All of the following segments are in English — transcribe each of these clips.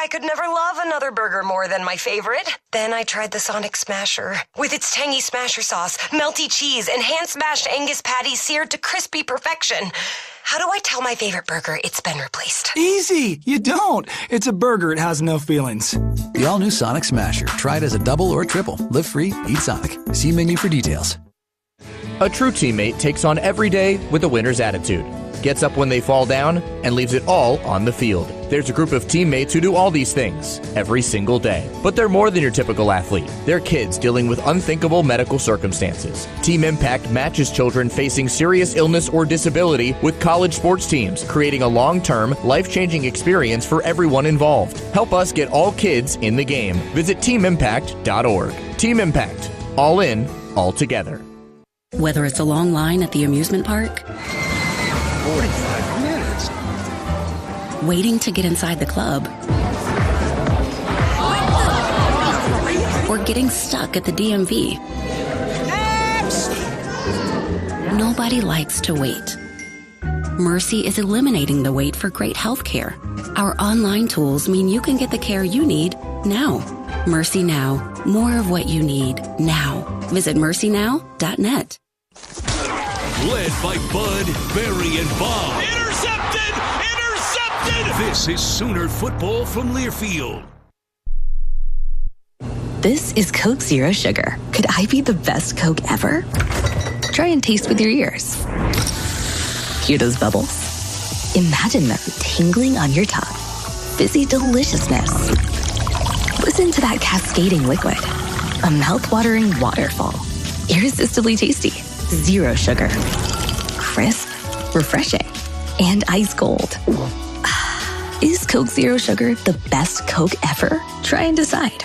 could never love another burger more than my favorite. Then I tried the Sonic Smasher. With its tangy smasher sauce, melty cheese, and hand-smashed Angus patties seared to crispy perfection. How do I tell my favorite burger it's been replaced? Easy! You don't! It's a burger, it has no feelings. The all-new Sonic Smasher. Try it as a double or triple. Live free, eat Sonic. See menu for details. A true teammate takes on every day with a winner's attitude, gets up when they fall down, and leaves it all on the field. There's a group of teammates who do all these things every single day. But they're more than your typical athlete. They're kids dealing with unthinkable medical circumstances. Team Impact matches children facing serious illness or disability with college sports teams, creating a long-term, life-changing experience for everyone involved. Help us get all kids in the game. Visit teamimpact.org. Team Impact. All in, all together. Whether it's a long line at the amusement park, 45 minutes. Waiting to get inside the club, or getting stuck at the DMV. Nobody likes to wait. Mercy is eliminating the wait for great health care. Our online tools mean you can get the care you need now. Mercy Now. More of what you need now. Visit mercynow.net. Led by Bud, Barry, and Bob. Intercepted! Intercepted! This is Sooner football from Learfield. This is Coke Zero Sugar. Could I be the best Coke ever? Try and taste with your ears. Hear those bubbles? Imagine them tingling on your tongue. Fizzy deliciousness. Listen to that cascading liquid. A mouth-watering waterfall. Irresistibly tasty. Zero sugar. Crisp, refreshing, and ice cold. Is Coke Zero Sugar the best Coke ever? Try and decide.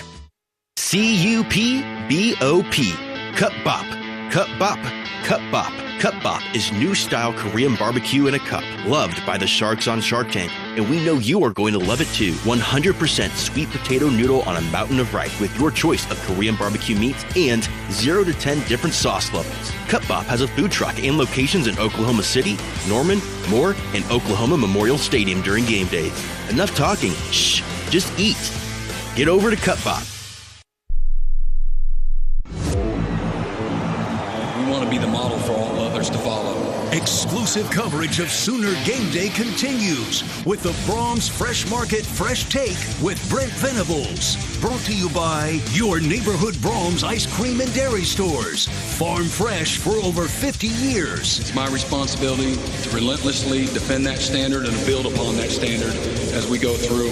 C-U-P-B-O-P. Cup Bop. Cup Bop. Cup Bop. Cup Bop is new style Korean barbecue in a cup, loved by the sharks on Shark Tank, and we know you are going to love it too. 100% sweet potato noodle on a mountain of rice with your choice of Korean barbecue meats and 0 to 10 different sauce levels. Cup Bop has a food truck and locations in Oklahoma City, Norman, Moore, and Oklahoma Memorial Stadium during game days. Enough talking. Shh, just eat. Get over to Cup Bop. We want to be the model for all others to follow. Exclusive coverage of Sooner Game Day continues with the Brahms Fresh Market Fresh Take with Brent Venables. Brought to you by your neighborhood Brahms ice cream and dairy stores. Farm fresh for over 50 years. It's my responsibility to relentlessly defend that standard and build upon that standard as we go through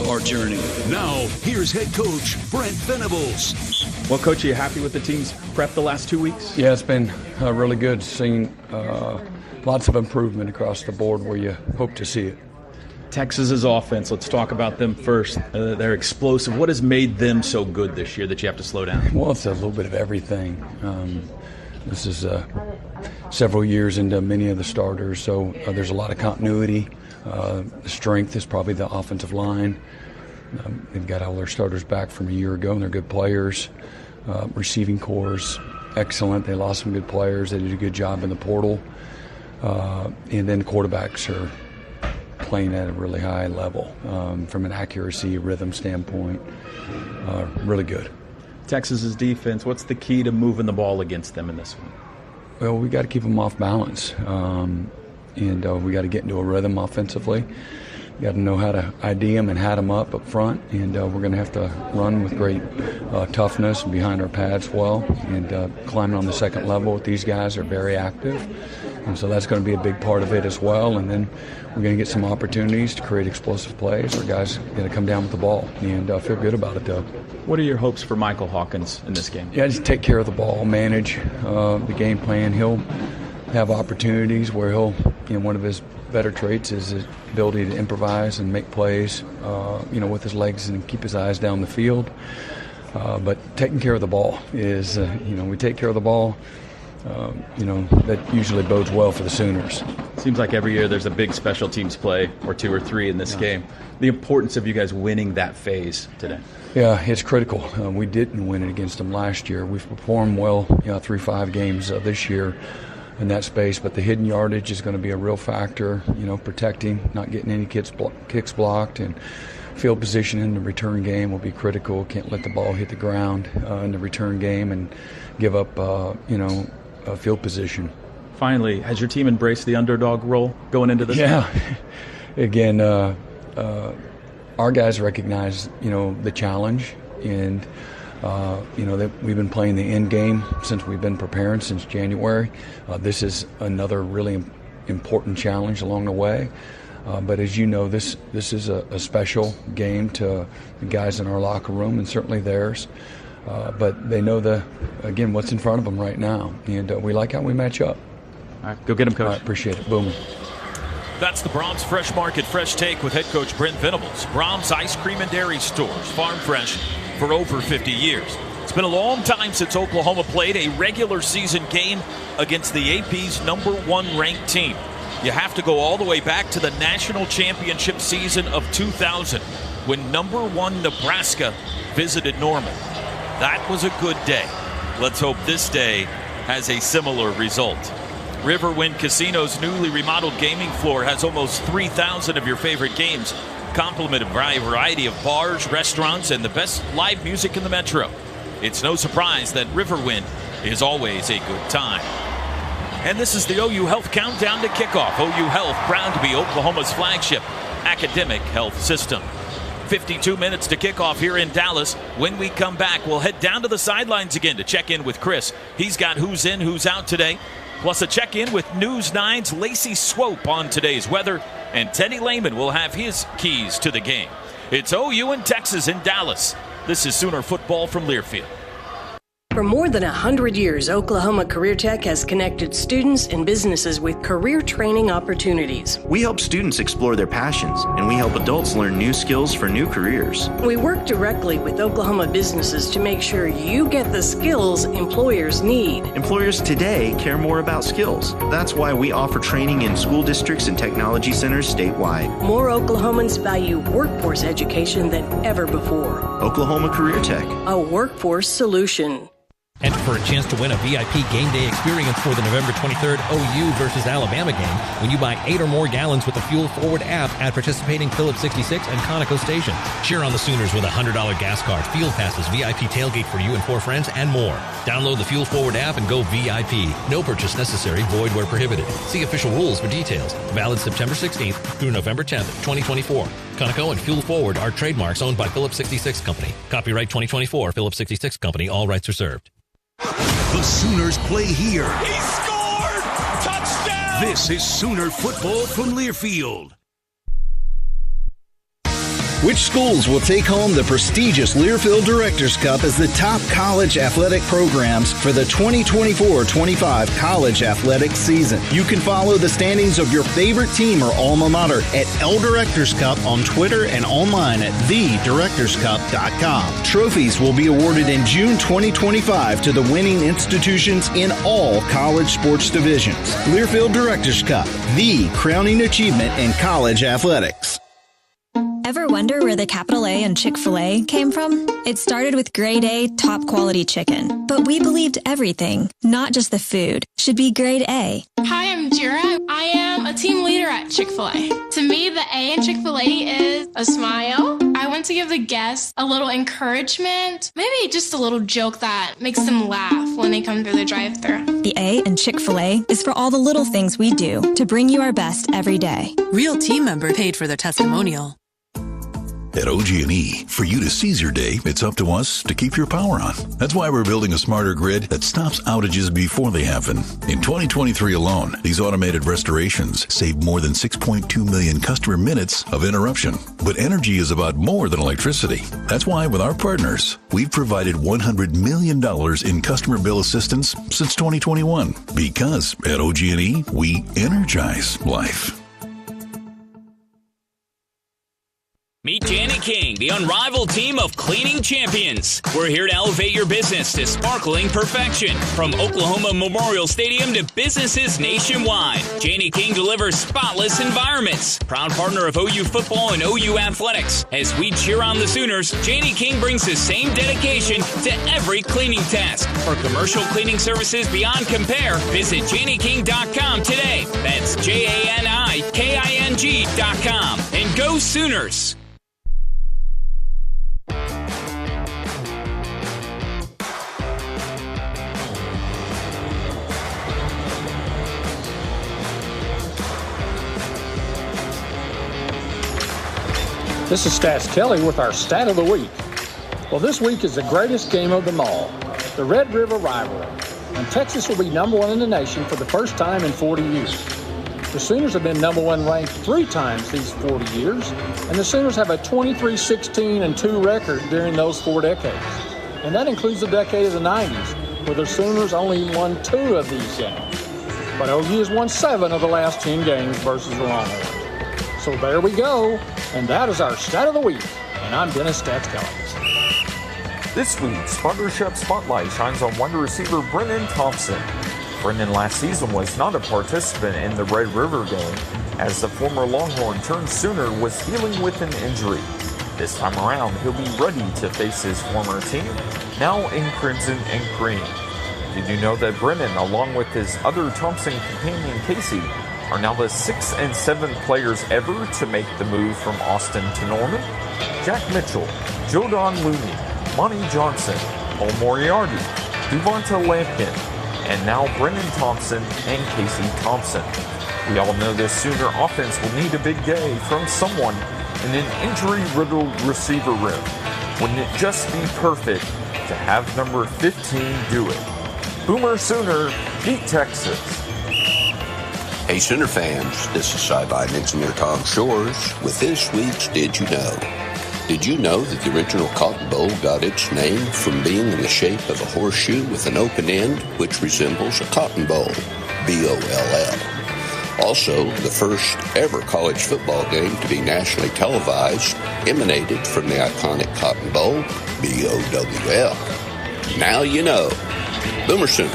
our journey. Now, here's head coach Brent Venables. Well, Coach, are you happy with the team's prep the last 2 weeks? Yeah, it's been really good. Seeing lots of improvement across the board where you hope to see it. Texas's offense, let's talk about them first. They're explosive. What has made them so good this year that you have to slow down? Well, it's a little bit of everything. This is several years into many of the starters, so there's a lot of continuity. The strength is probably the offensive line. They've got all their starters back from a year ago, and they're good players. Receiving corps, excellent. They lost some good players. They did a good job in the portal. And then quarterbacks are playing at a really high level from an accuracy, rhythm standpoint. Really good. Texas's defense, what's the key to moving the ball against them in this one? Well, we got to keep them off balance. And we got to get into a rhythm offensively. You got to know how to ID them and hat them up front, and we're going to have to run with great toughness and behind our pads well, and climbing on the second level with these guys are very active, and so that's going to be a big part of it as well. And then we're going to get some opportunities to create explosive plays. Our guys are going to come down with the ball, and feel good about it, though. What are your hopes for Michael Hawkins in this game? Yeah, just take care of the ball, manage the game plan. He'll have opportunities where he'll, one of his better traits is his ability to improvise and make plays, with his legs and keep his eyes down the field. But taking care of the ball is, we take care of the ball, that usually bodes well for the Sooners. Seems like every year there's a big special teams play or two or three in this game. The importance of you guys winning that phase today. Yeah, it's critical. We didn't win it against them last year. We've performed well, 3-5 games this year in that space, but the hidden yardage is going to be a real factor, protecting, not getting any kicks blocked, and field position in the return game will be critical. Can't let the ball hit the ground in the return game and give up, field position. Finally, has your team embraced the underdog role going into this? Yeah. Again, our guys recognize, the challenge, and that we've been playing the end game since we've been preparing since January. This is another really important challenge along the way. But as you know, this is a special game to the guys in our locker room and certainly theirs. But they know what's in front of them right now, and we like how we match up. All right, go get them, Coach. All right, appreciate it. Boom. That's the Brahms Fresh Market Fresh Take with head coach Brent Venables. Brahms Ice Cream and Dairy Stores, farm fresh for over 50 years. It's been a long time since Oklahoma played a regular season game against the AP's #1 ranked team. You have to go all the way back to the national championship season of 2000 when #1 Nebraska visited Norman. That was a good day. Let's hope this day has a similar result. Riverwind Casino's newly remodeled gaming floor has almost 3,000 of your favorite games, complemented by a variety of bars, restaurants, and the best live music in the metro. It's no surprise that Riverwind is always a good time. And this is the OU Health Countdown to Kickoff. OU Health, proud to be Oklahoma's flagship academic health system. 52 minutes to kick off here in Dallas. When we come back, we'll head down to the sidelines again to check in with Chris. He's got who's in, who's out today. Plus a check-in with News 9's Lacey Swope on today's weather. And Teddy Lehman will have his keys to the game. It's OU and Texas in Dallas. This is Sooner Football from Learfield. For more than 100 years, Oklahoma Career Tech has connected students and businesses with career training opportunities. We help students explore their passions, and we help adults learn new skills for new careers. We work directly with Oklahoma businesses to make sure you get the skills employers need. Employers today care more about skills. That's why we offer training in school districts and technology centers statewide. More Oklahomans value workforce education than ever before. Oklahoma Career Tech, a workforce solution. Enter for a chance to win a VIP game day experience for the November 23rd OU versus Alabama game when you buy 8 or more gallons with the Fuel Forward app at participating Phillips 66 and Conoco stations. Cheer on the Sooners with a $100 gas card, field passes, VIP tailgate for you and 4 friends, and more. Download the Fuel Forward app and go VIP. No purchase necessary, void where prohibited. See official rules for details. Valid September 16th through November 10th, 2024. Conoco and Fuel Forward are trademarks owned by Phillips 66 Company. Copyright 2024, Phillips 66 Company. All rights reserved. The Sooners play here. He scored! Touchdown! This is Sooner Football from Learfield. Which schools will take home the prestigious Learfield Directors Cup as the top college athletic programs for the 2024-25 college athletic season? You can follow the standings of your favorite team or alma mater at L Directors Cup on Twitter and online at thedirectorscup.com. Trophies will be awarded in June 2025 to the winning institutions in all college sports divisions. Learfield Directors Cup, the crowning achievement in college athletics. Ever wonder where the capital A in Chick-fil-A came from? It started with grade A, top quality chicken. But we believed everything, not just the food, should be grade A. Hi, I'm Jira. I am a team leader at Chick-fil-A. To me, the A in Chick-fil-A is a smile. I want to give the guests a little encouragement, maybe just a little joke that makes them laugh when they come through the drive-thru. The A in Chick-fil-A is for all the little things we do to bring you our best every day. Real team member paid for their testimonial. At OG&E, for you to seize your day, it's up to us to keep your power on. That's why we're building a smarter grid that stops outages before they happen. In 2023 alone, these automated restorations saved more than 6.2 million customer minutes of interruption. But energy is about more than electricity. That's why with our partners, we've provided $100 million in customer bill assistance since 2021. Because at OG&E, we energize life. Meet Jani King, the unrivaled team of cleaning champions. We're here to elevate your business to sparkling perfection. From Oklahoma Memorial Stadium to businesses nationwide, Jani King delivers spotless environments. Proud partner of OU football and OU athletics. As we cheer on the Sooners, Jani King brings the same dedication to every cleaning task. For commercial cleaning services beyond compare, visit JaniKing.com today. That's JaniKing.com. And go Sooners! This is Stats Kelly with our Stat of the Week. Well, this week is the greatest game of them all, the Red River rivalry. And Texas will be number one in the nation for the first time in 40 years. The Sooners have been number one ranked 3 times these 40 years, and the Sooners have a 23-16-2 record during those 4 decades. And that includes the decade of the 90s, where the Sooners only won 2 of these games. But OU has won 7 of the last 10 games versus the Longhorns. So there we go, and that is our Stat of the Week. And I'm Dennis Stats Kelly. This week's Sponsorship Spotlight shines on wide receiver Brennan Thompson. Brennan last season was not a participant in the Red River game, as the former Longhorn turned Sooner was dealing with an injury. This time around, he'll be ready to face his former team, now in Crimson and Cream. Did you know that Brennan, along with his other Thompson companion Casey, are now the 6th and 7th players ever to make the move from Austin to Norman? Jack Mitchell, Jodon Looney, Monty Johnson, Paul Moriarty, Devonta Lampkin, and now Brennan Thompson and Casey Thompson. We all know this Sooner offense will need a big day from someone in an injury-riddled receiver room. Wouldn't it just be perfect to have number 15 do it? Boomer Sooner, beat Texas. Hey Sooner fans, this is sideline engineer Tom Shores with this week's Did You Know? Did you know that the original Cotton Bowl got its name from being in the shape of a horseshoe with an open end, which resembles a cotton boll, B-O-L-L. Also, the first ever college football game to be nationally televised emanated from the iconic Cotton Bowl, B-O-W-L. Now you know. Boomer Sooner.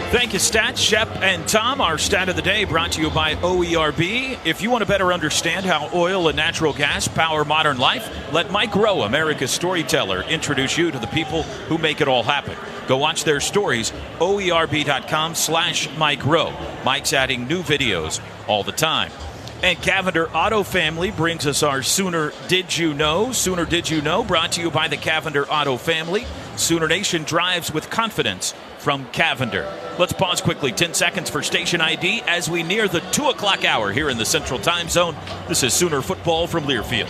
Thank you, Stats, Shep, and Tom. Our Stat of the Day brought to you by OERB. If you want to better understand how oil and natural gas power modern life, let Mike Rowe, America's storyteller, introduce you to the people who make it all happen. Go watch their stories, oerb.com/Mike Rowe. Mike's adding new videos all the time. And Cavender Auto Family brings us our Sooner Did You Know? Sooner Did You Know, brought to you by the Cavender Auto Family. Sooner Nation drives with confidence from Cavender. Let's pause quickly, 10 seconds for station ID as we near the 2 o'clock hour here in the Central Time Zone. This is Sooner Football from Learfield.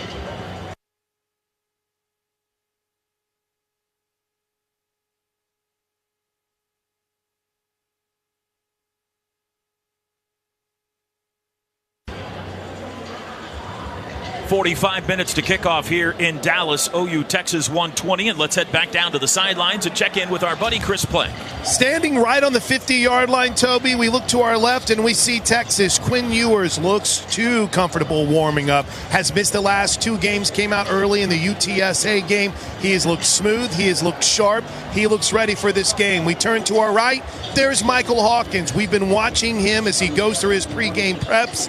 .45 minutes to kick off here in Dallas. OU Texas 120, and let's head back down to the sidelines and check in with our buddy Chris Plank. Standing right on the 50-yard line, Toby, we look to our left and we see Texas. Quinn Ewers looks too comfortable warming up. Has missed the last 2 games, came out early in the UTSA game. He has looked smooth. He has looked sharp. He looks ready for this game. We turn to our right. There's Michael Hawkins. We've been watching him as he goes through his pregame preps.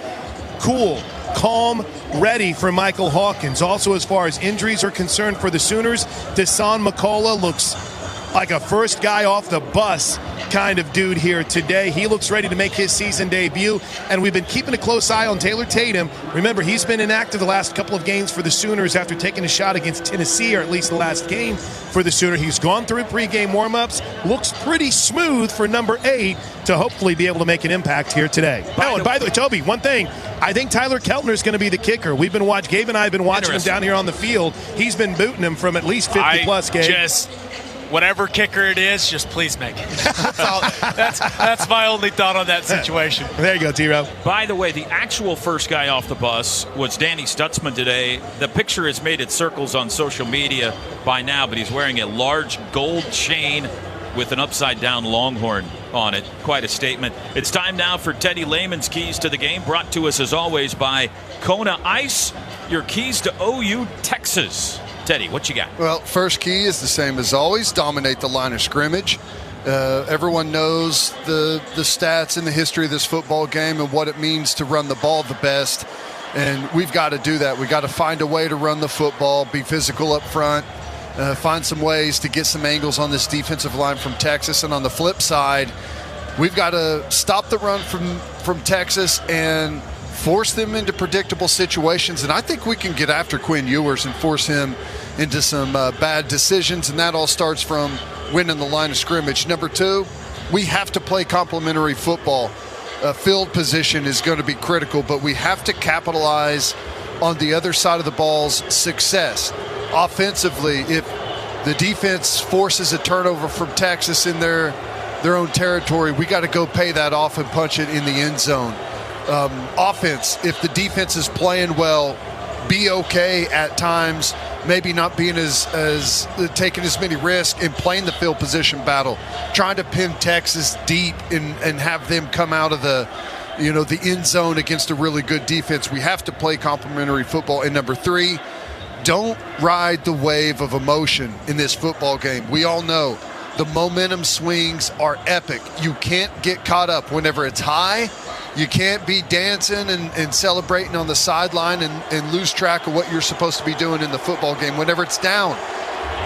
Cool, calm, ready for Michael Hawkins. Also, as far as injuries are concerned for the Sooners, Dasan McCullough looks like a first guy off the bus kind of dude here today. He looks ready to make his season debut, and we've been keeping a close eye on Taylor Tatum. Remember, he's been inactive the last couple of games for the Sooners after taking a shot against Tennessee, or at least the last game for the Sooner. He's gone through pregame warm-ups, looks pretty smooth for number 8 to hopefully be able to make an impact here today. And by the way, Toby, one thing, I think Tyler Keltner is going to be the kicker. Gabe and I have been watching him down here on the field. He's been booting him from at least 50-plus, Gabe. Whatever kicker it is, just please make it. That's my only thought on that situation. There you go, T-Row. By the way, the actual first guy off the bus was Danny Stutzman today. The picture has made its circles on social media by now, but he's wearing a large gold chain with an upside-down Longhorn on it. Quite a statement. It's time now for Teddy Lehman's Keys to the Game, brought to us, as always, by Kona Ice, your keys to OU Texas. Teddy, what you got? Well, first key is the same as always, dominate the line of scrimmage. Everyone knows the stats and the history of this football game and what it means to run the ball the best, and we've got to do that. We've got to find a way to run the football, be physical up front, find some ways to get some angles on this defensive line from Texas, and on the flip side, we've got to stop the run from Texas and force them into predictable situations, and I think we can get after Quinn Ewers and force him into some bad decisions, and that all starts from winning the line of scrimmage. Number 2, we have to play complementary football. Field position is going to be critical, but we have to capitalize on the other side of the ball's success. Offensively, if the defense forces a turnover from Texas in their own territory, we got to go pay that off and punch it in the end zone. Offense, if the defense is playing well, be okay at times, maybe not being as taking as many risks and playing the field position battle, trying to pin Texas deep and have them come out of the end zone against a really good defense. We have to play complementary football. And number 3, don't ride the wave of emotion in this football game. We all know the momentum swings are epic. You can't get caught up whenever it's high. You can't be dancing and celebrating on the sideline and lose track of what you're supposed to be doing in the football game. Whenever it's down,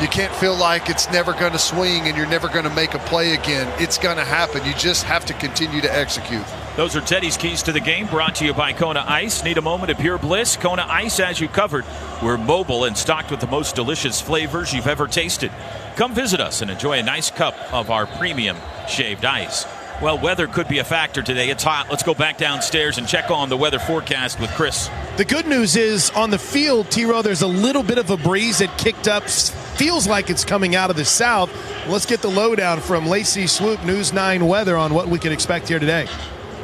you can't feel like it's never going to swing and you're never going to make a play again. It's going to happen. You just have to continue to execute. Those are Teddy's keys to the game, brought to you by Kona Ice. Need a moment of pure bliss? Kona Ice has you covered. We're mobile and stocked with the most delicious flavors you've ever tasted. Come visit us and enjoy a nice cup of our premium shaved ice. Well, weather could be a factor today. It's hot. Let's go back downstairs and check on the weather forecast with Chris. The good news is on the field, T-Row, there's a little bit of a breeze that kicked up. Feels like it's coming out of the south. Let's get the lowdown from Lacey Swoop, News 9 weather, on what we can expect here today.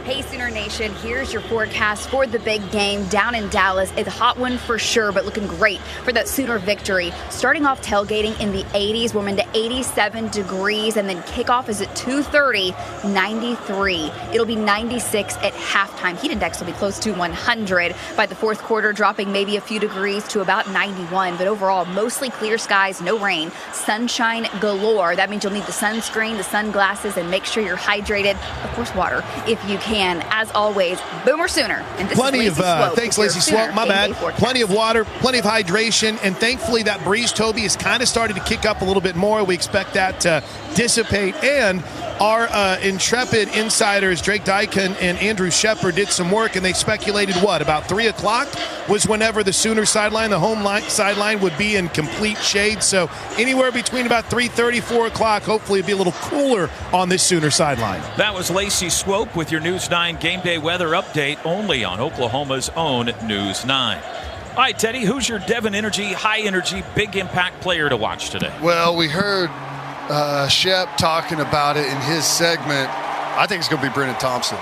Hey, Sooner Nation, here's your forecast for the big game down in Dallas. It's a hot one for sure, but looking great for that Sooner victory. Starting off tailgating in the 80s, warming to 87 degrees, and then kickoff is at 2:30, 93. It'll be 96 at halftime. Heat index will be close to 100 by the fourth quarter, dropping maybe a few degrees to about 91. But overall, mostly clear skies, no rain, sunshine galore. That means you'll need the sunscreen, the sunglasses, and make sure you're hydrated. Of course, water if you can. As always, Boomer Sooner. And this plenty is Lacey Swope. Thanks, Lacey Swope. My bad. Plenty of water, plenty of hydration, and thankfully that breeze, Toby, is kind of starting to kick up a little bit more. We expect that to dissipate, and our intrepid insiders, Drake Dykin and Andrew Shepard, did some work, and they speculated about 3 o'clock was whenever the Sooner sideline, the home sideline, would be in complete shade. So anywhere between about 3:30, 4 o'clock, hopefully it'll be a little cooler on this Sooner sideline. That was Lacey Swope with your News 9 game day weather update, only on Oklahoma's own News 9. All right, Teddy, who's your Devon Energy, high energy, big impact player to watch today? Well, we heard Shep talking about it in his segment. I think it's going to be Brennan Thompson.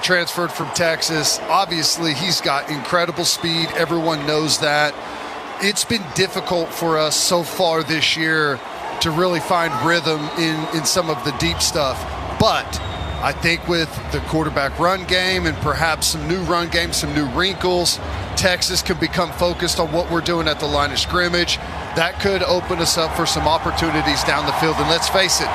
Transferred from Texas. Obviously, he's got incredible speed. Everyone knows that. It's been difficult for us so far this year to really find rhythm in some of the deep stuff. But I think with the quarterback run game and perhaps some new run game, some new wrinkles, Texas can become focused on what we're doing at the line of scrimmage. That could open us up for some opportunities down the field. And let's face it,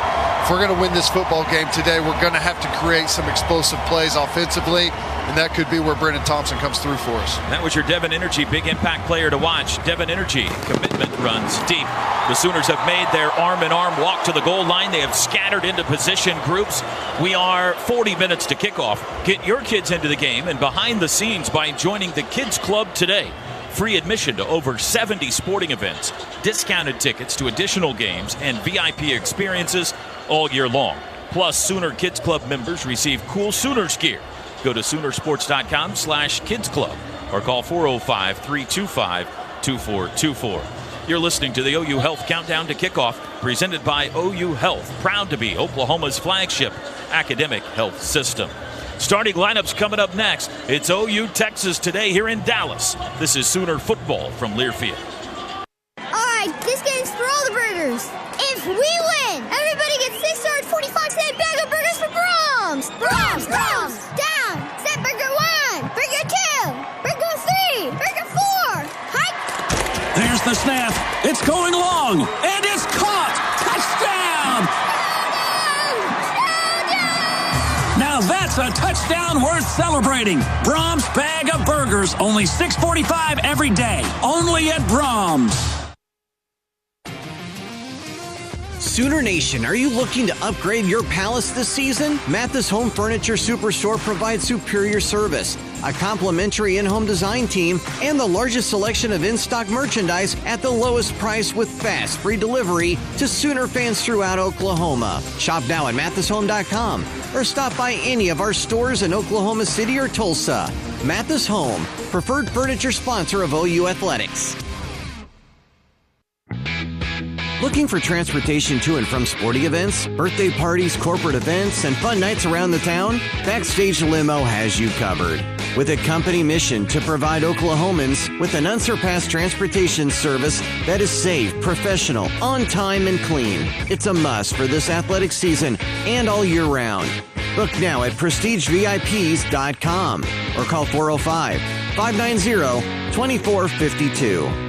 if we're going to win this football game today, we're going to have to create some explosive plays offensively, and that could be where Brennan Thompson comes through for us. That was your Devon Energy big impact player to watch. Devon Energy, commitment runs deep. The Sooners have made their arm-in-arm walk to the goal line. They have scattered into position groups. We are 40 minutes to kickoff. Get your kids into the game and behind the scenes by joining the Kids Club today. Free admission to over 70 sporting events, discounted tickets to additional games, and VIP experiences all year long. Plus, Sooner Kids Club members receive cool Sooners gear. Go to Soonersports.com/Kids Club or call 405-325-2424. You're listening to the OU Health Countdown to Kickoff, presented by OU Health, proud to be Oklahoma's flagship academic health system. Starting lineups coming up next. It's OU Texas today here in Dallas. This is Sooner football from Learfield. All right, this game's for all the burgers. If we win, everybody gets 6 hard 45-cent bag of burgers for Brahms. Brahms, Brahms. Down. Set burger 1, burger 2, burger 3, burger 4. Hike. There's the snap. It's going long, and it's caught. Touchdown. Now that's a touchdown worth celebrating. Brahms bag of burgers, only $6.45 every day. Only at Brahms. Sooner Nation, are you looking to upgrade your palace this season? Mathis Home Furniture Superstore provides superior service, a complimentary in-home design team, and the largest selection of in-stock merchandise at the lowest price with fast, free delivery to Sooner fans throughout Oklahoma. Shop now at mathishome.com or stop by any of our stores in Oklahoma City or Tulsa. Mathis Home, preferred furniture sponsor of OU Athletics. Looking for transportation to and from sporting events, birthday parties, corporate events, and fun nights around the town? Backstage Limo has you covered. With a company mission to provide Oklahomans with an unsurpassed transportation service that is safe, professional, on time, and clean. It's a must for this athletic season and all year round. Book now at prestigevips.com or call 405-590-2452.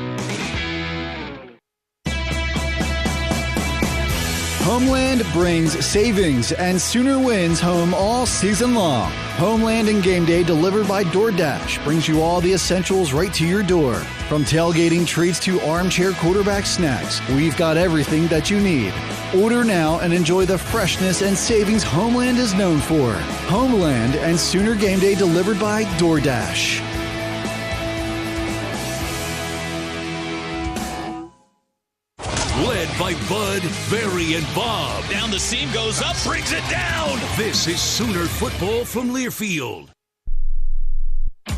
Homeland brings savings and Sooner wins home all season long. Homeland and Game Day delivered by DoorDash brings you all the essentials right to your door. From tailgating treats to armchair quarterback snacks, we've got everything that you need. Order now and enjoy the freshness and savings Homeland is known for. Homeland and Sooner Game Day delivered by DoorDash. Led by Bud, Barry, and Bob. Down the seam goes up, brings it down. This is Sooner football from Learfield.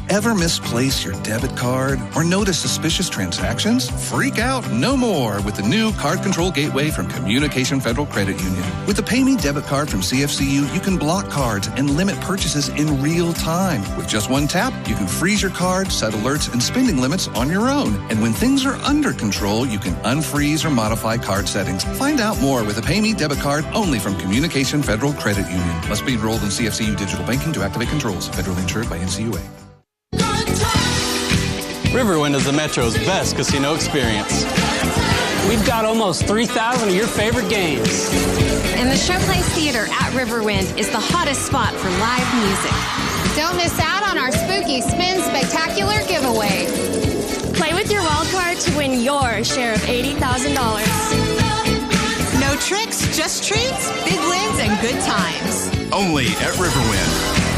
Ever misplace your debit card or notice suspicious transactions? Freak out no more with the new Card Control Gateway from Communication Federal Credit Union. With the Pay Me debit card from CFCU, you can block cards and limit purchases in real time. With just one tap, you can freeze your card, set alerts, and spending limits on your own. And when things are under control, you can unfreeze or modify card settings. Find out more with a Pay Me debit card only from Communication Federal Credit Union. Must be enrolled in CFCU Digital Banking to activate controls. Federally insured by NCUA. Riverwind is the Metro's best casino experience. We've got almost 3,000 of your favorite games. And the Showplace Theater at Riverwind is the hottest spot for live music. Don't miss out on our Spooky Spin Spectacular giveaway. Play with your wild card to win your share of $80,000. No tricks, just treats, big wins, and good times. Only at Riverwind.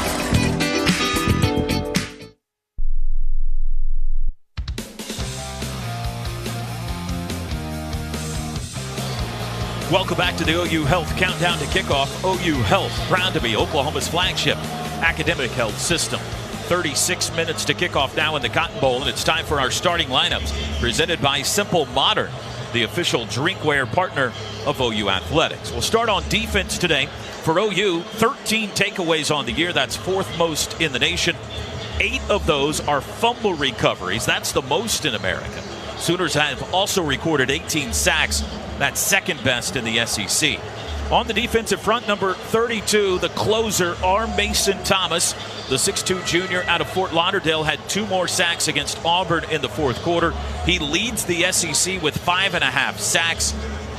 Welcome back to the OU Health Countdown to Kickoff. OU Health, proud to be Oklahoma's flagship academic health system. 36 minutes to kick off now in the Cotton Bowl, and it's time for our starting lineups, presented by Simple Modern, the official drinkware partner of OU Athletics. We'll start on defense today. For OU, 13 takeaways on the year. That's fourth most in the nation. 8 of those are fumble recoveries. That's the most in America. Sooners have also recorded 18 sacks. That's second best in the SEC. On the defensive front, number 32, the closer, R. Mason Thomas. The 6'2 junior out of Fort Lauderdale had 2 more sacks against Auburn in the fourth quarter. He leads the SEC with 5.5 sacks.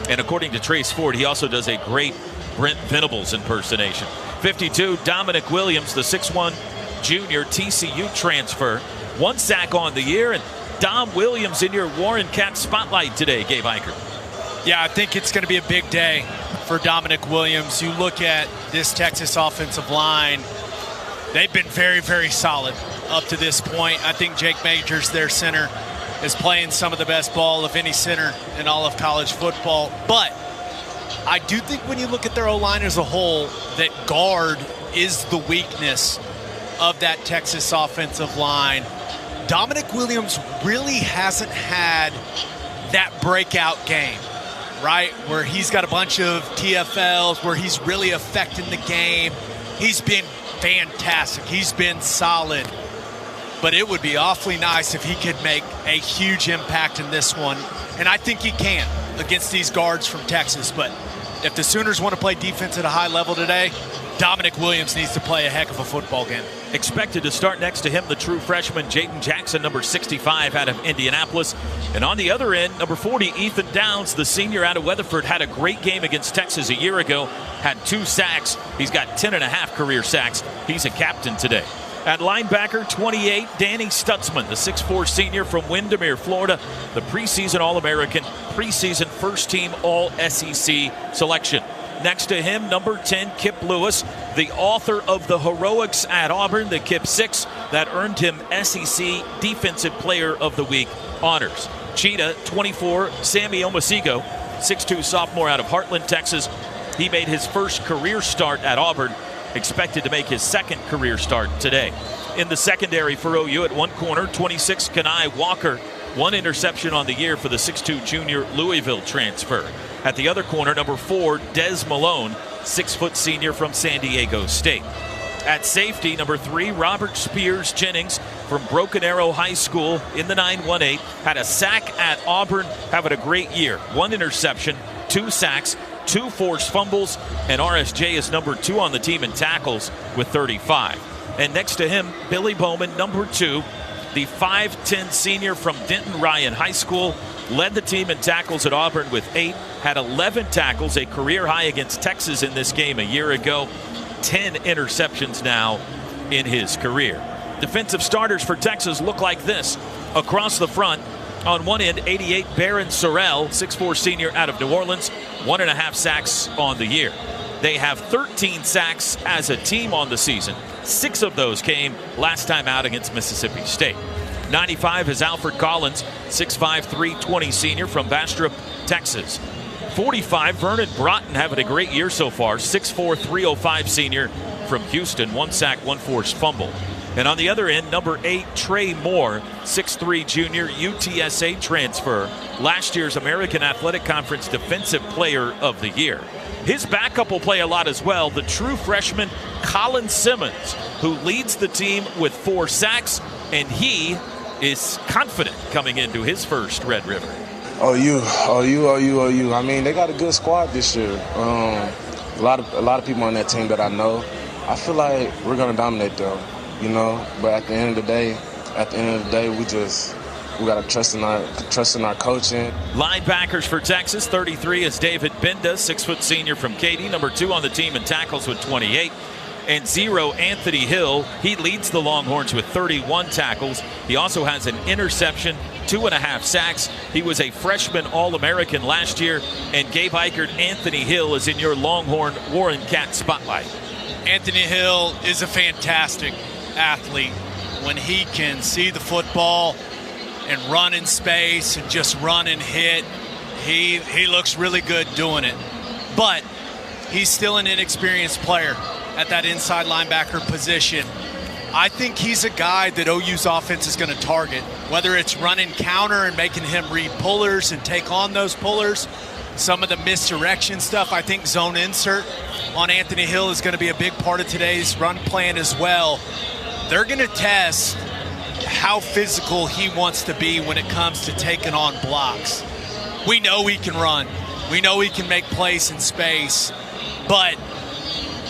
And according to Trace Ford, he also does a great Brent Venables impersonation. 52, Dominic Williams, the 6'1 junior TCU transfer. 1 sack on the year, and Dom Williams in your Warren Cat spotlight today, Gabe Eichert. Yeah, I think it's going to be a big day for Dominic Williams. You look at this Texas offensive line, they've been very, very solid up to this point. I think Jake Majors, their center, is playing some of the best ball of any center in all of college football. But I do think when you look at their O-line as a whole, that guard is the weakness of that Texas offensive line. Dominic Williams really hasn't had that breakout game, right? Where he's got a bunch of TFLs, where he's really affecting the game. He's been fantastic. He's been solid. But it would be awfully nice if he could make a huge impact in this one. And I think he can against these guards from Texas. But if the Sooners want to play defense at a high level today, Dominic Williams needs to play a heck of a football game. Expected to start next to him, the true freshman Jaden Jackson, number 65 out of Indianapolis. And on the other end, number 40, Ethan Downs, the senior out of Weatherford, had a great game against Texas a year ago, had 2 sacks. He's got 10.5 career sacks. He's a captain today. At linebacker, 28, Danny Stutzman, the 6'4 senior from Windermere, Florida, the preseason All-American, preseason first-team All-SEC selection. Next to him, number 10, Kip Lewis, the author of the heroics at Auburn, the Kip 6, that earned him SEC Defensive Player of the Week honors. Cheetah, 24, Sammy Omasigo, 6'2 sophomore out of Heartland, Texas. He made his first career start at Auburn, expected to make his second career start today. in the secondary for OU. At one corner, 26, Kenai Walker. 1 interception on the year for the 6'2 junior Louisville transfer. At the other corner, number 4, Des Malone, 6-foot senior from San Diego State. At safety, number 3, Robert Spears Jennings from Broken Arrow High School in the 9-1-8. Had a sack at Auburn, having a great year. 1 interception, 2 sacks, 2 forced fumbles, and RSJ is number 2 on the team in tackles with 35. And next to him, Billy Bowman, number 2, the 5'10 senior from Denton Ryan High School, led the team in tackles at Auburn with 8, had 11 tackles, a career high against Texas in this game a year ago. 10 interceptions now in his career. Defensive starters for Texas look like this. Across the front, on one end, 88 Baron Sorrell, 6'4 senior out of New Orleans, 1.5 sacks on the year. They have 13 sacks as a team on the season. 6 of those came last time out against Mississippi State. 95 is Alfred Collins, 6'5", 320 senior from Bastrop, Texas. 45, Vernon Broughton having a great year so far, 6'4", 305 senior from Houston, 1 sack, 1 forced fumble. And on the other end, number 8, Trey Moore, 6'3 junior, UTSA transfer, last year's American Athletic Conference Defensive Player of the Year. His backup will play a lot as well, the true freshman Colin Simmons, who leads the team with 4 sacks, and he is confident coming into his first Red River. OU. I mean, they got a good squad this year. A lot of people on that team that I know. I feel like we're going to dominate them, you know. But at the end of the day, we got to trust in our coaching. Linebackers for Texas, 33 is David Benda, 6-foot senior from Katy, number 2 on the team in tackles with 28. And 0, Anthony Hill. He leads the Longhorns with 31 tackles. He also has an interception, 2.5 sacks. He was a freshman All-American last year. And Gabe Eichert, Anthony Hill is in your Longhorn Warren Cat spotlight. Anthony Hill is a fantastic athlete. When he can see the football and run in space and just run and hit, he looks really good doing it. But he's still an inexperienced player at that inside linebacker position. I think he's a guy that OU's offense is going to target, whether it's running counter and making him read pullers and take on those pullers. Some of the misdirection stuff, I think zone insert on Anthony Hill is going to be a big part of today's run plan as well. They're going to test how physical he wants to be when it comes to taking on blocks. We know he can run. We know he can make plays in space. But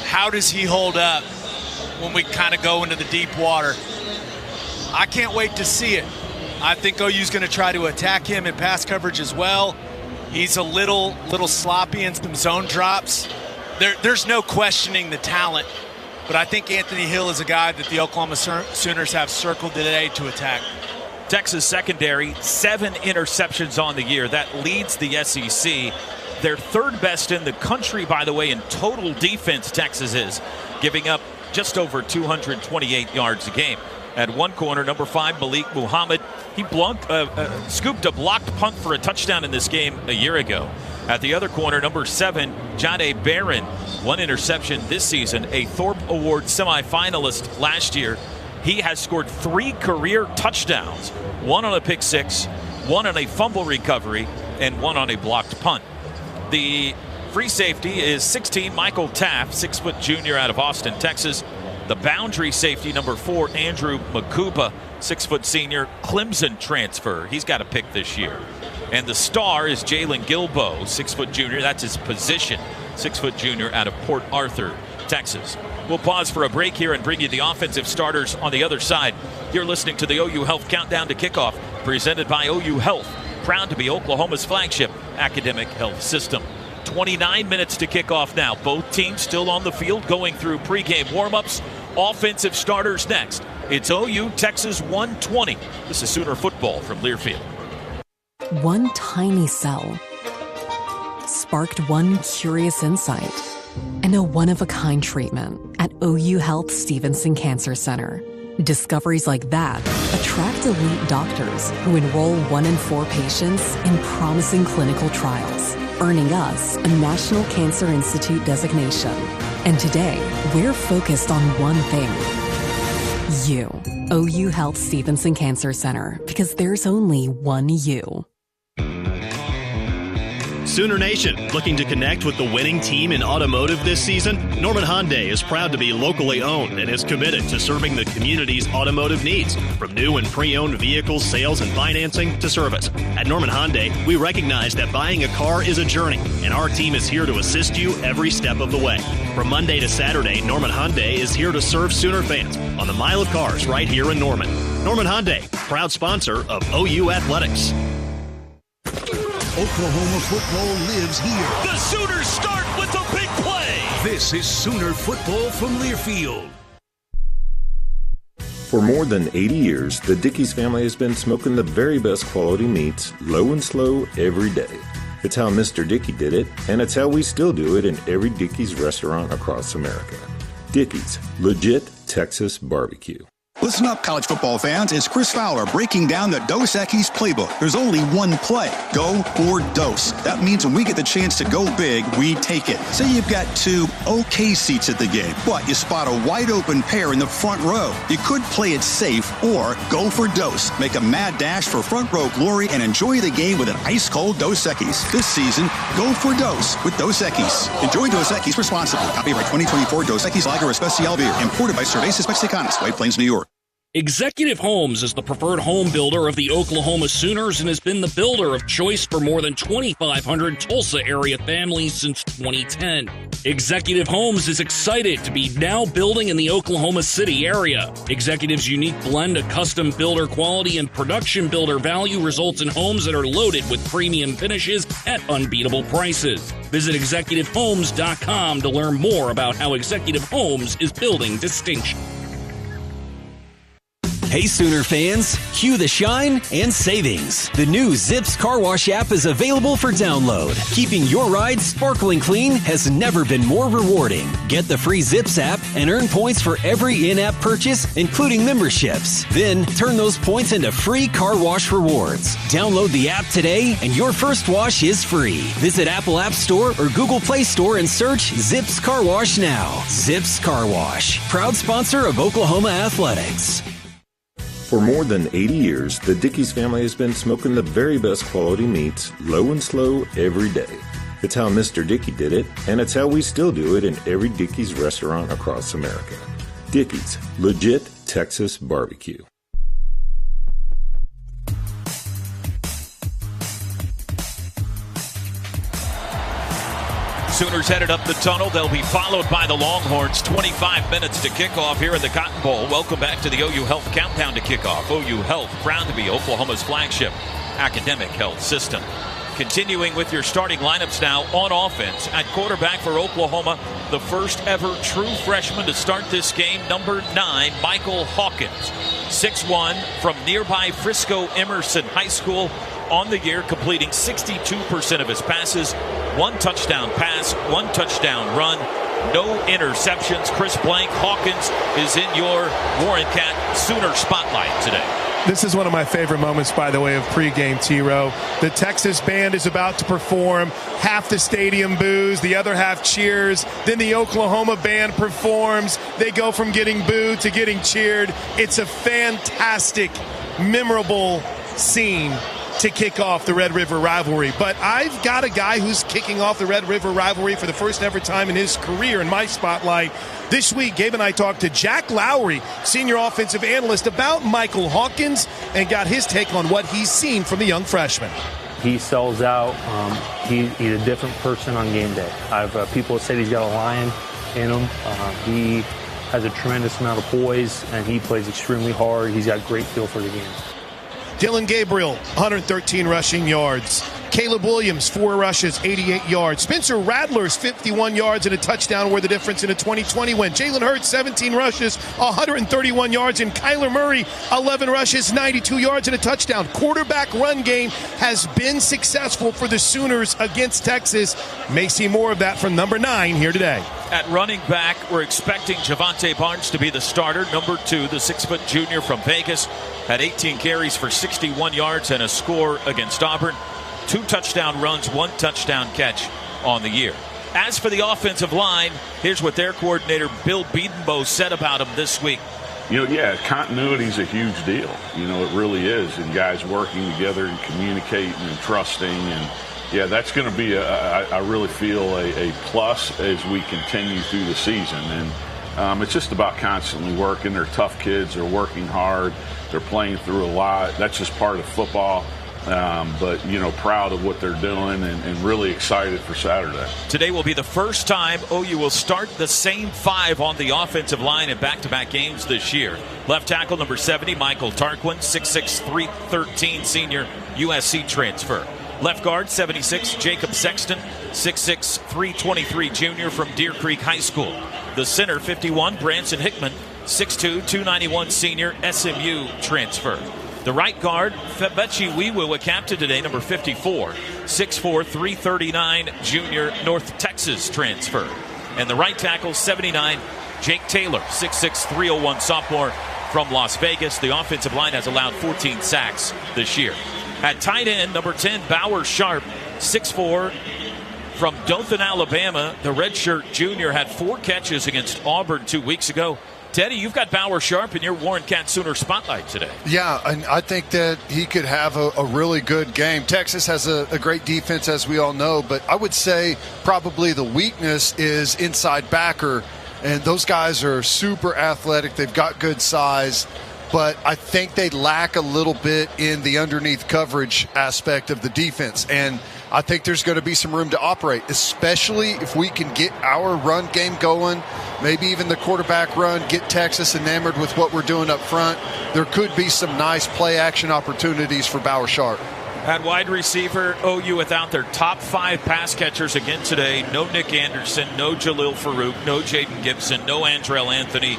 how does he hold up when we kind of go into the deep water? I can't wait to see it. I think OU's going to try to attack him in pass coverage as well. He's a little sloppy in some zone drops. There's no questioning the talent, but I think Anthony Hill is a guy that the Oklahoma Sooners have circled today to attack. Texas secondary, 7 interceptions on the year. That leads the SEC. They're 3rd best in the country, by the way, in total defense, Texas is, giving up just over 228 yards a game. At one corner, number 5, Malik Muhammad. He scooped a blocked punt for a touchdown in this game a year ago. At the other corner, number 7, Jahdae Barron. 1 interception this season, a Thorpe Award semifinalist last year. He has scored 3 career touchdowns, 1 on a pick 6, 1 on a fumble recovery, and 1 on a blocked punt. The free safety is 16, Michael Taft, 6-foot junior out of Austin, Texas. The boundary safety, number 4, Andrew Makuba, 6-foot senior, Clemson transfer. He's got a pick this year. And the star is Jalen Gilbo, 6-foot junior. That's his position, 6-foot junior out of Port Arthur, Texas. We'll pause for a break here and bring you the offensive starters on the other side. You're listening to the OU Health Countdown to Kickoff, presented by OU Health. Proud to be Oklahoma's flagship academic health system. 29 minutes to kick off now. Both teams still on the field going through pregame warm-ups. Offensive starters next. It's OU Texas 120. This is Sooner football from Learfield. One tiny cell sparked one curious insight and a one-of-a-kind treatment at OU Health Stevenson Cancer Center. Discoveries like that attract elite doctors who enroll 1 in 4 patients in promising clinical trials, earning us a National Cancer Institute designation. And today, we're focused on one thing: You. OU Health Stevenson Cancer Center, because there's only one you. Sooner Nation, looking to connect with the winning team in automotive this season? Norman Hyundai is proud to be locally owned and is committed to serving the community's automotive needs, from new and pre-owned vehicles, sales, and financing to service. At Norman Hyundai, we recognize that buying a car is a journey, and our team is here to assist you every step of the way. From Monday to Saturday, Norman Hyundai is here to serve Sooner fans on the Mile of Cars right here in Norman. Norman Hyundai, proud sponsor of OU Athletics. Oklahoma football lives here. The Sooners start with the big play. This is Sooner football from Learfield. For more than 80 years, the Dickey's family has been smoking the very best quality meats, low and slow, every day. It's how Mr. Dickey did it, and it's how we still do it in every Dickey's restaurant across America. Dickey's, legit Texas barbecue. Listen up, college football fans. It's Chris Fowler breaking down the Dos Equis playbook. There's only one play. Go for Dos. That means when we get the chance to go big, we take it. Say you've got two okay seats at the game, but you spot a wide open pair in the front row. You could play it safe or go for Dos. Make a mad dash for front row glory and enjoy the game with an ice-cold Dos Equis. This season, go for Dos with Dos Equis. Enjoy Dos Equis responsibly. Copyright 2024 Dos Equis Lager Especial Beer. Imported by Cervezas Mexicanas, White Plains, New York. Executive Homes is the preferred home builder of the Oklahoma Sooners and has been the builder of choice for more than 2,500 Tulsa area families since 2010. Executive Homes is excited to be now building in the Oklahoma City area. Executive's unique blend of custom builder quality and production builder value results in homes that are loaded with premium finishes at unbeatable prices. Visit executivehomes.com to learn more about how Executive Homes is building distinction. Hey Sooner fans, cue the shine and savings. The new Zips Car Wash app is available for download. Keeping your ride sparkling clean has never been more rewarding. Get the free Zips app and earn points for every in-app purchase, including memberships. Then turn those points into free car wash rewards. Download the app today and your first wash is free. Visit Apple App Store or Google Play Store and search Zips Car Wash now. Zips Car Wash, proud sponsor of Oklahoma Athletics. For more than 80 years, the Dickey's family has been smoking the very best quality meats, low and slow, every day. It's how Mr. Dickey did it, and it's how we still do it in every Dickey's restaurant across America. Dickey's, legit Texas barbecue. Sooners headed up the tunnel. They'll be followed by the Longhorns. 25 minutes to kickoff here in the Cotton Bowl. Welcome back to the OU Health Countdown to Kickoff. OU Health, proud to be Oklahoma's flagship academic health system. Continuing with your starting lineups now on offense. At quarterback for Oklahoma, the first ever true freshman to start this game, number 9, Michael Hawkins. 6'1", from nearby Frisco Emerson High School. On the year, completing 62% of his passes, 1 touchdown pass, 1 touchdown run, no interceptions. Chris Blank, Hawkins is in your Warren Cat Sooner spotlight today. This is one of my favorite moments, by the way, of pregame, T-Row. The Texas band is about to perform. Half the stadium boos, the other half cheers. Then the Oklahoma band performs. They go from getting booed to getting cheered. It's a fantastic, memorable scene to kick off the Red River rivalry. But I've got a guy who's kicking off the Red River rivalry for the first ever time in his career in my spotlight. This week, Gabe and I talked to Jack Lowry, senior offensive analyst, about Michael Hawkins and got his take on what he's seen from the young freshman. He sells out. He's a different person on game day. I've people say he's got a lion in him. He has a tremendous amount of poise, and he plays extremely hard. He's got great feel for the game. Dillon Gabriel, 113 rushing yards. Caleb Williams, 4 rushes, 88 yards. Spencer Rattler's 51 yards and a touchdown were the difference in a 2020 win. Jalen Hurts, 17 rushes, 131 yards. And Kyler Murray, 11 rushes, 92 yards and a touchdown. Quarterback run game has been successful for the Sooners against Texas. May see more of that from number 9 here today. At running back, we're expecting Javante Barnes to be the starter. Number 2, the 6-foot junior from Vegas, had 18 carries for 61 yards and a score against Auburn. 2 touchdown runs, 1 touchdown catch on the year. As for the offensive line, here's what their coordinator Bill Bedenbaugh said about him this week. continuity is a huge deal. It really is. And guys working together and communicating and trusting. And, that's going to be, I really feel, a plus as we continue through the season. And it's just about constantly working. They're tough kids. They're working hard. They're playing through a lot. That's just part of football. But, proud of what they're doing and really excited for Saturday. Today will be the first time OU will start the same 5 on the offensive line in back-to-back games this year. Left tackle number 70, Michael Tarquin, 6'6", 313 senior USC transfer. Left guard 76, Jacob Sexton, 6'6", 323 junior from Deer Creek High School. The center 51, Branson Hickman, 6'2", 291 senior SMU transfer. The right guard, Febechi Wiwu, a captain today, number 54, 6'4", 339 junior North Texas transfer. And the right tackle, 79, Jake Taylor, 6'6", 301 sophomore from Las Vegas. The offensive line has allowed 14 sacks this year. At tight end, number 10, Bauer Sharp, 6'4", from Dothan, Alabama. The redshirt junior had 4 catches against Auburn 2 weeks ago. Teddy, you've got Bauer Sharp in your Warren Cat Sooner spotlight today. Yeah, and I think that he could have a really good game. Texas has a great defense, as we all know, but I would say probably the weakness is inside backer, and those guys are super athletic. They've got good size, but I think they lack a little bit in the underneath coverage aspect of the defense, and I think there's going to be some room to operate, especially if we can get our run game going, maybe even the quarterback run, get Texas enamored with what we're doing up front. There could be some nice play-action opportunities for Bauer Sharp. At wide receiver, OU without their top 5 pass catchers again today. No Nick Anderson, no Jalil Farouk, no Jaden Gibson, no Andrell Anthony,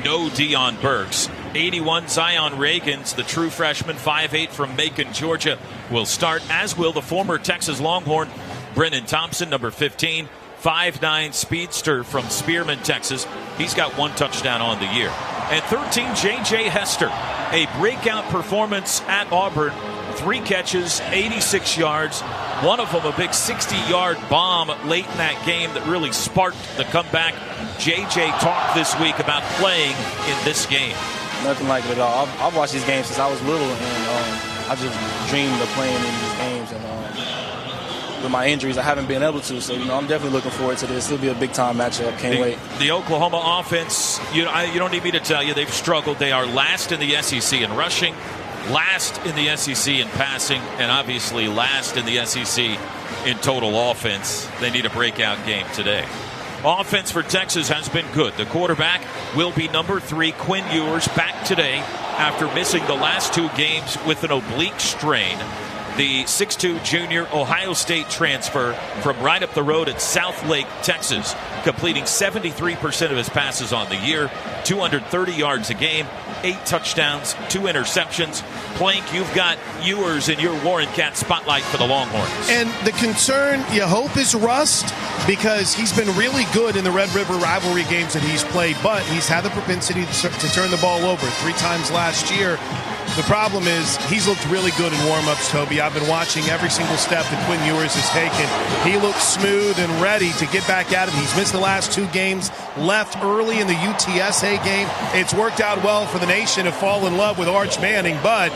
no Deion Burks. 81, Zion Reagans, the true freshman, 5'8", from Macon, Georgia, will start, as will the former Texas Longhorn, Brennan Thompson, number 15, 5'9", speedster from Spearman, Texas. He's got 1 touchdown on the year. And 13, J.J. Hester, a breakout performance at Auburn, 3 catches, 86 yards, one of them a big 60-yard bomb late in that game that really sparked the comeback. J.J. talked this week about playing in this game. Nothing like it at all. I've watched these games since I was little, and I just dreamed of playing in these games. And with my injuries, I haven't been able to. So, I'm definitely looking forward to this. It'll be a big-time matchup. Can't wait. The Oklahoma offense, you don't need me to tell you, they've struggled. They are last in the SEC in rushing, last in the SEC in passing, and obviously last in the SEC in total offense. They need a breakout game today. Offense for Texas has been good. The quarterback will be number 3, Quinn Ewers, back today after missing the last 2 games with an oblique strain. The 6'2" junior Ohio State transfer from right up the road at Southlake, Texas, completing 73% of his passes on the year, 230 yards a game, 8 touchdowns, 2 interceptions. Plank, you've got Ewers in your Warren Cat spotlight for the Longhorns. And the concern, you hope, is rust, because he's been really good in the Red River rivalry games that he's played, but he's had the propensity to turn the ball over 3 times last year. The problem is he's looked really good in warm-ups, Toby. I've been watching every single step that Quinn Ewers has taken. He looks smooth and ready to get back at it. He's missed the last 2 games, left early in the UTSA game. It's worked out well for the nation to fall in love with Arch Manning, but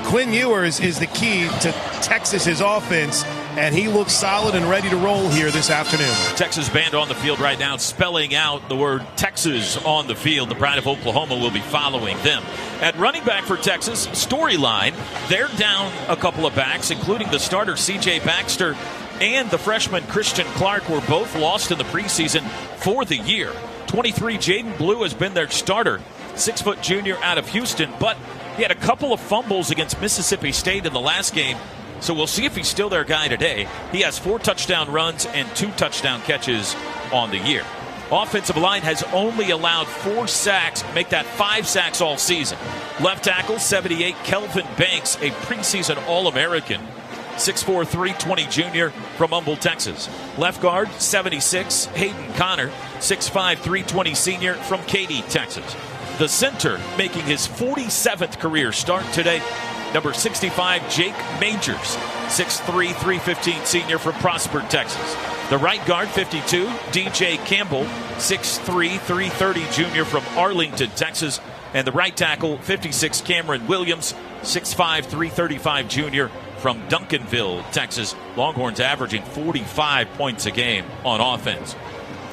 Quinn Ewers is the key to Texas's offense, and he looks solid and ready to roll here this afternoon. Texas band on the field right now, spelling out the word Texas on the field. The Pride of Oklahoma will be following them. At running back for Texas, storyline, they're down a couple of backs, including the starter C.J. Baxter and the freshman Christian Clark, were both lost in the preseason for the year. 23, Jaden Blue has been their starter, 6-foot junior out of Houston, but he had a couple of fumbles against Mississippi State in the last game. So we'll see if he's still their guy today. He has 4 touchdown runs and 2 touchdown catches on the year. Offensive line has only allowed 4 sacks, make that 5 sacks all season. Left tackle, 78, Kelvin Banks, a preseason All-American, 6'4", 320 junior from Humble, Texas. Left guard, 76, Hayden Connor, 6'5", 320 senior from Katy, Texas. The center making his 47th career start today, number 65, Jake Majors, 6'3", 315 senior from Prosper, Texas. The right guard, 52, DJ Campbell, 6'3", 330 junior from Arlington, Texas. And the right tackle, 56, Cameron Williams, 6'5", 335 junior from Duncanville, Texas. Longhorns averaging 45 points a game on offense.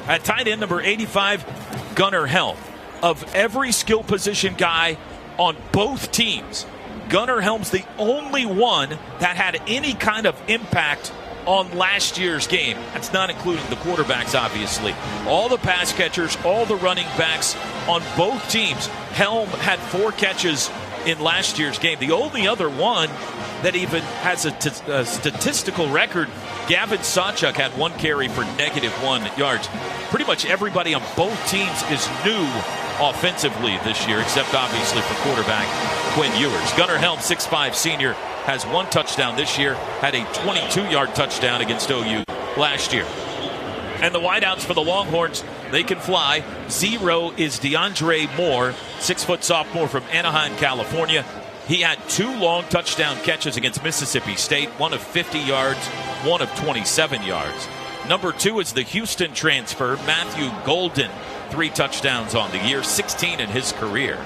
At tight end, number 85, Gunnar Helm. Of every skill position guy on both teams, Gunnar Helm's the only one that had any kind of impact on last year's game. That's not including the quarterbacks, obviously. All the pass catchers, all the running backs on both teams. Helm had 4 catches in last year's game. The only other one that even has a statistical record, Gavin Sawchuk had 1 carry for -1 yards. Pretty much everybody on both teams is new offensively this year, except obviously for quarterback Quinn Ewers. Gunnar Helm, 6'5", senior, has 1 touchdown this year, had a 22-yard touchdown against OU last year. And the wideouts for the Longhorns, they can fly. 0 is DeAndre Moore, 6-foot sophomore from Anaheim, California. He had 2 long touchdown catches against Mississippi State, 1 of 50 yards, 1 of 27 yards. Number 2 is the Houston transfer, Matthew Golden, 3 touchdowns on the year, 16 in his career.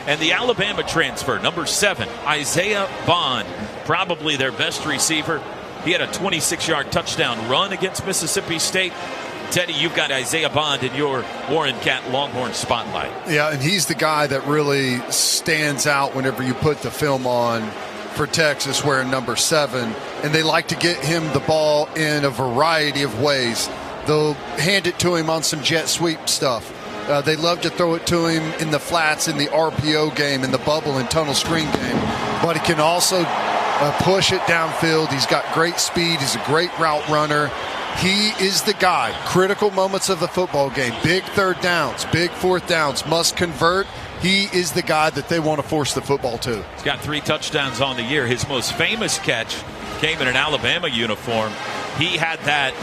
And the Alabama transfer, number 7, Isaiah Bond, probably their best receiver. He had a 26-yard touchdown run against Mississippi State. Teddy, you've got Isaiah Bond in your Warren Cat Longhorn spotlight. Yeah, and he's the guy that really stands out whenever you put the film on for Texas, wearing number 7. And they like to get him the ball in a variety of ways. They'll hand it to him on some jet sweep stuff. They love to throw it to him in the flats, in the RPO game, in the bubble and tunnel screen game. But he can also push it downfield. He's got great speed. He's a great route runner. He is the guy. Critical moments of the football game, big 3rd downs, big 4th downs, must convert. He is the guy that they want to force the football to. He's got 3 touchdowns on the year. His most famous catch came in an Alabama uniform. He had that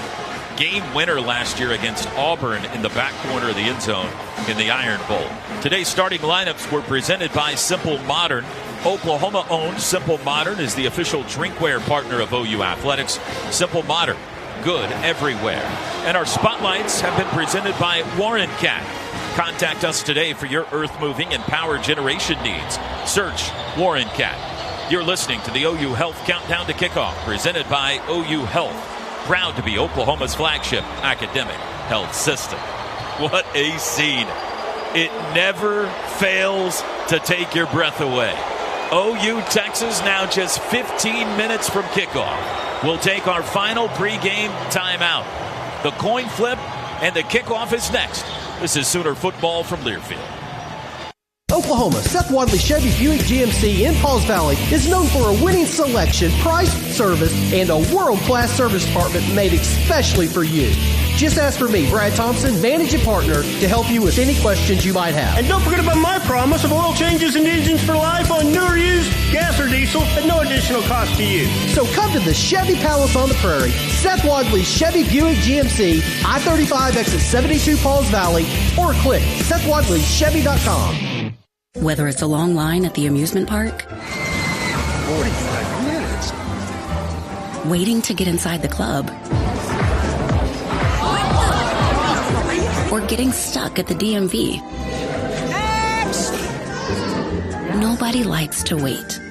game winner last year against Auburn in the back corner of the end zone in the Iron Bowl. Today's starting lineups were presented by Simple Modern. Oklahoma-owned Simple Modern is the official drinkware partner of OU Athletics. Simple Modern, good everywhere. And our spotlights have been presented by Warren Cat. Contact us today for your earth-moving and power generation needs. Search Warren Cat. You're listening to the OU Health Countdown to Kickoff, presented by OU Health. Proud to be Oklahoma's flagship academic health system. What a scene. It never fails to take your breath away. OU Texas now just 15 minutes from kickoff. We'll take our final pregame timeout. The coin flip and the kickoff is next. This is Sooner football from Learfield. Oklahoma, Seth Wadley Chevy Buick GMC in Pauls Valley is known for a winning selection, price, service, and a world-class service department made especially for you. Just ask for me, Brad Thompson, managing partner, to help you with any questions you might have. And don't forget about my promise of oil changes and engines for life on new or used gas or diesel at no additional cost to you. So come to the Chevy Palace on the Prairie, Seth Wadley Chevy Buick GMC, I-35 exit 72 Pauls Valley, or click SethWadleyChevy.com. Whether it's a long line at the amusement park, 45 minutes, waiting to get inside the club, or getting stuck at the DMV. Nobody likes to wait.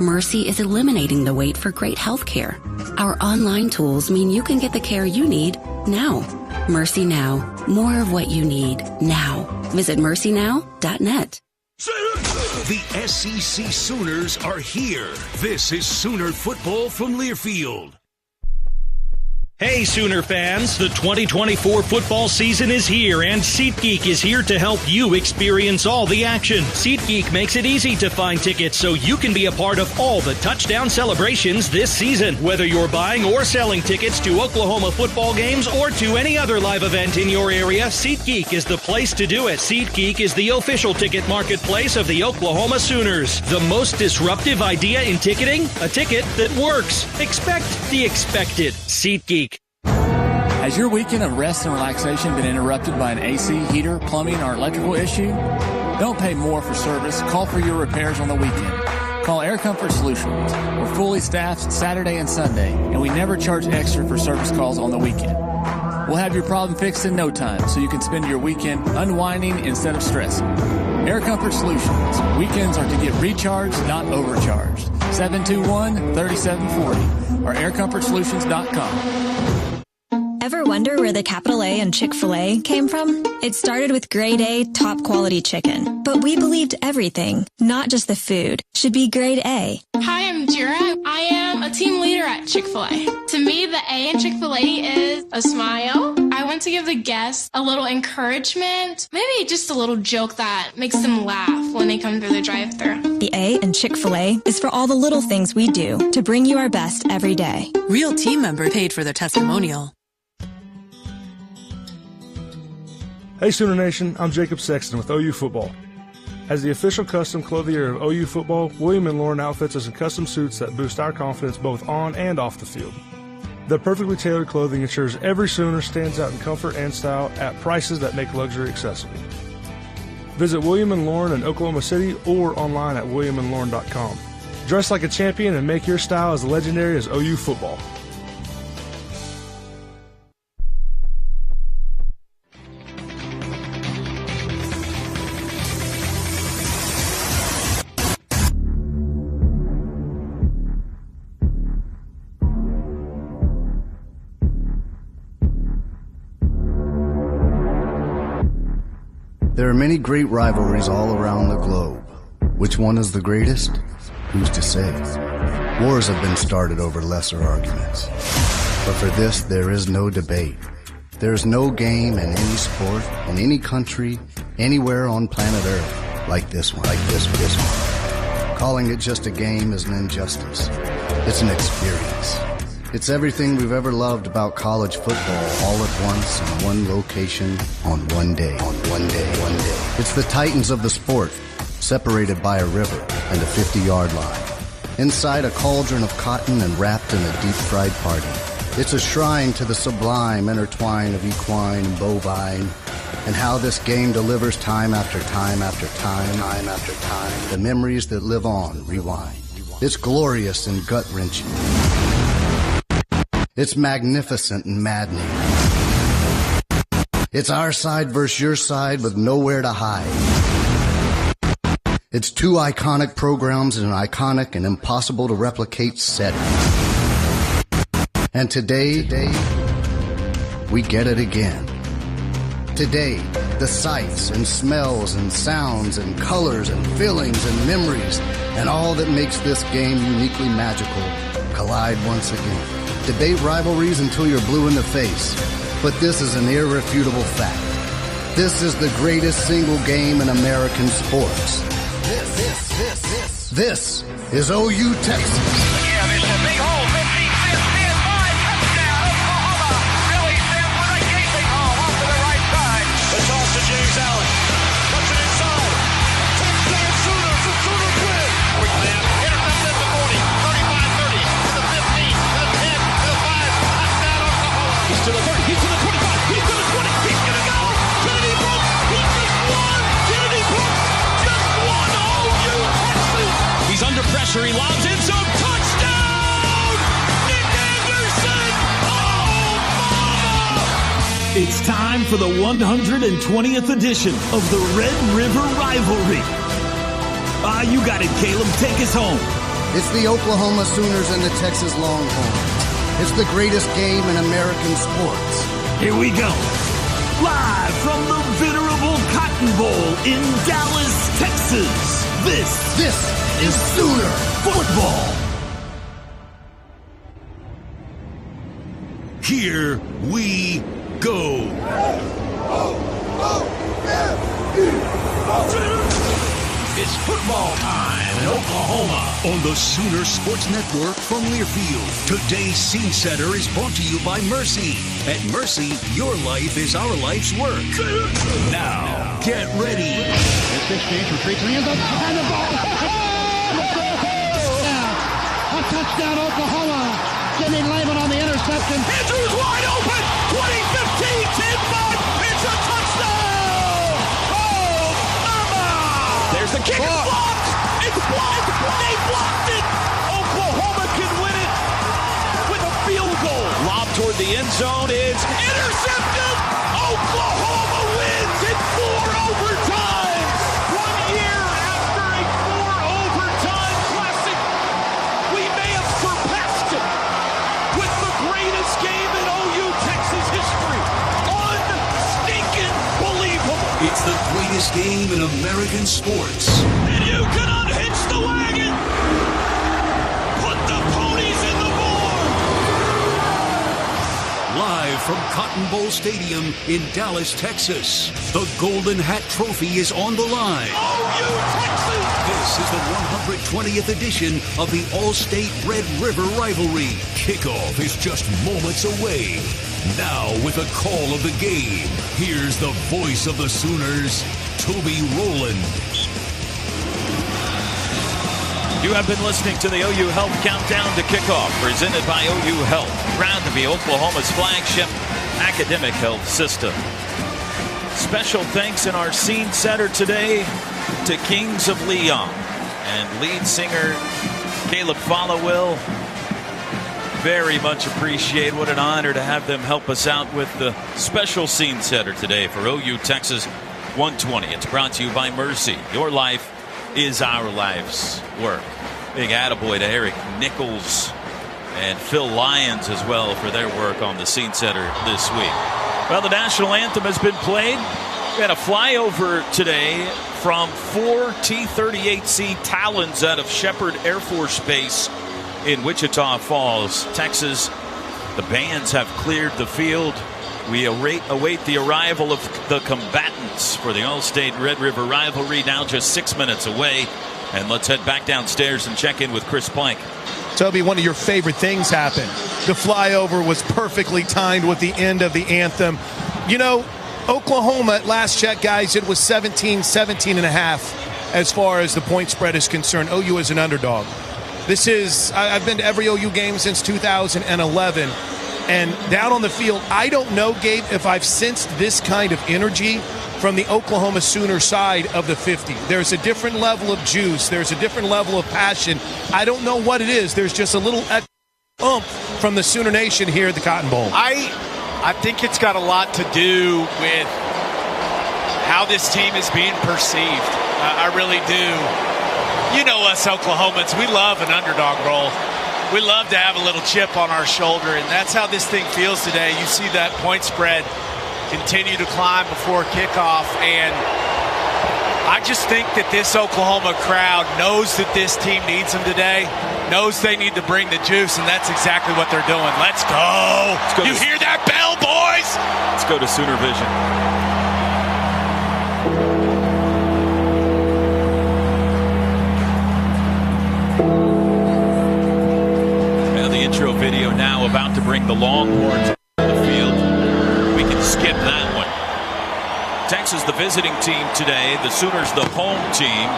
Mercy is eliminating the wait for great health care. Our online tools mean you can get the care you need now. Mercy Now. More of what you need now. Visit mercynow.net. The SEC Sooners are here. This is Sooner football from Learfield. Hey, Sooner fans, the 2024 football season is here, and SeatGeek is here to help you experience all the action. SeatGeek makes it easy to find tickets so you can be a part of all the touchdown celebrations this season. Whether you're buying or selling tickets to Oklahoma football games or to any other live event in your area, SeatGeek is the place to do it. SeatGeek is the official ticket marketplace of the Oklahoma Sooners. The most disruptive idea in ticketing? A ticket that works. Expect the expected. SeatGeek. Has your weekend of rest and relaxation been interrupted by an AC, heater, plumbing, or electrical issue? Don't pay more for service. Call for your repairs on the weekend. Call Air Comfort Solutions. We're fully staffed Saturday and Sunday, and we never charge extra for service calls on the weekend. We'll have your problem fixed in no time so you can spend your weekend unwinding instead of stressing. Air Comfort Solutions. Weekends are to get recharged, not overcharged. 721-3740 or aircomfortsolutions.com. Ever wonder where the capital A in Chick-fil-A came from? It started with grade A, top quality chicken. But we believed everything, not just the food, should be grade A. Hi, I'm Jira. I am a team leader at Chick-fil-A. To me, the A in Chick-fil-A is a smile. I want to give the guests a little encouragement, maybe just a little joke that makes them laugh when they come through the drive-thru. The A in Chick-fil-A is for all the little things we do to bring you our best every day. Real team member paid for their testimonial. Hey Sooner Nation, I'm Jacob Sexton with OU Football. As the official custom clothier of OU Football, William & Lauren outfits us in custom suits that boost our confidence both on and off the field. Their perfectly tailored clothing ensures every Sooner stands out in comfort and style at prices that make luxury accessible. Visit William & Lauren in Oklahoma City or online at williamandlauren.com. Dress like a champion and make your style as legendary as OU Football. There are many great rivalries all around the globe. Which one is the greatest? Who's to say? Wars have been started over lesser arguments. But for this, there is no debate. There is no game in any sport, in any country, anywhere on planet Earth like this one, this one. Calling it just a game is an injustice. It's an experience. It's everything we've ever loved about college football all at once in one location on one day. It's the titans of the sport, separated by a river and a 50-yard line. Inside a cauldron of cotton and wrapped in a deep-fried party. It's a shrine to the sublime intertwine of equine and bovine, and how this game delivers time after time after time after time. The memories that live on rewind. It's glorious and gut-wrenching. It's magnificent and maddening. It's our side versus your side with nowhere to hide. It's two iconic programs in an iconic and impossible to replicate setting. And today, we get it again. Today, the sights and smells and sounds and colors and feelings and memories and all that makes this game uniquely magical collide once again. Debate rivalries until you're blue in the face, but this is an irrefutable fact. This is the greatest single game in American sports. This is OU Texas. To the 30, he's to the 25, he's to the 20, he's gonna go! Kennedy Brooks, he just won! Kennedy Brooks just won OU Texas! He's under pressure, he lobs in zone, touchdown! Nick Anderson! Oh, mama! It's time for the 120th edition of the Red River Rivalry. You got it, Caleb. Take us home. It's the Oklahoma Sooners and the Texas Longhorns. It's the greatest game in American sports. Here we go. Live from the venerable Cotton Bowl in Dallas, Texas. This is Sooner football. Here we go. It's football time in Oklahoma. On the Sooner Sports Network from Learfield, today's Scene Setter is brought to you by Mercy. At Mercy, your life is our life's work. Now, get ready. This exchange retreats in the end zone, and the ball. A touchdown, Oklahoma. Jimmy Lehman on the interception. Andrews wide open. 2015, 10-5. It's a touchdown. Oh, mama. There's the kick. It's blocked. It's blocked. They blocked it. Oklahoma can win it with a field goal. Lob to toward the end zone. It's intercepted. Oklahoma wins in 4 overtimes. 1 year after a 4 overtime classic, we may have surpassed it with the greatest game in OU Texas history. Unstinking believable. It's the greatest game in American sports. And you can unhitch the wagon. Put the ponies in the barn. Live from Cotton Bowl Stadium in Dallas, Texas, the Golden Hat Trophy is on the line. OU Texas. This is the 120th edition of the All-State Red River Rivalry. Kickoff is just moments away. Now, with a call of the game, here's the voice of the Sooners, Toby Rowland. You have been listening to the OU Health Countdown to Kickoff, presented by OU Health, proud to be Oklahoma's flagship academic health system. Special thanks in our scene setter today to Kings of Leon and lead singer Caleb Followill. Very much appreciate. What an honor to have them help us out with the special scene setter today for OU Texas 120. It's brought to you by Mercy. Your life is our life's work. Big attaboy to Eric Nichols and Phil Lyons as well for their work on the scene setter this week. Well, the national anthem has been played. We had a flyover today from 4 T-38C Talons out of Shepherd Air Force Base in Wichita Falls, Texas. The bands have cleared the field. We await the arrival of the combatants for the All-State Red River Rivalry, now just 6 minutes away. And let's head back downstairs and check in with Chris Plank. Toby, one of your favorite things happened. The flyover was perfectly timed with the end of the anthem. You know, Oklahoma, at last check, guys, it was 17 and a half as far as the point spread is concerned. OU is an underdog. This is, I've been to every OU game since 2011. And down on the field, I don't know, Gabe, if I've sensed this kind of energy from the Oklahoma Sooner side of the 50. There's a different level of juice. There's a different level of passion. I don't know what it is. There's just a little oomph from the Sooner Nation here at the Cotton Bowl. I think it's got a lot to do with how this team is being perceived. I really do. You know us Oklahomans, we love an underdog role. We love to have a little chip on our shoulder, and that's how this thing feels today. You see that point spread continue to climb before kickoff, and I just think that this Oklahoma crowd knows that this team needs them today, knows they need to bring the juice, and that's exactly what they're doing. Let's go. You hear that bell, boys? Let's go to Sooner Vision. Intro video now about to bring the Longhorns to the field. We can skip that one. Texas, the visiting team today. The Sooners, the home team.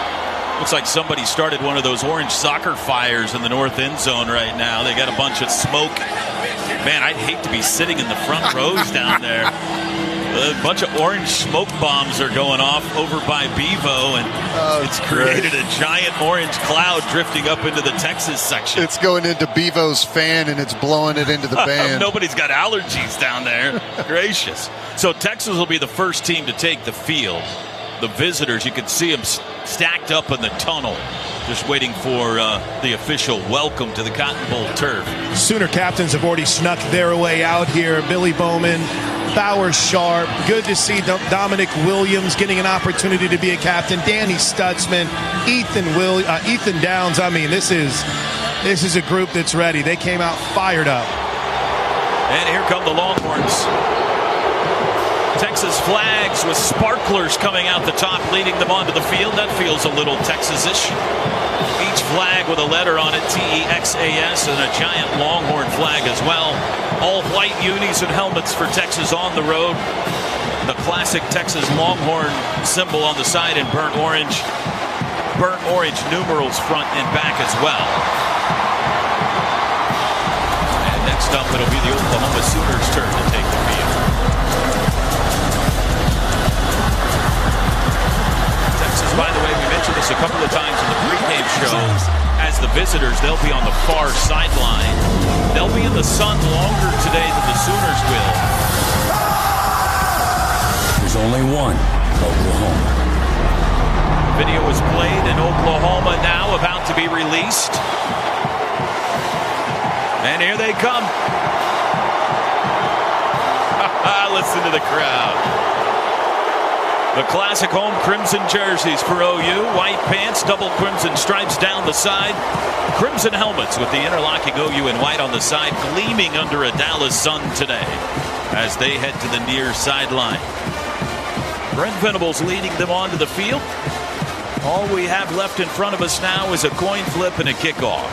Looks like somebody started one of those orange soccer fires in the north end zone right now. They got a bunch of smoke. Man, I'd hate to be sitting in the front rows down there. A bunch of orange smoke bombs are going off over by Bevo, and it's created a giant orange cloud drifting up into the Texas section. It's going into Bevo's fan, and it's blowing it into the band. Nobody's got allergies down there. Gracious. So Texas will be the first team to take the field. The visitors, you can see them stacked up in the tunnel, just waiting for the official welcome to the Cotton Bowl turf. Sooner captains have already snuck their way out here. Billy Bowman, Bowers Sharp. Good to see Dominic Williams getting an opportunity to be a captain. Danny Stutzman, Ethan Downs. I mean, this is a group that's ready. They came out fired up. And here come the Longhorns. Texas flags with sparklers coming out the top, leading them onto the field. That feels a little Texas-ish. Each flag with a letter on it, T-E-X-A-S, and a giant Longhorn flag as well. All white unis and helmets for Texas on the road. The classic Texas Longhorn symbol on the side in burnt orange. Burnt orange numerals front and back as well. And next up, it'll be the Oklahoma Sooners' turn to take the field. Texas, by the way, we mentioned this a couple of times in the pregame show. As the visitors, they'll be on the far sideline. They'll be in the sun longer today than the only one Oklahoma. Video is played, and Oklahoma now about to be released. And here they come. Listen to the crowd. The classic home crimson jerseys for OU. White pants, double crimson stripes down the side. Crimson helmets with the interlocking OU in white on the side, gleaming under a Dallas sun today as they head to the near sideline. Brent Venables leading them onto the field. All we have left in front of us now is a coin flip and a kickoff.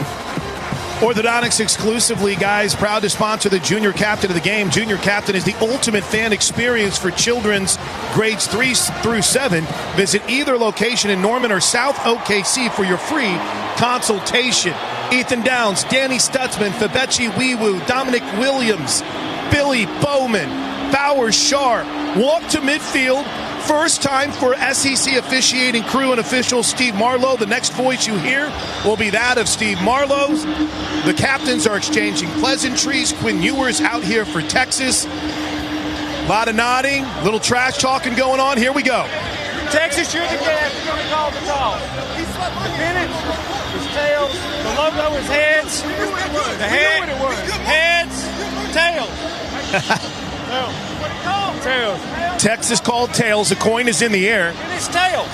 Orthodontics exclusively, guys, proud to sponsor the Junior Captain of the game. Junior Captain is the ultimate fan experience for children's grades 3 through 7. Visit either location in Norman or South OKC for your free consultation. Ethan Downs, Danny Stutzman, Fabechi Weewu, Dominic Williams, Billy Bowman, Bowers Sharp walk to midfield. First time for SEC officiating crew and official Steve Marlowe. The next voice you hear will be that of Steve Marlowe's. The captains are exchanging pleasantries. Quinn Ewers out here for Texas. A lot of nodding, little trash talking going on. Here we go. Texas, you're the gas. You're going to call the call. The pennant, his tails, the logo, his heads, the heads, tails. Tails. Texas called tails. The coin is in the air. It's tails.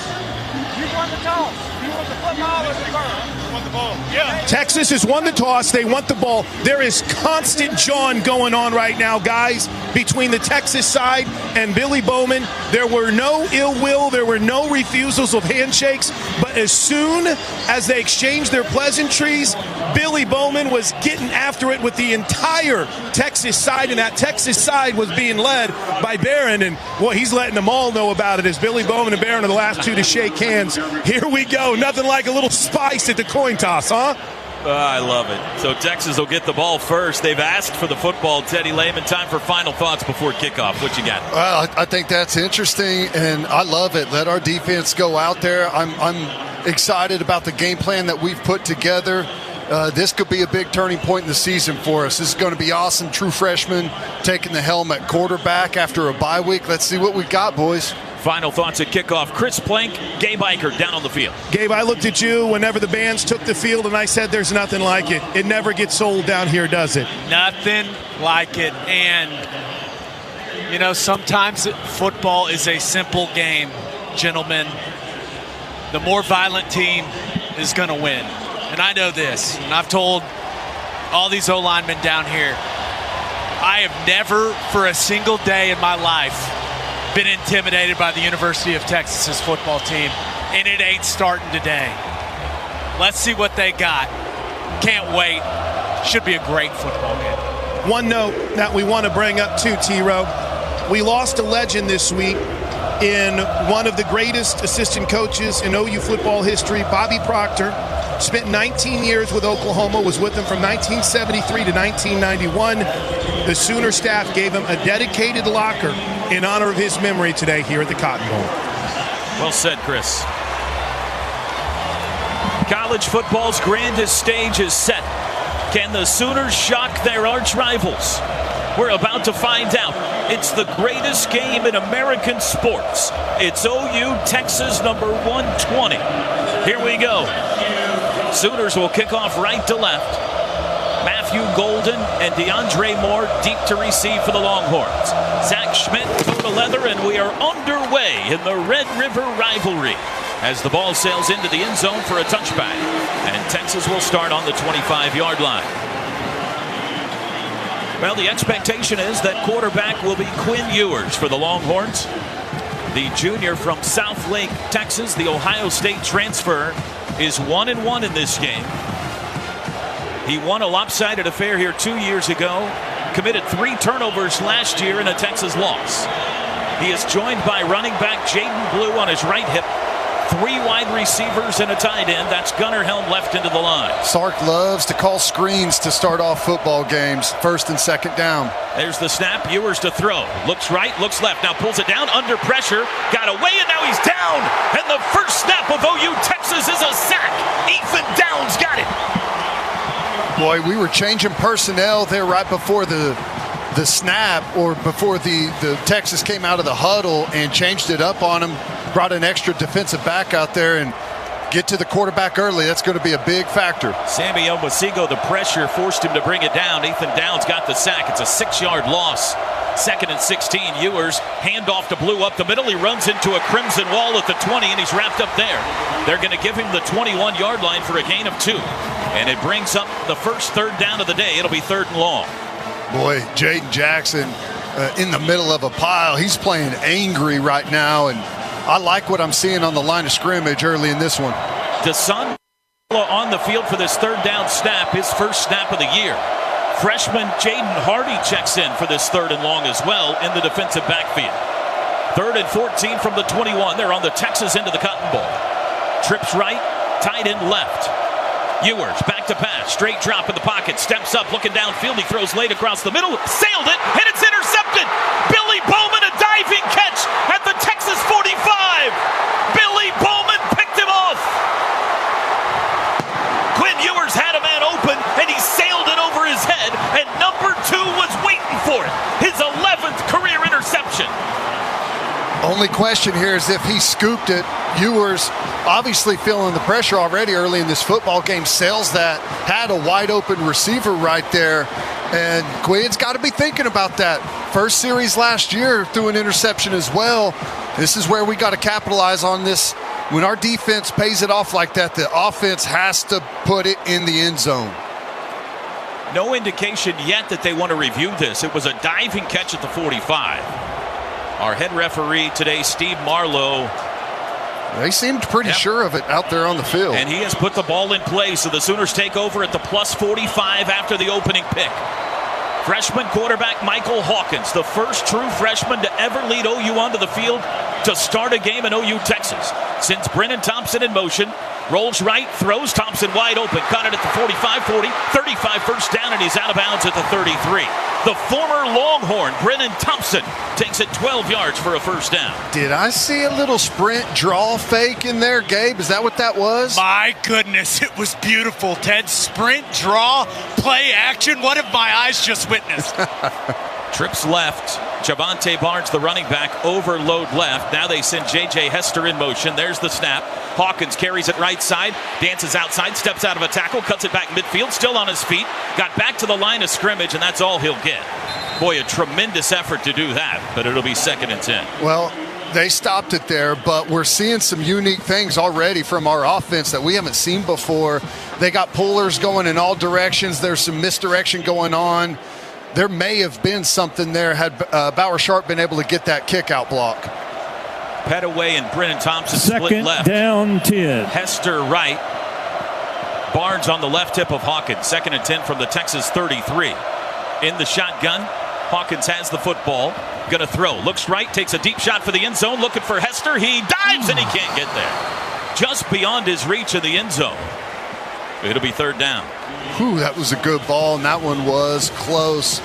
You won the toss. You want the football or the ball? You want the ball. Yeah. Texas has won the toss. They want the ball. There is constant jawing going on right now, guys, between the Texas side and Billy Bowman. There were no ill will. There were no refusals of handshakes. But as soon as they exchanged their pleasantries, Billy Bowman was getting after it with the entire Texas side, and that Texas side was being led by Barron, and well, he's letting them all know about it as Billy Bowman and Barron are the last two to shake hands. Here we go. Nothing like a little spice at the coin toss, huh? I love it. So Texas will get the ball first. They've asked for the football. Teddy Lehman, time for final thoughts before kickoff. What you got? Well, I think that's interesting, and I love it. Let our defense go out there. I'm excited about the game plan that we've put together. This could be a big turning point in the season for us. This is going to be awesome. True freshman taking the helm at quarterback after a bye week. Let's see what we've got, boys. Final thoughts at kickoff. Chris Plank, Gabe Eicher down on the field. Gabe, I looked at you whenever the bands took the field, and I said there's nothing like it. It never gets old down here, does it? Nothing like it. And, you know, sometimes football is a simple game, gentlemen. The more violent team is going to win. And I know this, and I've told all these O-linemen down here, I have never for a single day in my life been intimidated by the University of Texas's football team, and it ain't starting today. Let's see what they got. Can't wait. Should be a great football game. One note that we want to bring up too, T-Row. We lost a legend this week in one of the greatest assistant coaches in OU football history, Bobby Proctor. Spent 19 years with Oklahoma, was with them from 1973 to 1991. The Sooner staff gave him a dedicated locker in honor of his memory today here at the Cotton Bowl. Well said, Chris. College football's grandest stage is set. Can the Sooners shock their arch rivals? We're about to find out. It's the greatest game in American sports. It's OU Texas number 120. Here we go. Sooners will kick off right to left. Matthew Golden and DeAndre Moore deep to receive for the Longhorns. Zach Schmidt, toe to leather, and we are underway in the Red River rivalry as the ball sails into the end zone for a touchback. And Texas will start on the 25-yard line. Well, the expectation is that quarterback will be Quinn Ewers for the Longhorns. The junior from South Lake, Texas, the Ohio State transfer, is 1-1 in this game. He won a lopsided affair here 2 years ago, committed 3 turnovers last year in a Texas loss. He is joined by running back Jaden Blue on his right hip, 3 wide receivers and a tight end. That's Gunnar Helm left into the line. Sark loves to call screens to start off football games, first and second down. There's the snap, Ewers to throw. Looks right, looks left, now pulls it down, under pressure, got away, and now he's down! And the first snap of OU Texas is a sack! Ethan Downs got it! Boy, we were changing personnel there right before the the snap or before the Texas came out of the huddle and changed it up on him, brought an extra defensive back out there and get to the quarterback early. That's going to be a big factor. Sammy Omosigho, the pressure forced him to bring it down. Ethan Downs got the sack. It's a 6-yard loss. 2nd and 16. Ewers, handoff to Blue up the middle. He runs into a crimson wall at the 20, and he's wrapped up there. They're going to give him the 21-yard line for a gain of 2. And it brings up the first 3rd down of the day. It'll be 3rd and long. Boy, Jaden Jackson in the middle of a pile. He's playing angry right now, and I like what I'm seeing on the line of scrimmage early in this one. Dasan on the field for this 3rd down snap, his first snap of the year. Freshman Jaden Hardy checks in for this 3rd and long as well in the defensive backfield. 3rd and 14 from the 21. They're on the Texas end of the Cotton Bowl. Trips right, tight end left. Ewers back to pass, straight drop in the pocket, steps up, looking downfield. He throws late across the middle, sailed it, and it's intercepted. Billy Bowman, a diving catch at the Texas 45. Billy Bowman picked him off. Quinn Ewers had a man open, and he sailed it over his head, and number 2 was waiting for it. His 11th career interception. Only question here is if he scooped it. Ewers obviously feeling the pressure already early in this football game, sails that, had a wide open receiver right there, and Quinn's got to be thinking about that. First series last year threw an interception as well. This is where we got to capitalize on this. When our defense pays it off like that, the offense has to put it in the end zone. No indication yet that they want to review this. It was a diving catch at the 45. Our head referee today, Steve Marlowe. They seemed pretty sure of it out there on the field. And he has put the ball in play, so the Sooners take over at the plus 45 after the opening pick. Freshman quarterback Michael Hawkins, the first true freshman to ever lead OU onto the field to start a game in OU, Texas. Sends Brennan Thompson in motion, rolls right, throws Thompson wide open, caught it at the 45, 40, 35, first down, and he's out of bounds at the 33. The former Longhorn, Brennan Thompson, takes it 12 yards for a first down. Did I see a little sprint draw fake in there, Gabe? Is that what that was? My goodness, it was beautiful, Ted. Sprint, draw, play action. What have my eyes just witnessed? Trips left. Javante Barnes, the running back, overload left. Now they send J.J. Hester in motion. There's the snap. Hawkins carries it right side, dances outside, steps out of a tackle, cuts it back midfield, still on his feet. Got back to the line of scrimmage, and that's all he'll get. Boy, a tremendous effort to do that, but it'll be 2nd and 10. Well, they stopped it there, but we're seeing some unique things already from our offense that we haven't seen before. They got pullers going in all directions. There's some misdirection going on. There may have been something there had Bauer Sharp been able to get that kick out block. Petaway and Brennan Thompson split left. 2nd down 10. Hester right. Barnes on the left hip of Hawkins. 2nd and 10 from the Texas 33. In the shotgun, Hawkins has the football. Going to throw. Looks right, takes a deep shot for the end zone. Looking for Hester. He dives and he can't get there. Just beyond his reach in the end zone. It'll be 3rd down. Whew, that was a good ball, and that one was close,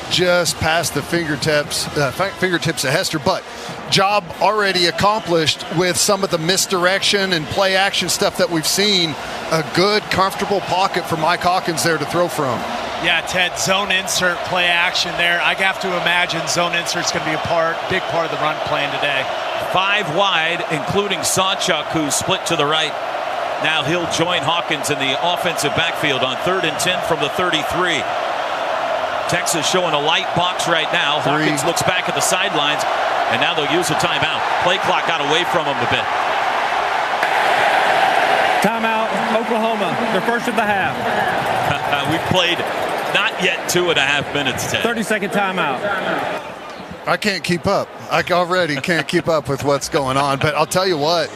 just past the fingertips of Hester. But job already accomplished with some of the misdirection and play action stuff that we've seen. A good, comfortable pocket for Mike Hawkins there to throw from. Yeah, Ted, zone insert, play action there. I have to imagine zone insert's going to be a big part of the run plan today. 5 wide, including Sawchuk, who's split to the right. Now he'll join Hawkins in the offensive backfield on 3rd and 10 from the 33. Texas showing a light box right now. Hawkins looks back at the sidelines, and now they'll use a timeout. Play clock got away from him a bit. Timeout, Oklahoma. They're first at the half. We've played not yet 2.5 minutes, Ted. 30-second timeout. I can't keep up. I already can't keep up with what's going on. But I'll tell you what,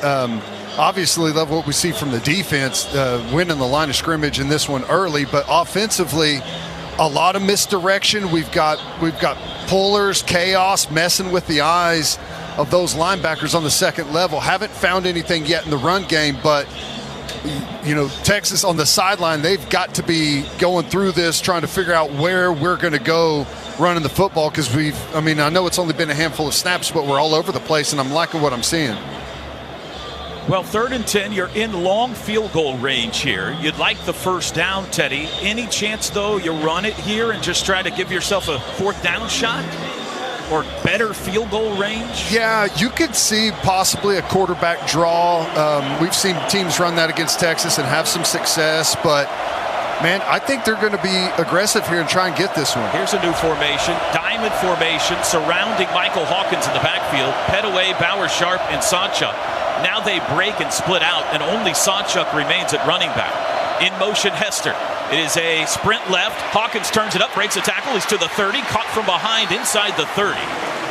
obviously love what we see from the defense, winning the line of scrimmage in this one early. But offensively, a lot of misdirection. We've got pullers, chaos, messing with the eyes of those linebackers on the second level. Haven't found anything yet in the run game, but you know, Texas on the sideline, they've got to be going through this, trying to figure out where we're going to go running the football, because I know it's only been a handful of snaps, but we're all over the place, and I'm liking what I'm seeing. Well, 3rd and 10, you're in long field goal range here. You'd like the first down, Teddy. Any chance, though, you run it here and just try to give yourself a 4th down shot? Or better field goal range? Yeah, you could see possibly a quarterback draw. We've seen teams run that against Texas and have some success, but man, I think they're going to be aggressive here and try and get this one. Here's a new formation, diamond formation, surrounding Michael Hawkins in the backfield. Petaway, Bauer-Sharp, and Sawchuk. Now they break and split out, and only Sawchuk remains at running back. In motion, Hester. It is a sprint left. Hawkins turns it up, breaks a tackle. He's to the 30, caught from behind inside the 30.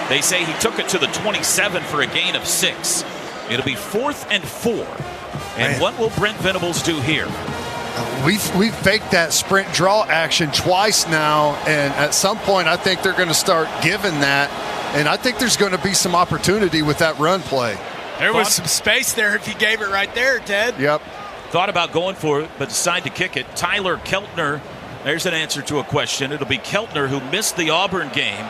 They say he took it to the 27 for a gain of 6. It'll be 4th and 4. And Man. what will Brent Venables do here? We've faked that sprint draw action twice now, and at some point I think they're going to start giving that, and I think there's going to be some opportunity with that run play. There was some space there if you gave it right there, Ted. Yep. Thought about going for it, but decided to kick it. Tyler Keltner, there's an answer to a question. It'll be Keltner who missed the Auburn game.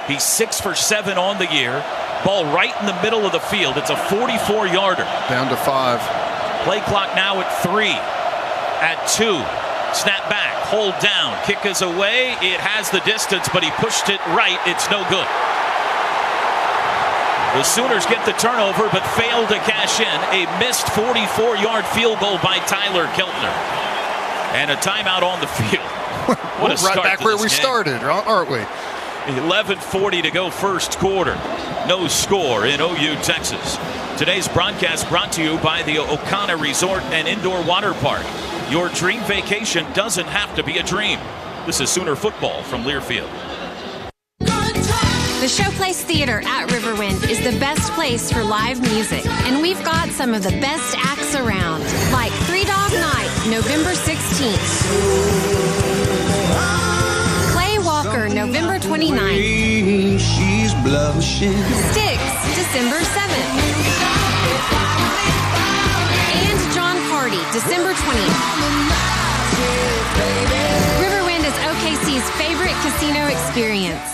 He's 6 for 7 on the year. Ball right in the middle of the field. It's a 44-yarder. Down to 5. Play clock now at 3. At 2. Snap back, hold down. Kick is away. It has the distance, but he pushed it right. It's no good. The Sooners get the turnover, but fail to cash in. A missed 44-yard field goal by Tyler Keltner. And a timeout on the field. What a start right back to where this we game. started, aren't we? 11:40 to go first quarter. No score in OU, Texas. Today's broadcast brought to you by the Okana Resort and Indoor Water Park. Your dream vacation doesn't have to be a dream. This is Sooner football from Learfield. The Showplace Theater at Riverwind is the best place for live music, and we've got some of the best acts around, like Three Dog Night, November 16th. Clay Walker, November 29th. She's blushing. Styx, December 7th. And John Party, December 20th. Riverwind is OKC's favorite casino experience.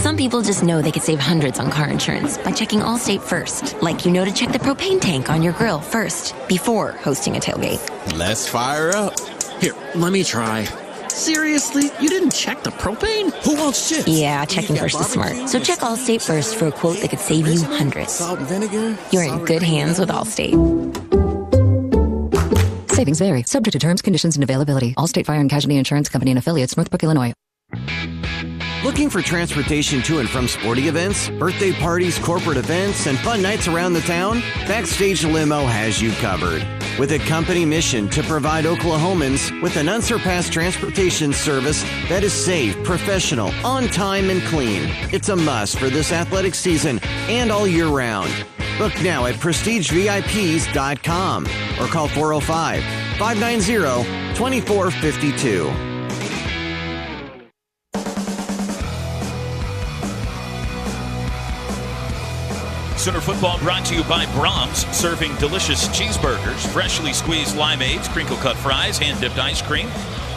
Some people just know they could save hundreds on car insurance by checking Allstate first. Like you know to check the propane tank on your grill first before hosting a tailgate. Let's fire up. Here, let me try. Seriously? You didn't check the propane? Who wants chips? Yeah, checking first is smart. So check Allstate first for a quote that could save you hundreds. Salt and vinegar? You're in good hands with Allstate. Savings vary. Subject to terms, conditions, and availability. Allstate Fire and Casualty Insurance Company and Affiliates, Northbrook, Illinois. Looking for transportation to and from sporting events, birthday parties, corporate events, and fun nights around the town? Backstage Limo has you covered. With a company mission to provide Oklahomans with an unsurpassed transportation service that is safe, professional, on time, and clean. It's a must for this athletic season and all year round. Book now at prestigevips.com or call 405-590-2452. Sooner football brought to you by Brahms, serving delicious cheeseburgers, freshly squeezed limeades, crinkle-cut fries, hand-dipped ice cream,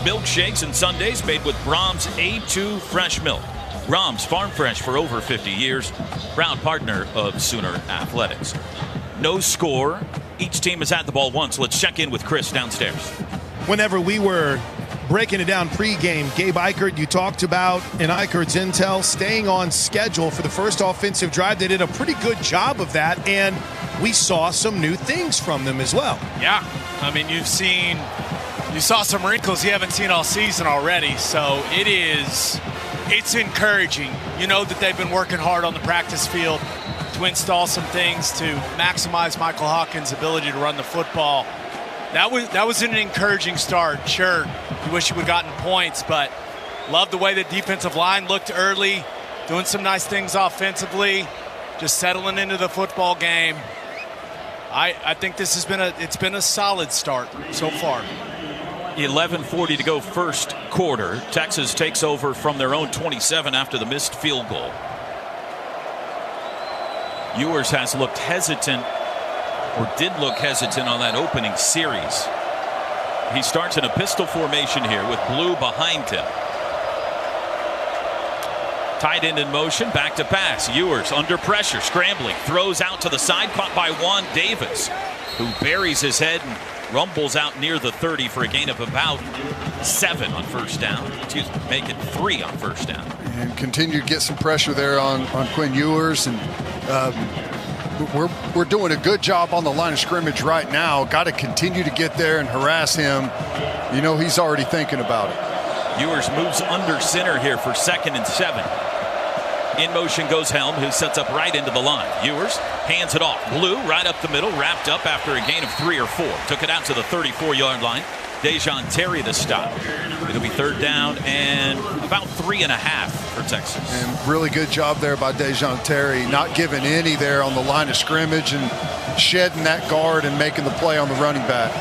milkshakes, and sundaes made with Brahms A2 fresh milk. Brahms, farm fresh for over 50 years, proud partner of Sooner Athletics. No score. Each team has had the ball once. Let's check in with Chris downstairs. Whenever we were breaking it down pregame, Gabe Ikert, you talked about in Ikert's intel staying on schedule for the first offensive drive. They did a pretty good job of that, and we saw some new things from them as well. Yeah, I mean, you saw some wrinkles you haven't seen all season already, so it's encouraging. You know that they've been working hard on the practice field to install some things to maximize Michael Hawkins' ability to run the football. That was an encouraging start. Sure, you wish you would have gotten points, but love the way the defensive line looked early, doing some nice things offensively, just settling into the football game. I think this has been a solid start so far. 11:40 to go first quarter. Texas takes over from their own 27 after the missed field goal. Ewers has looked hesitant, or did look hesitant on that opening series. He starts in a pistol formation here with Blue behind him. Tight end in motion, back to pass. Ewers under pressure, scrambling, throws out to the side, caught by Juan Davis, who buries his head and rumbles out near the 30 for a gain of about 7 on first down. Make it 3 on first down. And continue to get some pressure there on Quinn Ewers, and we're doing a good job on the line of scrimmage right now. Got to continue to get there and harass him. You know he's already thinking about it. Ewers moves under center here for 2nd and 7. In motion goes Helm, who sets up right into the line. Ewers hands it off. Blue right up the middle, wrapped up after a gain of 3 or 4. Took it out to the 34-yard line. Dejon Terry the stop. It'll be 3rd down and about 3.5 for Texas. And really good job there by Dejon Terry, not giving any there on the line of scrimmage and shedding that guard and making the play on the running back.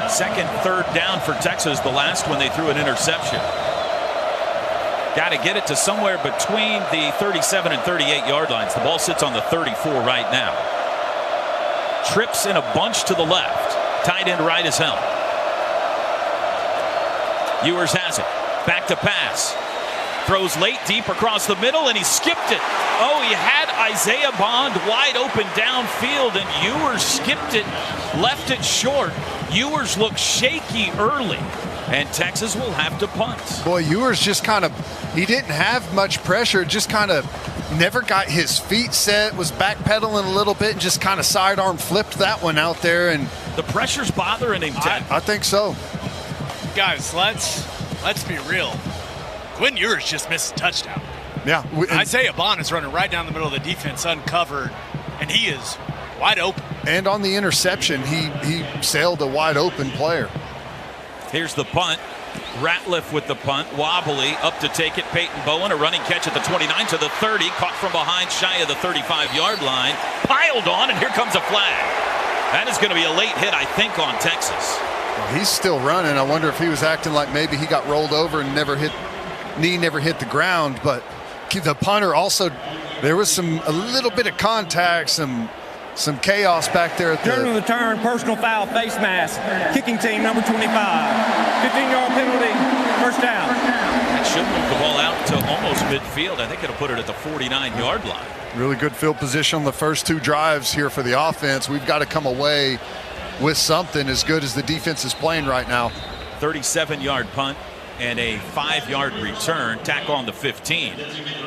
2nd, 3rd down for Texas, the last one they threw an interception. Got to get it to somewhere between the 37 and 38-yard lines. The ball sits on the 34 right now. Trips in a bunch to the left. Tight end right is Helm. Ewers has it. Back to pass. Throws late, deep across the middle, and he skipped it. Oh, he had Isaiah Bond wide open downfield, and Ewers skipped it, left it short. Ewers looked shaky early, and Texas will have to punt. Boy, Ewers just he didn't have much pressure, just kind of never got his feet set, was backpedaling a little bit, and just kind of sidearm flipped that one out there. And the pressure's bothering him, Ted. I think so. Guys, let's be real. Quinn Ewers just missed a touchdown. Yeah. Isaiah Bond is running right down the middle of the defense uncovered, and he is wide open. And on the interception, he sailed a wide open player. Here's the punt. Ratliff with the punt. Wobbly up to take it. Peyton Bowen, a running catch at the 29 to the 30. Caught from behind, shy of the 35-yard line. Piled on, and here comes a flag. That is going to be a late hit, I think, on Texas. Well, he's still running. I wonder if he was acting like maybe he got rolled over and knee never hit the ground. But the punter also, there was a little bit of contact, some chaos back there at Turn of the turn, personal foul, face mask, kicking team number 25, 15-yard penalty, first down. That should move the ball out to almost midfield. I think it'll put it at the 49-yard line. Really good field position on the first 2 drives here for the offense. We've got to come away with something as good as the defense is playing right now. 37-yard punt and a 5-yard return. Tack on the 15.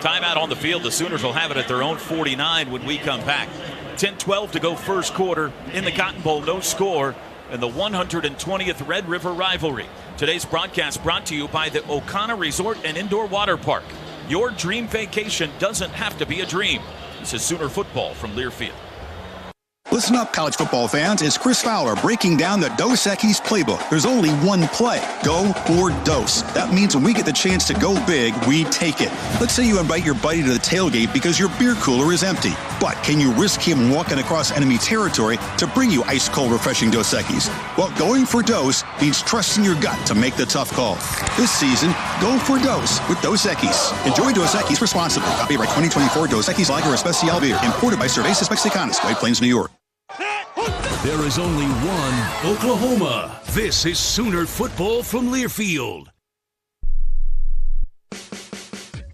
Timeout on the field. The Sooners will have it at their own 49 when we come back. 10-12 to go first quarter in the Cotton Bowl. No score in the 120th Red River rivalry. Today's broadcast brought to you by the O'Connor Resort and Indoor Water Park. Your dream vacation doesn't have to be a dream. This is Sooner football from Learfield. Listen up, college football fans. It's Chris Fowler breaking down the Dos Equis playbook. There's only one play. Go for Dos. That means when we get the chance to go big, we take it. Let's say you invite your buddy to the tailgate because your beer cooler is empty. But can you risk him walking across enemy territory to bring you ice-cold, refreshing Dos Equis? Well, going for Dos means trusting your gut to make the tough call. This season, go for Dos with Dos Equis. Enjoy Dos Equis responsibly. Copyright 2024 Dos Equis Lager Especial Beer. Imported by Cervezas Mexicanas, White Plains, New York. There is only one Oklahoma. This is Sooner football from Learfield.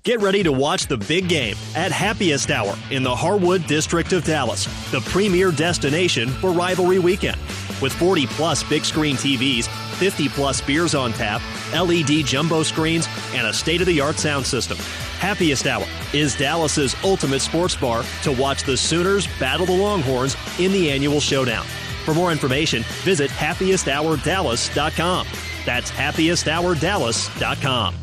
Get ready to watch the big game at Happiest Hour in the Harwood District of Dallas, the premier destination for rivalry weekend. With 40-plus big screen TVs, 50-plus beers on tap, LED jumbo screens, and a state-of-the-art sound system. Happiest Hour is Dallas's ultimate sports bar to watch the Sooners battle the Longhorns in the annual showdown. For more information, visit happiesthourdallas.com. That's happiesthourdallas.com.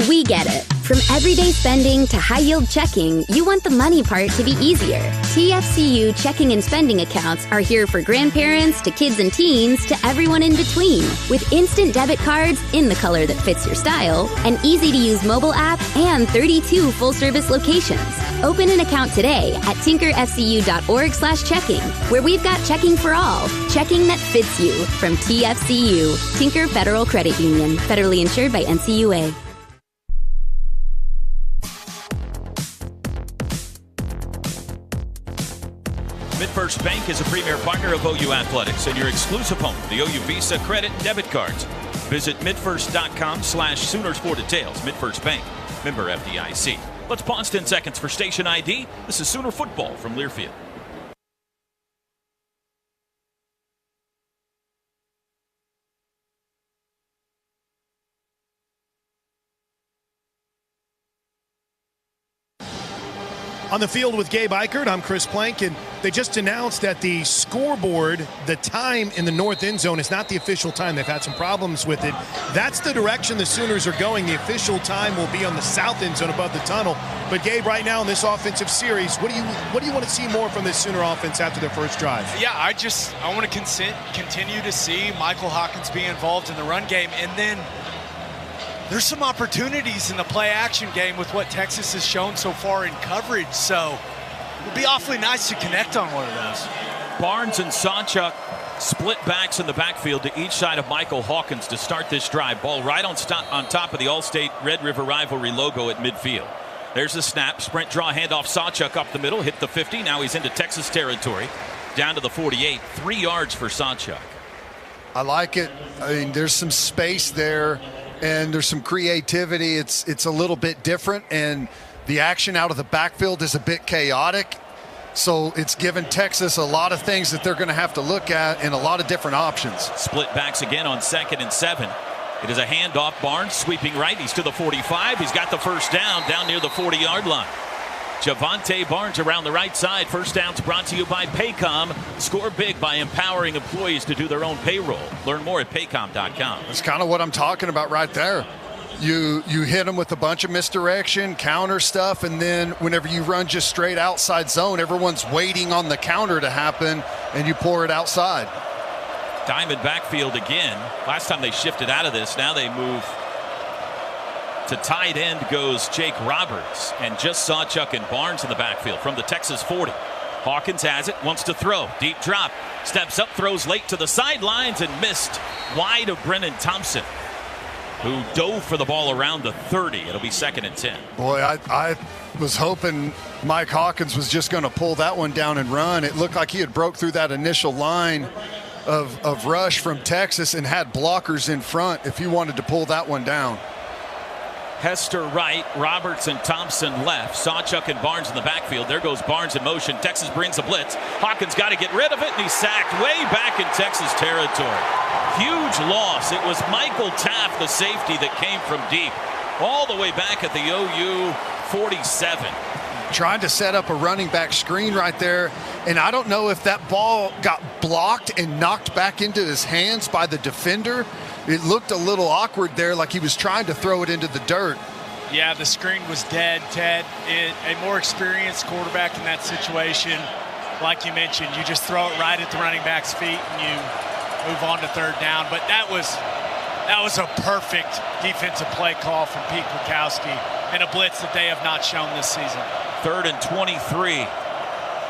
We get it. From everyday spending to high-yield checking, you want the money part to be easier. TFCU checking and spending accounts are here for grandparents to kids and teens to everyone in between. With instant debit cards in the color that fits your style, an easy-to-use mobile app, and 32 full-service locations. Open an account today at tinkerfcu.org/checking, where we've got checking for all. Checking that fits you from TFCU, Tinker Federal Credit Union, federally insured by NCUA. MidFirst Bank is a premier partner of OU Athletics and your exclusive home for the OU Visa credit and debit cards. Visit midfirst.com/Sooners for details. MidFirst Bank, member FDIC. Let's pause 10 seconds for station ID. This is Sooner football from Learfield. On the field with Gabe Eichert, I'm Chris Plank, and they just announced that the scoreboard, the time in the north end zone is not the official time. They've had some problems with it. That's the direction the Sooners are going. The official time will be on the south end zone above the tunnel. But Gabe, right now in this offensive series, what do you want to see more from this Sooner offense after their first drive? Yeah, I want to continue to see Michael Hawkins be involved in the run game, and then there's some opportunities in the play-action game with what Texas has shown so far in coverage, so it would be awfully nice to connect on one of those. Barnes and Sawchuk split backs in the backfield to each side of Michael Hawkins to start this drive. Ball right on top of the Allstate Red River Rivalry logo at midfield. There's the snap, sprint draw, handoff, Sawchuk up the middle, hit the 50. Now he's into Texas territory, down to the 48. 3 yards for Sawchuk. I like it. I mean, there's some space there, and there's some creativity. It's a little bit different, and the action out of the backfield is a bit chaotic. So it's given Texas a lot of things that they're going to have to look at and a lot of different options. Split backs again on 2nd and 7. It is a handoff. Barnes sweeping right. He's to the 45. He's got the first down near the 40-yard line. Javante Barnes around the right side. First down's brought to you by Paycom. Score big by empowering employees to do their own payroll. Learn more at paycom.com. That's kind of what I'm talking about right there. You hit them with a bunch of misdirection, counter stuff, and then whenever you run just straight outside zone, everyone's waiting on the counter to happen, and you pour it outside. Diamond backfield again. Last time they shifted out of this, now they move to tight end goes Jake Roberts, and just Sawchuk and Barnes in the backfield from the Texas 40. Hawkins has it, wants to throw. Deep drop, steps up, throws late to the sidelines and missed wide of Brennan Thompson, who dove for the ball around the 30. It'll be 2nd and 10. Boy, I was hoping Mike Hawkins was just going to pull that one down and run. It looked like he had broke through that initial line of rush from Texas and had blockers in front if he wanted to pull that one down. Hester right, Roberts and Thompson left. Sawchuk and Barnes in the backfield. There goes Barnes in motion. Texas brings a blitz. Hawkins got to get rid of it, and he's sacked way back in Texas territory. Huge loss. It was Michael Taft, the safety, that came from deep, all the way back at the OU 47. Trying to set up a running back screen right there, and I don't know if that ball got blocked and knocked back into his hands by the defender. It looked a little awkward there, like he was trying to throw it into the dirt. Yeah, the screen was dead, Ted. A more experienced quarterback in that situation, like you mentioned, you just throw it right at the running back's feet and you move on to 3rd down. But that was a perfect defensive play call from Pete Kwiatkowski and a blitz that they have not shown this season. 3rd and 23.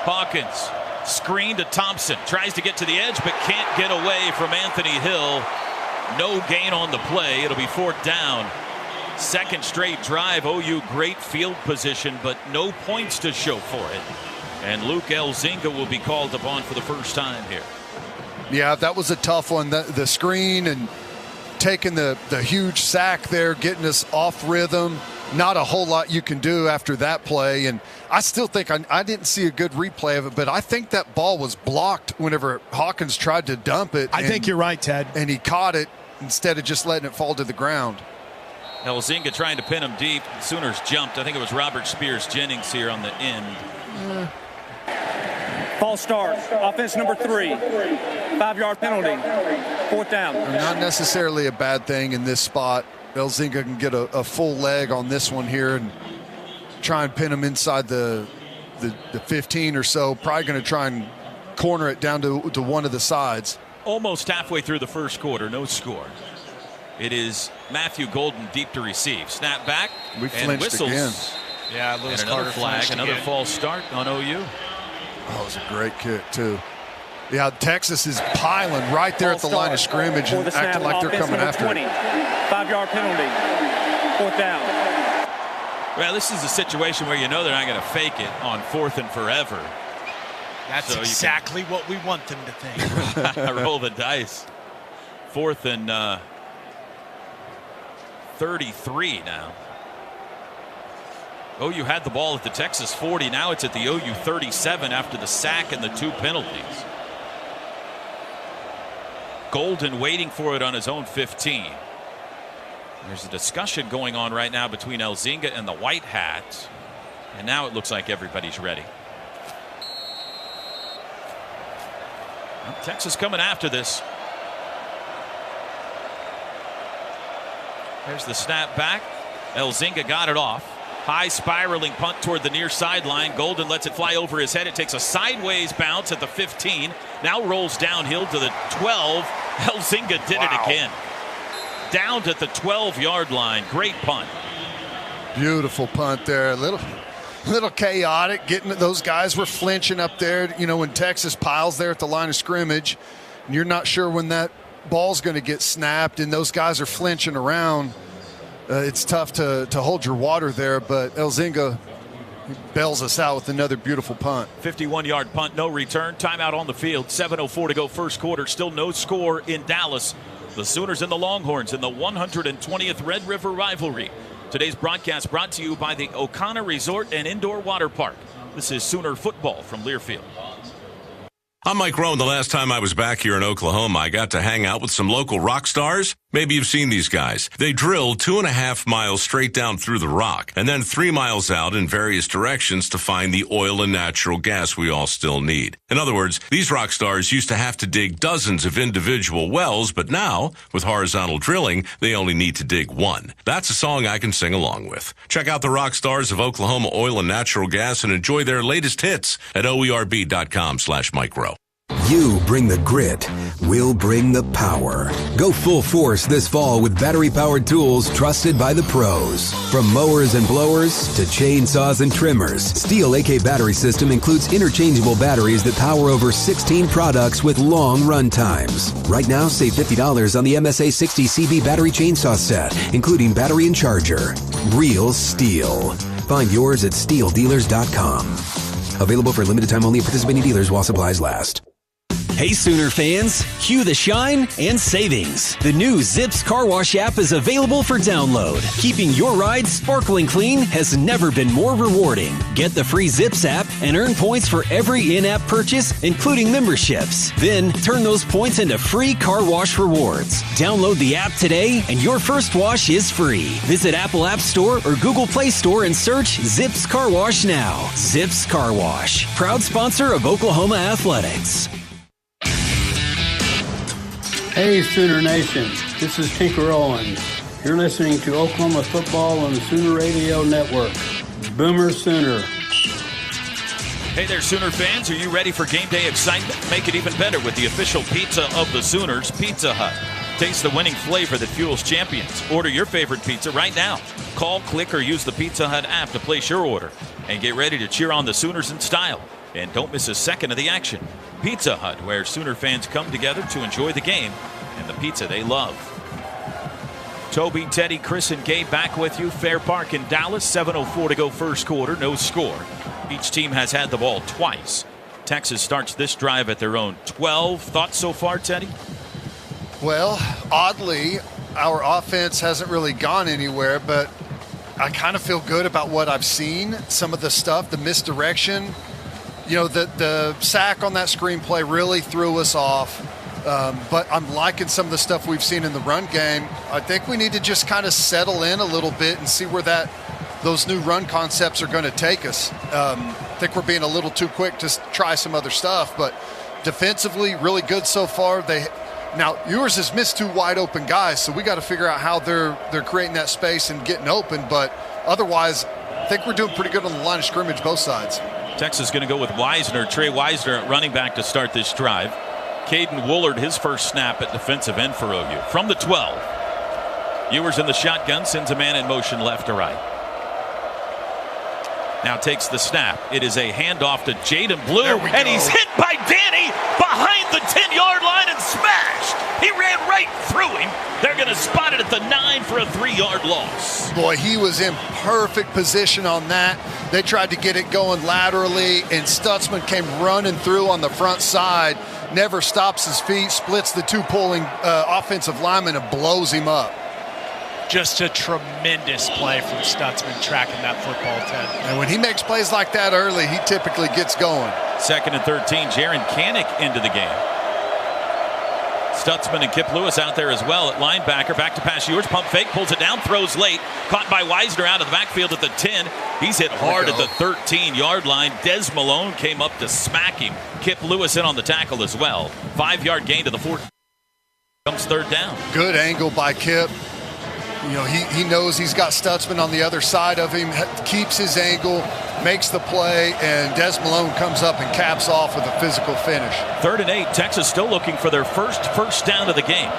Hawkins screen to Thompson, tries to get to the edge but can't get away from Anthony Hill. No gain on the play. It'll be 4th down. 2nd straight drive. OU great field position, but no points to show for it. And Luke Elzinga will be called upon for the first time here. Yeah, that was a tough one. The screen and taking the huge sack there, getting us off rhythm. Not a whole lot you can do after that play. And I still think I didn't see a good replay of it, but I think that ball was blocked whenever Hawkins tried to dump it. I think you're right, Ted. And he caught it instead of just letting it fall to the ground. Elzinga trying to pin him deep. Sooners jumped. I think it was Robert Spears Jennings here on the end. False start. Offense number 3. 5-yard penalty. 4th down. Not necessarily a bad thing in this spot. Elzinga can get a full leg on this one here and try and pin him inside the 15 or so. Probably going to try and corner it down to one of the sides. Almost halfway through the first quarter, no score. It is Matthew Golden deep to receive. Snap back. We flinched whistles. Again. Yeah, and another flag, another false start on OU. Oh, it was a great kick, too. Yeah, Texas is piling right there at the line of scrimmage and acting like they're coming after it. 5-yard penalty. 4th down. Well, this is a situation where you know they're not going to fake it on 4th and forever. That's exactly what we want them to think. Roll the dice. 4th and 33 now. OU had the ball at the Texas 40. Now it's at the OU 37 after the sack and the 2 penalties. Golden waiting for it on his own 15. There's a discussion going on right now between Elzinga and the White Hats. And now it looks like everybody's ready. Well, Texas coming after this. There's the snap back. Elzinga got it off. High spiraling punt toward the near sideline. Golden lets it fly over his head. It takes a sideways bounce at the 15. Now rolls downhill to the 12. Elzinga did it again. Down at the 12-yard line. Great punt. Beautiful punt there. A little chaotic. Those guys were flinching up there. You know, when Texas piles there at the line of scrimmage, and you're not sure when that ball's going to get snapped, and those guys are flinching around. It's tough to hold your water there, but Elzinga bails us out with another beautiful punt. 51-yard punt, no return. Timeout on the field. 7:04 to go first quarter. Still no score in Dallas. The Sooners and the Longhorns in the 120th Red River rivalry. Today's broadcast brought to you by the O'Connor Resort and Indoor Water Park. This is Sooner football from Learfield. I'm Mike Rohn. The last time I was back here in Oklahoma, I got to hang out with some local rock stars. Maybe you've seen these guys. They drilled 2.5 miles straight down through the rock and then 3 miles out in various directions to find the oil and natural gas we all still need. In other words, these rock stars used to have to dig dozens of individual wells, but now, with horizontal drilling, they only need to dig one. That's a song I can sing along with. Check out the rock stars of Oklahoma Oil and Natural Gas and enjoy their latest hits at oerb.com/Mike Rowe. You bring the grit, we'll bring the power. Go full force this fall with battery-powered tools trusted by the pros. From mowers and blowers to chainsaws and trimmers, Steel AK Battery System includes interchangeable batteries that power over 16 products with long run times. Right now, save $50 on the MSA 60CB battery chainsaw set, including battery and charger. Real Steel. Find yours at SteelDealers.com. Available for limited time only at participating dealers while supplies last. Hey Sooner fans, cue the shine and savings. The new Zips Car Wash app is available for download. Keeping your ride sparkling clean has never been more rewarding. Get the free Zips app and earn points for every in-app purchase, including memberships. Then turn those points into free car wash rewards. Download the app today and your first wash is free. Visit Apple App Store or Google Play Store and search Zips Car Wash now. Zips Car Wash, proud sponsor of Oklahoma Athletics. Hey, Sooner Nation. This is Tinker Owens. You're listening to Oklahoma football on the Sooner Radio Network. Boomer Sooner. Hey there, Sooner fans. Are you ready for game day excitement? Make it even better with the official pizza of the Sooners, Pizza Hut. Taste the winning flavor that fuels champions. Order your favorite pizza right now. Call, click, or use the Pizza Hut app to place your order. And get ready to cheer on the Sooners in style. And don't miss a second of the action. Pizza Hut, where Sooner fans come together to enjoy the game and the pizza they love. Toby, Teddy, Chris, and Gabe back with you. Fair Park in Dallas. 7:04 to go first quarter. No score. Each team has had the ball twice. Texas starts this drive at their own 12. Thoughts so far, Teddy? Well, oddly, our offense hasn't really gone anywhere, but I kind of feel good about what I've seen. Some of the stuff, the misdirection. You know, the sack on that screenplay really threw us off. But I'm liking some of the stuff we've seen in the run game. I think we need to just kind of settle in a little bit and see where those new run concepts are going to take us. I think we're being a little too quick to try some other stuff. But defensively, really good so far. Now, Ewers has missed 2 wide open guys, so we got to figure out how they're creating that space and getting open. But otherwise, I think we're doing pretty good on the line of scrimmage, both sides. Texas going to go with Wisner, Trey Wisner at running back to start this drive. Caden Woolard, his first snap at defensive end for OU. From the 12. Ewers in the shotgun, sends a man in motion left to right. Now takes the snap. It is a handoff to Jaden Blue, and he's hit by Danny behind the 10-yard line and smashed. He ran right through him. They're going to spot it at the 9 for a 3-yard loss. Boy, he was in perfect position on that. They tried to get it going laterally, and Stutzman came running through on the front side, never stops his feet, splits the 2 pulling offensive linemen, and blows him up. Just a tremendous play from Stutzman tracking that football, Ted. And when he makes plays like that early, he typically gets going. 2nd and 13, Jaron Kanak into the game. Stutzman and Kip Lewis out there as well at linebacker. Back to pass Ewers. Pump fake. Pulls it down. Throws late. Caught by Weisner out of the backfield at the 10. He's hit hard at the 13-yard line. Des Malone came up to smack him. Kip Lewis in on the tackle as well. 5-yard gain to the 14. Comes 3rd down. Good angle by Kip. You know, he knows he's got Stutzman on the other side of him, keeps his angle, makes the play, and Des Malone comes up and caps off with a physical finish. 3rd and 8. Texas still looking for their first down of the game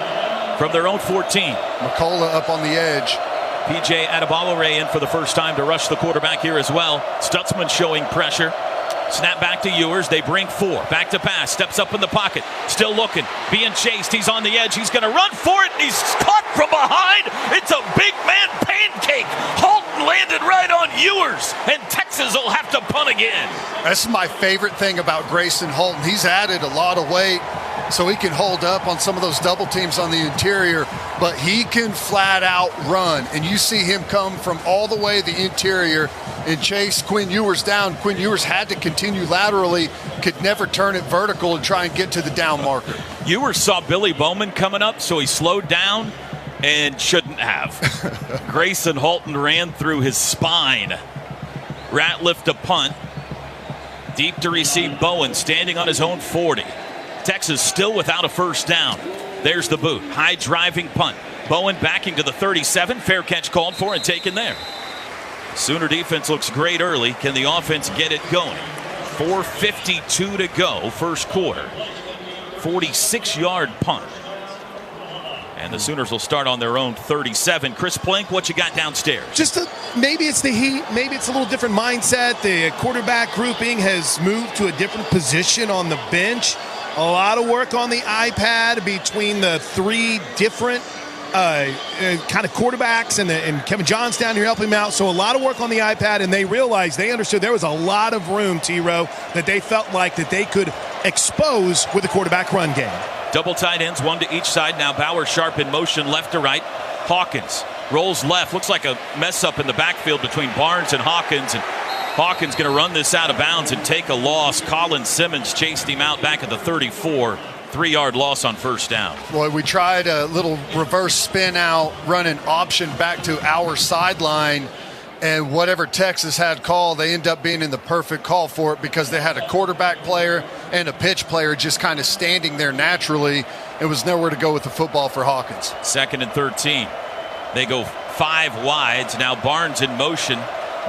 from their own 14. McCullough up on the edge. P.J. Adebawore in for the first time to rush the quarterback here as well. Stutzman showing pressure. Snap back to Ewers. They bring 4. Back to pass. Steps up in the pocket. Still looking. Being chased. He's on the edge. He's going to run for it. And he's caught from behind. It's a big man pancake. Holton landed right on Ewers. And Texas will have to punt again. That's my favorite thing about Grayson Holton. He's added a lot of weight so he can hold up on some of those double teams on the interior, but he can flat out run. And you see him come from all the way the interior and chase Quinn Ewers down. Quinn Ewers had to continue laterally, could never turn it vertical and try and get to the down marker. Ewers saw Billy Bowman coming up, so he slowed down and shouldn't have. Grayson Holton ran through his spine. Ratliff to punt. Deep to receive Bowen, standing on his own 40. Texas still without a first down. There's the boot. High driving punt. Bowen backing to the 37. Fair catch called for and taken there. Sooner defense looks great early. Can the offense get it going? 4:52 to go, first quarter. 46-yard punt. And the Sooners will start on their own 37. Chris Plank, what you got downstairs? Maybe it's the heat. Maybe it's a little different mindset. The quarterback grouping has moved to a different position on the bench. A lot of work on the iPad between the 3 different kind of quarterbacks and Kevin John's down here helping him out. So a lot of work on the iPad, and they realized, they understood there was a lot of room, T-Row, that they felt like that they could expose with the quarterback run game. Double tight ends, 1 to each side. Now Bauer sharp in motion left to right. Hawkins rolls left. Looks like a mess up in the backfield between Barnes and Hawkins. And Hawkins going to run this out of bounds and take a loss. Colin Simmons chased him out back at the 34. 3-yard loss on first down. Boy, we tried a little reverse spin out, run an option back to our sideline, and whatever Texas had called, they end up being in the perfect call for it because they had a quarterback player and a pitch player just kind of standing there naturally. It was nowhere to go with the football for Hawkins. 2nd and 13. They go 5 wides. Now Barnes in motion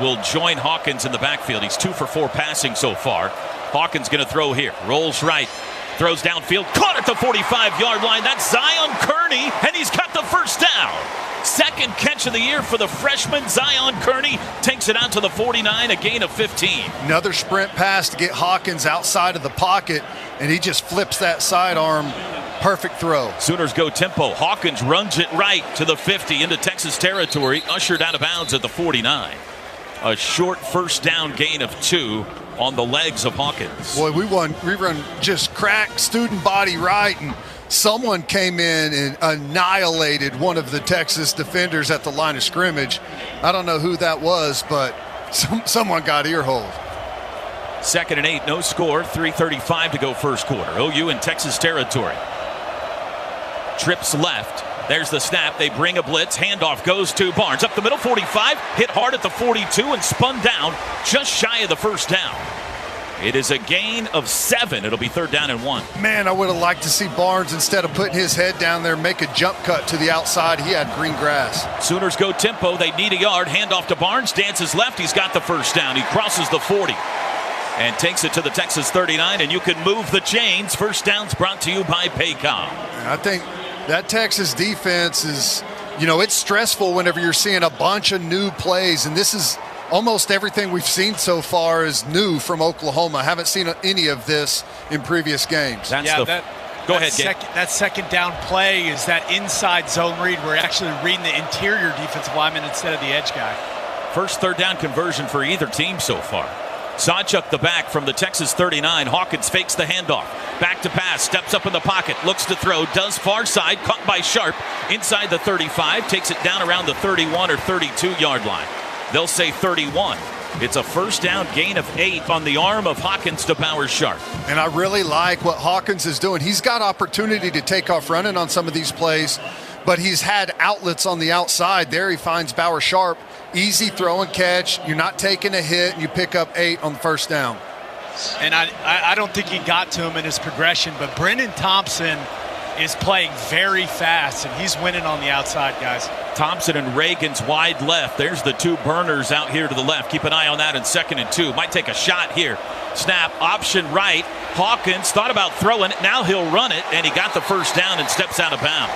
will join Hawkins in the backfield. He's 2 for 4 passing so far. Hawkins going to throw here. Rolls right. Throws downfield. Caught at the 45-yard line. That's Zion Kearney, and he's got the first down. 2nd catch of the year for the freshman. Zion Kearney takes it out to the 49, a gain of 15. Another sprint pass to get Hawkins outside of the pocket, and he just flips that sidearm. Perfect throw. Sooners go tempo. Hawkins runs it right to the 50 into Texas territory, ushered out of bounds at the 49. A short first down gain of 2 on the legs of Hawkins. Boy, we run just crack student body right, and someone came in and annihilated one of the Texas defenders at the line of scrimmage. I don't know who that was, but someone got earhold. 2nd and 8, no score, 3:35 to go first quarter. OU in Texas territory. Trips left. There's the snap. They bring a blitz. Handoff goes to Barnes. Up the middle, 45. Hit hard at the 42 and spun down just shy of the first down. It is a gain of 7. It'll be 3rd down and 1. Man, I would have liked to see Barnes, instead of putting his head down there, make a jump cut to the outside. He had green grass. Sooners go tempo. They need a yard. Handoff to Barnes. Dances left. He's got the first down. He crosses the 40 and takes it to the Texas 39. And you can move the chains. First down's brought to you by Paycom. I think that Texas defense is, it's stressful whenever you're seeing a bunch of new plays, and this is almost everything we've seen so far is new from Oklahoma. I haven't seen any of this in previous games. Go ahead, Gabe. That second down play is that inside zone read. We're actually reading the interior defensive lineman instead of the edge guy. First 3rd down conversion for either team so far. Sawchuk the back from the Texas 39. Hawkins fakes the handoff. Back to pass, steps up in the pocket, looks to throw, does far side, caught by Sharp inside the 35, takes it down around the 31 or 32-yard line. They'll say 31. It's a first down gain of 8 on the arm of Hawkins to Bauer Sharp. And I really like what Hawkins is doing. He's got opportunity to take off running on some of these plays, but he's had outlets on the outside. There he finds Bauer Sharp. Easy throw and catch. You're not taking a hit, and you pick up 8 on the first down. And I don't think he got to him in his progression, but Brennan Thompson is playing very fast, and he's winning on the outside, guys. Thompson and Reagan's wide left. There's the two burners out here to the left. Keep an eye on that in 2nd and 2. Might take a shot here. Snap, option right. Hawkins thought about throwing it. Now he'll run it, and he got the first down and steps out of bounds.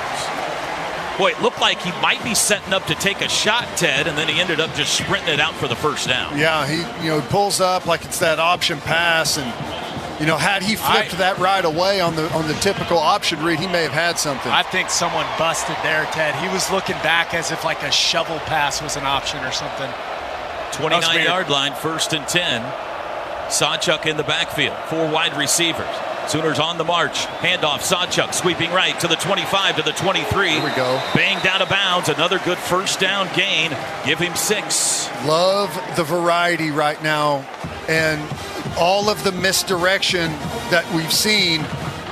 Boy, it looked like he might be setting up to take a shot, Ted, and then he ended up just sprinting it out for the first down. Yeah, he pulls up like it's that option pass, and had he flipped that right away on the typical option read, he may have had something. I think someone busted there, Ted. He was looking back as if like a shovel pass was an option or something. 29-yard line, 1st and 10. Sawchuk in the backfield, 4 wide receivers. Sooners on the march. Handoff, Sawchuk sweeping right to the 25 to the 23. Here we go. Banged out of bounds. Another good first down gain. Give him 6. Love the variety right now. And all of the misdirection that we've seen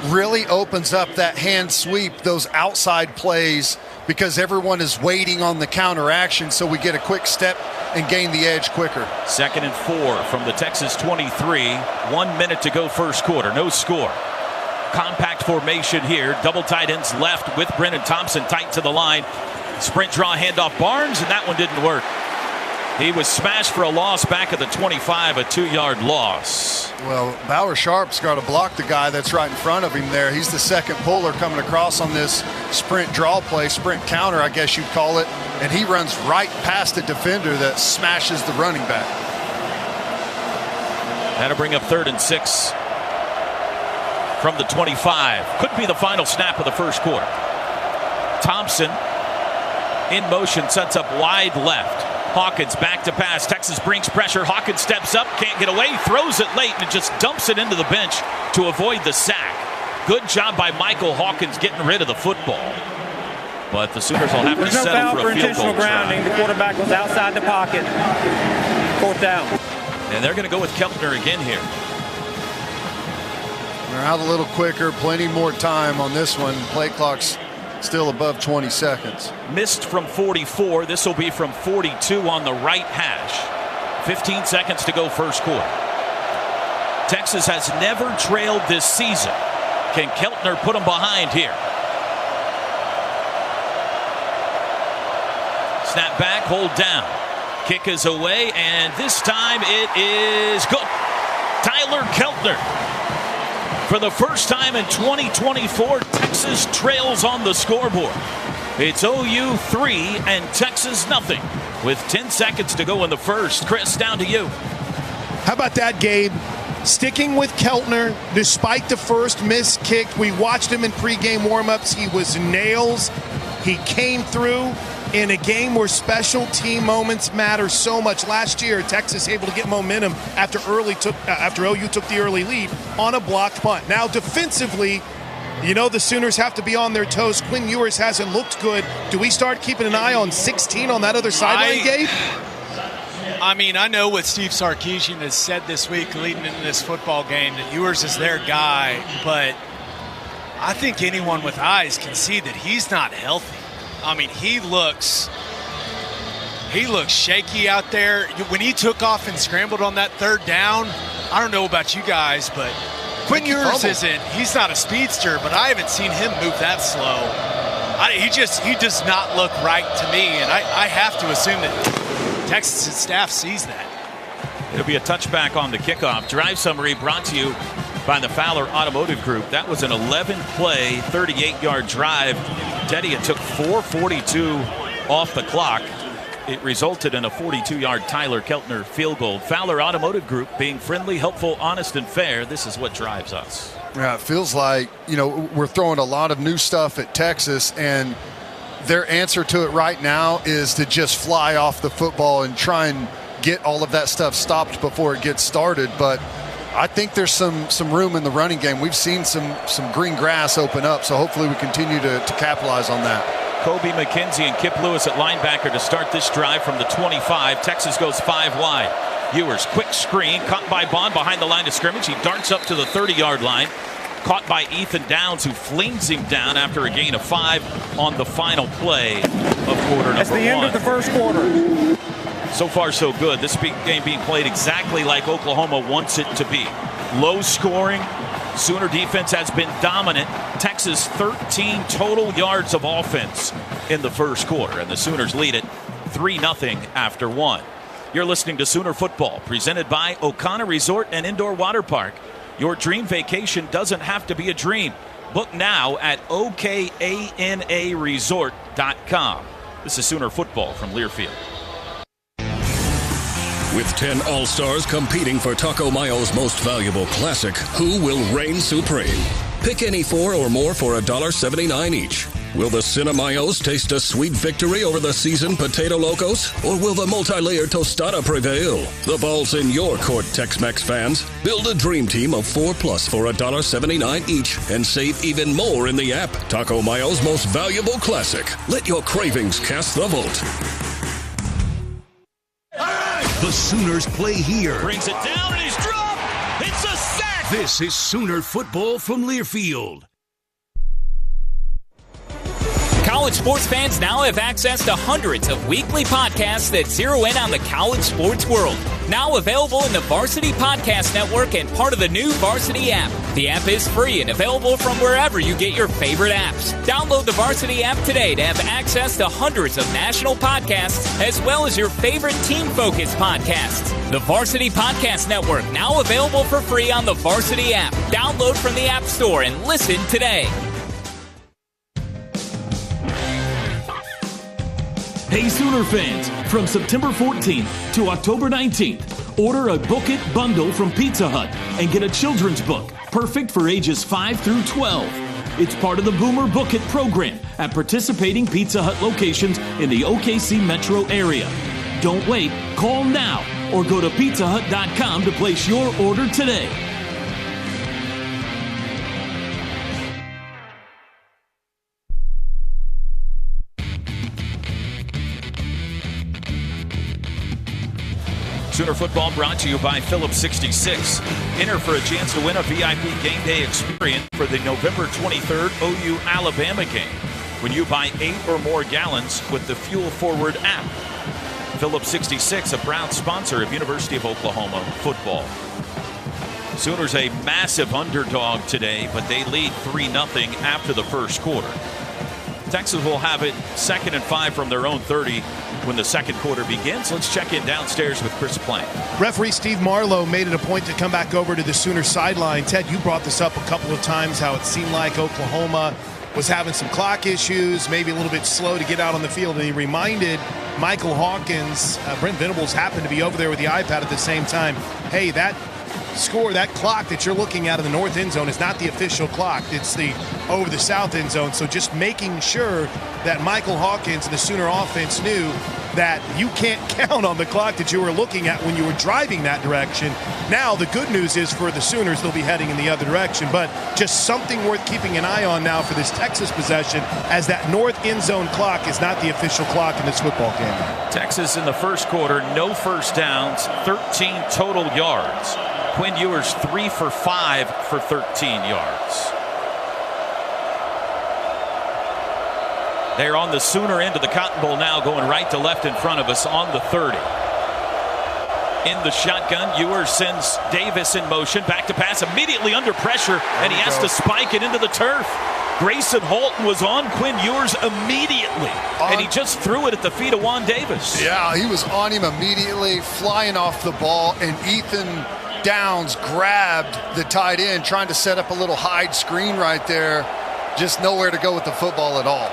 really opens up that hand sweep, those outside plays, because everyone is waiting on the counteraction, so we get a quick step and gain the edge quicker. 2nd and 4 from the Texas 23. 1 minute to go first quarter. No score. Compact formation here. Double tight ends left with Brennan Thompson tight to the line. Sprint draw handoff Barnes, and that one didn't work. He was smashed for a loss back at the 25, a 2-yard loss. Well, Bauer Sharp's got to block the guy that's right in front of him there. He's the second puller coming across on this sprint draw play, sprint counter, I guess you'd call it. And he runs right past a defender that smashes the running back. That'll bring up 3rd and 6 from the 25. Could be the final snap of the first quarter. Thompson in motion, sets up wide left. Hawkins back to pass. Texas brings pressure. Hawkins steps up, can't get away, throws it late, and just dumps it into the bench to avoid the sack. Good job by Michael Hawkins getting rid of the football. But the Sooners will have to settle for a field goal grounding. The quarterback was outside the pocket. 4th down. And they're going to go with Keltner again here. They're out a little quicker, plenty more time on this one. Play clock's still above 20 seconds. Missed from 44. This will be from 42 on the right hash. 15 seconds to go first quarter. Texas has never trailed this season. Can Keltner put them behind here? Snap back, hold down. Kick is away, and this time it is good. Tyler Keltner. For the first time in 2024, Texas trails on the scoreboard. It's OU 3 and Texas nothing with 10 seconds to go in the first. Chris, down to you. How about that, Gabe? Sticking with Keltner despite the first missed kick. We watched him in pregame warmups. He was nails. He came through in a game where special team moments matter so much. Last year, Texas able to get momentum after OU took the early lead on a blocked punt. Now, defensively, the Sooners have to be on their toes. Quinn Ewers hasn't looked good. Do we start keeping an eye on 16 on that other sideline, Gabe? I mean, I know what Steve Sarkisian has said this week leading into this football game, that Ewers is their guy, but I think anyone with eyes can see that he's not healthy. I mean, he looks shaky out there. When he took off and scrambled on that 3rd down, I don't know about you guys, but Quinn Ewers he's not a speedster, but I haven't seen him move that slow. He does not look right to me, and I have to assume that Texas' staff sees that. It'll be a touchback on the kickoff. Drive summary brought to you by the Fowler Automotive Group. That was an 11-play, 38-yard drive. Teddy, it took 4:42 off the clock. It resulted in a 42-yard Tyler Keltner field goal. Fowler Automotive Group, being friendly, helpful, honest, and fair. This is what drives us. Yeah, it feels like, we're throwing a lot of new stuff at Texas, and their answer to it right now is to just fly off the football and try and get all of that stuff stopped before it gets started. But I think there's some room in the running game. We've seen some green grass open up, so hopefully we continue to capitalize on that. Kobe McKenzie and Kip Lewis at linebacker to start this drive from the 25. Texas goes 5 wide. Ewers, quick screen, caught by Bond behind the line of scrimmage. He darts up to the 30-yard line. Caught by Ethan Downs, who flings him down after a gain of 5 on the final play of quarter number 1. That's the end of the first quarter. So far, so good. This game being played exactly like Oklahoma wants it to be. Low scoring. Sooner defense has been dominant. Texas 13 total yards of offense in the first quarter, and the Sooners lead it 3-0 after 1. You're listening to Sooner Football, presented by O'Connor Resort and Indoor Water Park. Your dream vacation doesn't have to be a dream. Book now at OKANAResort.com. This is Sooner Football from Learfield. With 10 All-Stars competing for Taco Mayo's most valuable classic, who will reign supreme? Pick any 4 or more for $1.79 each. Will the Cinemayos taste a sweet victory over the seasoned Potato Locos? Or will the multi-layered tostada prevail? The ball's in your court, Tex-Mex fans. Build a dream team of 4+ for $1.79 each and save even more in the app. Taco Mayo's most valuable classic. Let your cravings cast the vote. The Sooners play here. Brings it down and he's dropped. It's a sack. This is Sooner Football from Learfield. College sports fans now have access to hundreds of weekly podcasts that zero in on the college sports world. Now available in the Varsity Podcast Network and part of the new Varsity app. The app is free and available from wherever you get your favorite apps. Download the Varsity app today to have access to hundreds of national podcasts as well as your favorite team-focused podcasts. The Varsity Podcast Network, now available for free on the Varsity app. Download from the App Store and listen today. Hey Sooner fans, from September 14th to October 19th, order a Book It bundle from Pizza Hut and get a children's book, perfect for ages 5 through 12. It's part of the Boomer Book It program at participating Pizza Hut locations in the OKC metro area. Don't wait, call now or go to pizzahut.com to place your order today. Sooner Football brought to you by Phillips 66. Enter for a chance to win a VIP game day experience for the November 23rd OU Alabama game when you buy 8 or more gallons with the Fuel Forward app. Phillips 66, a proud sponsor of University of Oklahoma football. Sooners a massive underdog today, but they lead 3-0 after the first quarter. Texas will have it 2nd and 5 from their own 30 when the second quarter begins. Let's check in downstairs with Chris Plank. Referee Steve Marlowe made it a point to come back over to the Sooner sideline. Ted, you brought this up a couple of times, how it seemed like Oklahoma was having some clock issues, maybe a little bit slow to get out on the field. And he reminded Michael Hawkins, Brent Venables happened to be over there with the iPad at the same time. Hey, that score, that clock that you're looking at in the north end zone is not the official clock. It's the over the south end zone. So just making sure that Michael Hawkins and the Sooner offense knew that you can't count on the clock that you were looking at when you were driving that direction. Now the good news is for the Sooners, they'll be heading in the other direction, but just something worth keeping an eye on now for this Texas possession, as that north end zone clock is not the official clock in this football game. Texas in the first quarter, no first downs, 13 total yards. Quinn Ewers 3 for 5 for 13 yards. They're on the Sooner end of the Cotton Bowl now, going right to left in front of us on the 30. In the shotgun, Ewers sends Davis in motion, back to pass, immediately under pressure, and he has to spike it into the turf. Grayson Holton was on Quinn Ewers immediately, and he just threw it at the feet of Juan Davis. Yeah, he was on him immediately, flying off the ball, and Ethan Downs grabbed the tight end, trying to set up a little hide screen right there. Just nowhere to go with the football at all.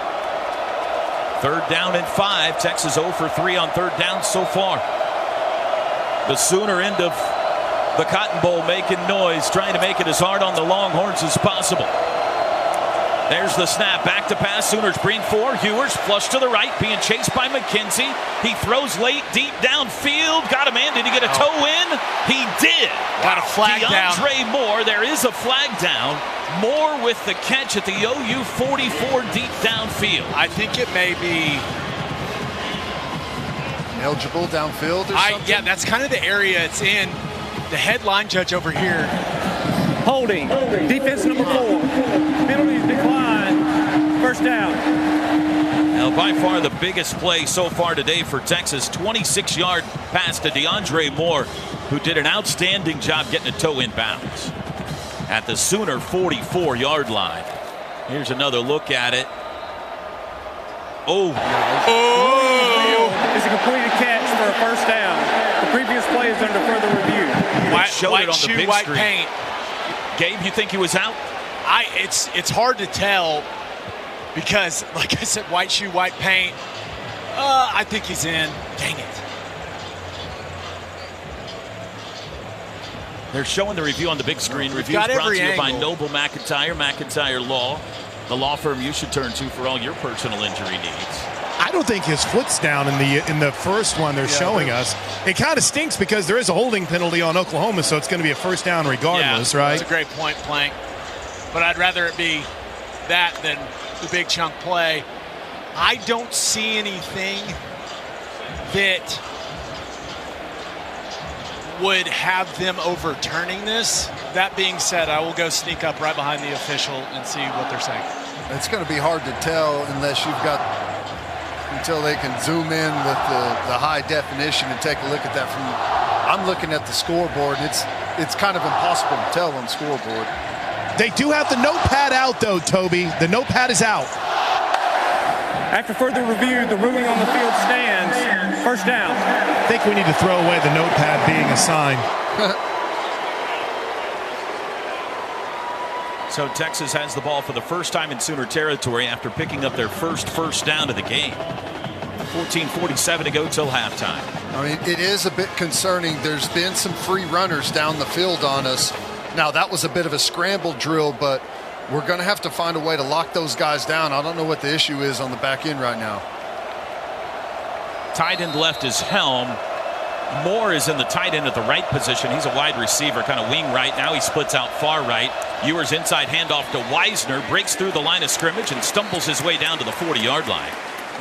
3rd down and 5. Texas 0 for 3 on 3rd down so far. The Sooner end of the Cotton Bowl making noise, trying to make it as hard on the Longhorns as possible. There's the snap. Back to pass. Sooners bring 4. Ewers flush to the right, being chased by McKenzie. He throws late, deep downfield. Got a man. Did he get a toe in? He did. Got a flag down. DeAndre Moore. There is a flag down. Moore with the catch at the OU 44 deep downfield. I think it may be eligible downfield or something? Yeah, that's kind of the area it's in. The headline judge over here. Holding. Defense number 4. Penalties decline. First down. Now, by far the biggest play so far today for Texas. 26-yard pass to DeAndre Moore, who did an outstanding job getting a toe in bounds at the Sooner 44-yard line. Here's another look at it. Oh. It's a completed catch for a first down. The previous play is under further review. White shoe, white paint. Gabe, you think he was out? It's hard to tell because, like I said, white shoe, white paint. I think he's in. Dang it. They're showing the review on the big screen. Review brought to you by Noble McIntyre, McIntyre Law, the law firm you should turn to for all your personal injury needs. I don't think his foot's down in the first one they're showing us. It kind of stinks because there is a holding penalty on Oklahoma, so it's going to be a first down regardless, right? That's a great point, Plank. But I'd rather it be that than the big chunk play. I don't see anything that would have them overturning this. That being said, I will go sneak up right behind the official and see what they're saying. It's going to be hard to tell until they can zoom in with the high definition and take a look at that I'm looking at the scoreboard. It's kind of impossible to tell on the scoreboard. They do have the notepad out, though, Toby. The notepad is out. After further review, the ruling on the field stands. First down. I think we need to throw away the notepad being a sign. So Texas has the ball for the first time in Sooner territory after picking up their first down of the game. 14:47 to go till halftime. I mean, it is a bit concerning. There's been some free runners down the field on us. Now, that was a bit of a scramble drill, but we're going to have to find a way to lock those guys down. I don't know what the issue is on the back end right now. Tight end left is Helm. Moore is in the tight end at the right position. He's a wide receiver, kind of wing right. Now he splits out far right. Ewers inside handoff to Wisner, breaks through the line of scrimmage and stumbles his way down to the 40-yard line.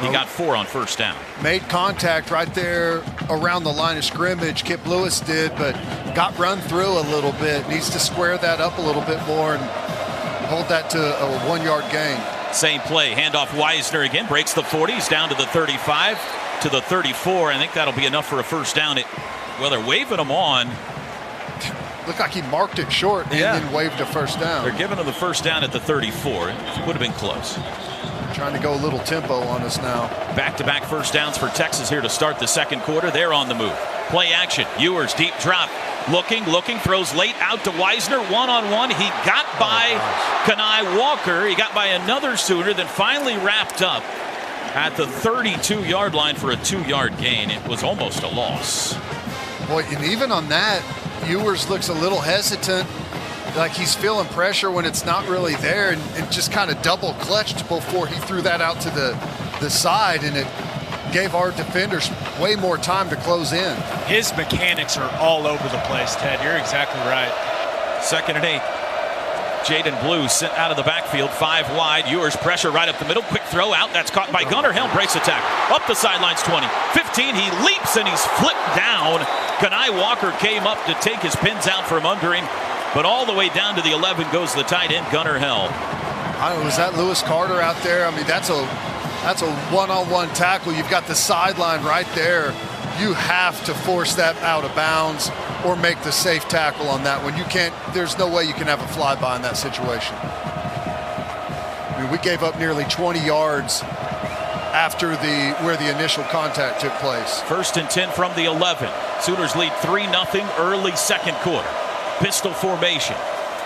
He got 4 on first down. Made contact right there around the line of scrimmage. Kip Lewis did, but got run through a little bit. Needs to square that up a little bit more and hold that to a 1-yard gain. Same play. Handoff Wisner again. Breaks the 40. He's down to the 35, to the 34. I think that'll be enough for a first down. Well, they're waving him on. Looked like he marked it short and then waved a first down. They're giving him the first down at the 34. It would have been close. Trying to go a little tempo on us now. Back-to-back first downs for Texas here to start the second quarter. They're on the move. Play action. Ewers, deep drop. Looking, throws late out to Wisner. One-on-one. He got by Kenai Walker. He got by another Sooner, then finally wrapped up at the 32-yard line for a 2-yard gain. It was almost a loss. Boy, and even on that, Ewers looks a little hesitant, like he's feeling pressure when it's not really there, and just kind of double clutched before he threw that out to the side, and it gave our defenders way more time to close in. His mechanics are all over the place, Ted. You're exactly right. 2nd and 8. Jaden Blue sent out of the backfield, 5 wide. Ewers pressure right up the middle. Quick throw out. That's caught by Gunnar. Helm breaks attack. Up the sidelines, 20. 15. He leaps and he's flipped down. Kenai Walker came up to take his pins out from under him. But all the way down to the 11 goes the tight end, Gunnar Helm. Was that Lewis Carter out there? I mean, that's a one-on-one tackle. You've got the sideline right there. You have to force that out of bounds or make the safe tackle on that one. You can't, there's no way you can have a flyby in that situation. I mean, we gave up nearly 20 yards after where the initial contact took place. 1st and 10 from the 11. Sooners lead 3-0 early second quarter. Pistol formation.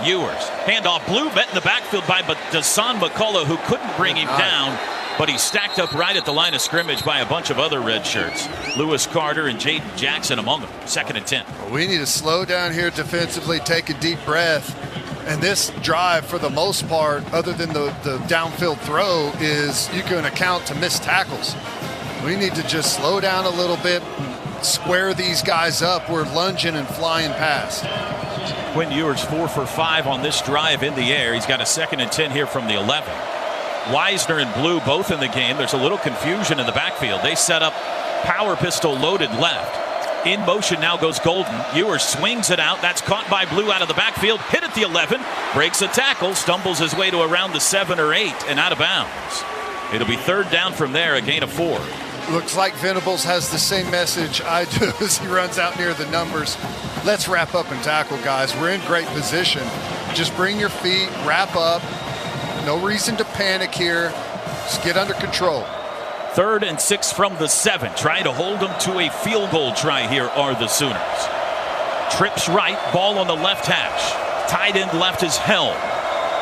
Ewers. Handoff. Blue met in the backfield by Dasan McCullough, who couldn't bring him down, but he's stacked up right at the line of scrimmage by a bunch of other red shirts. Lewis Carter and Jaden Jackson among them. 2nd and 10. We need to slow down here defensively, take a deep breath, And this drive, for the most part, other than the downfield throw, is you can account to missed tackles. We need to just slow down a little bit, square these guys up. We're lunging and flying past. Quinn Ewers 4 for 5 on this drive in the air. He's got a 2nd and 10 here from the 11. Wisner and Blue both in the game. There's a little confusion in the backfield. They set up power pistol loaded left. In motion now goes Golden. Ewers swings it out. That's caught by Blue out of the backfield. Hit at the 11. Breaks a tackle. Stumbles his way to around the 7 or 8 and out of bounds. It'll be 3rd down from there, a gain of 4. Looks like Venables has the same message I do as he runs out near the numbers. Let's wrap up and tackle, guys. We're in great position. Just bring your feet, wrap up. No reason to panic here. Just get under control. 3rd and 6 from the 7. Trying to hold them to a field goal try here are the Sooners. Trips right, ball on the left hash. Tight end left is Helm.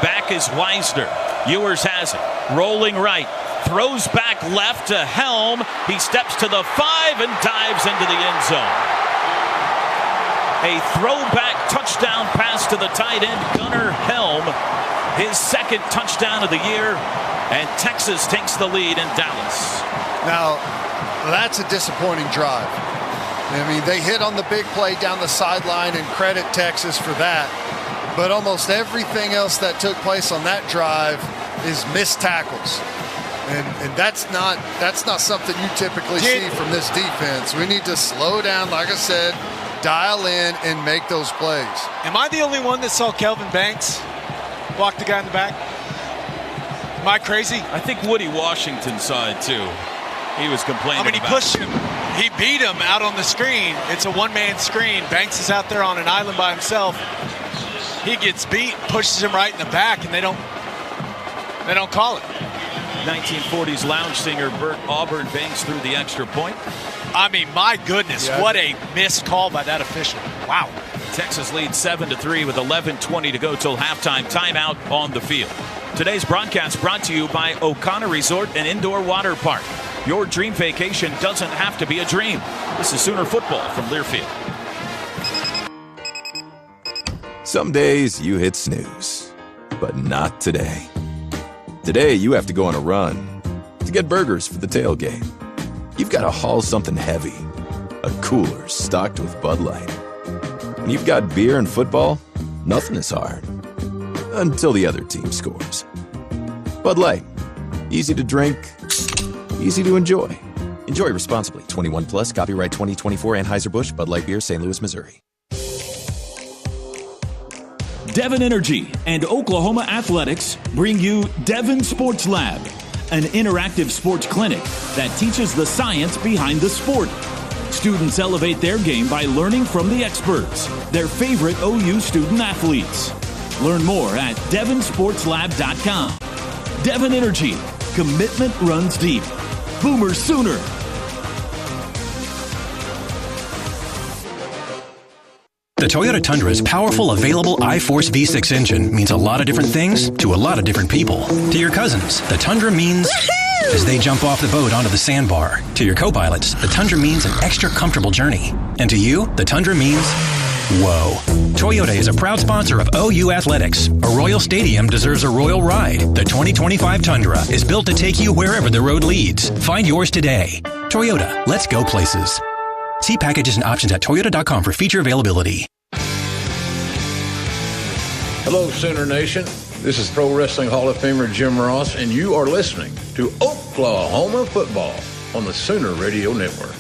Back is Wisner. Ewers has it. Rolling right. Throws back left to Helm. He steps to the 5 and dives into the end zone. A throwback touchdown pass to the tight end, Gunnar Helm. His 2nd touchdown of the year. And Texas takes the lead in Dallas. Now, that's a disappointing drive. I mean, they hit on the big play down the sideline, and credit Texas for that. But almost everything else that took place on that drive is missed tackles. And that's not something you typically see from this defense. We need to slow down, like I said, dial in and make those plays. Am I the only one that saw Kelvin Banks walk the guy in the back? Am I crazy? I think Woody Washington saw it too. He was complaining. I mean, he pushed him. He beat him out on the screen. It's a one-man screen. Banks is out there on an island by himself. He gets beat, pushes him right in the back, and they don't call it. 1940s lounge singer Bert Auburn Banks threw the extra point. I mean, my goodness, what a missed call by that official. Wow. Texas leads 7-3 with 11:20 to go till halftime. Timeout on the field. Today's broadcast brought to you by O'Connor Resort and Indoor Water Park. Your dream vacation doesn't have to be a dream. This is Sooner football from Learfield. Some days you hit snooze, but not today. Today you have to go on a run to get burgers for the tailgate. You've got to haul something heavy, a cooler stocked with Bud Light. When you've got beer and football, nothing is hard. Until the other team scores. Bud Light. Easy to drink, easy to enjoy. Enjoy responsibly. 21 plus. Copyright 2024 Anheuser-Busch Bud Light Beer, St. Louis, Missouri. Devon Energy and Oklahoma Athletics bring you Devon Sports Lab, an interactive sports clinic that teaches the science behind the sport. Students elevate their game by learning from the experts, their favorite OU student athletes. Learn more at devonsportslab.com. Devon Energy. Commitment runs deep. Boomer Sooner. The Toyota Tundra's powerful, available iForce V6 engine means a lot of different things to a lot of different people. To your cousins, the Tundra means as they jump off the boat onto the sandbar. To your co-pilots, the Tundra means an extra comfortable journey. And to you, the Tundra means whoa. Toyota is a proud sponsor of OU Athletics. A Royal Stadium deserves a royal ride. The 2025 Tundra is built to take you wherever the road leads. Find yours today. Toyota, let's go places. See packages and options at toyota.com for feature availability. Hello, Sooner Nation. This is Pro Wrestling Hall of Famer Jim Ross, and you are listening to Oklahoma Football on the Sooner Radio Network.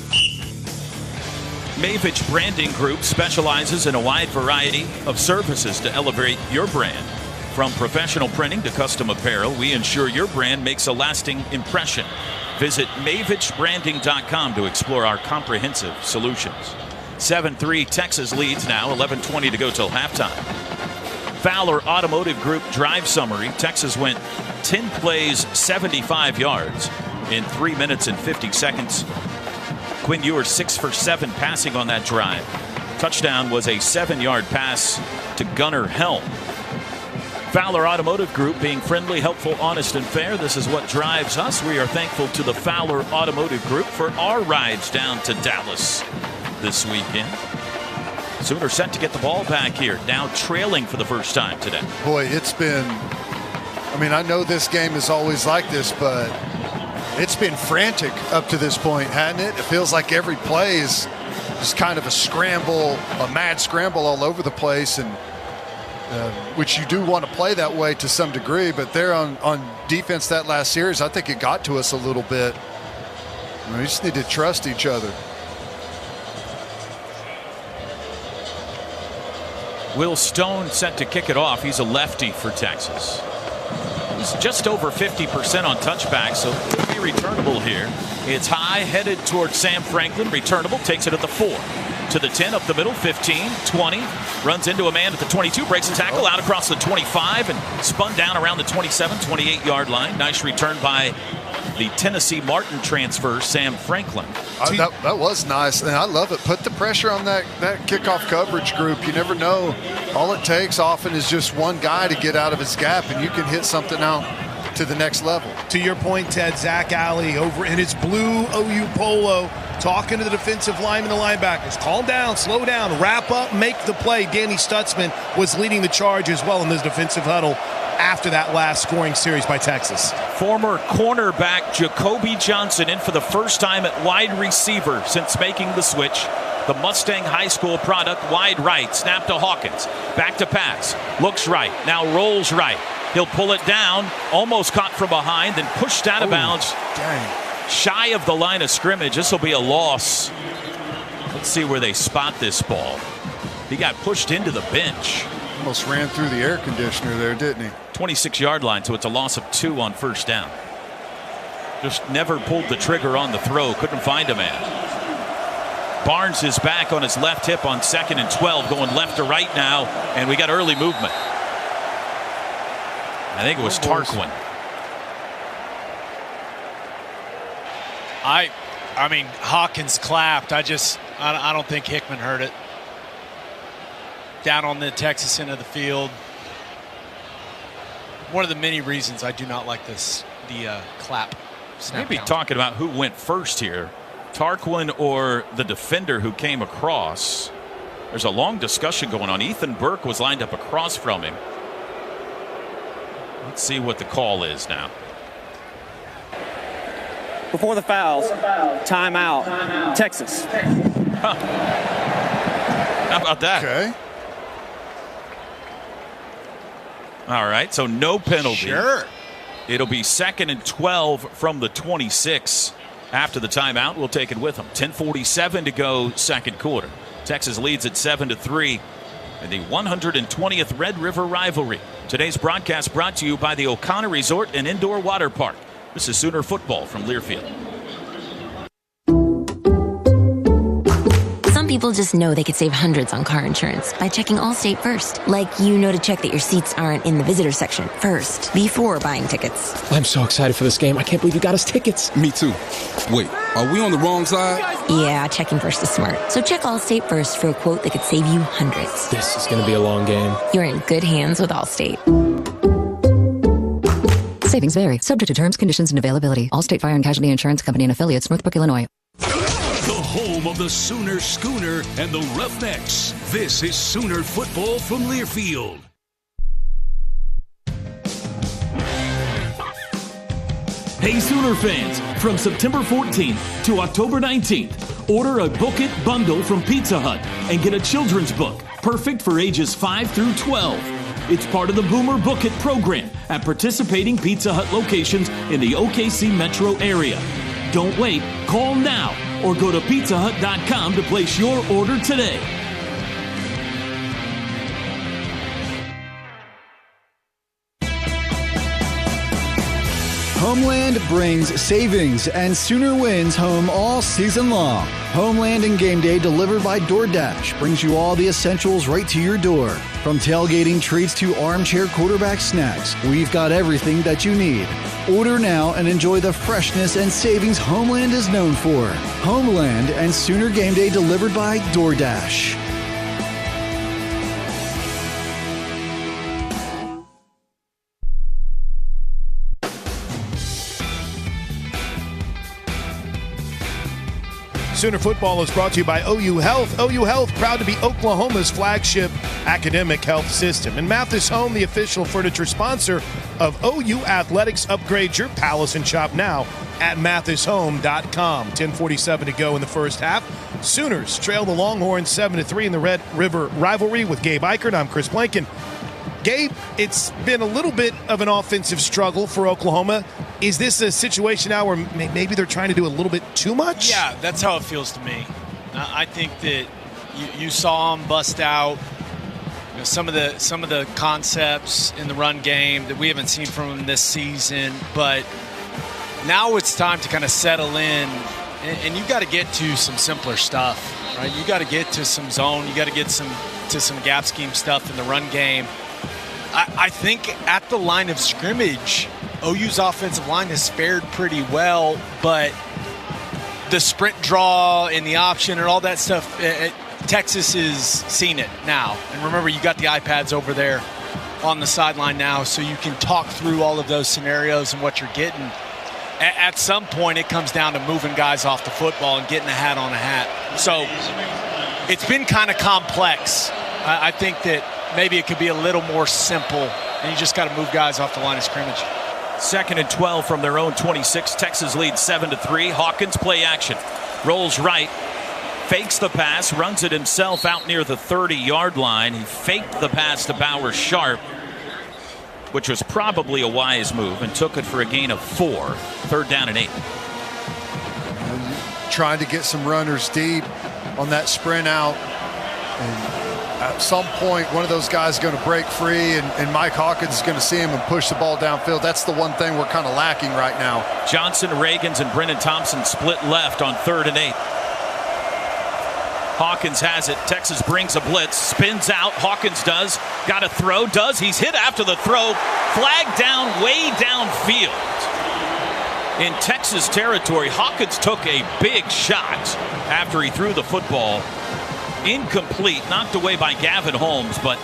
Mavich Branding Group specializes in a wide variety of services to elevate your brand. From professional printing to custom apparel, we ensure your brand makes a lasting impression. Visit mavichbranding.com to explore our comprehensive solutions. 7-3 Texas leads now, 11:20 to go till halftime. Fowler Automotive Group drive summary. Texas went 10 plays, 75 yards in 3 minutes and 50 seconds. Quinn Ewers 6 for 7 passing on that drive. Touchdown was a 7-yard pass to Gunnar Helm. Fowler Automotive Group being friendly, helpful, honest, and fair. This is what drives us. We are thankful to the Fowler Automotive Group for our rides down to Dallas this weekend. Sooners set to get the ball back here, now trailing for the first time today. Boy, it's been, I know this game is always like this, but it's been frantic up to this point, hasn't it? It feels like every play is just kind of a scramble, a mad scramble all over the place, and which you do want to play that way to some degree, but there on defense that last series, I think it got to us a little bit. We just need to trust each other. Will Stone set to kick it off. He's a lefty for Texas. He's just over 50% on touchbacks, so it'll be returnable here. It's high, headed towards Sam Franklin. Returnable, takes it at the 4. To the 10, up the middle, 15, 20. Runs into a man at the 22, breaks a tackle out across the 25, and spun down around the 27, 28-yard line. Nice return by the Tennessee Martin transfer, Sam Franklin. That was nice, and I love it. Put the pressure on that kickoff coverage group. You never know. All it takes often is just one guy to get out of his gap, and you can hit something out to the next level. To your point, Ted, Zach Alley over in his blue OU polo, talking to the defensive linemen and the linebackers. Calm down, slow down, wrap up, make the play. Danny Stutzman was leading the charge as well in this defensive huddle after that last scoring series by Texas. Former cornerback Jacoby Johnson in for the first time at wide receiver since making the switch. The Mustang High School product, wide right, snap to Hawkins. Back to pass, looks right, now rolls right. He'll pull it down, almost caught from behind, then pushed out of bounds. Dang. Shy of the line of scrimmage. This will be a loss. Let's see where they spot this ball. He got pushed into the bench. Almost ran through the air conditioner there, didn't he? 26-yard line, so it's a loss of 2 on first down. Just never pulled the trigger on the throw. Couldn't find a man. Barnes is back on his left hip on 2nd and 12, going left to right now, and we got early movement. I think it was Tarquin. I mean, Hawkins clapped. I don't think Hickman heard it. Down on the Texas end of the field. One of the many reasons I do not like the clap. Maybe talking about who went first here, Tarquin or the defender who came across. There's a long discussion going on. Ethan Burke was lined up across from him. Let's see what the call is now. Before the fouls, timeout, Texas. Huh. How about that? Okay. All right, so no penalty. Sure. It'll be 2nd and 12 from the 26. After the timeout, we'll take it with them. 10:47 to go, second quarter. Texas leads at 7-3 in the 120th Red River rivalry. Today's broadcast brought to you by the O'Connor Resort and Indoor Water Park. This is Sooner football from Learfield. Some people just know they could save hundreds on car insurance by checking Allstate first. Like, you know, to check that your seats aren't in the visitor section first before buying tickets. I'm so excited for this game. I can't believe you got us tickets. Me too. Wait, are we on the wrong side? Yeah, checking first is smart. So check Allstate first for a quote that could save you hundreds. This is going to be a long game. You're in good hands with Allstate. Savings vary. Subject to terms, conditions, and availability. Allstate Fire and Casualty Insurance Company and affiliates, Northbrook, Illinois. The home of the Sooner Schooner and the Roughnecks. This is Sooner football from Learfield. Hey Sooner fans, from September 14th to October 19th, order a Book It bundle from Pizza Hut and get a children's book, perfect for ages 5 through 12. It's part of the Boomer Book It program at participating Pizza Hut locations in the OKC metro area. Don't wait, call now or go to pizzahut.com to place your order today. Homeland brings savings and Sooner wins home all season long. Homeland and Game Day delivered by DoorDash brings you all the essentials right to your door. From tailgating treats to armchair quarterback snacks, we've got everything that you need. Order now and enjoy the freshness and savings Homeland is known for. Homeland and Sooner Game Day delivered by DoorDash. Sooner Football is brought to you by OU Health. OU Health, proud to be Oklahoma's flagship academic health system. And Mathis Home, the official furniture sponsor of OU Athletics. Upgrade your palace and shop now at mathishome.com. 10:47 to go in the first half. Sooners trail the Longhorns 7-3 in the Red River rivalry with Gabe Eichert. I'm Chris Blanken. Gabe, it's been a little bit of an offensive struggle for Oklahoma. Is this a situation now where maybe they're trying to do a little bit too much? Yeah, that's how it feels to me. I think that you saw them bust out some of the concepts in the run game that we haven't seen from them this season, but now it's time to kind of settle in, and you got to get to some simpler stuff, right? You got to get to some zone. You got to get to some gap scheme stuff in the run game. I think at the line of scrimmage, OU's offensive line has fared pretty well, but the sprint draw and the option and all that stuff, Texas is seeing it now. And remember, you got the iPads over there on the sideline now, so you can talk through all of those scenarios and what you're getting. At some point, it comes down to moving guys off the football and getting a hat on a hat. So it's been kind of complex. I think that maybe it could be a little more simple, and you just got to move guys off the line of scrimmage. 2nd and 12 from their own 26. Texas leads 7-3. Hawkins play action. Rolls right. Fakes the pass. Runs it himself out near the 30-yard line. He faked the pass to Bowers Sharp, which was probably a wise move, and took it for a gain of 4. 3rd down and 8. Trying to get some runners deep on that sprint out. And at some point, one of those guys is going to break free, and Mike Hawkins is going to see him and push the ball downfield. That's the one thing we're kind of lacking right now. Johnson, Reagans, and Brennan Thompson split left on 3rd and 8. Hawkins has it. Texas brings a blitz. Spins out. Hawkins does. Got a throw. Does. He's hit after the throw. Flag down way downfield. In Texas territory, Hawkins took a big shot after he threw the football. Incomplete, knocked away by Gavin Holmes, but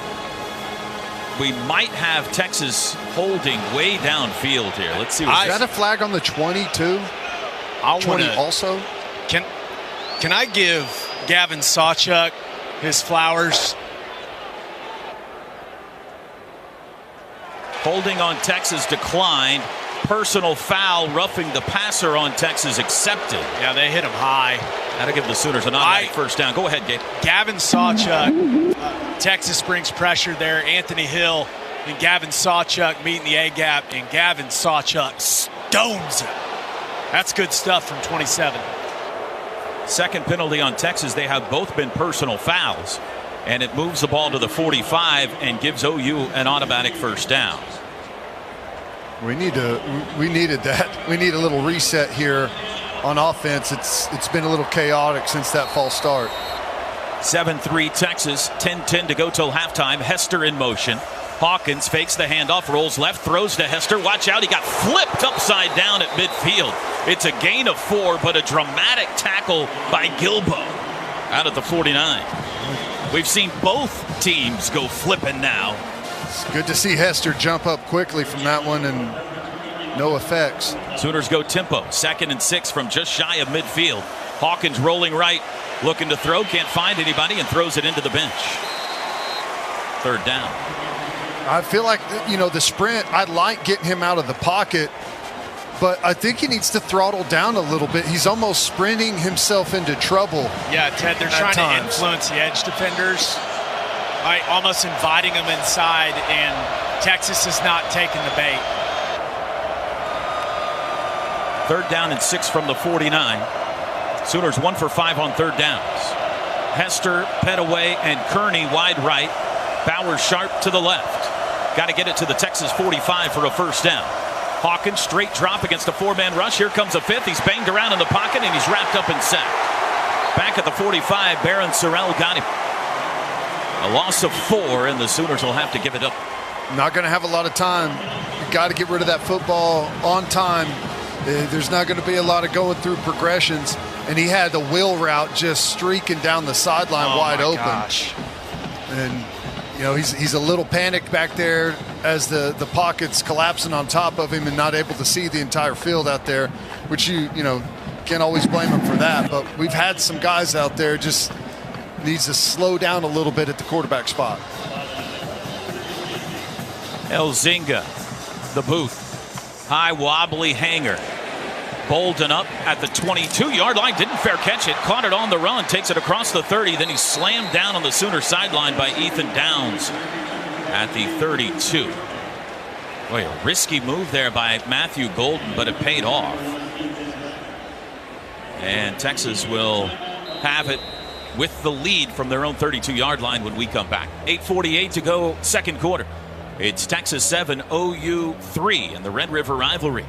we might have Texas holding way downfield here. Let's see. Is that a flag on the 20 too? 20 also? Can I give Gavin Sawchuk his flowers? Holding on Texas declined. Personal foul, roughing the passer on Texas accepted. Yeah, they hit him high. That'll give the Sooners an automatic first down. Go ahead, Gabe. Gavin Sawchuk, Texas brings pressure there. Anthony Hill and Gavin Sawchuk meet in the A-gap, and Gavin Sawchuk stones him. That's good stuff from 27. Second penalty on Texas. They have both been personal fouls, and it moves the ball to the 45 and gives OU an automatic first down. We needed that. We need a little reset here on offense. It's been a little chaotic since that false start. 7-3 Texas. 10-10 to go till halftime. Hester in motion. Hawkins fakes the handoff, rolls left, throws to Hester. Watch out, he got flipped upside down at midfield. It's a gain of 4, but a dramatic tackle by Gilbo out at the 49. We've seen both teams go flipping now. It's good to see Hester jump up quickly from that one and no effects. Sooners go tempo. 2nd and 6 from just shy of midfield. Hawkins rolling right, looking to throw, can't find anybody, and throws it into the bench. 3rd down. I feel like, the sprint, I like getting him out of the pocket, but I think he needs to throttle down a little bit. He's almost sprinting himself into trouble. Yeah, Ted, they're trying to influence the edge defenders. Right, almost inviting them inside, and Texas is not taking the bait. 3rd down and 6 from the 49. Sooners 1 for 5 on 3rd downs. Hester, Petaway, and Kearney wide right. Bowers Sharp to the left. Got to get it to the Texas 45 for a first down. Hawkins straight drop against a 4-man rush. Here comes a 5th. He's banged around in the pocket, and he's wrapped up and sacked. Back at the 45, Barron Sorrell got him. A loss of 4, and the Sooners will have to give it up. Not going to have a lot of time. You got to get rid of that football on time. There's not going to be a lot of going through progressions, and he had the wheel route just streaking down the sideline wide open. Gosh. And he's a little panicked back there as the pocket's collapsing on top of him and not able to see the entire field out there, which Can't always blame him for that, but we've had some guys out there just needs to slow down a little bit at the quarterback spot. Elzinga, the Booth, high wobbly hanger. Bolden up at the 22-yard line, didn't fair catch it, caught it on the run, takes it across the 30, then he's slammed down on the Sooner sideline by Ethan Downs at the 32. Boy, a risky move there by Matthew Golden, but it paid off. And Texas will have it with the lead from their own 32-yard line when we come back. 8:48 to go, second quarter. It's Texas 7, OU 3 in the Red River rivalry.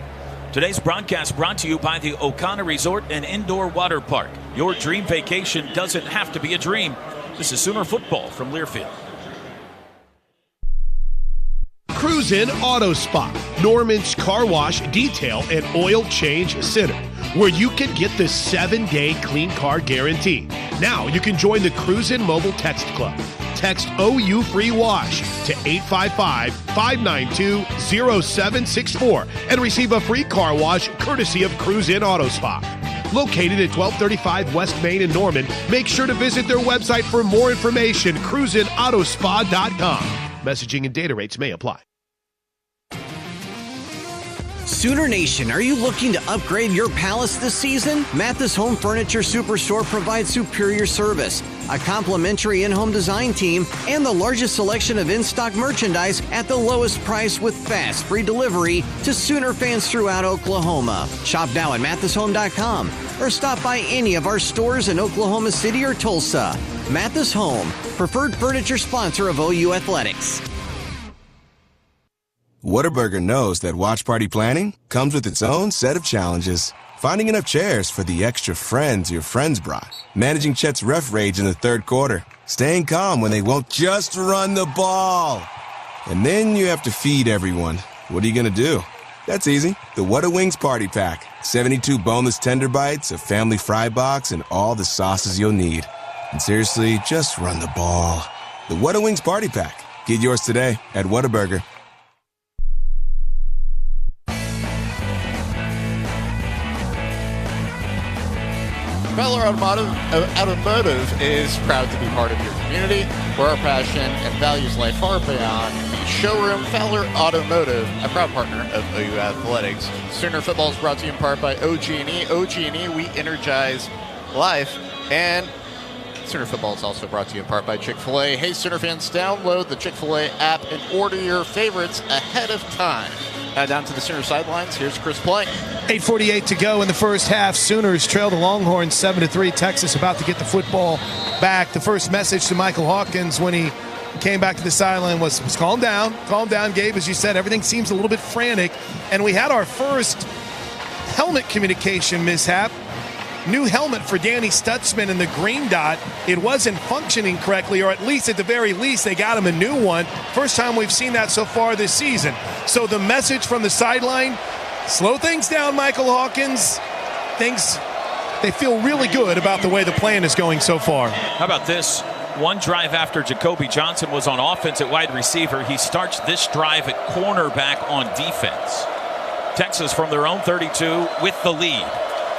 Today's broadcast brought to you by the O'Connor Resort and Indoor Water Park. Your dream vacation doesn't have to be a dream. This is Sooner football from Learfield. Cruise In Auto Spa, Norman's Car Wash, Detail, and Oil Change Center, where you can get the 7-day clean car guarantee. Now you can join the Cruise In Mobile Text Club. Text OU Free Wash to 855-592-0764 and receive a free car wash courtesy of Cruise In Auto Spa. Located at 1235 West Main in Norman, make sure to visit their website for more information, cruisinautospa.com. Messaging and data rates may apply. Sooner Nation, are you looking to upgrade your palace this season? Mathis Home Furniture Superstore provides superior service, a complimentary in-home design team, and the largest selection of in-stock merchandise at the lowest price with fast, free delivery to Sooner fans throughout Oklahoma. Shop now at mathishome.com or stop by any of our stores in Oklahoma City or Tulsa. Mathis Home, preferred furniture sponsor of OU Athletics. Whataburger knows that watch party planning comes with its own set of challenges. Finding enough chairs for the extra friends your friends brought. Managing Chet's ref rage in the third quarter. Staying calm when they won't just run the ball. And then you have to feed everyone. What are you going to do? That's easy. The What a Wings Party Pack. 72 boneless tender bites, a family fry box, and all the sauces you'll need. And seriously, just run the ball. The What a Wings Party Pack. Get yours today at Whataburger. Feller Automotive is proud to be part of your community, where our passion and values lie far beyond the showroom. Feller Automotive, a proud partner of OU Athletics. Sooner football is brought to you in part by OG&E. OG&E, we energize life. And Sooner football is also brought to you in part by Chick-fil-A. Hey, Sooner fans, download the Chick-fil-A app and order your favorites ahead of time. Now down to the Sooner sidelines. Here's Chris Plank. 8:48 to go in the first half. Sooners trail the Longhorns 7-3. Texas about to get the football back. The first message to Michael Hawkins when he came back to the sideline was calm down, Gabe. As you said, everything seems a little bit frantic. And we had our first helmet communication mishap. New helmet for Danny Stutzman in the green dot. It wasn't functioning correctly, or at least at the very least, they got him a new one. First time we've seen that so far this season. So the message from the sideline, slow things down, Michael Hawkins. They feel really good about the way the plan is going so far. How about this? One drive after Jacoby Johnson was on offense at wide receiver, he starts this drive at cornerback on defense. Texas from their own 32 with the lead.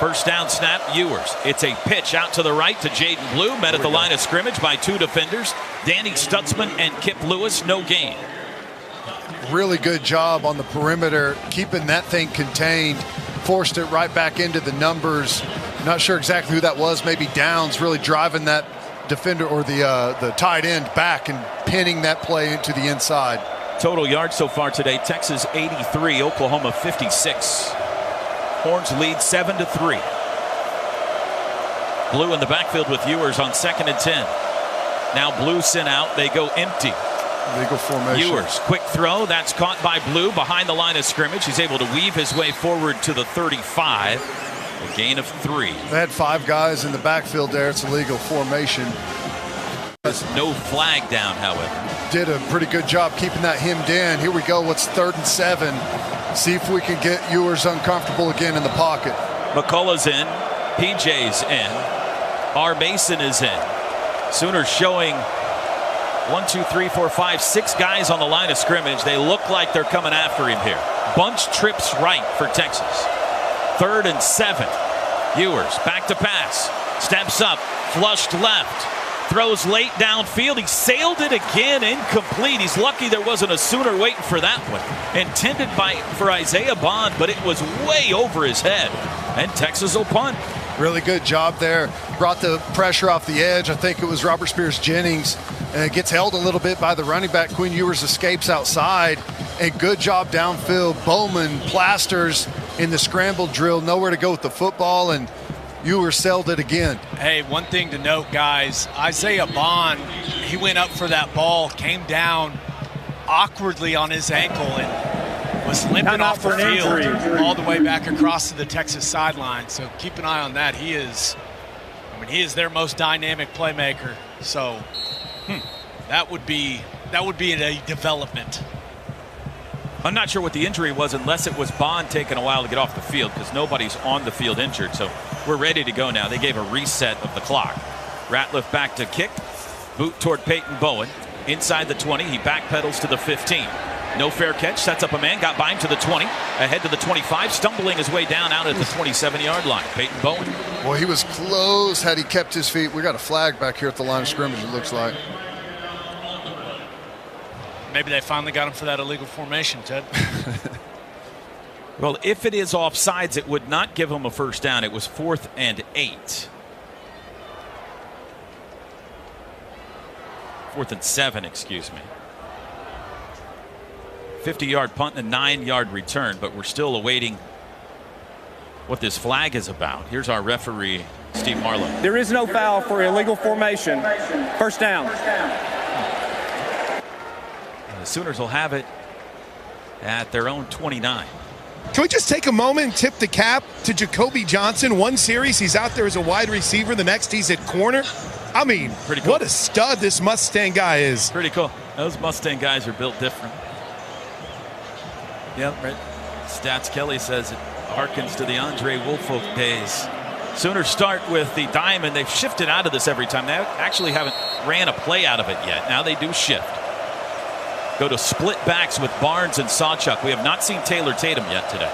First down snap, Ewers. It's a pitch out to the right to Jaden Blue, met at the line of scrimmage by two defenders, Danny Stutzman and Kip Lewis, no gain. Really good job on the perimeter, keeping that thing contained, forced it right back into the numbers. Not sure exactly who that was, maybe Downs really driving that defender or the tight end back and pinning that play into the inside. Total yards so far today, Texas 83, Oklahoma 56. Horns lead 7-3. Blue in the backfield with Ewers on 2nd and 10. Now Blue sent out. They go empty. Legal formation. Ewers, quick throw. That's caught by Blue behind the line of scrimmage. He's able to weave his way forward to the 35. A gain of 3. They had 5 guys in the backfield there. It's a legal formation. There's no flag down, however. Did a pretty good job keeping that hemmed in. Here we go. What's 3rd and 7? See if we can get Ewers uncomfortable again in the pocket. McCullough's in. PJ's in. R. Mason is in. Sooners showing 6 guys on the line of scrimmage. They look like they're coming after him here. Bunch trips right for Texas. 3rd and 7. Ewers back to pass. Steps up. Flushed left. Throws late downfield. He sailed it again. Incomplete. He's lucky there wasn't a Sooner waiting for that one. Intended for Isaiah Bond, but it was way over his head. And Texas will punt. Really good job there. Brought the pressure off the edge. I think it was Robert Spears-Jennings. Gets held a little bit by the running back. Quinn Ewers escapes outside. A good job downfield. Bowman plasters in the scramble drill. Nowhere to go with the football, and Ewers sailed it again. Hey, one thing to note, guys. Isaiah Bond, he went up for that ball, came down awkwardly on his ankle, and was limping off the field all the way back across to the Texas sideline. So keep an eye on that. He is their most dynamic playmaker. So that would be a development. I'm not sure what the injury was unless it was Bond taking a while to get off the field, because nobody's on the field injured. So we're ready to go now. They gave a reset of the clock. Ratliff back to kick. Boot toward Peyton Bowen. Inside the 20. He backpedals to the 15. No fair catch. Sets up a man. Got by him to the 20. Ahead to the 25. Stumbling his way down out at the 27-yard line. Peyton Bowen. Well, he was close had he kept his feet. We got a flag back here at the line of scrimmage, it looks like. Maybe they finally got him for that illegal formation, Ted. Well, if it is offsides, it would not give him a first down. It was 4th and 8. 4th and 7, excuse me. 50-yard punt and a 9-yard return, but we're still awaiting what this flag is about. Here's our referee, Steve Marlowe. There is no foul for illegal formation. First down. The Sooners will have it at their own 29. Can we just take a moment and tip the cap to Jacoby Johnson? One series, he's out there as a wide receiver. The next, he's at corner. I mean, pretty cool. What a stud this Mustang guy is. Pretty cool. Those Mustang guys are built different. Yep, right. Stats Kelly says it harkens to the Andre Woolfolk days. Sooners start with the diamond. They've shifted out of this every time. They actually haven't ran a play out of it yet. Now they do shift. Go to split backs with Barnes and Sawchuk. We have not seen Taylor Tatum yet today.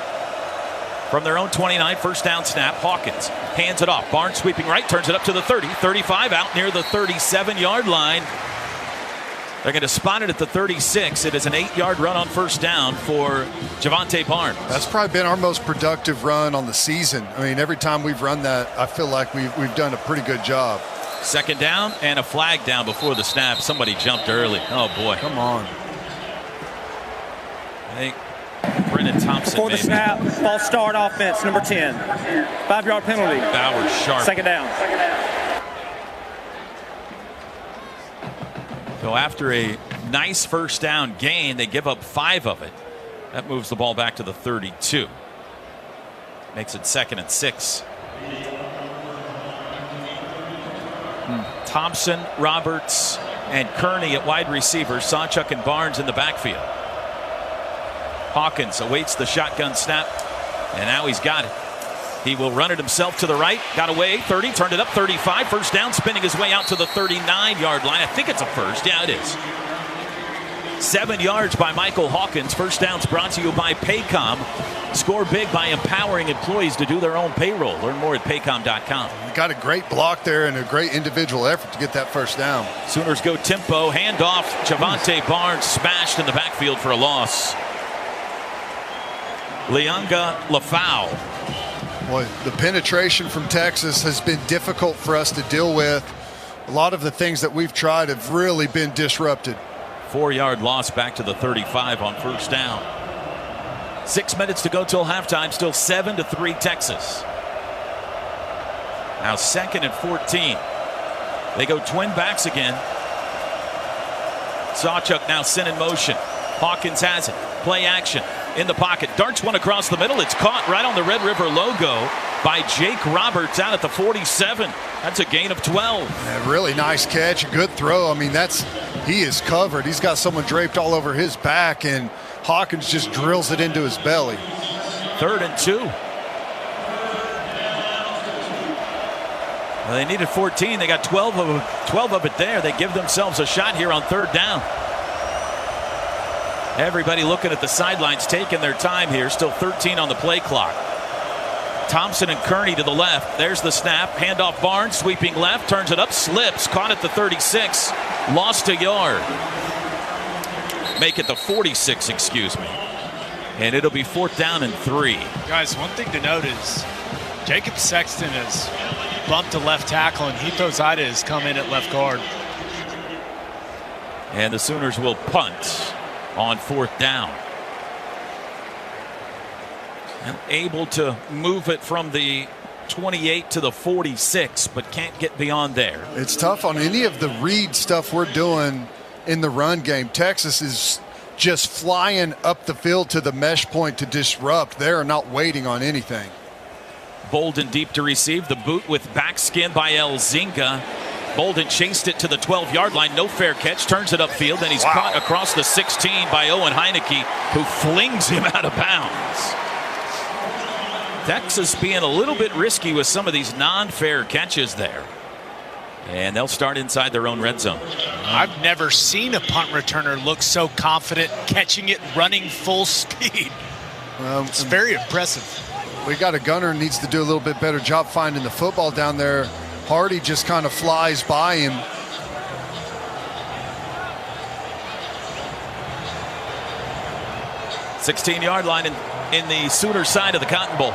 From their own 29, first down snap, Hawkins hands it off. Barnes sweeping right, turns it up to the 30, 35, out near the 37-yard line. They're going to spot it at the 36. It is an 8-yard run on first down for Javante Barnes. That's probably been our most productive run on the season. I mean, every time we've run that, I feel like we've done a pretty good job. Second down and a flag down before the snap. Somebody jumped early. Oh, boy. Come on. I think Brennan Thompson. Before the snap, false start offense, number 10. 5-yard penalty. Bowers sharp. Second down. So after a nice first down gain, they give up 5 of it. That moves the ball back to the 32. Makes it 2nd and 6. Thompson, Roberts, and Kearney at wide receivers. Sawchuk and Barnes in the backfield. Hawkins awaits the shotgun snap, and now he's got it. He will run it himself to the right. Got away, 30, turned it up, 35. First down, spinning his way out to the 39-yard line. I think it's a first. Yeah, it is. 7 yards by Michael Hawkins. First down's brought to you by Paycom. Score big by empowering employees to do their own payroll. Learn more at paycom.com. Got a great block there and a great individual effort to get that first down. Sooners go tempo, handoff. Javante Barnes smashed in the backfield for a loss. Lianga Lafau. Boy, the penetration from Texas has been difficult for us to deal with. A lot of the things that we've tried have really been disrupted. 4-yard loss back to the 35 on first down. 6 minutes to go till halftime. Still 7-3 Texas. Now 2nd and 14. They go twin backs again. Sawchuk now sent in motion. Hawkins has it. Play action. In the pocket. Darts one across the middle. It's caught right on the Red River logo by Jake Roberts out at the 47. That's a gain of 12. Yeah, really nice catch. A good throw. I mean, he is covered. He's got someone draped all over his back, and Hawkins just drills it into his belly. 3rd and 2. Well, they needed 14. They got 12 of it there. They give themselves a shot here on 3rd down. Everybody looking at the sidelines, taking their time here. Still 13 on the play clock. Thompson and Kearney to the left. There's the snap. Handoff Barnes, sweeping left, turns it up, slips, caught at the 36, lost a yard. Make it the 46, excuse me. And it'll be 4th down and 3. Guys, one thing to note is Jacob Sexton has bumped to left tackle, and Hito Zaida has come in at left guard. And the Sooners will punt on 4th down. And able to move it from the 28 to the 46, but can't get beyond there. It's tough on any of the read stuff we're doing in the run game. Texas is just flying up the field to the mesh point to disrupt. They're not waiting on anything. Bolden deep to receive. The boot with backskin by Elzinga. Bolden chased it to the 12-yard line. No fair catch. Turns it upfield. And he's caught across the 16 by Owen Heineke, who flings him out of bounds. Texas being a little bit risky with some of these non-fair catches there. And they'll start inside their own red zone. I've never seen a punt returner look so confident catching it running full speed. It's very impressive. We got a gunner who needs to do a little bit better job finding the football down there. Hardy just kind of flies by him. $16-yard line in the Sooner side of the Cotton Bowl.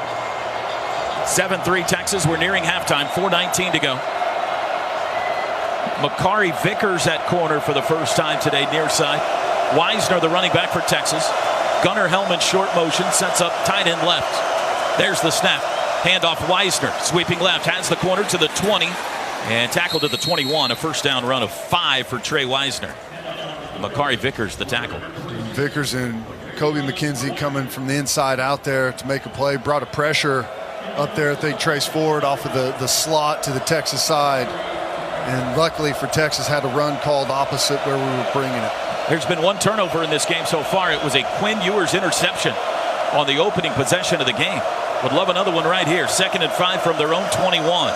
7-3 Texas. We're nearing halftime. 4:19 to go. Makari Vickers at corner for the first time today, near side. Wisner, the running back for Texas. Gunnar Hellman, short motion, sets up tight end left. There's the snap. Handoff Wisner, sweeping left, has the corner to the 20, and tackled at the 21. A first down run of 5 for Trey Wisner. Makari Vickers, the tackle. Vickers and Kobe McKenzie coming from the inside out there to make a play. Brought a pressure up there. They trace forward off of the slot to the Texas side. And luckily for Texas, had a run called opposite where we were bringing it. There's been one turnover in this game so far. It was a Quinn Ewers interception on the opening possession of the game. Would love another one right here. 2nd and 5 from their own 21.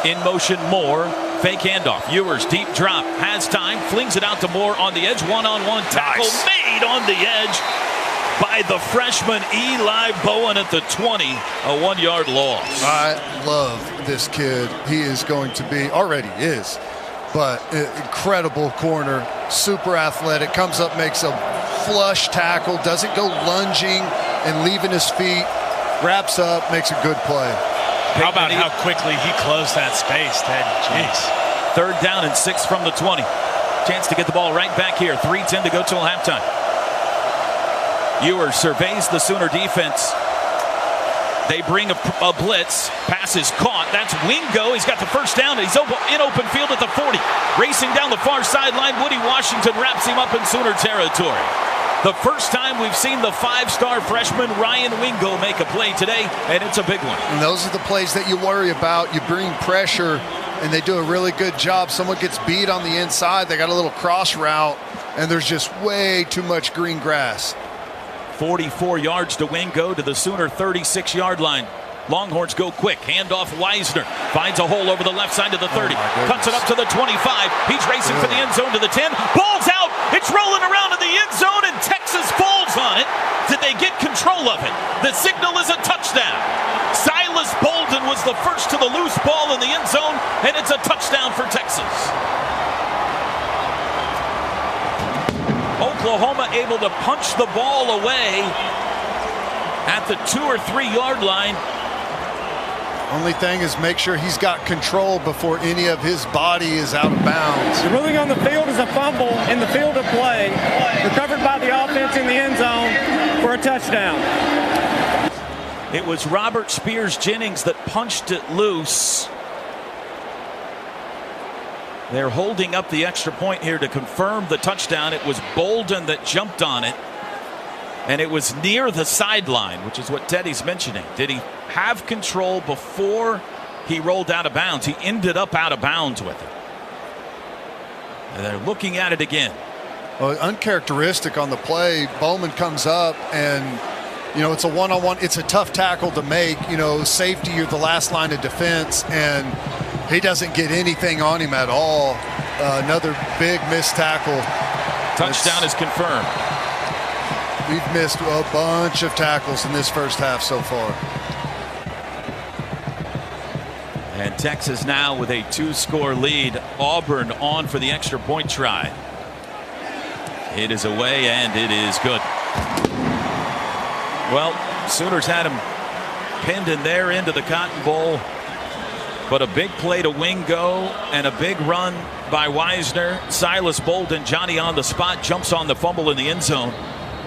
In motion, Moore. Fake handoff. Ewers, deep drop. Has time. Flings it out to Moore on the edge. One-on-one tackle made on the edge by the freshman Eli Bowen at the 20. A 1-yard loss. I love this kid. He is going to be, already is, but incredible corner, super athletic, comes up, makes a flush tackle, doesn't go lunging and leaving his feet, wraps up, makes a good play. How about how quickly he closed that space, Ted? Jeez. 3rd down and 6 from the 20. Chance to get the ball right back here. 3:10 to go till halftime. Ewers surveys the Sooner defense. They bring a blitz. Pass is caught. That's Wingo. He's got the first down. He's in open field at the 40. Racing down the far sideline. Woody Washington wraps him up in Sooner territory. The first time we've seen the 5-star freshman Ryan Wingo make a play today, and it's a big one. And those are the plays that you worry about. You bring pressure, and they do a really good job. Someone gets beat on the inside. They got a little cross route, and there's just way too much green grass. 44 yards to Wingo to the Sooner 36-yard line. Longhorns go quick. Handoff Wisner. Finds a hole over the left side to the 30. Cuts it up to the 25. He's racing for the end zone to the 10. Ball's out. It's rolling around in the end zone, and Texas falls on it. Did they get control of it? The signal is a touchdown. Silas Bolden was the first to the loose ball in the end zone, and it's a touchdown for Texas. Oklahoma able to punch the ball away at the 2 or 3 yard line. Only thing is make sure he's got control before any of his body is out of bounds. The ruling on the field is a fumble in the field of play, recovered by the offense in the end zone for a touchdown. It was Robert Spears Jennings that punched it loose. They're holding up the extra point here to confirm the touchdown. It was Bolden that jumped on it, and it was near the sideline, which is what Teddy's mentioning. Did he have control before he rolled out of bounds? He ended up out of bounds with it. And they're looking at it again. Well, uncharacteristic on the play. Bowman comes up, and it's a one-on-one. It's a tough tackle to make. Safety, you're the last line of defense, and he doesn't get anything on him at all. Another big missed tackle. Touchdown is confirmed. We've missed a bunch of tackles in this first half so far. And Texas now with a 2-score lead. Auburn on for the extra point try. It is away and it is good. Well, Sooners had him pinned in there into the Cotton Bowl. But a big play to Wingo and a big run by Wisner. Silas Bolden, Johnny on the spot, jumps on the fumble in the end zone.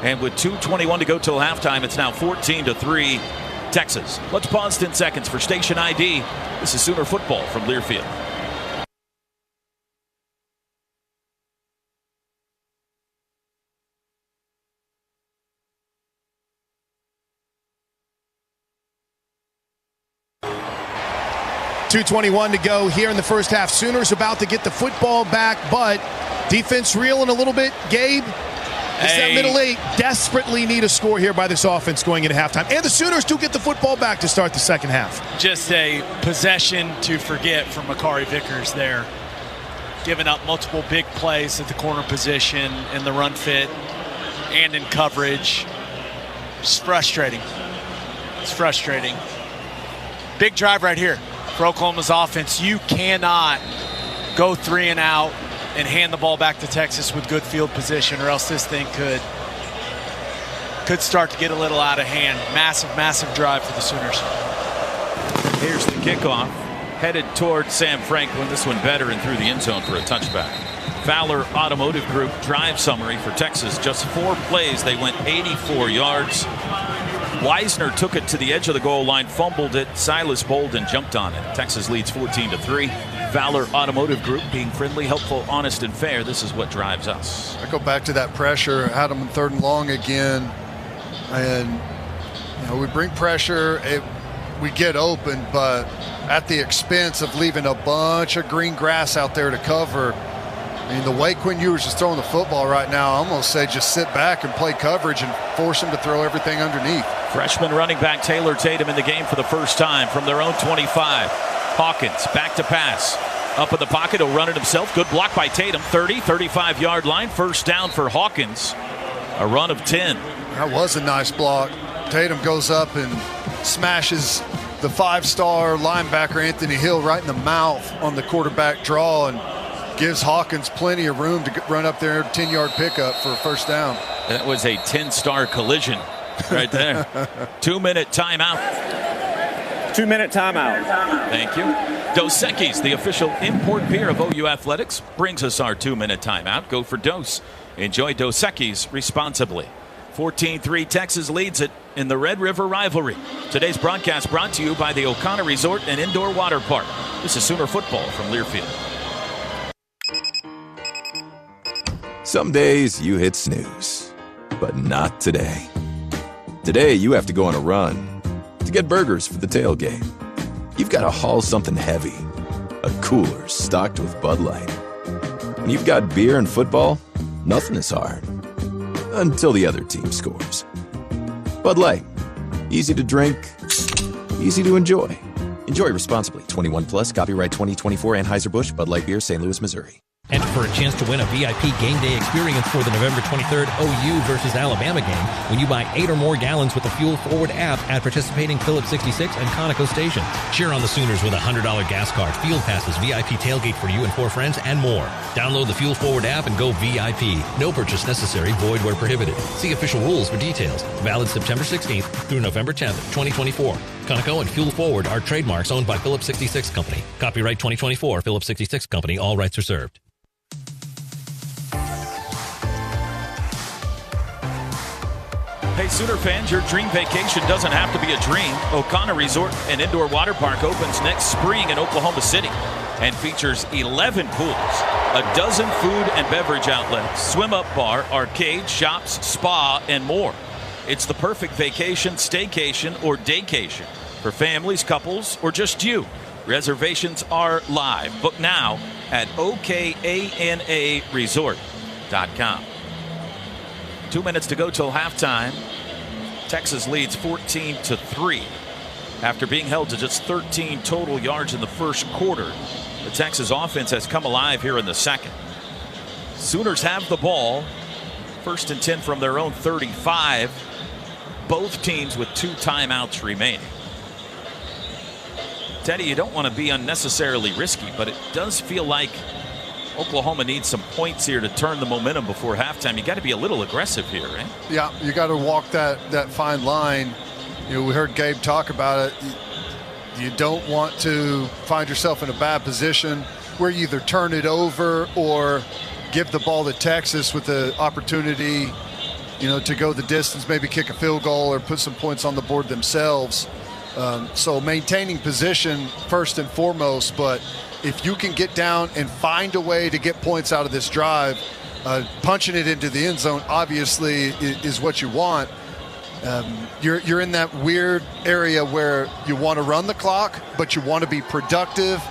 And with 2:21 to go till halftime, it's now 14-3 Texas. Let's pause 10 seconds for station ID. This is Sooner football from Learfield. .221 to go here in the first half. Sooners about to get the football back, but defense reeling a little bit. Gabe, it's that middle eight. Desperately need a score here by this offense going into halftime. And the Sooners do get the football back to start the second half. Just a possession to forget from Makari Vickers there. Giving up multiple big plays at the corner position, in the run fit, and in coverage. It's frustrating. It's frustrating. Big drive right here for Oklahoma's offense. You cannot go 3 and out and hand the ball back to Texas with good field position, or else this thing could start to get a little out of hand. Massive drive for the Sooners. Here's the kickoff, headed toward Sam Franklin. This one better and through the end zone for a touchback. Fowler Automotive Group drive summary for Texas. Just 4 plays, they went 84 yards. Wisner took it to the edge of the goal line, fumbled it. Silas Bolden jumped on it. Texas leads 14-3. Fowler Automotive Group being friendly, helpful, honest, and fair. This is what drives us. I go back to that pressure. Had them in 3rd and long again. And, we bring pressure. We get open, but at the expense of leaving a bunch of green grass out there to cover. I mean, the way Quinn Ewers is throwing the football right now, I almost say just sit back and play coverage and force him to throw everything underneath. Freshman running back Taylor Tatum in the game for the first time from their own 25. Hawkins back to pass. Up in the pocket, he'll run it himself. Good block by Tatum. 35-yard line. First down for Hawkins. A run of 10. That was a nice block. Tatum goes up and smashes the 5-star linebacker Anthony Hill right in the mouth on the quarterback draw and gives Hawkins plenty of room to run up there, 10-yard pickup for a first down. That was a 10-star collision right there. 2-minute timeout. 2-minute timeout. Thank you. Dos Equis, the official import beer of OU Athletics, brings us our 2-minute timeout. Go for Dos. Enjoy Dos Equis responsibly. 14-3 Texas leads it in the Red River rivalry. Today's broadcast brought to you by the O'Connor Resort and Indoor Water Park. This is Sooner football from Learfield. Some days you hit snooze, but not today. Today you have to go on a run to get burgers for the tailgate. You've got to haul something heavy, a cooler stocked with Bud Light. When you've got beer and football, nothing is hard. Until the other team scores. Bud Light. Easy to drink, easy to enjoy. Enjoy responsibly. 21 plus, copyright 2024 Anheuser-Busch, Bud Light Beer, St. Louis, Missouri. Enter for a chance to win a VIP game day experience for the November 23rd OU versus Alabama game when you buy 8 or more gallons with the Fuel Forward app at participating Phillips 66 and Conoco stations. Cheer on the Sooners with a $100 gas card, field passes, VIP tailgate for you and 4 friends, and more. Download the Fuel Forward app and go VIP. No purchase necessary, void where prohibited. See official rules for details. Valid September 16th through November 10th, 2024. Conoco and Fuel Forward are trademarks owned by Phillips 66 Company. Copyright 2024, Phillips 66 Company. All rights reserved. Hey, Sooner fans, your dream vacation doesn't have to be a dream. O'Connor Resort and Indoor Water Park opens next spring in Oklahoma City and features 11 pools, a dozen food and beverage outlets, swim-up bar, arcade, shops, spa, and more. It's the perfect vacation, staycation, or daycation for families, couples, or just you. Reservations are live. Book now at okanaresort.com. 2 minutes to go till halftime. Texas leads 14-3. After being held to just 13 total yards in the first quarter, the Texas offense has come alive here in the second. Sooners have the ball. 1st and 10 from their own 35. Both teams with 2 timeouts remaining. Teddy, you don't want to be unnecessarily risky, but it does feel like Oklahoma needs some points here to turn the momentum before halftime. You got to be a little aggressive here, right? Yeah, you got to walk that fine line. We heard Gabe talk about it. You don't want to find yourself in a bad position where you either turn it over or give the ball to Texas with the opportunity, to go the distance, maybe kick a field goal or put some points on the board themselves. So maintaining position first and foremost, but if you can get down and find a way to get points out of this drive, punching it into the end zone obviously is what you want. You're in that weird area where you want to run the clock, but you want to be productive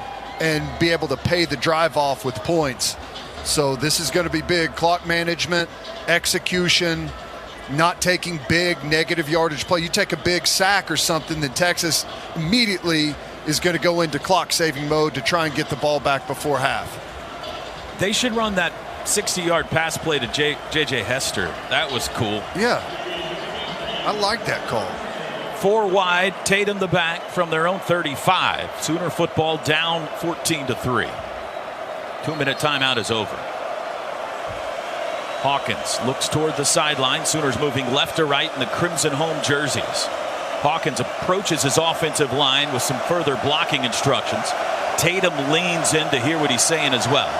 and be able to pay the drive off with points. So this is going to be big. Clock management, execution, not taking big negative yardage play. You take a big sack or something, then Texas immediately is going to go into clock saving mode to try and get the ball back before half. They should run that 60-yard pass play to J.J. Hester. That was cool. Yeah, I like that call. 4 wide, Tatum the back from their own 35. Sooner football down 14-3. 2-minute timeout is over. Hawkins looks toward the sideline. Sooners moving left to right in the crimson home jerseys. Hawkins approaches his offensive line with some further blocking instructions. Tatum leans in to hear what he's saying as well.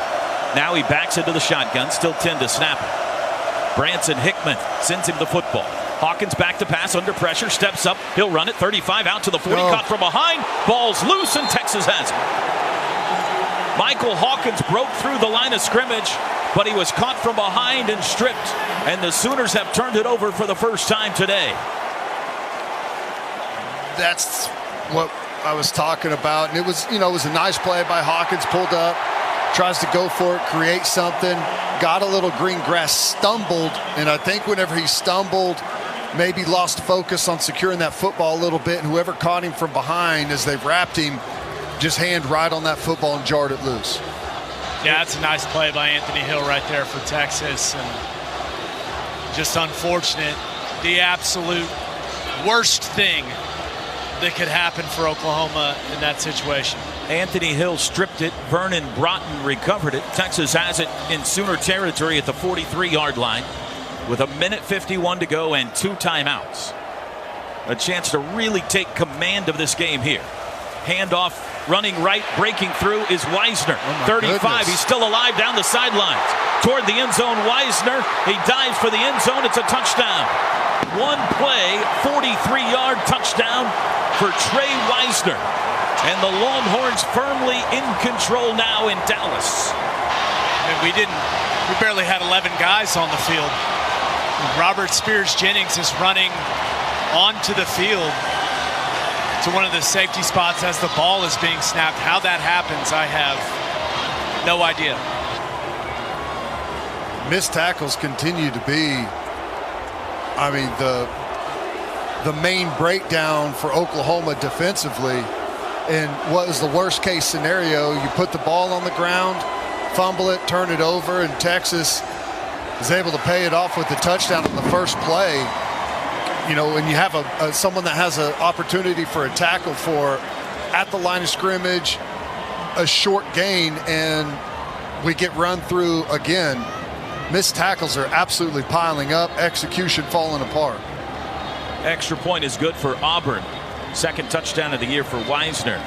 Now he backs into the shotgun, still 10 to snap it. Branson Hickman sends him the football. Hawkins back to pass under pressure, steps up, he'll run it, 35 out to the 40, caught from behind, ball's loose and Texas has it. Michael Hawkins broke through the line of scrimmage, but he was caught from behind and stripped, and the Sooners have turned it over for the first time today. That's what I was talking about, and it was a nice play by Hawkins, pulled up, tries to go for it, create something, got a little green grass, stumbled, and I think whenever he stumbled, maybe lost focus on securing that football a little bit, and whoever caught him from behind as they wrapped him just hand right on that football and jarred it loose. Yeah, that's a nice play by Anthony Hill right there for Texas, and just unfortunate. The absolute worst thing that could happen for Oklahoma in that situation. Anthony Hill stripped it. Vernon Broughton recovered it. Texas has it in Sooner territory at the 43-yard line with 1:51 to go and 2 timeouts. A chance to really take command of this game here. Handoff, running right, breaking through is Wisner. 35, goodness. He's still alive down the sidelines. Toward the end zone, Wisner. He dives for the end zone. It's a touchdown. One play, 43-yard touchdown for Trey Wisner. And the Longhorns firmly in control now in Dallas. And we barely had 11 guys on the field. Robert Spears Jennings is running onto the field to one of the safety spots as the ball is being snapped. How that happens, I have no idea. Missed tackles continue to be, the main breakdown for Oklahoma defensively. And what is the worst case scenario? You put the ball on the ground, fumble it, turn it over, and Texas is able to pay it off with the touchdown on the first play. When you have someone that has an opportunity for a tackle for at the line of scrimmage, a short gain, and we get run through again. Missed tackles are absolutely piling up, execution falling apart. Extra point is good for Auburn. Second touchdown of the year for Wisner.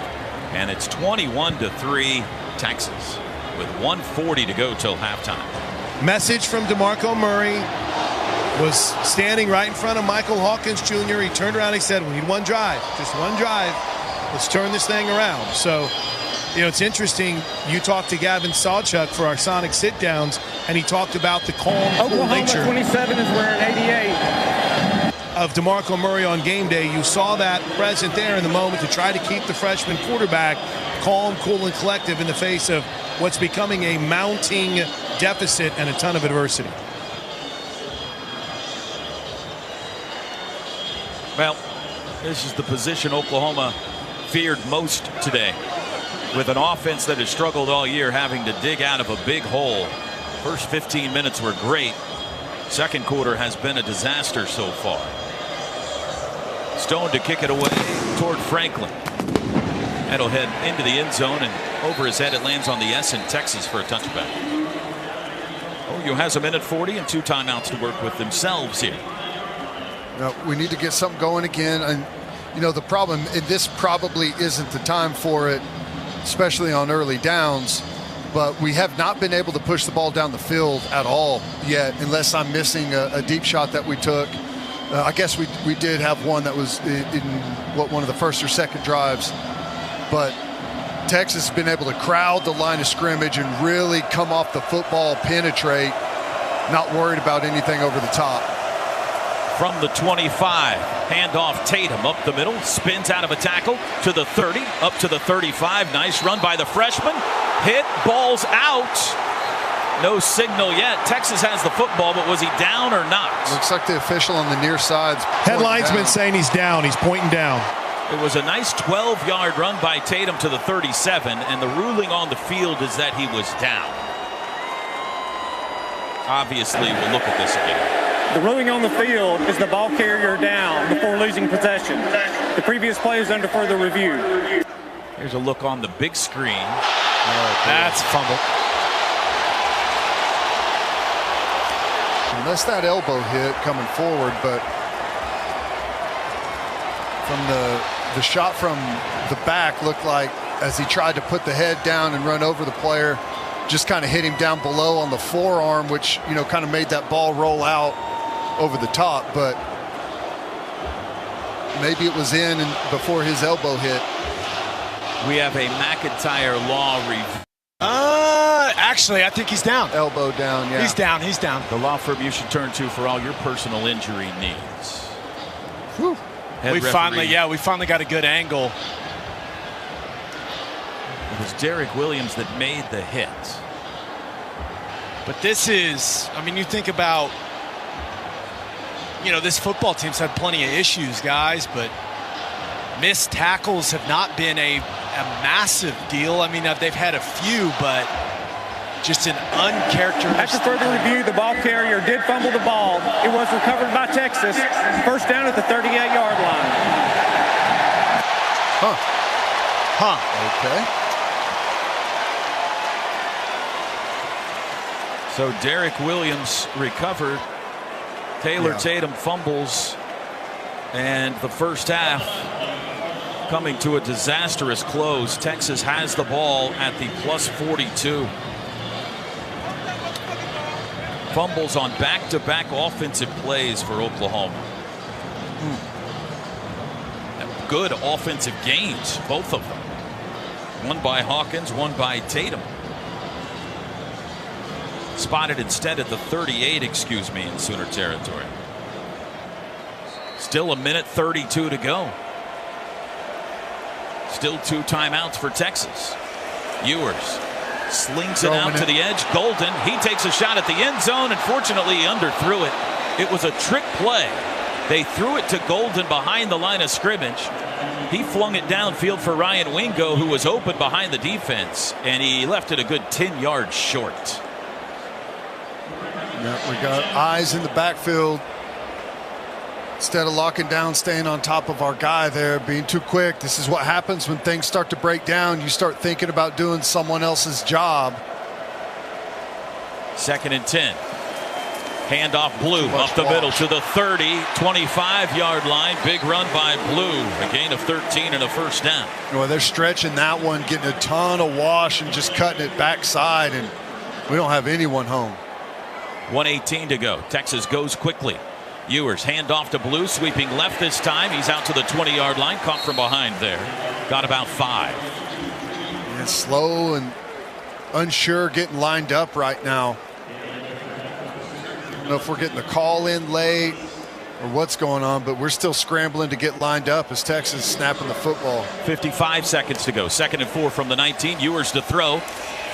And it's 21-3 Texas with 1:40 to go till halftime. Message from DeMarco Murray. Was standing right in front of Michael Hawkins Jr. He turned around and he said, we need one drive, just one drive. Let's turn this thing around. So, it's interesting. You talked to Gavin Sawchuk for our Sonic sit-downs, and he talked about the calm, cool nature. Oklahoma 27 is wearing 88. Of DeMarco Murray on game day. You saw that present there in the moment to try to keep the freshman quarterback calm, cool, and collective in the face of what's becoming a mounting deficit and a ton of adversity. Well, this is the position Oklahoma feared most today, with an offense that has struggled all year, having to dig out of a big hole. First 15 minutes were great. Second quarter has been a disaster so far. Stone to kick it away toward Franklin. That'll head into the end zone, and over his head it lands on the S in Texas for a touchback. OU has a minute 40 and 2 timeouts to work with themselves here. No, we need to get something going again. And, the problem, this probably isn't the time for it, especially on early downs, but we have not been able to push the ball down the field at all yet, unless I'm missing a deep shot that we took. I guess we did have one that was in one of the first or second drives, but Texas has been able to crowd the line of scrimmage and really come off the football, penetrate, not worried about anything over the top. From the 25, handoff Tatum up the middle, spins out of a tackle to the 30, up to the 35. Nice run by the freshman. Hit, ball's out. No signal yet. Texas has the football, but was he down or not? Looks like the official on the near side's head linesman saying he's down. He's pointing down. It was a nice 12-yard run by Tatum to the 37, and the ruling on the field is that he was down. Obviously, we'll look at this again. The ruling on the field is the ball carrier down before losing possession. The previous play is under further review. Here's a look on the big screen. That's a fumble. Unless that elbow hit coming forward, but from the shot from the back looked like as he tried to put the head down and run over the player, just kind of hit him down below on the forearm, which kind of made that ball roll out over the top, but maybe it was in and before his elbow hit. We have a McIntyre law review. Actually, I think he's down. Elbow down, yeah. He's down. The law firm you should turn to for all your personal injury needs. Whew. We finally got a good angle. It was Derek Williams that made the hit. But this is, you think about, this football team's had plenty of issues, guys, but missed tackles have not been a massive deal. They've had a few, but just an uncharacteristic. After further review, the ball carrier did fumble the ball. It was recovered by Texas. First down at the 38-yard line. Okay. So Derek Williams recovered. Taylor Tatum fumbles. And the first half coming to a disastrous close. Texas has the ball at the plus 42. Fumbles on back-to-back offensive plays for Oklahoma. Good offensive gains, both of them. One by Hawkins, one by Tatum. Spotted instead at the 38, in Sooner territory. Still a minute 32 to go. Still 2 timeouts for Texas. Ewers slings it out to the edge. Golden, he takes a shot at the end zone. Unfortunately, he underthrew it. It was a trick play. They threw it to Golden behind the line of scrimmage. He flung it downfield for Ryan Wingo, who was open behind the defense, and he left it a good 10 yards short. Yeah, we got eyes in the backfield. Instead of locking down, staying on top of our guy there, being too quick. This is what happens when things start to break down. You start thinking about doing someone else's job. 2nd and 10. Handoff Blue up the middle to the 30, 25-yard line. Big run by Blue. A gain of 13 and a first down. Well, they're stretching that one, getting a ton of wash and just cutting it backside, and we don't have anyone home. 1:18 to go. Texas goes quickly. Ewers handoff to Blue, sweeping left this time. He's out to the 20-yard line, caught from behind there. Got about 5. And slow and unsure getting lined up right now. I don't know if we're getting the call in late or what's going on, but we're still scrambling to get lined up as Texas snapping the football. 55 seconds to go. 2nd and 4 from the 19. Ewers to throw.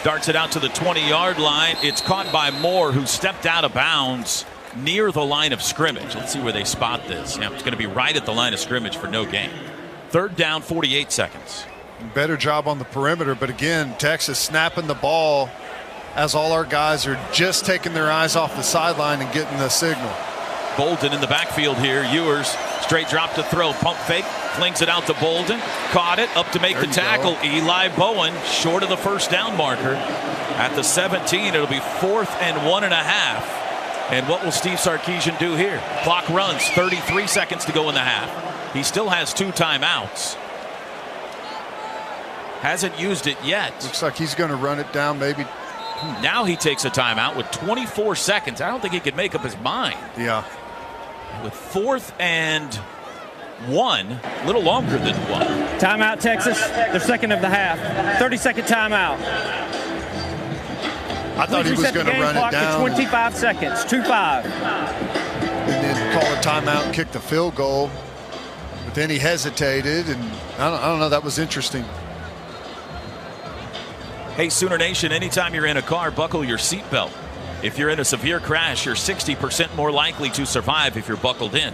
Darts it out to the 20-yard line. It's caught by Moore, who stepped out of bounds near the line of scrimmage. Let's see where they spot this. Yeah, it's going to be right at the line of scrimmage for no gain. 3rd down, 48 seconds. Better job on the perimeter, but again, Texas snapping the ball as all our guys are just taking their eyes off the sideline and getting the signal. Golden in the backfield here. Ewers straight drop to throw. Pump fake. Flings it out to Bolden. Caught it. Up to make the tackle. Eli Bowen short of the first down marker. At the 17, it'll be 4th and 1.5. And what will Steve Sarkisian do here? Clock runs. 33 seconds to go in the half. He still has 2 timeouts. Hasn't used it yet. Looks like he's going to run it down maybe. Now he takes a timeout with 24 seconds. I don't think he could make up his mind. Yeah. With 4th and 1, a little longer than 1. Timeout, Texas. Their second of the half. 30-second timeout. I thought he was going to run it down. 25 seconds. 2-5. And then call a timeout and kick the field goal. But then he hesitated, and I don't know. That was interesting. Hey, Sooner Nation, anytime you're in a car, buckle your seatbelt. If you're in a severe crash, you're 60% more likely to survive if you're buckled in.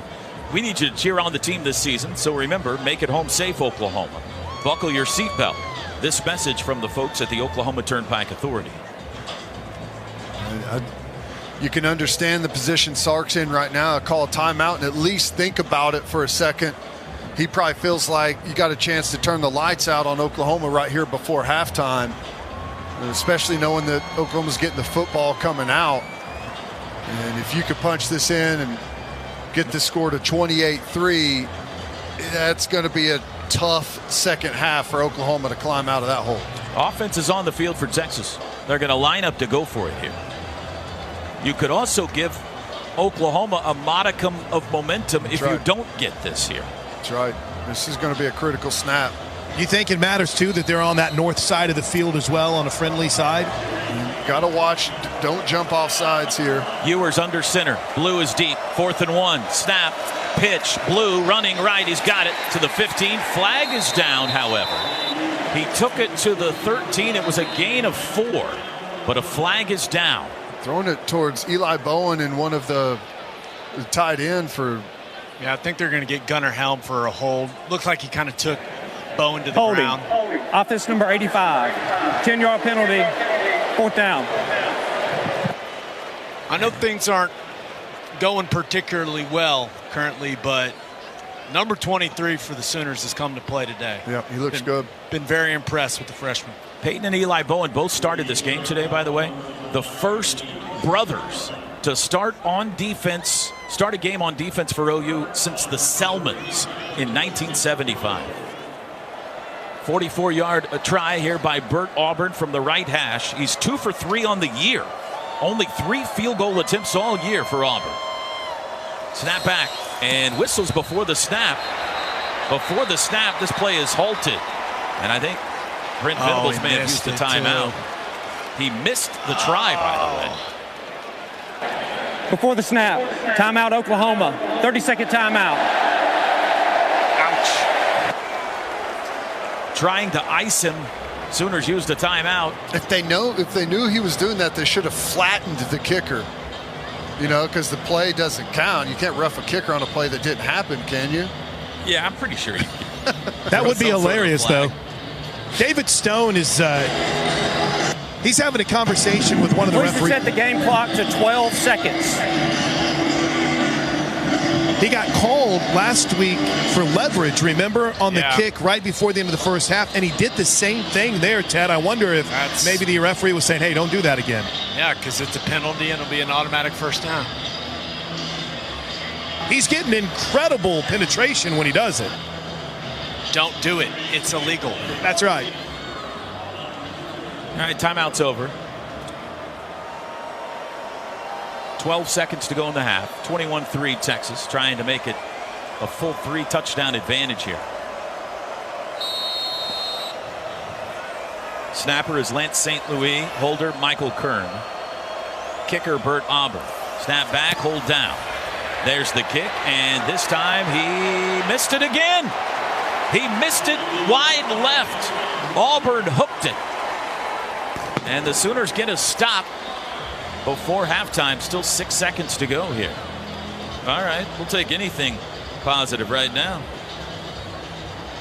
We need you to cheer on the team this season, so remember, make it home safe, Oklahoma. Buckle your seatbelt. This message from the folks at the Oklahoma Turnpike Authority. You can understand the position Sark's in right now. Call a timeout and at least think about it for a second. He probably feels like you got a chance to turn the lights out on Oklahoma right here before halftime. Especially knowing that Oklahoma's getting the football coming out. And if you could punch this in and get the score to 28-3, that's going to be a tough second half for Oklahoma to climb out of that hole. Offense is on the field for Texas. They're going to line up to go for it here. You could also give Oklahoma a modicum of momentum if you don't get this here. That's right. This is going to be a critical snap. You think it matters, too, that they're on that north side of the field as well, on a friendly side? Got to watch. Don't jump off sides here. Ewers under center. Blue is deep. 4th and 1. Snap. Pitch. Blue running right. He's got it to the 15. Flag is down, however. He took it to the 13. It was a gain of 4, but a flag is down. Throwing it towards Eli Bowen and one of the tight end for. Yeah, I think they're going to get Gunnar Helm for a hold. Looks like he kind of took Bowen to the ground. Offense number 85. 10-yard penalty. 4th down. I know things aren't going particularly well currently, but number 23 for the Sooners has come to play today. Yeah, he looks good. Been very impressed with the freshman. Peyton and Eli Bowen both started this game today, by the way. The first brothers to start on defense, start a game on defense for OU since the Selmans in 1975. 44-yard try here by Bert Auburn from the right hash. He's 2 for 3 on the year. Only 3 field goal attempts all year for Auburn. Snap back and whistles before the snap. Before the snap, this play is halted. And I think Brent Venables may have used the timeout. He missed the try, by the way. Before the snap, timeout Oklahoma. 30-second timeout. Trying to ice him. Sooners used a timeout. If they knew he was doing that, they should have flattened the kicker. You know, because the play doesn't count. You can't rough a kicker on a play that didn't happen, can you? Yeah, I'm pretty sure. That would be hilarious, though. David Stone is he's having a conversation with one of the referees. Set the game clock to 12 seconds. He got called last week for leverage, remember, on the kick right before the end of the first half, and he did the same thing there, Ted. I wonder if maybe the referee was saying, hey, don't do that again. Yeah, because it's a penalty and it'll be an automatic first down. He's getting incredible penetration when he does it. Don't do it. It's illegal. That's right. All right, timeout's over. 12 seconds to go in the half. 21-3 Texas, trying to make it a full 3-touchdown advantage here. Snapper is Lance St. Louis. Holder, Michael Kern. Kicker, Bert Auburn. Snap back, hold down. There's the kick, and this time he missed it again. He missed it wide left. Auburn hooked it. And the Sooners get a stop before halftime. Still 6 seconds to go here. All right, we'll take anything positive right now.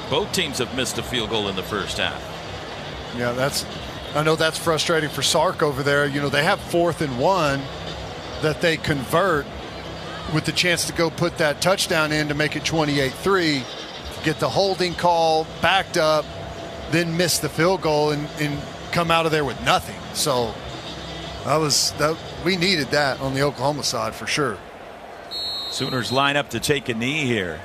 Both teams have missed a field goal in the first half. Yeah, I know that's frustrating for Sark over there. You know, they have 4th and 1 that they convert with the chance to go put that touchdown in to make it 28-3. get the holding call, backed up, then miss the field goal and come out of there with nothing. So we needed that on the Oklahoma side for sure. Sooners line up to take a knee here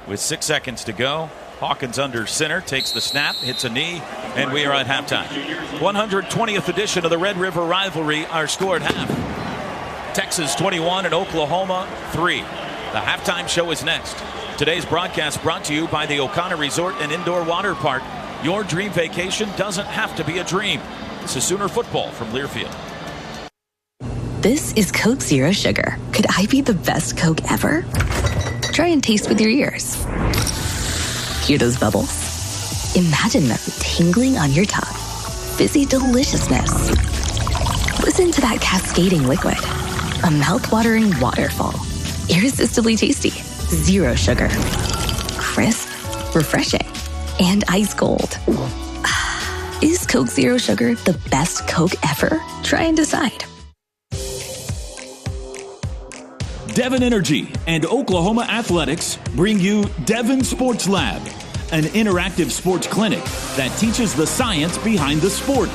with 6 seconds to go. Hawkins under center, takes the snap, hits a knee, and we are at halftime. 120th edition of the Red River Rivalry. Our score at half: Texas 21 and Oklahoma 3. The halftime show is next. Today's broadcast brought to you by the O'Connor Resort and Indoor Water Park. Your dream vacation doesn't have to be a dream. This is Sooner football from Learfield. This is Coke Zero Sugar. Could I be the best Coke ever? Try and taste with your ears. Hear those bubbles? Imagine them tingling on your tongue. Fizzy deliciousness. Listen to that cascading liquid. A mouth-watering waterfall. Irresistibly tasty. Zero sugar. Crisp, refreshing, and ice cold. Is Coke Zero Sugar the best Coke ever? Try and decide. Devon Energy and Oklahoma Athletics bring you Devon Sports Lab, an interactive sports clinic that teaches the science behind the sport.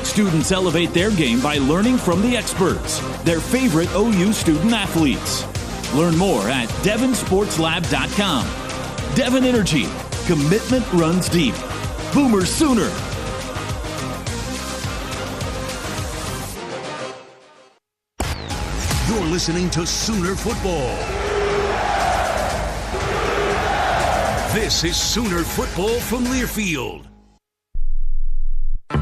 Students elevate their game by learning from the experts, their favorite OU student athletes. Learn more at devonsportslab.com. Devon Energy, commitment runs deep. Boomer Sooner. You're listening to Sooner Football. This is Sooner Football from Learfield.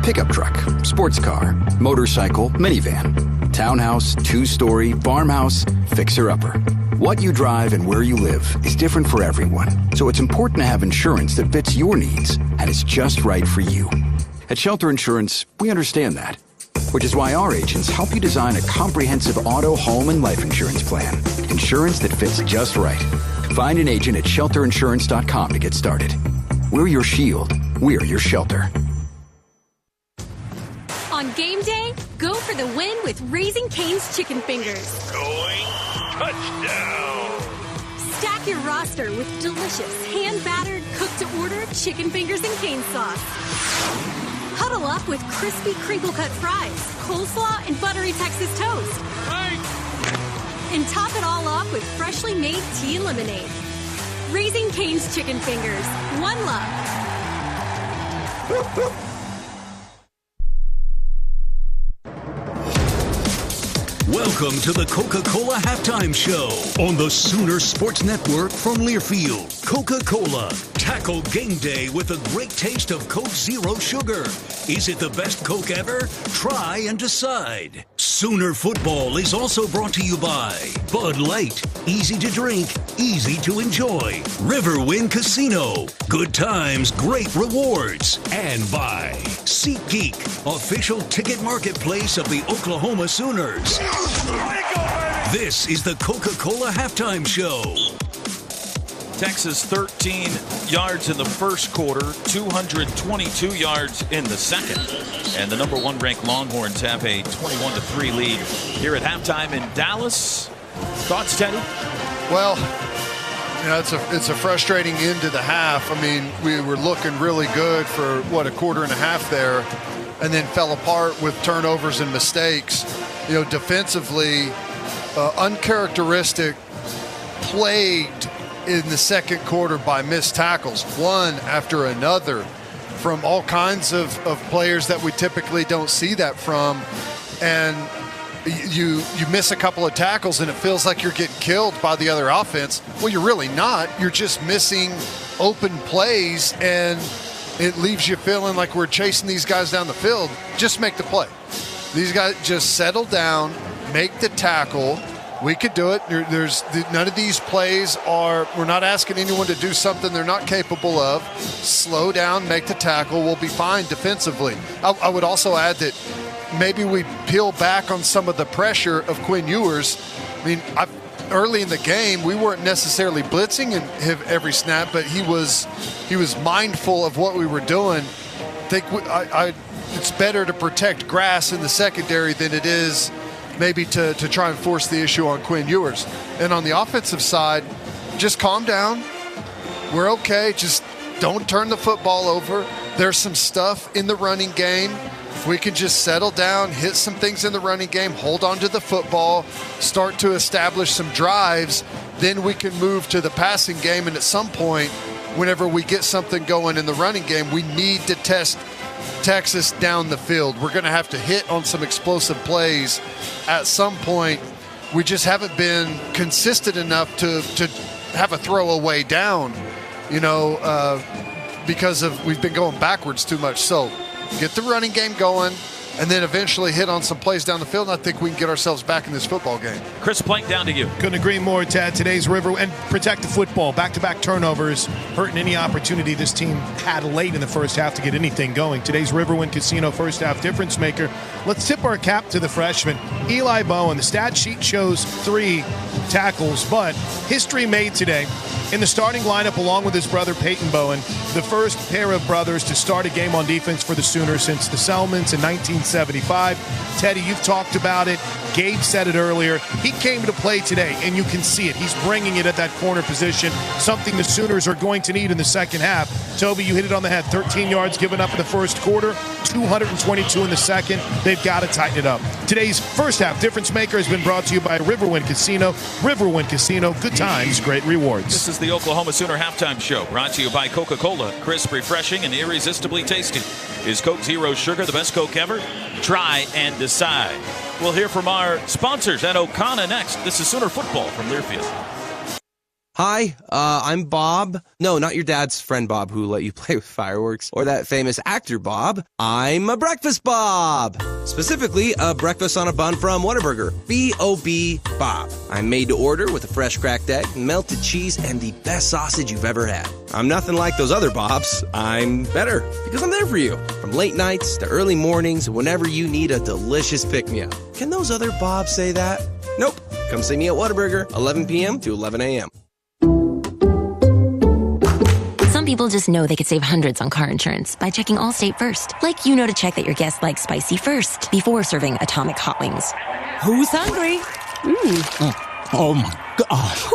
Pickup truck, sports car, motorcycle, minivan, townhouse, two-story, farmhouse, fixer-upper. What you drive and where you live is different for everyone, so it's important to have insurance that fits your needs and is just right for you. At Shelter Insurance, we understand that, which is why our agents help you design a comprehensive auto, home, and life insurance plan. Insurance that fits just right. Find an agent at shelterinsurance.com to get started. We're your shield. We're your shelter. On game day, go for the win with Raising Cane's Chicken Fingers. Going touchdown. Stack your roster with delicious, hand-battered, cooked-to-order chicken fingers and cane sauce. Huddle up with crispy crinkle-cut fries, coleslaw, and buttery Texas toast. And top it all off with freshly made tea and lemonade. Raising Cane's Chicken Fingers. One love. Welcome to the Coca-Cola Halftime Show on the Sooner Sports Network from Learfield. Coca-Cola. Tackle game day with a great taste of Coke Zero Sugar. Is it the best Coke ever? Try and decide. Sooner Football is also brought to you by Bud Light. Easy to drink, easy to enjoy. Riverwind Casino. Good times, great rewards. And by SeatGeek, official ticket marketplace of the Oklahoma Sooners. This is the Coca-Cola Halftime Show. Texas 13 yards in the first quarter, 222 yards in the second. And the number one ranked Longhorns have a 21-3 lead here at halftime in Dallas. Thoughts, Teddy? Well, you know, it's a frustrating end to the half. I mean, we were looking really good for, a quarter and a half there, and then fell apart with turnovers and mistakes. You know, defensively, uncharacteristic, plagued in the second quarter by missed tackles, one after another, from all kinds of players that we typically don't see that from. And you miss a couple of tackles and it feels like you're getting killed by the other offense. Well, you're really not. You're just missing open plays, and it leaves you feeling like we're chasing these guys down the field. Just make the play. These guys just settle down, make the tackle. We could do it. There's none of these plays are, we're not asking anyone to do something they're not capable of. Slow down, make the tackle. We'll be fine defensively. I would also add that maybe we peel back on some of the pressure of Quinn Ewers. I mean, early in the game, we weren't necessarily blitzing him every snap, but he was mindful of what we were doing. It's better to protect grass in the secondary than it is maybe to try and force the issue on Quinn Ewers. And on the offensive side, just calm down. we're okay. Just don't turn the football over. There's some stuff in the running game. If we can just settle down, hit some things in the running game, hold on to the football, start to establish some drives, then we can move to the passing game. And at some point, whenever we get something going in the running game, we need to test Texas down the field. We're going to have to hit on some explosive plays at some point. We just haven't been consistent enough to have a throwaway down, because we've been going backwards too much. So get the running game going, and then eventually hit on some plays down the field, and I think we can get ourselves back in this football game. Chris Plank, down to you. Couldn't agree more, Tad. Today's River, and protect the football. Back-to-back turnovers, hurting any opportunity this team had late in the first half to get anything going. Today's Riverwind Casino first half difference maker. Let's tip our cap to the freshman, Eli Bowen. The stat sheet shows 3 tackles, but history made today. In the starting lineup, along with his brother Peyton Bowen, the first pair of brothers to start a game on defense for the Sooners since the Selmans in 1975. Teddy, you've talked about it. Gabe said it earlier. He came to play today, and you can see it. He's bringing it at that corner position, something the Sooners are going to need in the second half. Toby, you hit it on the head. 13 yards given up in the first quarter, 222 in the second. They've got to tighten it up. Today's first half difference maker has been brought to you by Riverwind Casino. Riverwind Casino, good times, great rewards. This is the Oklahoma Sooner Halftime Show, brought to you by Coca-Cola. Crisp, refreshing, and irresistibly tasty. Is Coke Zero Sugar the best Coke ever? Try and decide. We'll hear from our sponsors at Okana next. This is Sooner Football from Learfield. Hi, I'm Bob. No, not your dad's friend Bob who let you play with fireworks. Or that famous actor Bob. I'm a Breakfast Bob. Specifically, a breakfast on a bun from Whataburger. B.O.B. Bob. I'm made to order with a fresh cracked egg, melted cheese, and the best sausage you've ever had. I'm nothing like those other Bobs. I'm better because I'm there for you. From late nights to early mornings, whenever you need a delicious pick-me-up. Can those other Bobs say that? Nope. Come see me at Whataburger, 11 p.m. to 11 a.m. Some people just know they could save hundreds on car insurance by checking Allstate first. Like to check that your guests like spicy first before serving Atomic Hot Wings. Who's hungry? Oh my gosh.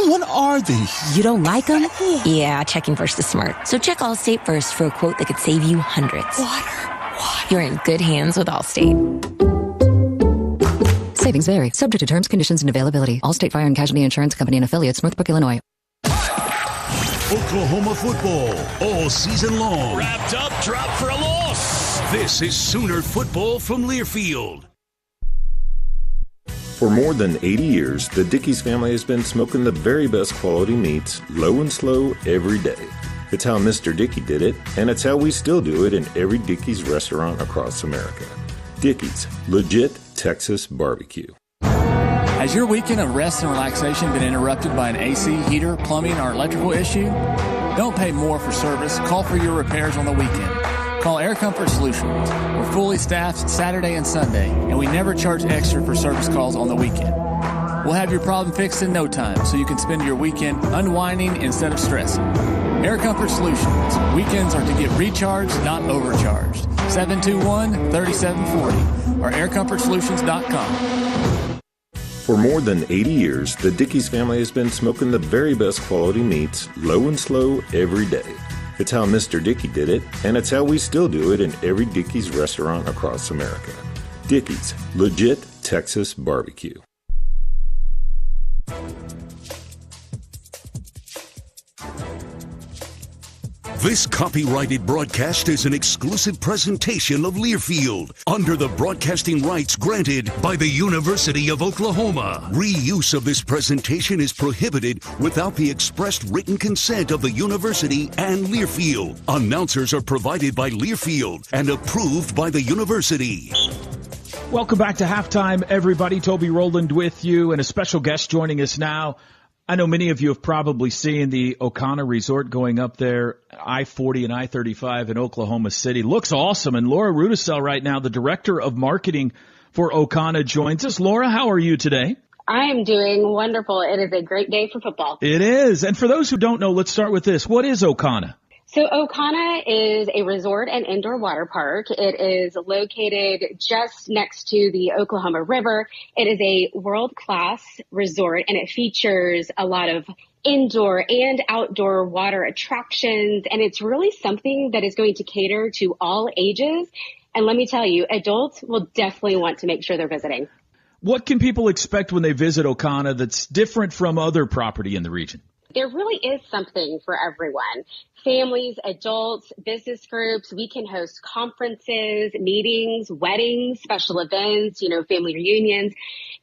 What are these? You don't like them? Yeah, checking first is smart. So check Allstate first for a quote that could save you hundreds. Water. You're in good hands with Allstate. Savings vary. Subject to terms, conditions, and availability. Allstate Fire and Casualty Insurance Company and affiliates, Northbrook, Illinois. Oklahoma football all season long. Wrapped up, drop for a loss. This is Sooner football from Learfield. For more than 80 years, the Dickey's family has been smoking the very best quality meats, low and slow, every day. It's how Mr. Dickey did it, and it's how we still do it in every Dickey's restaurant across America. Dickey's, legit Texas barbecue. Has your weekend of rest and relaxation been interrupted by an AC, heater, plumbing, or electrical issue? Don't pay more for service. Call for your repairs on the weekend. Call Air Comfort Solutions. We're fully staffed Saturday and Sunday, and we never charge extra for service calls on the weekend. We'll have your problem fixed in no time, so you can spend your weekend unwinding instead of stressing. Air Comfort Solutions. Weekends are to get recharged, not overcharged. 721-3740 or aircomfortsolutions.com. For more than 80 years, the Dickey's family has been smoking the very best quality meats, low and slow, every day. It's how Mr. Dickey did it, and it's how we still do it in every Dickey's restaurant across America. Dickey's, legit Texas barbecue. This copyrighted broadcast is an exclusive presentation of Learfield under the broadcasting rights granted by the University of Oklahoma. Reuse of this presentation is prohibited without the expressed written consent of the university and Learfield. Announcers are provided by Learfield and approved by the university. Welcome back to halftime, everybody. Toby Rowland with you, and a special guest joining us now. I know many of you have probably seen the Okana Resort going up there, I-40 and I-35 in Oklahoma City. Looks awesome. And Laura Rudisell right now, the director of marketing for Okana, joins us. Laura, how are you today? I am doing wonderful. It is a great day for football. It is. And for those who don't know, let's start with this. What is Okana? So Okana is a resort and indoor water park. It is located just next to the Oklahoma River. It is a world-class resort, and it features a lot of indoor and outdoor water attractions, and it's really something that is going to cater to all ages. And let me tell you, adults will definitely want to make sure they're visiting. What can people expect when they visit Okana that's different from other property in the region? There really is something for everyone. Families, adults, business groups. We can host conferences, meetings, weddings, special events, family reunions.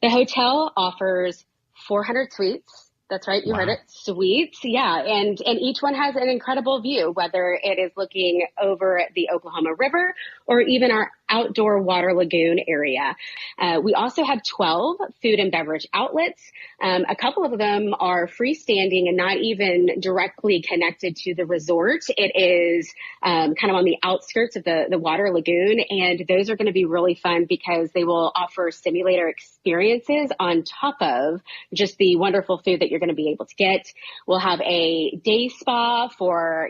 The hotel offers 400 suites. That's right. You heard it. Suites. Yeah. And each one has an incredible view, whether it is looking over the Oklahoma River or even our outdoor water lagoon area. We also have 12 food and beverage outlets. A couple of them are freestanding and not even directly connected to the resort. It is kind of on the outskirts of the water lagoon. And those are going to be really fun because they will offer simulator experiences on top of just the wonderful food that you're going to be able to get. We'll have a day spa for,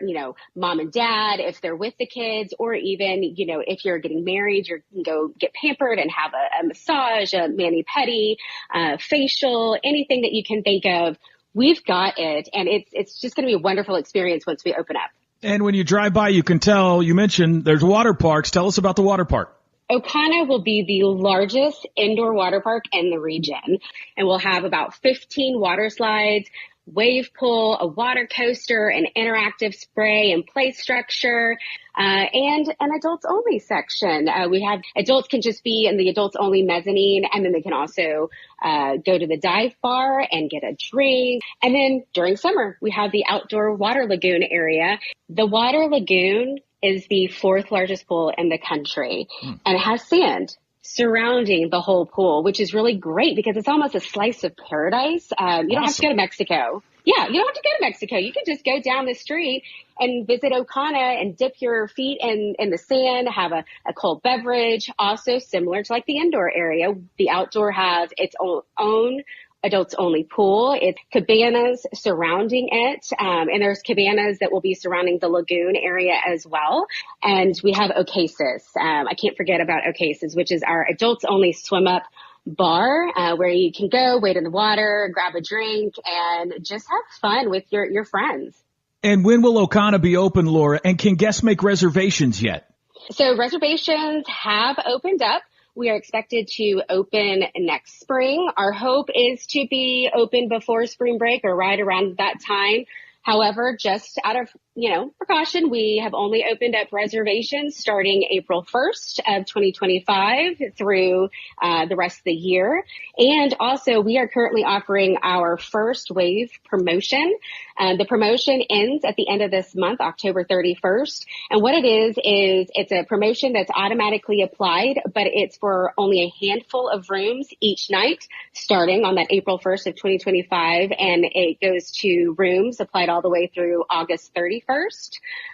mom and dad if they're with the kids, or even, if you're getting married, you can go get pampered and have a massage, a mani-pedi, facial, anything that you can think of. We've got it. And it's just going to be a wonderful experience once we open up. And when you drive by, you can tell, you mentioned there's water parks. Tell us about the water park. Okana will be the largest indoor water park in the region, and we'll have about 15 water slides, wave pool, a water coaster, an interactive spray and play structure, and an adults only section. We have adults can just be in the adults only mezzanine, and then they can also go to the dive bar and get a drink. And then during summer, we have the outdoor water lagoon area. The water lagoon is the 4th largest pool in the country, and it has sand surrounding the whole pool, which is really great because it's almost a slice of paradise. You don't have to go to Mexico. Yeah, you don't have to go to Mexico. You can just go down the street and visit Okana and dip your feet in the sand, have a cold beverage. Also similar to like the indoor area, the outdoor has its own adults only pool. It's cabanas surrounding it. And there's cabanas that will be surrounding the lagoon area as well. And we have Oasis. I can't forget about Oasis, which is our adults only swim up bar, where you can go wade in the water, grab a drink, and just have fun with your friends. And when will Okana be open, Laura? And can guests make reservations yet? So reservations have opened up. We are expected to open next spring. Our hope is to be open before spring break or right around that time. However, just out of, precaution, we have only opened up reservations starting April 1st of 2025 through the rest of the year. And also, we are currently offering our first wave promotion. The promotion ends at the end of this month, October 31st. And what it is it's a promotion that's automatically applied, but it's for only a handful of rooms each night, starting on that April 1st of 2025. And it goes to rooms applied all the way through August 31st.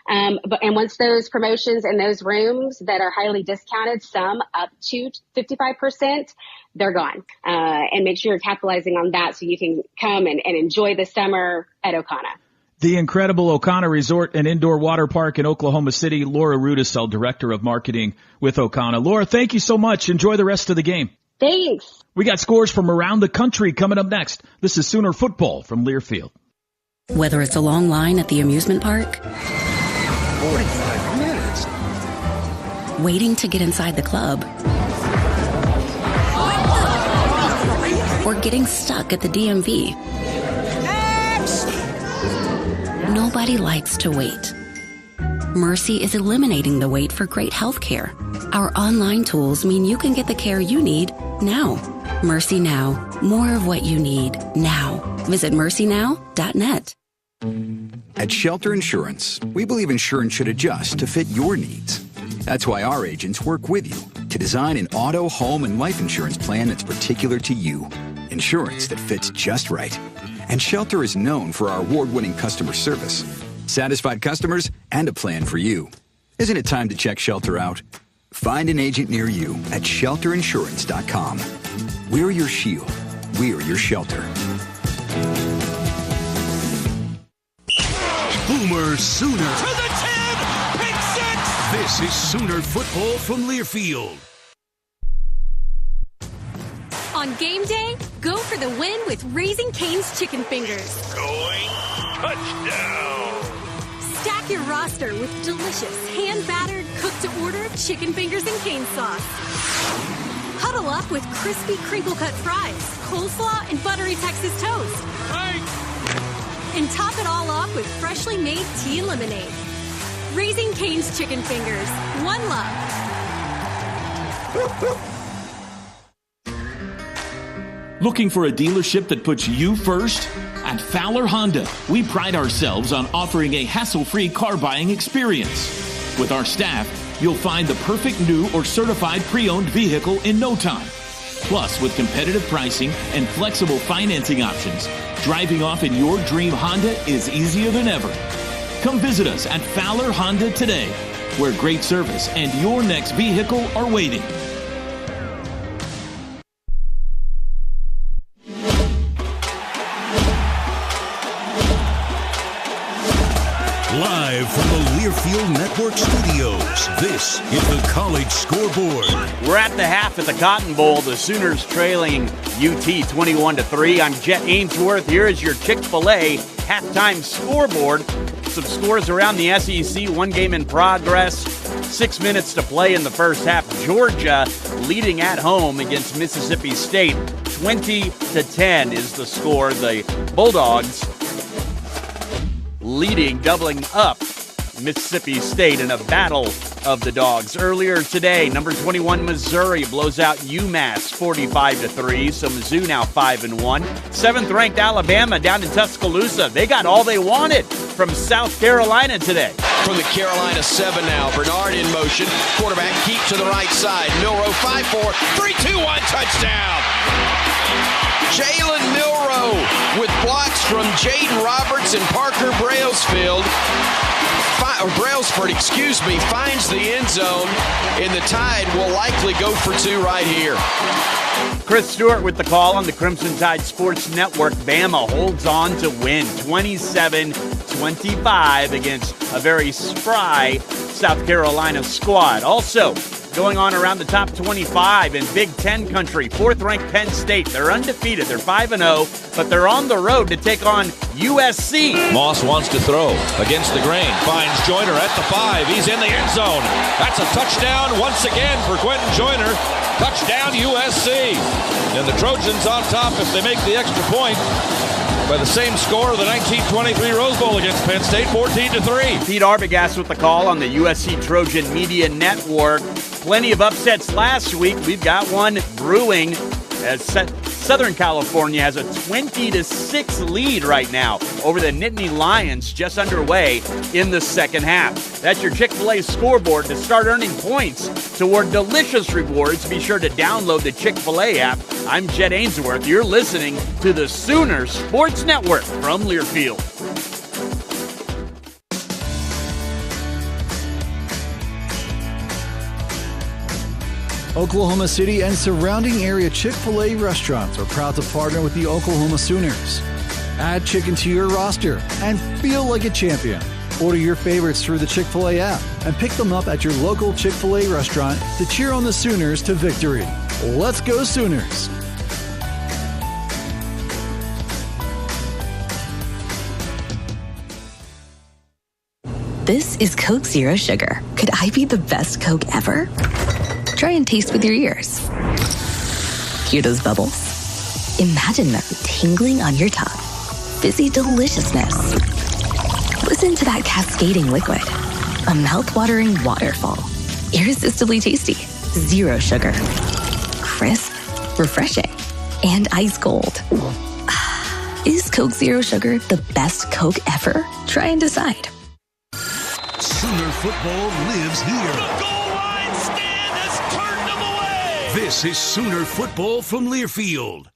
And once those promotions and those rooms that are highly discounted, some up to 55%, they're gone. And make sure you're capitalizing on that so you can come and enjoy the summer at Okana. The incredible Okana Resort and Indoor Water Park in Oklahoma City. Laura Rudisell, Director of Marketing with Okana. Laura, thank you so much. Enjoy the rest of the game. Thanks. We got scores from around the country coming up next. This is Sooner Football from Learfield. Whether it's a long line at the amusement park, 45 minutes, waiting to get inside the club, or getting stuck at the DMV. Nobody likes to wait. Mercy is eliminating the wait for great health care. Our online tools mean you can get the care you need now. Mercy Now. More of what you need now. Visit mercynow.net. At Shelter Insurance, we believe insurance should adjust to fit your needs. That's why our agents work with you to design an auto, home, and life insurance plan that's particular to you. Insurance that fits just right. And Shelter is known for our award-winning customer service, satisfied customers, and a plan for you. Isn't it time to check Shelter out? Find an agent near you at shelterinsurance.com. We're your shield. We're your shelter. Boomer Sooner. This is Sooner football from Learfield. On game day, go for the win with Raising Cane's Chicken Fingers. Going touchdown. Stack your roster with delicious, hand-battered, cooked-to-order chicken fingers and cane sauce. Huddle up with crispy crinkle-cut fries, coleslaw, and buttery Texas toast. And top it all off with freshly made tea and lemonade. Raising Cane's Chicken Fingers. One love. Looking for a dealership that puts you first? At Fowler Honda, we pride ourselves on offering a hassle-free car buying experience. With our staff, you'll find the perfect new or certified pre-owned vehicle in no time. Plus, with competitive pricing and flexible financing options, driving off in your dream Honda is easier than ever. Come visit us at Fowler Honda today, where great service and your next vehicle are waiting. Live from the Learfield Network studios, this is the College Scoreboard. We're at the half at the Cotton Bowl. The Sooners trailing UT 21-3. I'm Jet Ainsworth. Here is your Chick-fil-A halftime scoreboard. Some scores around the SEC. One game in progress. 6 minutes to play in the first half. Georgia leading at home against Mississippi State. 20-10 is the score. The Bulldogs leading, doubling up Mississippi State in a battle of the dogs. Earlier today, number 21 Missouri blows out UMass 45-3, so Mizzou now 5-1. 7th-ranked Alabama down in Tuscaloosa. They got all they wanted from South Carolina today. From the Carolina 7 now, Bernard in motion. Quarterback keep to the right side. Milroe 5-4, 3-2-1 touchdown. Jalen Milroe with blocks from Jaden Roberts and Parker Brailsford, finds the end zone, and the Tide will likely go for two right here. Chris Stewart with the call on the Crimson Tide Sports Network. Bama holds on to win 27-25 against a very spry South Carolina squad. Also, going on around the top 25 in Big Ten country, 4th-ranked Penn State. They're undefeated. They're 5-0, but they're on the road to take on USC. Moss wants to throw against the grain. Finds Joyner at the 5. He's in the end zone. That's a touchdown once again for Quentin Joyner. Touchdown USC. And the Trojans on top if they make the extra point by the same score of the 1923 Rose Bowl against Penn State, 14-3. Pete Arbogast with the call on the USC Trojan Media Network. Plenty of upsets last week. We've got one brewing as Southern California has a 20-6 lead right now over the Nittany Lions, just underway in the second half. That's your Chick-fil-A scoreboard. To start earning points toward delicious rewards, be sure to download the Chick-fil-A app. I'm Jet Ainsworth. You're listening to the Sooner Sports Network from Learfield. Oklahoma City and surrounding area Chick-fil-A restaurants are proud to partner with the Oklahoma Sooners. Add chicken to your roster and feel like a champion. Order your favorites through the Chick-fil-A app and pick them up at your local Chick-fil-A restaurant to cheer on the Sooners to victory. Let's go Sooners! This is Coke Zero Sugar. Could I be the best Coke ever? Try and taste with your ears. Hear those bubbles? Imagine them tingling on your tongue. Fizzy deliciousness. Listen to that cascading liquid. A mouth-watering waterfall. Irresistibly tasty. Zero sugar. Crisp, refreshing, and ice cold. Is Coke Zero Sugar the best Coke ever? Try and decide. Sooner football lives here. The goal line stand has turned them away. This is Sooner football from Learfield.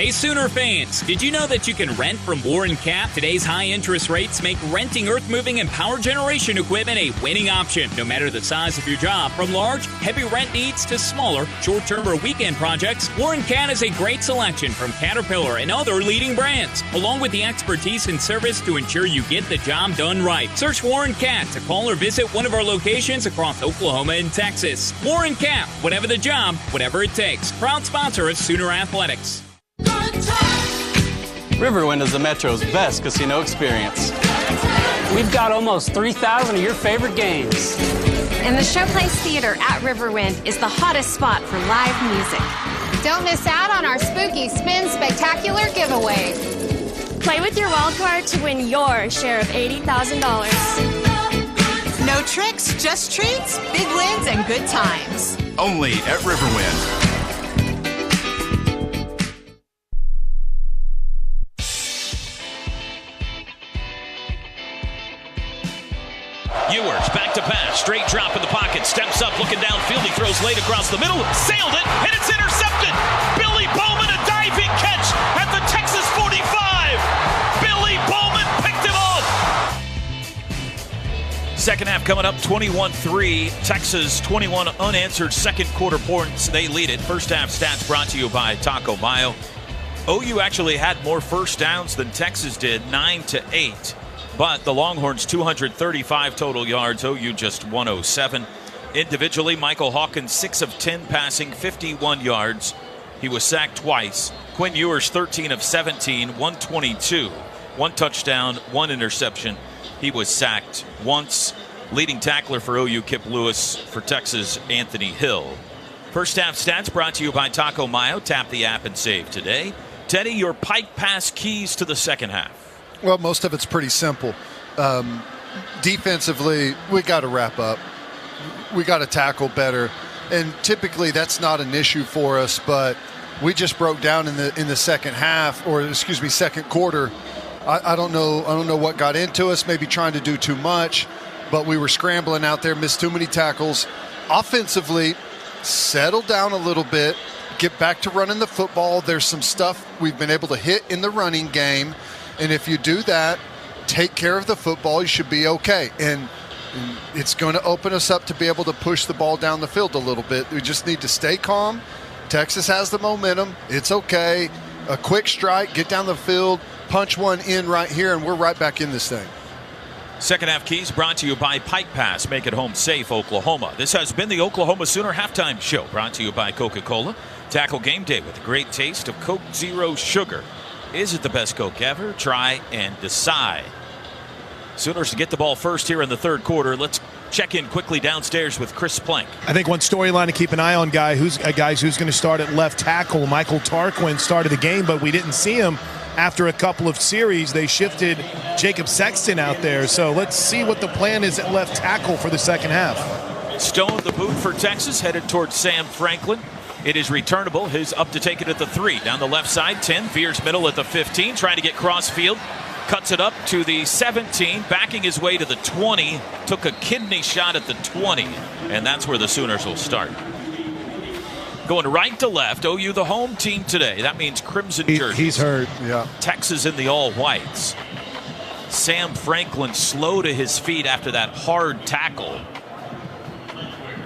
Hey Sooner fans, did you know that you can rent from Warren Cap? Today's high interest rates make renting earth-moving and power generation equipment a winning option, no matter the size of your job. From large, heavy rent needs to smaller, short-term or weekend projects, Warren Cat is a great selection from Caterpillar and other leading brands, along with the expertise and service to ensure you get the job done right. Search Warren Cat to call or visit one of our locations across Oklahoma and Texas. Warren Cap, whatever the job, whatever it takes. Proud sponsor of Sooner Athletics. Riverwind is the Metro's best casino experience. We've got almost 3,000 of your favorite games. And the Showplace Theater at Riverwind is the hottest spot for live music. Don't miss out on our Spooky Spin Spectacular giveaway. Play with your wild card to win your share of $80,000. No tricks, just treats, big wins, and good times. Only at Riverwind. Ewers back to pass, straight drop in the pocket, steps up, looking downfield, he throws late across the middle, sailed it, and it's intercepted. Billy Bowman, a diving catch at the Texas 45. Billy Bowman picked it off. Second half coming up, 21-3. Texas 21 unanswered second quarter points. They lead it. First half stats brought to you by Taco Mayo. OU actually had more first downs than Texas did, 9-8. But the Longhorns 235 total yards, OU just 107. Individually, Michael Hawkins 6 of 10 passing, 51 yards. He was sacked twice. Quinn Ewers 13 of 17, 122. 1 touchdown, 1 interception. He was sacked once. Leading tackler for OU, Kip Lewis. For Texas, Anthony Hill. First half stats brought to you by Taco Mayo. Tap the app and save today. Teddy, your Pike Pass keys to the second half. Well, most of it's pretty simple. Defensively, we got to wrap up. We got to tackle better. And typically that's not an issue for us, but we just broke down in the second half, second quarter. I don't know what got into us, maybe trying to do too much, but we were scrambling out there, missed too many tackles. Offensively, settle down a little bit, get back to running the football. There's some stuff we've been able to hit in the running game. And if you do that, take care of the football, you should be okay. And it's going to open us up to be able to push the ball down the field a little bit. We just need to stay calm. Texas has the momentum. It's okay. A quick strike, get down the field, punch one in right here, and we're right back in this thing. Second half keys brought to you by Pike Pass. Make it home safe, Oklahoma. This has been the Oklahoma Sooner Halftime Show, brought to you by Coca-Cola. Tackle game day with a great taste of Coke Zero Sugar. Is it the best Coke ever? Try and decide. Sooners to get the ball first here in the third quarter. Let's check in quickly downstairs with Chris Plank. I think one storyline to keep an eye on, guys, who's going to start at left tackle. Michael Tarquin started the game, but we didn't see him after a couple of series. They shifted Jacob Sexton out there. So let's see what the plan is at left tackle for the second half. Stone, the boot for Texas, headed towards Sam Franklin. It is returnable. His up to take it at the 3. Down the left side, 10. Veers middle at the 15. Trying to get crossfield. Cuts it up to the 17. Backing his way to the 20. Took a kidney shot at the 20. And that's where the Sooners will start. Going right to left. OU the home team today. That means crimson jerseys. He's hurt. Yeah. Texas in the all whites. Sam Franklin slow to his feet after that hard tackle.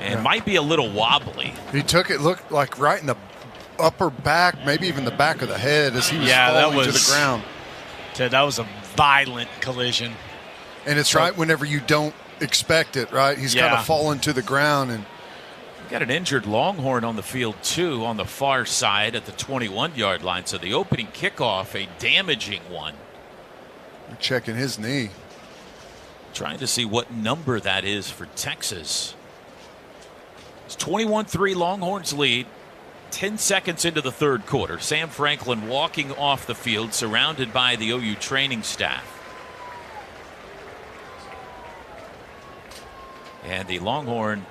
And might be a little wobbly. He took it, looked like right in the upper back, maybe even the back of the head as he was falling to the ground. That was a violent collision. And it's right whenever you don't expect it, right? He's kind of fallen to the ground. And got an injured Longhorn on the field, too, on the far side at the 21-yard line. So the opening kickoff, a damaging one. We're checking his knee. Trying to see what number that is for Texas. It's 21-3 Longhorns lead. 10 seconds into the third quarter. Sam Franklin walking off the field, surrounded by the OU training staff. And the Longhorn,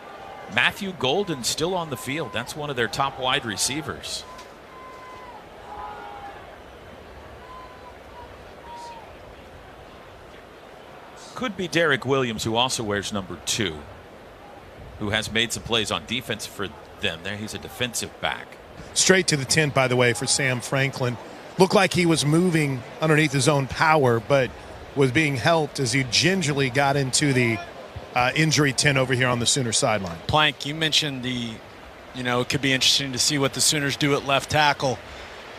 Matthew Golden, still on the field. That's one of their top wide receivers. Could be Derek Williams, who also wears number 2. Who has made some plays on defense for them. There, he's a defensive back. Straight to the 10, by the way, for Sam Franklin. looked like he was moving underneath his own power, but was being helped as he gingerly got into the injury tent over here on the Sooner sideline. Plank, you mentioned it could be interesting to see what the Sooners do at left tackle.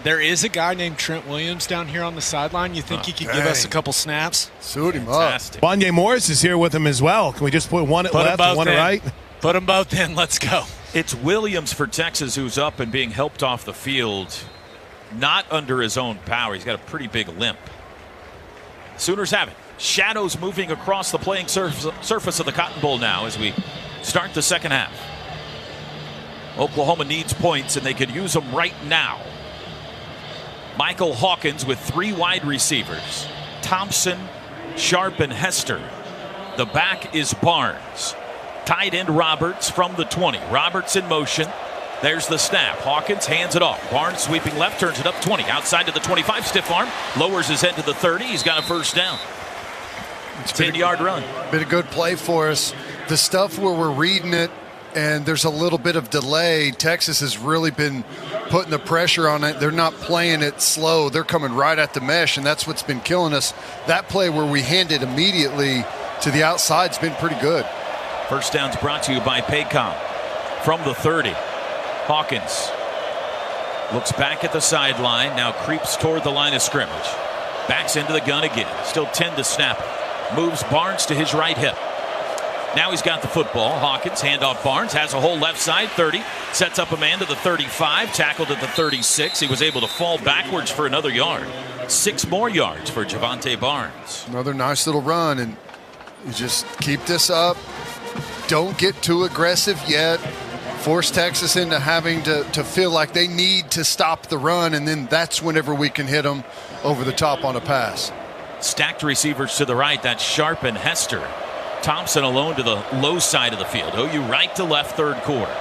There is a guy named Trent Williams down here on the sideline. You think he could give us a couple snaps? Suit him up. Wanye Morris is here with him as well. Can we just put one at left and one at right? Put them both in. Let's go. It's Williams for Texas who's up and being helped off the field. Not under his own power. He's got a pretty big limp. Sooners have it. Shadows moving across the playing surface of the Cotton Bowl now as we start the second half. Oklahoma needs points, and they could use them right now. Michael Hawkins with 3 wide receivers. Thompson, Sharp, and Hester. The back is Barnes. Tight end Roberts from the 20. Roberts in motion. There's the snap. Hawkins hands it off. Barnes sweeping left, turns it up 20. Outside to the 25, stiff arm. Lowers his head to the 30. He's got a first down. It's a 10-yard run. Been a good play for us. The stuff where we're reading it and there's a little bit of delay, Texas has really been putting the pressure on it. They're not playing it slow. They're coming right at the mesh, and that's what's been killing us. That play where we hand it immediately to the outside's been pretty good. First down's brought to you by Paycom. From the 30, Hawkins looks back at the sideline, now creeps toward the line of scrimmage. Backs into the gun again. Still 10 to snap. Moves Barnes to his right hip. Now he's got the football. Hawkins, handoff Barnes, has a hole left side, 30. Sets up a man to the 35, tackled at the 36. He was able to fall backwards for another yard. 6 more yards for Javante Barnes. Another nice little run, and you just keep this up. Don't get too aggressive yet. Force Texas into having to feel like they need to stop the run, and then that's whenever we can hit them over the top on a pass. Stacked receivers to the right. That's Sharp and Hester. Thompson alone to the low side of the field. OU right to left, third quarter.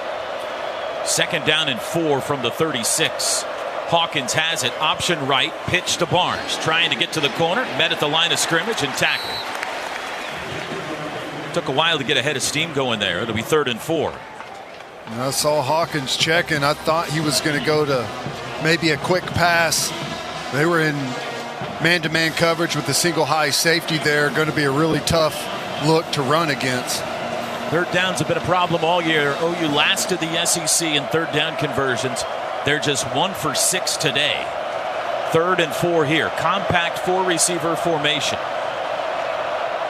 Second down and 4 from the 36. Hawkins has it. Option right. Pitch to Barnes. Trying to get to the corner. Met at the line of scrimmage and tackled. Took a while to get ahead of steam going there. It'll be 3rd and 4. I saw Hawkins checking. I thought he was going to go to maybe a quick pass. They were in man-to-man coverage with the single high safety there. Going to be a really tough look to run against. Third downs have been a problem all year. OU lasted the SEC in third down conversions. They're just 1 for 6 today. 3rd and 4 here. Compact 4-receiver formation.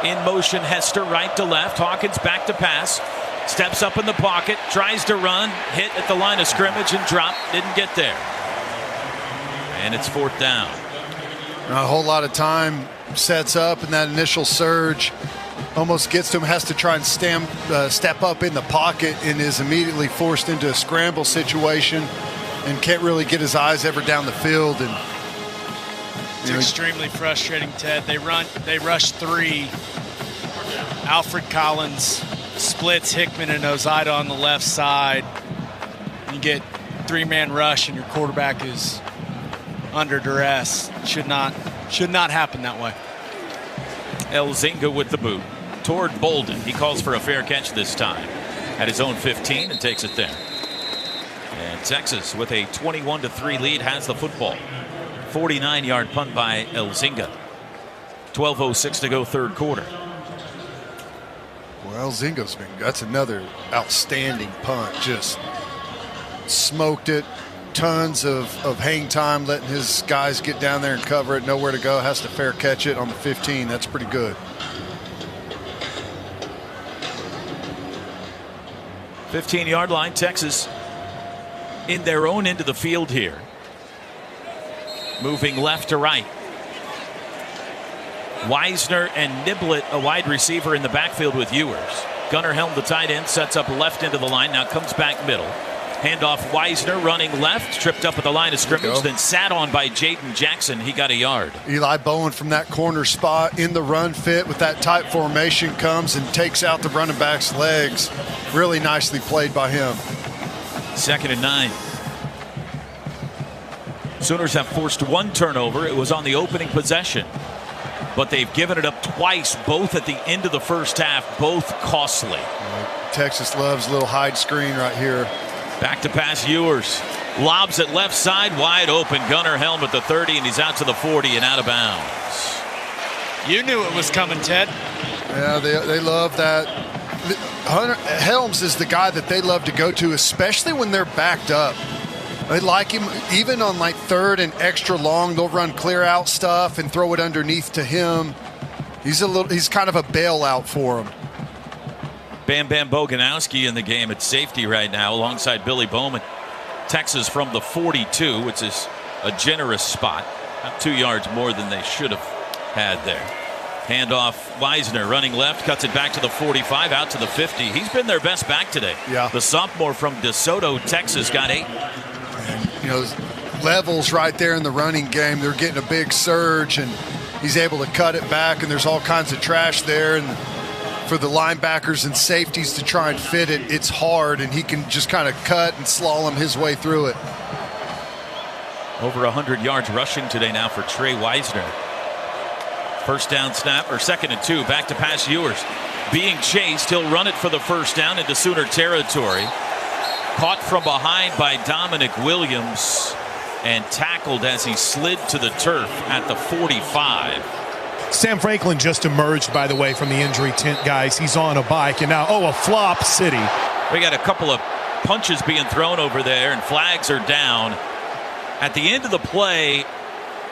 In motion, Hester right to left. Hawkins back to pass. Steps up in the pocket. Tries to run. Hit at the line of scrimmage and drop. Didn't get there. And it's 4th down. A whole lot of time sets up, and that initial surge almost gets to him, has to try and step up in the pocket, and is immediately forced into a scramble situation and can't really get his eyes ever down the field. And it's extremely frustrating, Ted. They rush 3. Alfred Collins splits Hickman and Ozida on the left side. You get 3-man rush and your quarterback is under duress. Should not happen that way. Elzinga with the boot toward Bolden. He calls for a fair catch this time at his own 15 and takes it there. And Texas with a 21-3 lead has the football. 49-yard punt by Elzinga. 12:06 to go, third quarter. Well, Elzinga's that's another outstanding punt. Just smoked it. Tons of hang time, letting his guys get down there and cover it. Nowhere to go. Has to fair catch it on the 15. That's pretty good. 15-yard line. Texas in their own end of the field here. Moving left to right. Wisner and Niblett, a wide receiver in the backfield with Ewers. Gunnar Helm, the tight end, sets up left into the line. Now comes back middle. Handoff Wisner running left, tripped up at the line of scrimmage, then sat on by Jaden Jackson. He got a yard. Eli Bowen from that corner spot in the run fit with that tight formation comes and takes out the running back's legs. Really nicely played by him. 2nd and 9. Sooners have forced 1 turnover. It was on the opening possession. But they've given it up twice, both at the end of the first half, both costly. Texas loves a little hide screen right here. Back to pass Ewers. Lobs it left side, wide open. Gunnar Helm at the 30, and he's out to the 40 and out of bounds. You knew it was coming, Ted. Yeah, they love that. Hunter Helms is the guy that they love to go to, especially when they're backed up. They like him even on like third and extra long. They'll run clear out stuff and throw it underneath to him. He's kind of a bailout for him. Bam Bam Boganowski in the game at safety right now alongside Billy Bowman. Texas from the 42, which is a generous spot. About 2 yards more than they should have had there. Handoff, Weisner running left, cuts it back to the 45, out to the 50. He's been their best back today. Yeah. The sophomore from DeSoto, Texas, got 8. You know, levels right there in the running game. They're getting a big surge, and he's able to cut it back, and there's all kinds of trash there. And for the linebackers and safeties to try and fit it, it's hard, and he can just kind of cut and slalom his way through it. Over 100 yards rushing today now for Trey Weisner. First down snap, or 2nd and 2, back to pass Ewers. Being chased, he'll run it for the first down into Sooner territory. Caught from behind by Dominic Williams and tackled as he slid to the turf at the 45. Sam Franklin just emerged, by the way, from the injury tent, guys. He's on a bike, and now, a flop city. We got a couple of punches being thrown over there, and flags are down. At the end of the play,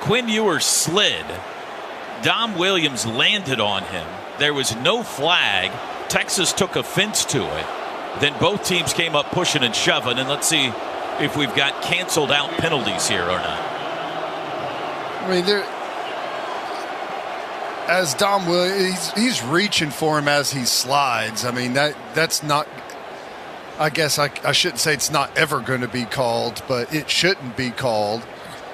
Quinn Ewers slid. Dom Williams landed on him. There was no flag. Texas took offense to it. Then both teams came up pushing and shoving, and let's see if we've got canceled out penalties here or not. I mean, as Dom Williams, he's reaching for him as he slides. I mean, that's not, I guess I shouldn't say it's not ever going to be called, but it shouldn't be called.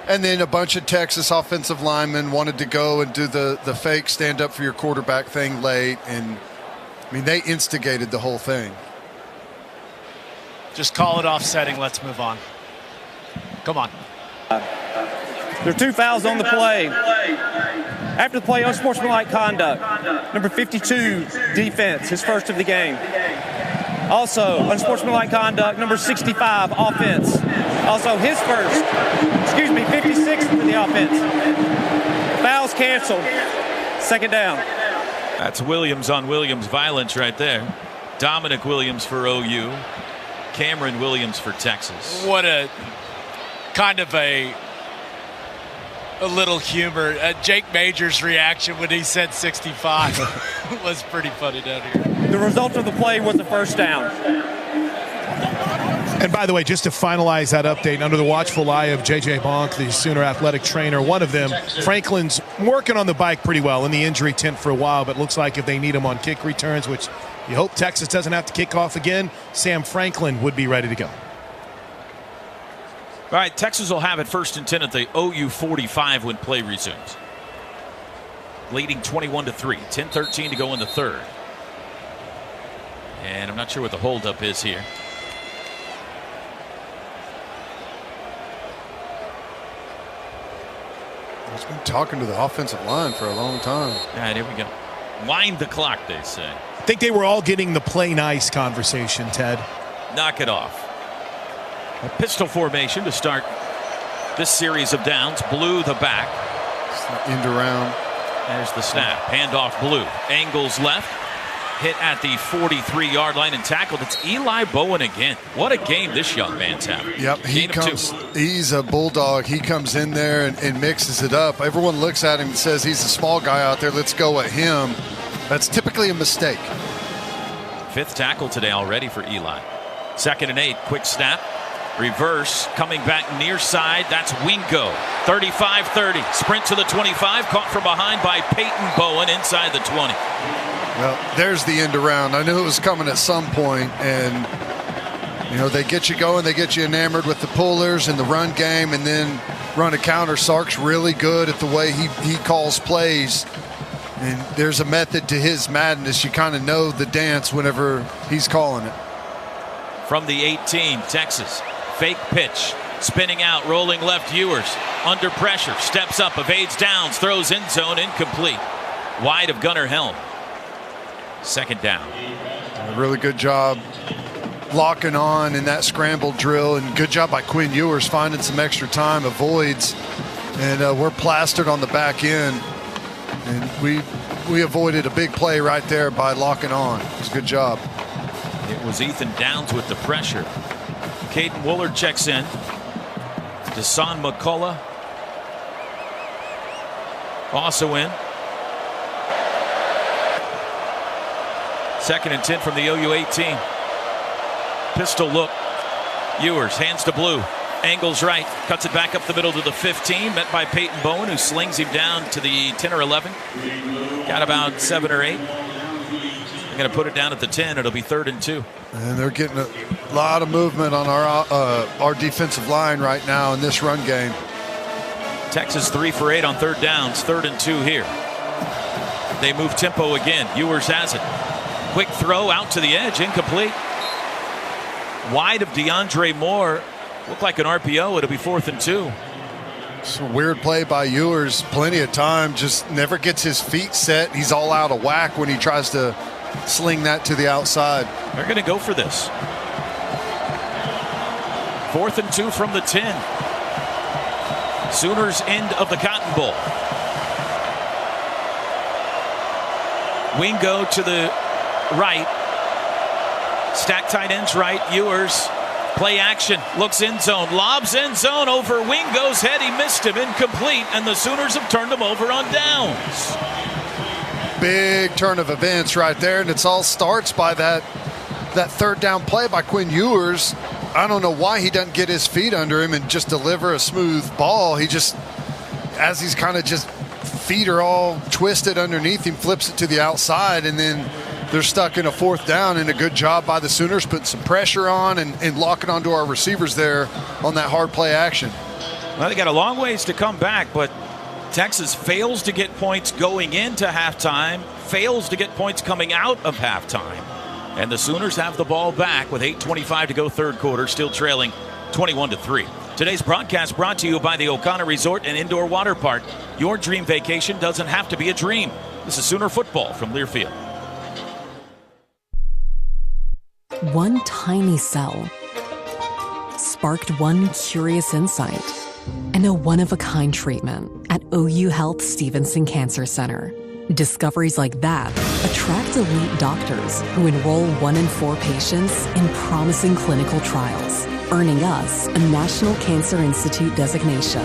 And then a bunch of Texas offensive linemen wanted to go and do the fake stand up for your quarterback thing late. And, I mean, they instigated the whole thing. Just call it offsetting. Let's move on. Come on. There are 2 fouls on the play. After the play, unsportsmanlike conduct. Number 52, defense, his first of the game. Also, unsportsmanlike conduct, number 65, offense. Also, his first, 56 for the offense. Fouls canceled. 2nd down. That's Williams on Williams violence right there. Dominic Williams for OU. Cameron Williams for Texas. What a kind of a little humor. Jake Major's reaction when he said 65 was pretty funny down here. The result of the play was a first down. And by the way, just to finalize that update, under the watchful eye of J.J. Bonk, the Sooner athletic trainer, one of them, Franklin's working on the bike pretty well in the injury tent for a while, but looks like if they need him on kick returns, which you hope Texas doesn't have to kick off again, Sam Franklin would be ready to go. All right, Texas will have it 1st and 10 at the OU 45 when play resumes. Leading 21-3, 10-13 to go in the 3rd. And I'm not sure what the holdup is here. He's been talking to the offensive line for a long time. All right, here we go. Wind the clock, they say. I think they were all getting the play nice conversation, Ted. Knock it off. A pistol formation to start this series of downs. Blue the back. End around. There's the snap. Handoff Blue. Angles left. Hit at the 43-yard line and tackled. It's Eli Bowen again. What a game this young man's having. Yep, he's a bulldog. He comes in there and mixes it up. Everyone looks at him and says he's a small guy out there. Let's go at him. That's typically a mistake. 5th tackle today already for Eli. 2nd and 8. Quick snap. Reverse. Coming back near side. That's Wingo. 35-30. Sprint to the 25. Caught from behind by Peyton Bowen inside the 20. Well, there's the end around. I knew it was coming at some point, and you know, they get you going, they get you enamored with the pullers and the run game, and then run a counter. Sark's really good at the way he calls plays, and there's a method to his madness. You kind of know the dance whenever he's calling it. From the 18, Texas. Fake pitch. Spinning out, rolling left, Ewers. Under pressure, steps up, evades downs, throws end zone, incomplete. Wide of Gunnar Helm. 2nd down. A really good job locking on in that scramble drill, and good job by Quinn Ewers finding some extra time, avoids, and we're plastered on the back end, and we avoided a big play right there by locking on. It was a good job. It was Ethan Downs with the pressure. Caden Woolard checks in. Desan McCullough also in. 2nd and 10 from the OU 18. Pistol look. Ewers hands to Blue. Angles right. Cuts it back up the middle to the 15. Met by Peyton Bowen, who slings him down to the 10 or 11. Got about 7 or 8. They're going to put it down at the 10. It'll be 3rd and 2. And they're getting a lot of movement on our defensive line right now in this run game. Texas 3 for 8 on 3rd downs. 3rd and 2 here. They move tempo again. Ewers has it. Quick throw out to the edge. Incomplete. Wide of DeAndre Moore. Looked like an RPO. It'll be 4th and 2. It's a weird play by Ewers. Plenty of time. Just never gets his feet set. He's all out of whack when he tries to sling that to the outside. They're going to go for this. 4th and 2 from the 10. Sooners end of the Cotton Bowl. Wingo to the right. Stack tight ends right. Ewers. Play action. Looks end zone. Lobs end zone over Wingo's head. He missed him. Incomplete. And the Sooners have turned him over on downs. Big turn of events right there. And it all starts by that 3rd down play by Quinn Ewers. I don't know why he doesn't get his feet under him and just deliver a smooth ball. He just, as he's kind of just feet are all twisted underneath him, flips it to the outside, and then they're stuck in a 4th down, and a good job by the Sooners putting some pressure on and locking onto our receivers there on that hard play action. Well, they got a long ways to come back, but Texas fails to get points going into halftime, fails to get points coming out of halftime. And the Sooners have the ball back with 8:25 to go 3rd quarter, still trailing 21-3. Today's broadcast brought to you by the O'Connor Resort and Indoor Water Park. Your dream vacation doesn't have to be a dream. This is Sooner football from Learfield. One tiny cell sparked one curious insight and a one-of-a-kind treatment at OU Health Stevenson Cancer Center. Discoveries like that attract elite doctors who enroll 1 in 4 patients in promising clinical trials, earning us a National Cancer Institute designation.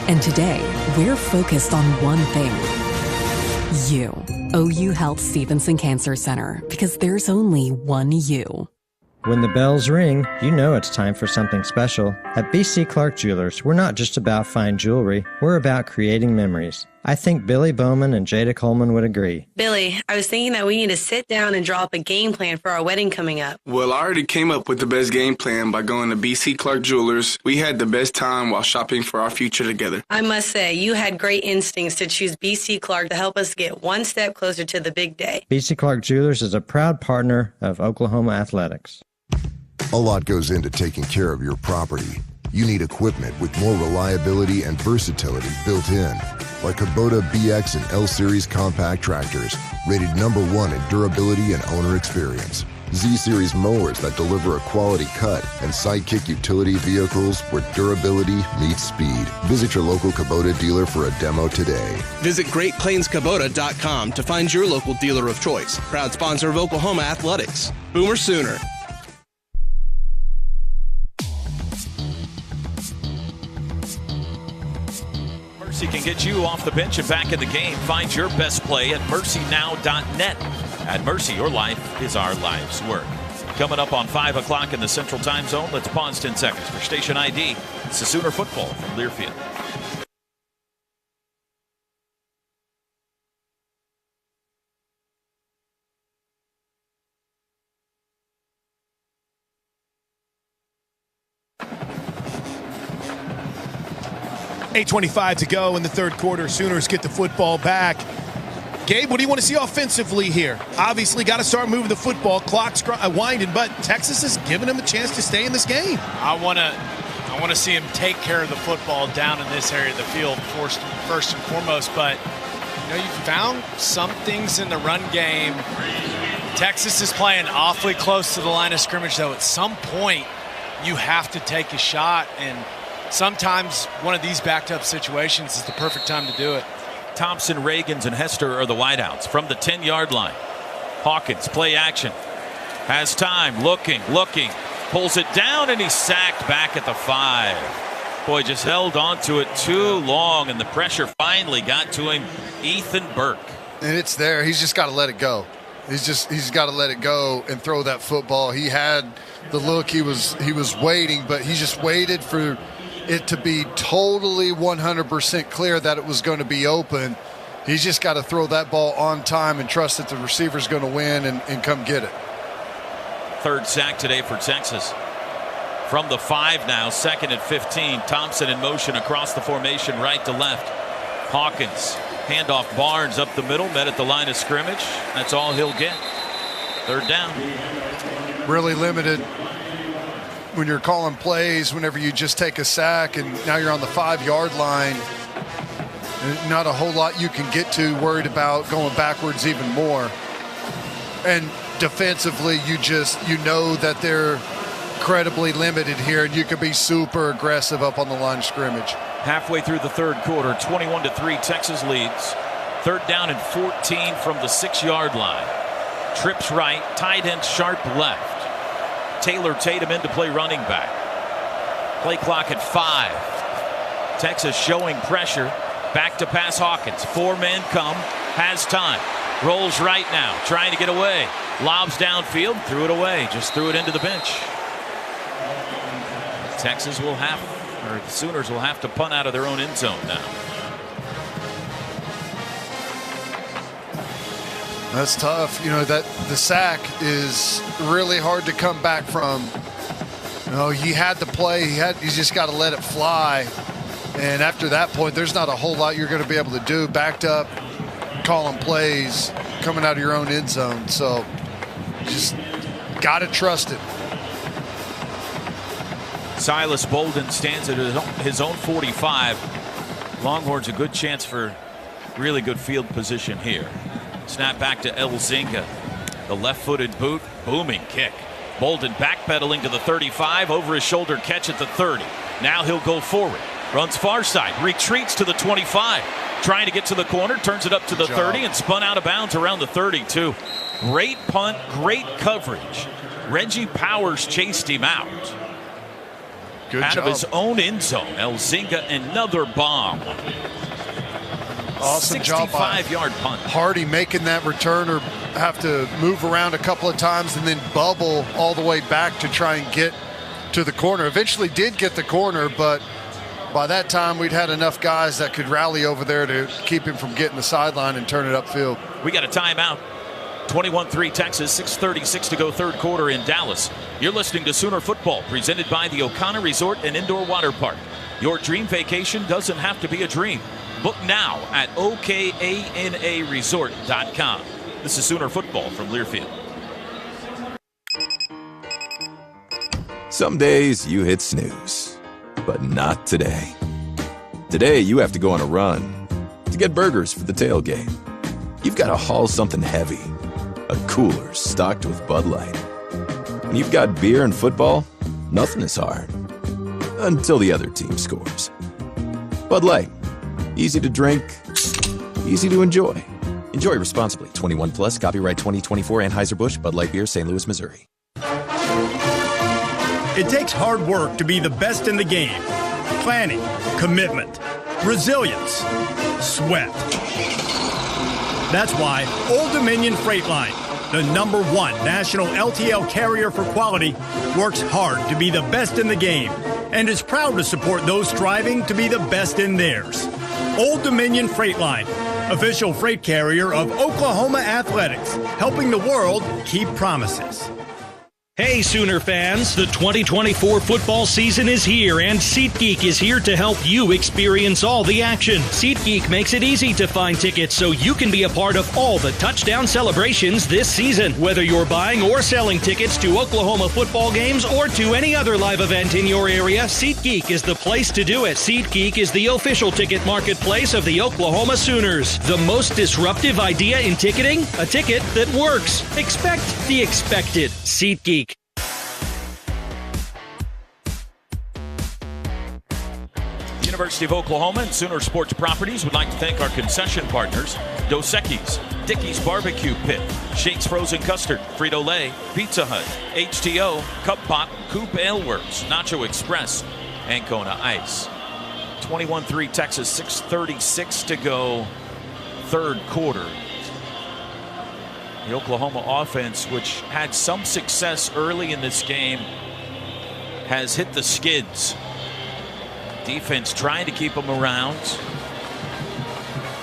And today, we're focused on one thing. You. OU Health Stevenson Cancer Center, because there's only one you. When the bells ring, you know it's time for something special. At BC Clark Jewelers, we're not just about fine jewelry, we're about creating memories. I think Billy Bowman and Jada Coleman would agree. Billy, I was thinking that we need to sit down and draw up a game plan for our wedding coming up. Well, I already came up with the best game plan by going to BC Clark Jewelers. We had the best time while shopping for our future together. I must say, you had great instincts to choose BC Clark to help us get one step closer to the big day. BC Clark Jewelers is a proud partner of Oklahoma Athletics. A lot goes into taking care of your property. You need equipment with more reliability and versatility built in, like Kubota BX and L Series compact tractors, rated #1 in durability and owner experience. Z-Series mowers that deliver a quality cut, and Sidekick utility vehicles where durability meets speed. Visit your local Kubota dealer for a demo today. Visit GreatPlainsKubota.com to find your local dealer of choice. Proud sponsor of Oklahoma Athletics. Boomer Sooner. Mercy can get you off the bench and back in the game. Find your best play at mercynow.net. At Mercy, your life is our life's work. Coming up on 5 o'clock in the Central Time Zone, let's pause 10 seconds for station ID. It's the Sooner football from Learfield. .8:25 to go in the 3rd quarter. Sooners get the football back. Gabe, what do you want to see offensively here? Obviously, got to start moving the football. Clock's winding, but Texas is giving them a chance to stay in this game. I want to see him take care of the football down in this area of the field first and foremost. But you found some things in the run game Texas is playing awfully close to the line of scrimmage, though. At some point, you have to take a shot, and sometimes one of these backed-up situations is the perfect time to do it. Thompson, Reagans, and Hester are the wideouts from the 10-yard line. Hawkins, play action. Has time, looking, pulls it down, and he's sacked back at the 5. Boy, just held on to it too long, and the pressure finally got to him. Ethan Burke. And it's there. He's just got to let it go. He's got to let it go and throw that football. He had the look. He was waiting, but he just waited for it to be totally 100% clear that it was going to be open. He's just got to throw that ball on time and trust that the receiver's going to win and come get it. Third sack today for Texas. From the 5 now, 2nd and 15. Thompson in motion across the formation, right to left. Hawkins, handoff Barnes up the middle, met at the line of scrimmage. That's all he'll get. Third down. Really limited when you're calling plays, whenever you just take a sack and now you're on the 5-yard line. Not a whole lot you can get to, worried about going backwards even more. And defensively, you know that they're incredibly limited here, and you can be super aggressive up on the line of scrimmage. Halfway through the third quarter, 21-3, Texas leads. Third down and 14 from the 6-yard line. Trips right, tight end Sharp left. Taylor Tatum in to play running back. Play clock at 5. Texas showing pressure. Back to pass Hawkins. 4 men come. Has time. Rolls right now. Trying to get away. Lobs downfield. Threw it away. Just threw it into the bench. Texas will have, or the Sooners will have to punt out of their own end zone now. That's tough. You know, that the sack is really hard to come back from. You know, he had the play. He's just got to let it fly. And after that point, there's not a whole lot you're going to be able to do. Backed up, calling plays, coming out of your own end zone. So just got to trust it. Silas Bolden stands at his own 45. Longhorns a good chance for really good field position here. Snap back to Elzinga. The left-footed boot, booming kick. Bolden backpedaling to the 35, over his shoulder catch at the 30. Now he'll go forward. Runs far side, retreats to the 25. Trying to get to the corner, turns it up to the 30 and spun out of bounds around the 32. Great punt, great coverage. Reggie Powers chased him out. Good out job. of his own end zone. Elzinga, another bomb. Awesome job by 65-yard punt. Hardy making that return, or have to move around a couple of times and then bubble all the way back to try and get to the corner. Eventually did get the corner, but by that time we'd had enough guys that could rally over there to keep him from getting the sideline and turn it upfield. We got a timeout. 21-3 Texas, 6:36 to go third quarter in Dallas. You're listening to Sooner Football, presented by the O'Connor Resort and Indoor Water Park. Your dream vacation doesn't have to be a dream. Book now at OKANAResort.com. This is Sooner Football from Learfield. Some days you hit snooze, but not today. Today you have to go on a run to get burgers for the tailgate. You've got to haul something heavy, a cooler stocked with Bud Light. When you've got beer and football, nothing is hard. Until the other team scores. Bud Light. Easy to drink, easy to enjoy. Enjoy responsibly. 21 plus, copyright 2024 Anheuser-Busch, Bud Light Beer, St. Louis, Missouri. It takes hard work to be the best in the game. Planning, commitment, resilience, sweat. That's why Old Dominion Freight Line, the #1 national LTL carrier for quality, works hard to be the best in the game and is proud to support those striving to be the best in theirs. Old Dominion Freight Line, official freight carrier of Oklahoma Athletics, helping the world keep promises. Hey Sooner fans, the 2024 football season is here and SeatGeek is here to help you experience all the action. SeatGeek makes it easy to find tickets so you can be a part of all the touchdown celebrations this season. Whether you're buying or selling tickets to Oklahoma football games or to any other live event in your area, SeatGeek is the place to do it. SeatGeek is the official ticket marketplace of the Oklahoma Sooners. The most disruptive idea in ticketing? A ticket that works. Expect the expected. SeatGeek. University of Oklahoma and Sooner Sports Properties would like to thank our concession partners, Dos Equis, Dickey's Barbecue Pit, Shakes Frozen Custard, Frito-Lay, Pizza Hut, HTO, Cup Pop, Coop Ale Works, Nacho Express, and Kona Ice. 21-3 Texas, 6:36 to go, third quarter. The Oklahoma offense, which had some success early in this game, has hit the skids. Defense trying to keep them around.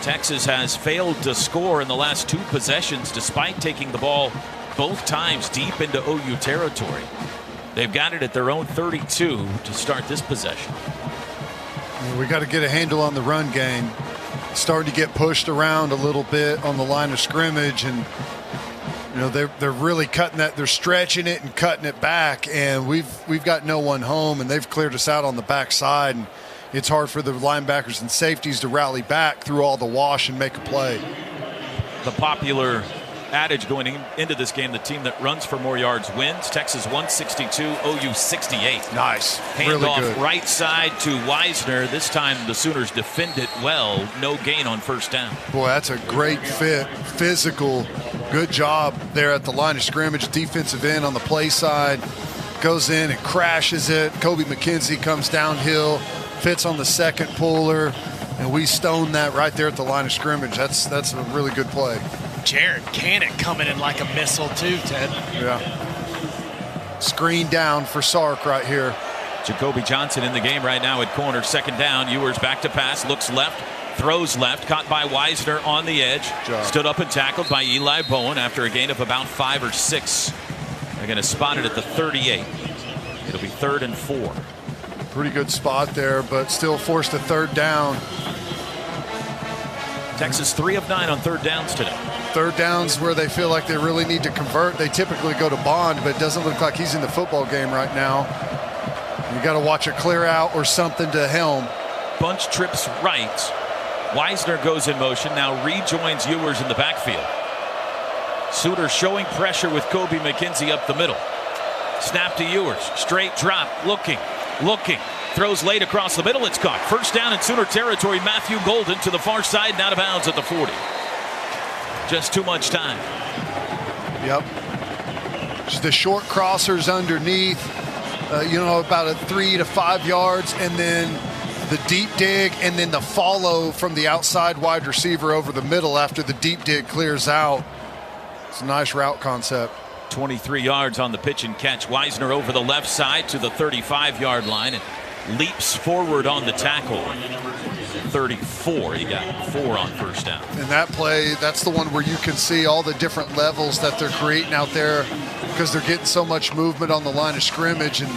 Texas has failed to score in the last two possessions despite taking the ball both times deep into OU territory. They've got it at their own 32 to start this possession. We got to get a handle on the run game. Starting to get pushed around a little bit on the line of scrimmage, and you know they're really cutting that. They're stretching it and cutting it back, and we've got no one home, and they've cleared us out on the backside, and it's hard for the linebackers and safeties to rally back through all the wash and make a play. The popular adage going into this game, the team that runs for more yards wins. Texas 162, OU 68. Nice. Handoff really good. Right side to Wisner. This time the Sooners defend it well. No gain on first down. Boy, that's a great fit. Physical. Good job there at the line of scrimmage. Defensive end on the play side. Goes in and crashes it. Kobe McKenzie comes downhill. Fits on the second puller. And we stone that right there at the line of scrimmage. That's a really good play. Jared Cannon coming in like a missile too, Ted. Yeah. Screen down for Sark right here. Jacoby Johnson in the game right now at corner. Second down. Ewers back to pass. Looks left. Throws left. Caught by Wisner on the edge. Stood up and tackled by Eli Bowen after a gain of about 5 or 6. They're going to spot it at the 38. It'll be 3rd and 4. Pretty good spot there, but still forced a third down. Texas 3 of 9 on third downs today. Third downs where they feel like they really need to convert. They typically go to Bond, but it doesn't look like he's in the football game right now. You got to watch a clear out or something to Helm. Bunch trips right. Wisner goes in motion, now rejoins Ewers in the backfield. Sooners showing pressure with Kobe McKenzie up the middle. Snap to Ewers, straight drop, looking. Throws late across the middle, it's caught. First down in Sooner territory, Matthew Golden to the far side and out of bounds at the 40. Just too much time. Yep. Just the short crossers underneath, about 3 to 5 yards, and then the deep dig, and then the follow from the outside wide receiver over the middle after the deep dig clears out. It's a nice route concept. 23 yards on the pitch and catch. Wisner over the left side to the 35-yard line and leaps forward on the tackle. 34. He got 4 on first down. And that play, that's the one where you can see all the different levels that they're creating out there because they're getting so much movement on the line of scrimmage, and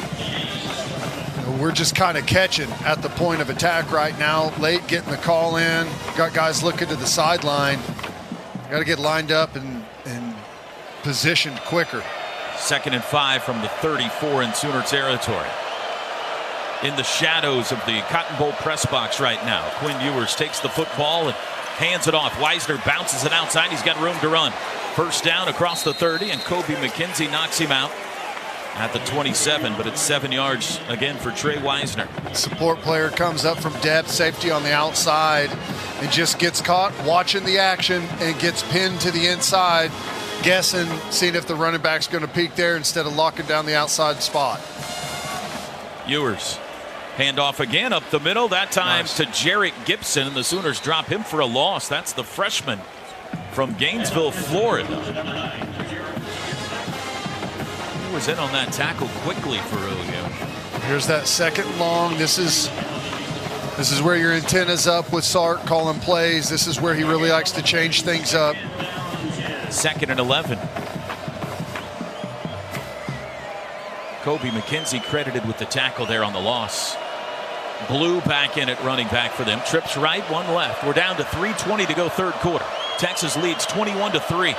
we're just kind of catching at the point of attack right now. Late getting the call in. Got guys looking to the sideline. Got to get lined up and positioned quicker. 2nd and 5 from the 34 in Sooner territory. In the shadows of the Cotton Bowl press box right now, Quinn Ewers takes the football and hands it off. Wisner bounces it outside. He's got room to run. First down across the 30, and Kobe McKenzie knocks him out at the 27, but it's 7 yards again for Trey Wisner. Support player comes up from depth, safety on the outside, and just gets caught watching the action and gets pinned to the inside, guessing, seeing if the running back's going to peek there instead of locking down the outside spot. Ewers, handoff again up the middle, that time nice. To Jarrett Gibson, and the Sooners drop him for a loss. That's the freshman from Gainesville, Florida. He was in on that tackle quickly for OU. Here's that second long. This is where your antenna's up with Sark calling plays. This is where he really likes to change things up. 2nd and 11. Kobe McKenzie credited with the tackle there on the loss. Blue back in at running back for them. Trips right, one left. We're down to 3:20 to go third quarter. Texas leads 21-3.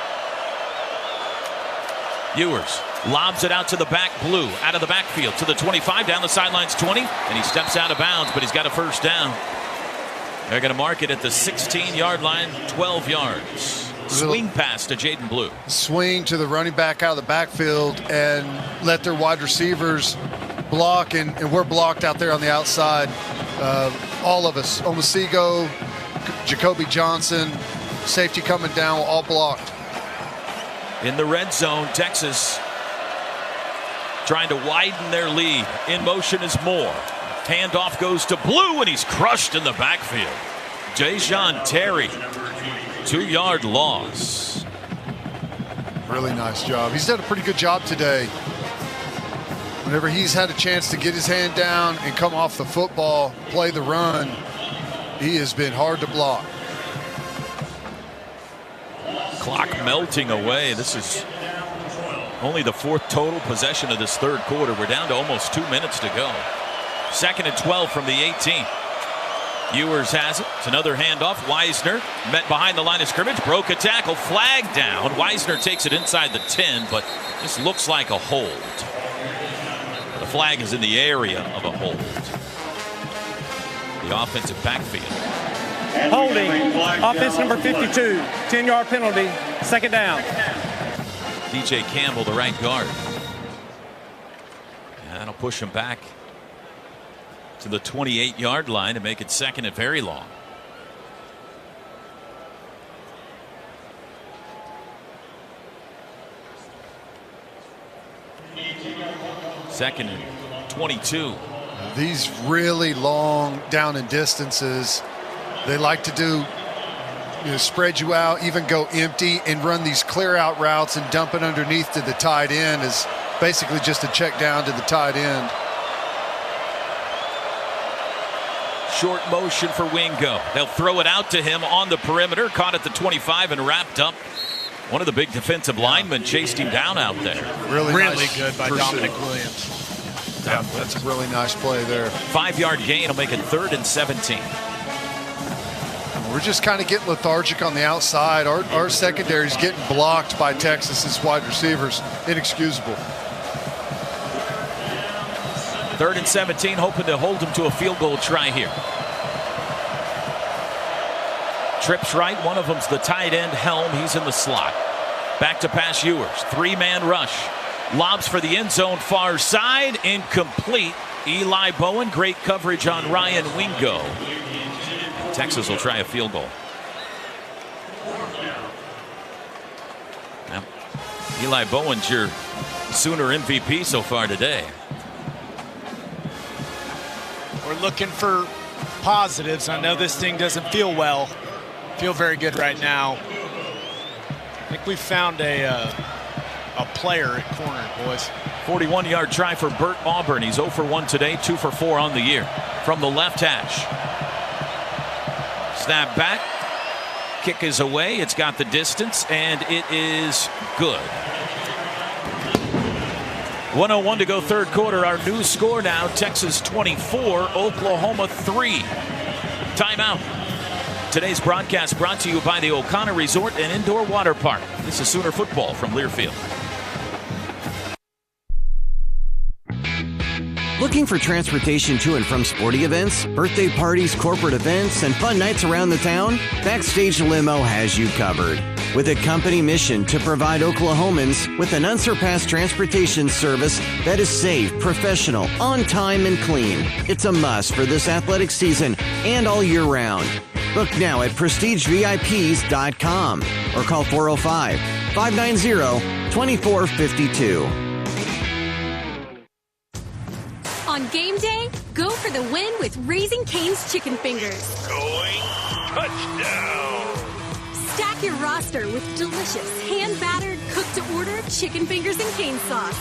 Ewers lobs it out to the back. Blue out of the backfield to the 25, down the sidelines 20, and he steps out of bounds, but he's got a first down. They're going to mark it at the 16-yard line, 12 yards. Swing pass to Jaden Blue. Swing to the running back out of the backfield and let their wide receivers block, and we're blocked out there on the outside. All of us, Omasigo, Jacoby Johnson, safety coming down, all blocked. In the red zone, Texas trying to widen their lead. In motion is Moore. Handoff goes to Blue, and he's crushed in the backfield. Jayshawn Terry, 2-yard loss. Really nice job. He's done a pretty good job today. Whenever he's had a chance to get his hand down and come off the football, play the run, he has been hard to block. Clock melting away. This is only the 4th total possession of this third quarter. We're down to almost 2 minutes to go. 2nd and 12 from the 18. Ewers has it. It's another handoff. Wisner met behind the line of scrimmage. Broke a tackle. Flag down. Wisner takes it inside the 10, but this looks like a hold. The flag is in the area of a hold. The offensive backfield. Holding. Offense number 52. 10-yard penalty. 2nd down. DJ Campbell, the right guard. And that'll push him back to the 28-yard line to make it 2nd and very long. Second and 22. These really long down and distances, they like to do, spread you out, even go empty and run these clear out routes and dump it underneath to the tight end is basically just a check down to the tight end. Short motion for Wingo. They'll throw it out to him on the perimeter. Caught at the 25 and wrapped up. One of the big defensive linemen chased him down out there. Really nice good by Dominic Williams. Yeah, that's a really nice play there. 5-yard gain will make it 3rd and 17. We're just kind of getting lethargic on the outside. Our secondary is getting blocked by Texas's wide receivers. Inexcusable. 3rd and 17, hoping to hold him to a field goal try here. Trips right, one of them's the tight end, Helm. He's in the slot. Back to pass Ewers. 3-man rush. Lobs for the end zone, far side, incomplete. Eli Bowen, great coverage on Ryan Wingo. Texas will try a field goal. Now, Eli Bowen's your Sooner MVP so far today. We're looking for positives. I know this thing doesn't feel very good right now. I think we found a player at corner, boys. 41-yard try for Bert Auburn. He's 0 for 1 today, 2 for 4 on the year. From the left hash. Snap back. Kick is away. It's got the distance, and it is good. 1:01 to go third quarter. Our new score now, Texas 24, Oklahoma 3. Timeout. Today's broadcast brought to you by the O'Connor Resort and Indoor Water Park. This is Sooner Football from Learfield. Looking for transportation to and from sporting events, birthday parties, corporate events, and fun nights around the town? Backstage Limo has you covered. With a company mission to provide Oklahomans with an unsurpassed transportation service that is safe, professional, on time, and clean. It's a must for this athletic season and all year round. Book now at prestigevips.com or call 405-590-2452. On game day, go for the win with Raising Cane's Chicken Fingers. Going touchdown! Stack your roster with delicious, hand-battered, cooked-to-order chicken fingers and cane sauce.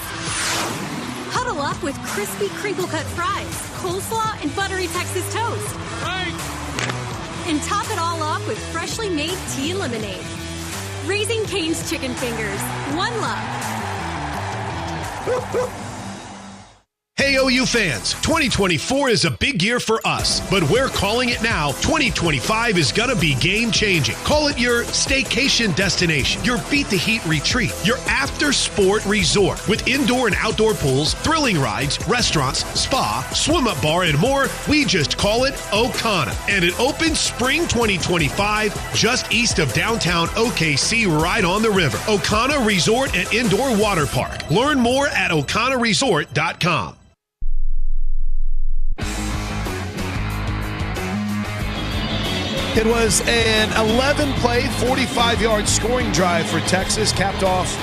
Huddle up with crispy crinkle-cut fries, coleslaw, and buttery Texas toast. Right. And top it all off with freshly made tea and lemonade. Raising Cane's Chicken Fingers. One love. Hey, OU fans, 2024 is a big year for us, but we're calling it now. 2025 is going to be game-changing. Call it your staycation destination, your beat-the-heat retreat, your after-sport resort with indoor and outdoor pools, thrilling rides, restaurants, spa, swim-up bar, and more. We just call it Okana, and it opens spring 2025 just east of downtown OKC, right on the river. Okana Resort and Indoor Water Park. Learn more at okanaresort.com. It was an 11-play, 45-yard scoring drive for Texas, capped off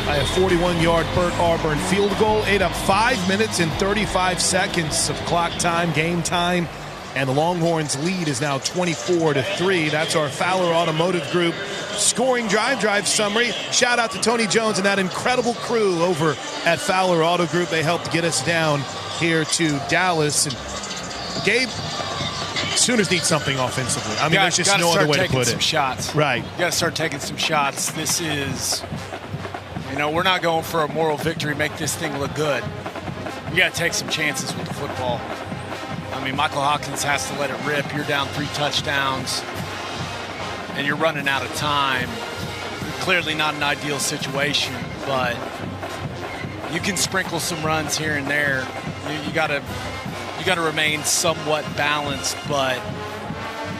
by a 41-yard Bert Auburn field goal. Ate up 5 minutes and 35 seconds of clock time, game time, and the Longhorns' lead is now 24-3. That's our Fowler Automotive Group scoring drive summary. Shout out to Tony Jones and that incredible crew over at Fowler Auto Group. They helped get us down here to Dallas. And Gabe, Sooners need something offensively. I mean, there's just no other way to put it. Some shots. Right. You got to start taking some shots. This is, we're not going for a moral victory, make this thing look good. You got to take some chances with the football. I mean, Michael Hawkins has to let it rip. You're down 3 touchdowns, and you're running out of time. Clearly not an ideal situation, but you can sprinkle some runs here and there. You got to remain somewhat balanced, but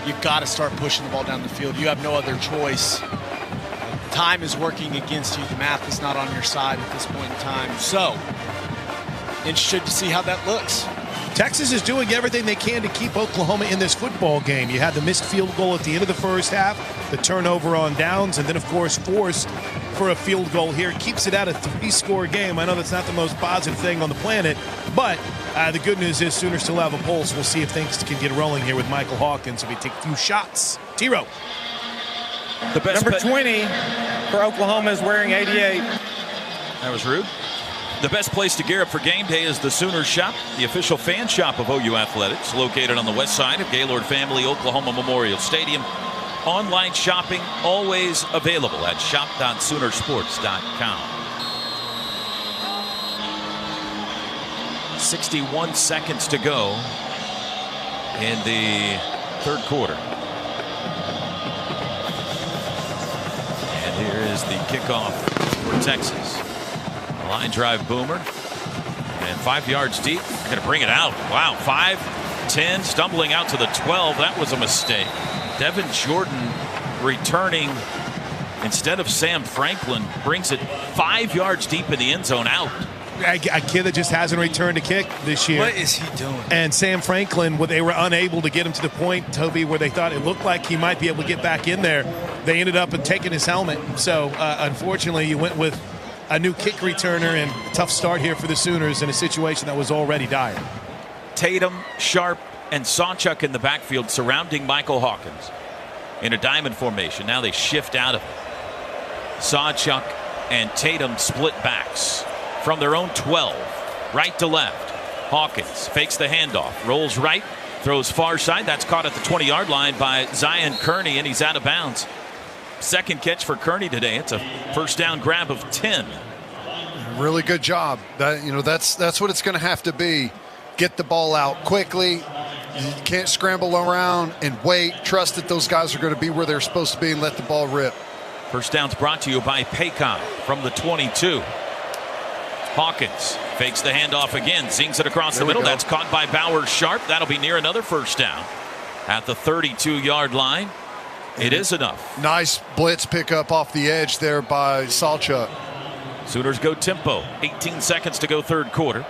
you've got to start pushing the ball down the field. You have no other choice. Time is working against you. The math is not on your side at this point in time. So, interested to see how that looks. Texas is doing everything they can to keep Oklahoma in this football game. You had the missed field goal at the end of the first half, the turnover on downs, and then, of course, forced for a field goal here. Keeps it at a 3-score game. I know that's not the most positive thing on the planet, but the good news is Sooners still have a pulse. We'll see if things can get rolling here with Michael Hawkins if we take a few shots. T-Row. The best number 20 for Oklahoma is wearing 88. That was rude. The best place to gear up for game day is the Sooners Shop, the official fan shop of OU Athletics, located on the west side of Gaylord Family Oklahoma Memorial Stadium. Online shopping always available at shop.soonersports.com. 61 seconds to go in the third quarter. And here is the kickoff for Texas. Line drive boomer. And 5 yards deep. Going to bring it out. Wow. 5, 10, stumbling out to the 12. That was a mistake. Devin Jordan returning instead of Sam Franklin, brings it 5 yards deep in the end zone out. A kid that just hasn't returned a kick this year. What is he doing? And Sam Franklin, they were unable to get him to the point, Toby, where they thought it looked like he might be able to get back in there. They ended up taking his helmet. So, unfortunately, you went with a new kick returner, and tough start here for the Sooners in a situation that was already dire. Tatum, Sharp, and Sawchuk in the backfield surrounding Michael Hawkins in a diamond formation. Now they shift out of it. Sawchuk and Tatum split backs from their own 12, right to left. Hawkins fakes the handoff, rolls right, throws far side. That's caught at the 20-yard line by Zion Kearney, and he's out of bounds. Second catch for Kearney today. It's a first down grab of 10. Really good job. That's what it's going to have to be. Get the ball out quickly. You can't scramble around and wait. Trust that those guys are going to be where they're supposed to be and let the ball rip. First down's brought to you by Paycom from the 22. Hawkins fakes the handoff again, zings it across the middle. That's caught by Bowers Sharp. That'll be near another first down at the 32-yard line. It is enough. Nice blitz pickup off the edge there by Sawchuk. Sooners go tempo. 18 seconds to go third quarter.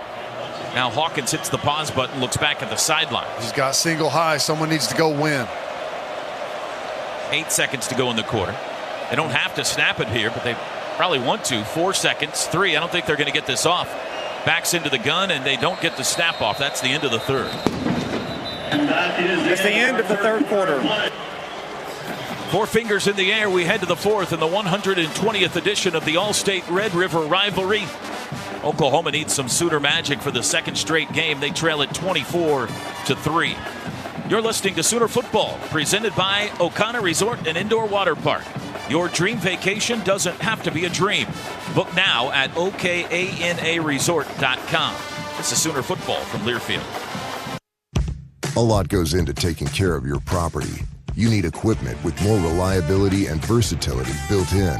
Now Hawkins hits the pause button, looks back at the sideline. He's got single high. Someone needs to go win. 8 seconds to go in the quarter. They don't have to snap it here, but they probably want to. 4 seconds. 3. I don't think they're going to get this off. Backs into the gun, and they don't get the snap off. That's the end of the third. It's the end of the third quarter. 4 fingers in the air. We head to the fourth in the 120th edition of the All-State Red River Rivalry. Oklahoma needs some Sooner magic for the second straight game. They trail it 24-3. You're listening to Sooner Football, presented by Okana Resort and Indoor Water Park. Your dream vacation doesn't have to be a dream. Book now at okanaresort.com. This is Sooner football from Learfield. A lot goes into taking care of your property. You need equipment with more reliability and versatility built in,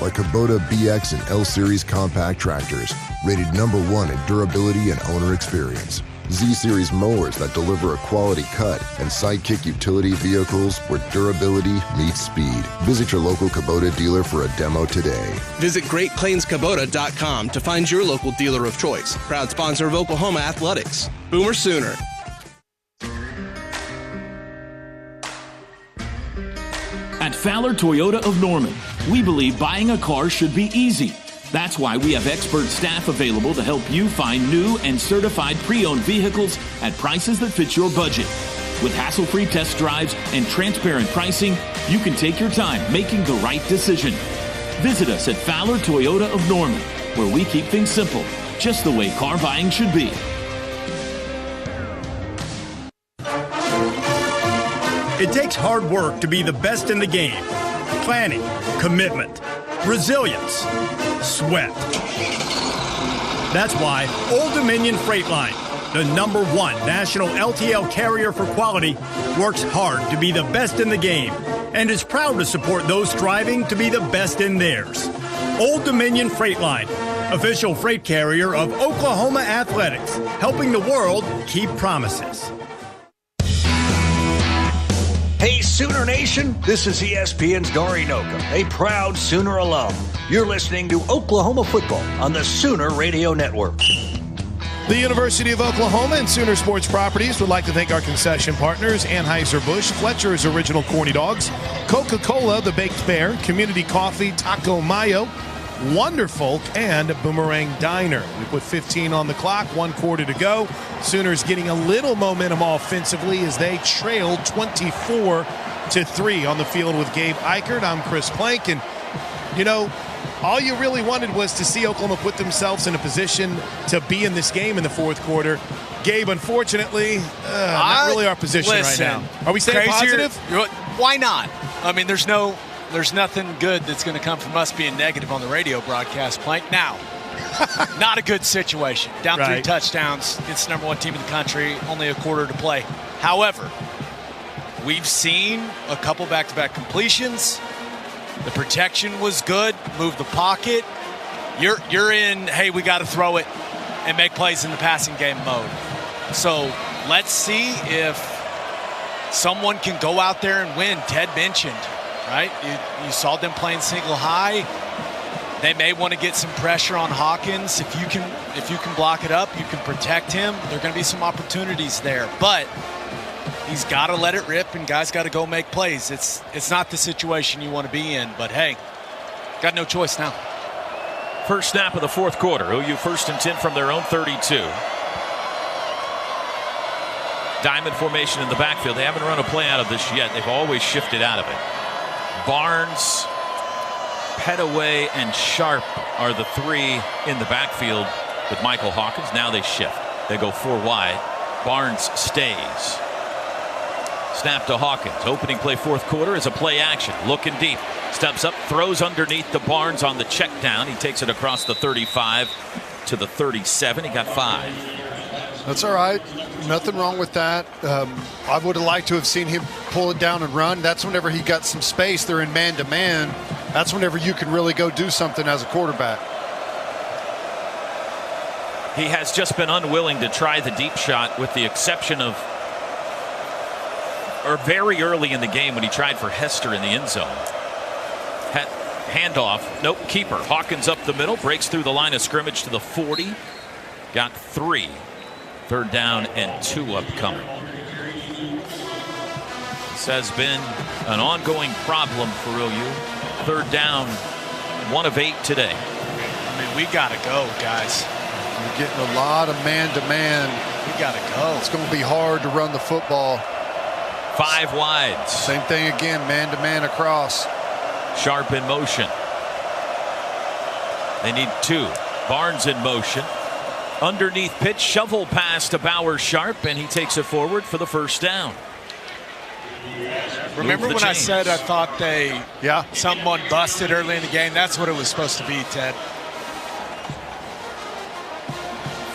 like Kubota BX and L Series compact tractors, rated #1 in durability and owner experience. Z-Series mowers that deliver a quality cut, and Sidekick utility vehicles where durability meets speed. Visit your local Kubota dealer for a demo today. Visit GreatPlainsKubota.com to find your local dealer of choice. Proud sponsor of Oklahoma Athletics. Boomer Sooner. At Fowler Toyota of Norman, we believe buying a car should be easy. That's why we have expert staff available to help you find new and certified pre-owned vehicles at prices that fit your budget. With hassle-free test drives and transparent pricing, you can take your time making the right decision. Visit us at Fowler Toyota of Norman, where we keep things simple, just the way car buying should be. It takes hard work to be the best in the game. Planning, commitment, resilience, sweat. That's why Old Dominion Freight Line, the #1 national LTL carrier for quality, works hard to be the best in the game and is proud to support those striving to be the best in theirs. Old Dominion Freight Line, official freight carrier of Oklahoma Athletics, helping the world keep promises. Hey, Sooner Nation, this is ESPN's Dory Noka, a proud Sooner alum. You're listening to Oklahoma football on the Sooner Radio Network. The University of Oklahoma and Sooner Sports Properties would like to thank our concession partners, Anheuser-Busch, Fletcher's Original Corny Dogs, Coca-Cola, The Baked Bear, Community Coffee, Taco Mayo, Wonderfolk, and Boomerang Diner. We put 15 on the clock, 1 quarter to go. Sooners getting a little momentum offensively as they trailed 24-3 on the field with Gabe Eichert. I'm Chris Plank, and you know, all you really wanted was to see Oklahoma put themselves in a position to be in this game in the fourth quarter. Gabe, unfortunately, not really our position right now. Are we staying positive? Why not? I mean, there's nothing good that's going to come from us being negative on the radio broadcast, Plank. Now, not a good situation. Down 3 touchdowns. It's the #1 team in the country. Only a quarter to play. However, we've seen a couple back-to-back completions. The protection was good. Move the pocket. You're in, hey, we got to throw it and make plays in the passing game mode. So let's see if someone can go out there and win. Ted mentioned, right? You saw them playing single high. They may want to get some pressure on Hawkins. If you can block it up, you can protect him. There are going to be some opportunities there, but he's got to let it rip, and guys got to go make plays. It's not the situation you want to be in, but hey, got no choice now. First snap of the fourth quarter. OU 1st and 10 from their own 32. Diamond formation in the backfield. They haven't run a play out of this yet. They've always shifted out of it. Barnes, Petaway, and Sharp are the 3 in the backfield with Michael Hawkins. Now they shift. They go 4 wide. Barnes stays. Snap to Hawkins. Opening play fourth quarter is a play action. Looking deep. Steps up, throws underneath the Barnes on the check down. He takes it across the 35 to the 37. He got 5. That's all right. Nothing wrong with that. I would have liked to have seen him pull it down and run. That's whenever he got some space. They're in man-to-man. That's whenever you can really go do something as a quarterback. He has just been unwilling to try the deep shot, with the exception of very early in the game when he tried for Hester in the end zone. Handoff. Nope, keeper. Hawkins up the middle, breaks through the line of scrimmage to the 40. Got 3. 3rd down and 2 upcoming. This has been an ongoing problem for OU. 3rd down, 1 of 8 today. I mean, we got to go, guys. You're getting a lot of man-to-man. We got to go. It's going to be hard to run the football. 5 wides. Same thing again, man-to-man across. Sharp in motion. They need 2. Barnes in motion. Underneath pitch, shovel pass to Bauer Sharp, and he takes it forward for the 1st down. Remember when I said I thought someone busted early in the game? That's what it was supposed to be, Ted.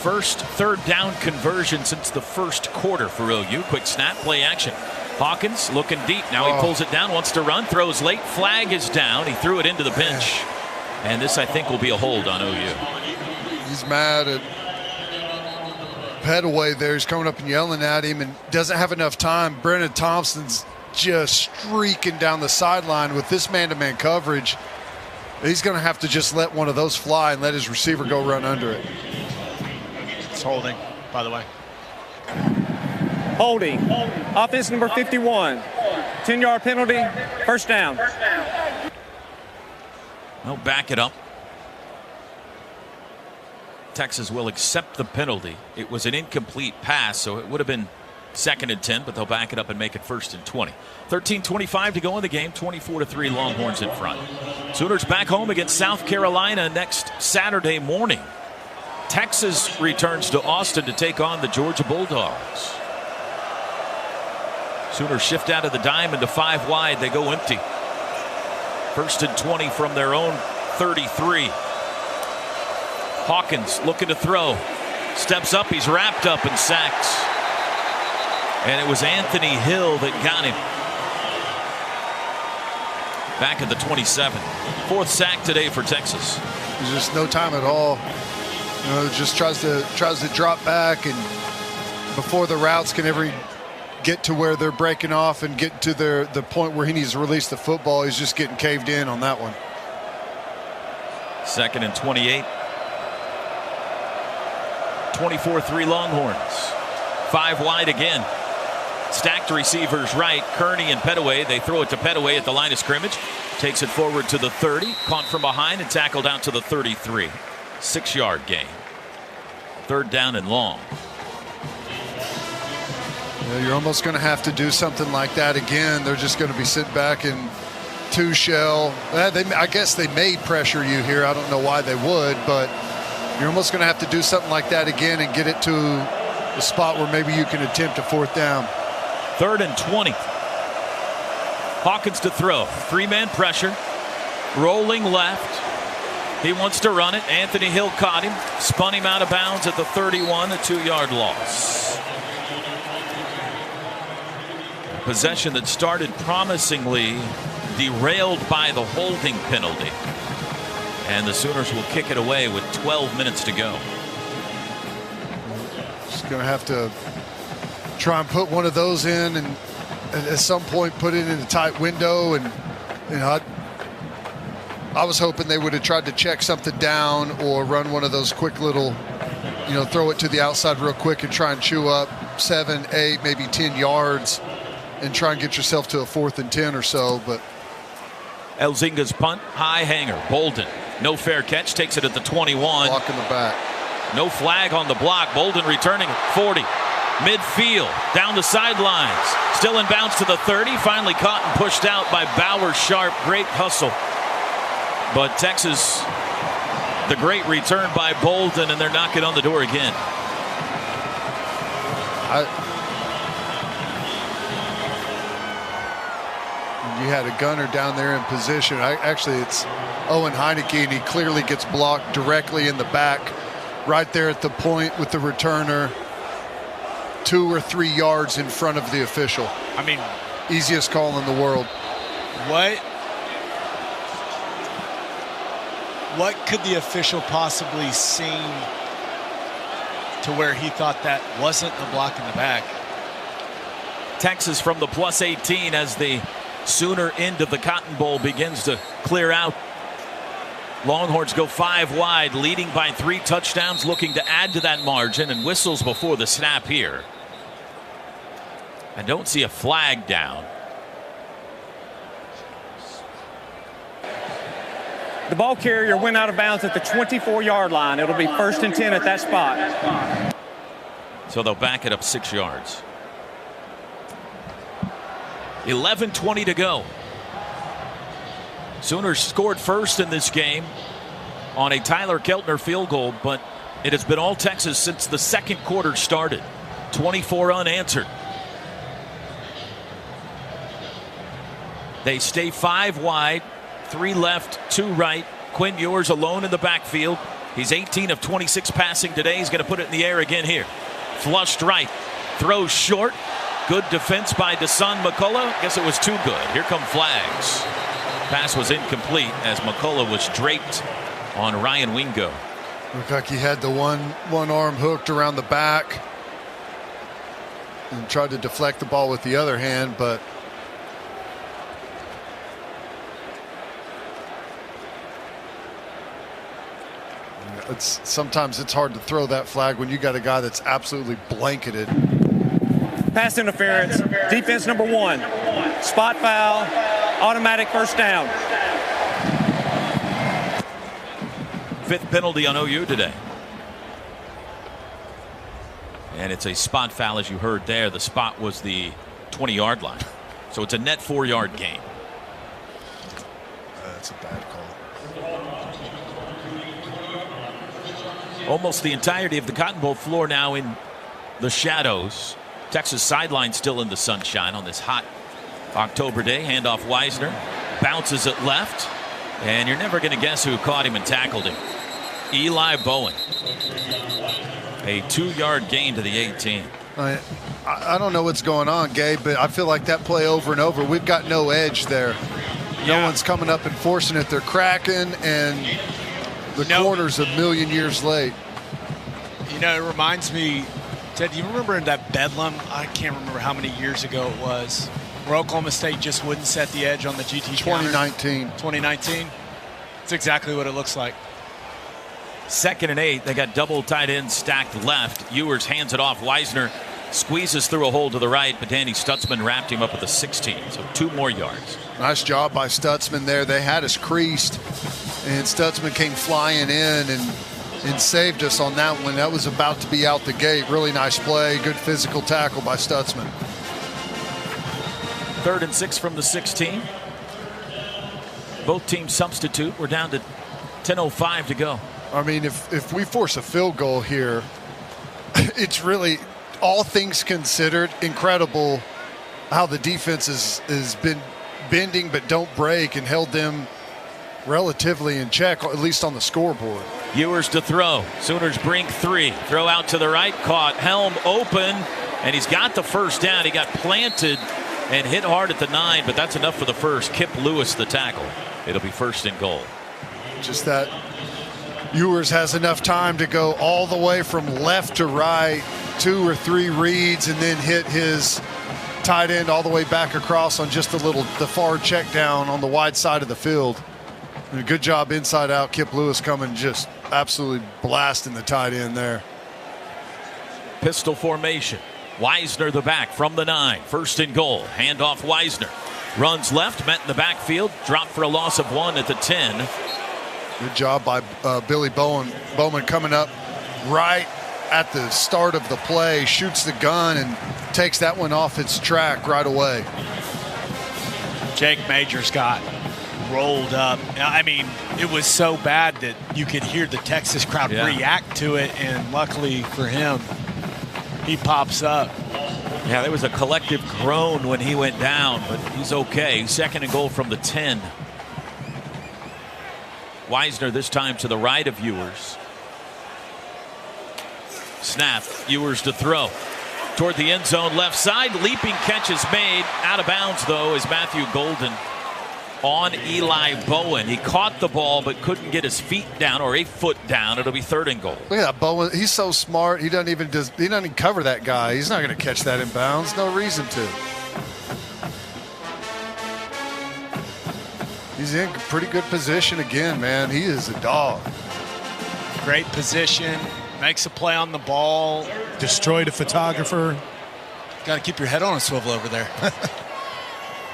first third down conversion since the first quarter for OU. Quick snap, play action. Hawkins looking deep. Now he pulls it down, wants to run, throws late. Flag is down. He threw it into the bench. And this, I think, will be a hold on OU. He's mad at Pettaway there. He's coming up and yelling at him and doesn't have enough time. Brennan Thompson's just streaking down the sideline with this man-to-man coverage. He's going to have to just let one of those fly and let his receiver go run under it. It's holding, by the way. Holding. Offense number 51. 10-yard penalty. First down. They'll back it up. Texas will accept the penalty. It was an incomplete pass, so it would have been 2nd and 10, but they'll back it up and make it 1st and 20. 13:25 to go in the game. 24-3 Longhorns in front. Sooners back home against South Carolina next Saturday morning. Texas returns to Austin to take on the Georgia Bulldogs. Sooners shift out of the dime into 5 wide. They go empty. 1st and 20 from their own 33. Hawkins looking to throw. Steps up. He's wrapped up and sacks. And it was Anthony Hill that got him. Back at the 27. 4th sack today for Texas. There's just no time at all. You know, just tries to drop back, and before the routes can ever get to where they're breaking off and get to the point where he needs to release the football, he's just getting caved in on that one. 2nd and 28. 24-3 Longhorns. 5 wide again. Stacked receivers right. Kearney and Pettaway. They throw it to Pettaway at the line of scrimmage. Takes it forward to the 30. Caught from behind and tackled out to the 33. 6-yard gain. 3rd down and long. Yeah, you're almost going to have to do something like that again. They're just going to be sitting back in 2-shell. I guess they may pressure you here. I don't know why they would, but you're almost going to have to do something like that again and get it to the spot where maybe you can attempt a 4th down. 3rd and 20. Hawkins to throw. 3-man pressure. Rolling left. He wants to run it. Anthony Hill caught him. Spun him out of bounds at the 31. A 2-yard loss. Possession that started promisingly, derailed by the holding penalty. And the Sooners will kick it away with 12 minutes to go. Just going to have to try and put one of those in, and at some point put it in a tight window. And you know, I was hoping they would have tried to check something down or run one of those quick little, you know, throw it to the outside real quick and try and chew up 7, 8, maybe 10 yards and try and get yourself to a 4th and 10 or so. But Elzinga's punt, high hanger. Bolden, no fair catch, takes it at the 21. Block in the back. No flag on the block. Bolden returning 40. Midfield, down the sidelines. Still in bounds to the 30. Finally caught and pushed out by Bauer Sharp. Great hustle. But Texas, the great return by Bolden, and they're knocking on the door again. You had a gunner down there in position. Actually, it's Owen Heineke, and he clearly gets blocked directly in the back, right there at the point with the returner, 2 or 3 yards in front of the official. I mean, easiest call in the world. What could the official possibly seen to where he thought that wasn't a block in the back? Texas from the +18 as the Sooner end of the Cotton Bowl begins to clear out. Longhorns go 5 wide, leading by 3 touchdowns, looking to add to that margin, and whistles before the snap here. I don't see a flag down. The ball carrier went out of bounds at the 24-yard line. It'll be 1st and 10 at that spot. So they'll back it up 6 yards. 11:20 to go. Sooners scored first in this game on a Tyler Keltner field goal, but it has been all Texas since the 2nd quarter started. 24 unanswered. They stay 5 wide, 3 left, 2 right. Quinn Ewers alone in the backfield. He's 18 of 26 passing today. He's going to put it in the air again here. Flushed right. Throws short. Good defense by Dasan McCullough. Guess it was too good. Here come flags. Pass was incomplete as McCullough was draped on Ryan Wingo. Looked like he had the one arm hooked around the back and tried to deflect the ball with the other hand, but sometimes it's hard to throw that flag when you got a guy that's absolutely blanketed. Pass interference. Defense number 1. Spot foul. Automatic first down. 5th penalty on OU today. And it's a spot foul, as you heard there. The spot was the 20-yard line. So it's a net 4-yard gain. That's a bad call. Almost the entirety of the Cotton Bowl floor now in the shadows. Texas sideline still in the sunshine on this hot October day. Handoff Wisner. Bounces it left. And you're never going to guess who caught him and tackled him. Eli Bowen. A 2-yard gain to the 18. I don't know what's going on, Gabe, but I feel like that play over and over. We've got no edge there. No one's coming up and forcing it. They're cracking, and the corner's a million years late. You know, it reminds me, Ted, do you remember in that Bedlam? I can't remember how many years ago it was, where Oklahoma State just wouldn't set the edge on the GT 2019. 2019. It's exactly what it looks like. 2nd and 8. They got double tight ends stacked left. Ewers hands it off. Wisner squeezes through a hole to the right, but Danny Stutzman wrapped him up at the 16. So 2 more yards. Nice job by Stutzman there. They had us creased, and Stutzman came flying in and saved us on that one. That was about to be out the gate. Really nice play. Good physical tackle by Stutzman. 3rd and 6 from the 16. Both teams substitute. We're down to 10:05 to go. I mean, if we force a field goal here, it's really, all things considered, incredible how the defense has been bending but don't break and held them relatively in check, at least on the scoreboard. Ewers to throw. Sooners brink 3. Throw out to the right. Caught. Helm open. And he's got the first down. He got planted and hit hard at the 9, but that's enough for the first. Kip Lewis the tackle. It'll be 1st and goal. Just that Ewers has enough time to go all the way from left to right, 2 or 3 reads, and then hit his tight end all the way back across on just the far check down on the wide side of the field. And a good job inside out. Kip Lewis coming just absolutely blasting the tight end there. Pistol formation. Wisner the back from the 9. 1st and goal. Handoff Wisner. Runs left, met in the backfield. Dropped for a loss of 1 at the 10. Good job by Billy Bowman coming up right at the start of the play, shoots the gun and takes that one off its track right away. Jake Majors got rolled up. I mean, it was so bad that you could hear the Texas crowd react to it, and luckily for him, he pops up. Yeah, there was a collective groan when he went down, but he's okay. 2nd and goal from the 10. Wisner this time to the right of Ewers. Snap. Ewers to throw. Toward the end zone left side. Leaping catch is made. Out of bounds, though, is Matthew Golden on Eli Bowen. He caught the ball but couldn't get his feet down, or a foot down. It'll be 3rd and goal. Look at that Bowen. He's so smart. He doesn't even cover that guy. He's not going to catch that in bounds. No reason to. He's in pretty good position again, man. He is a dog. Great position. Makes a play on the ball. Destroyed a photographer. Got to keep your head on a swivel over there.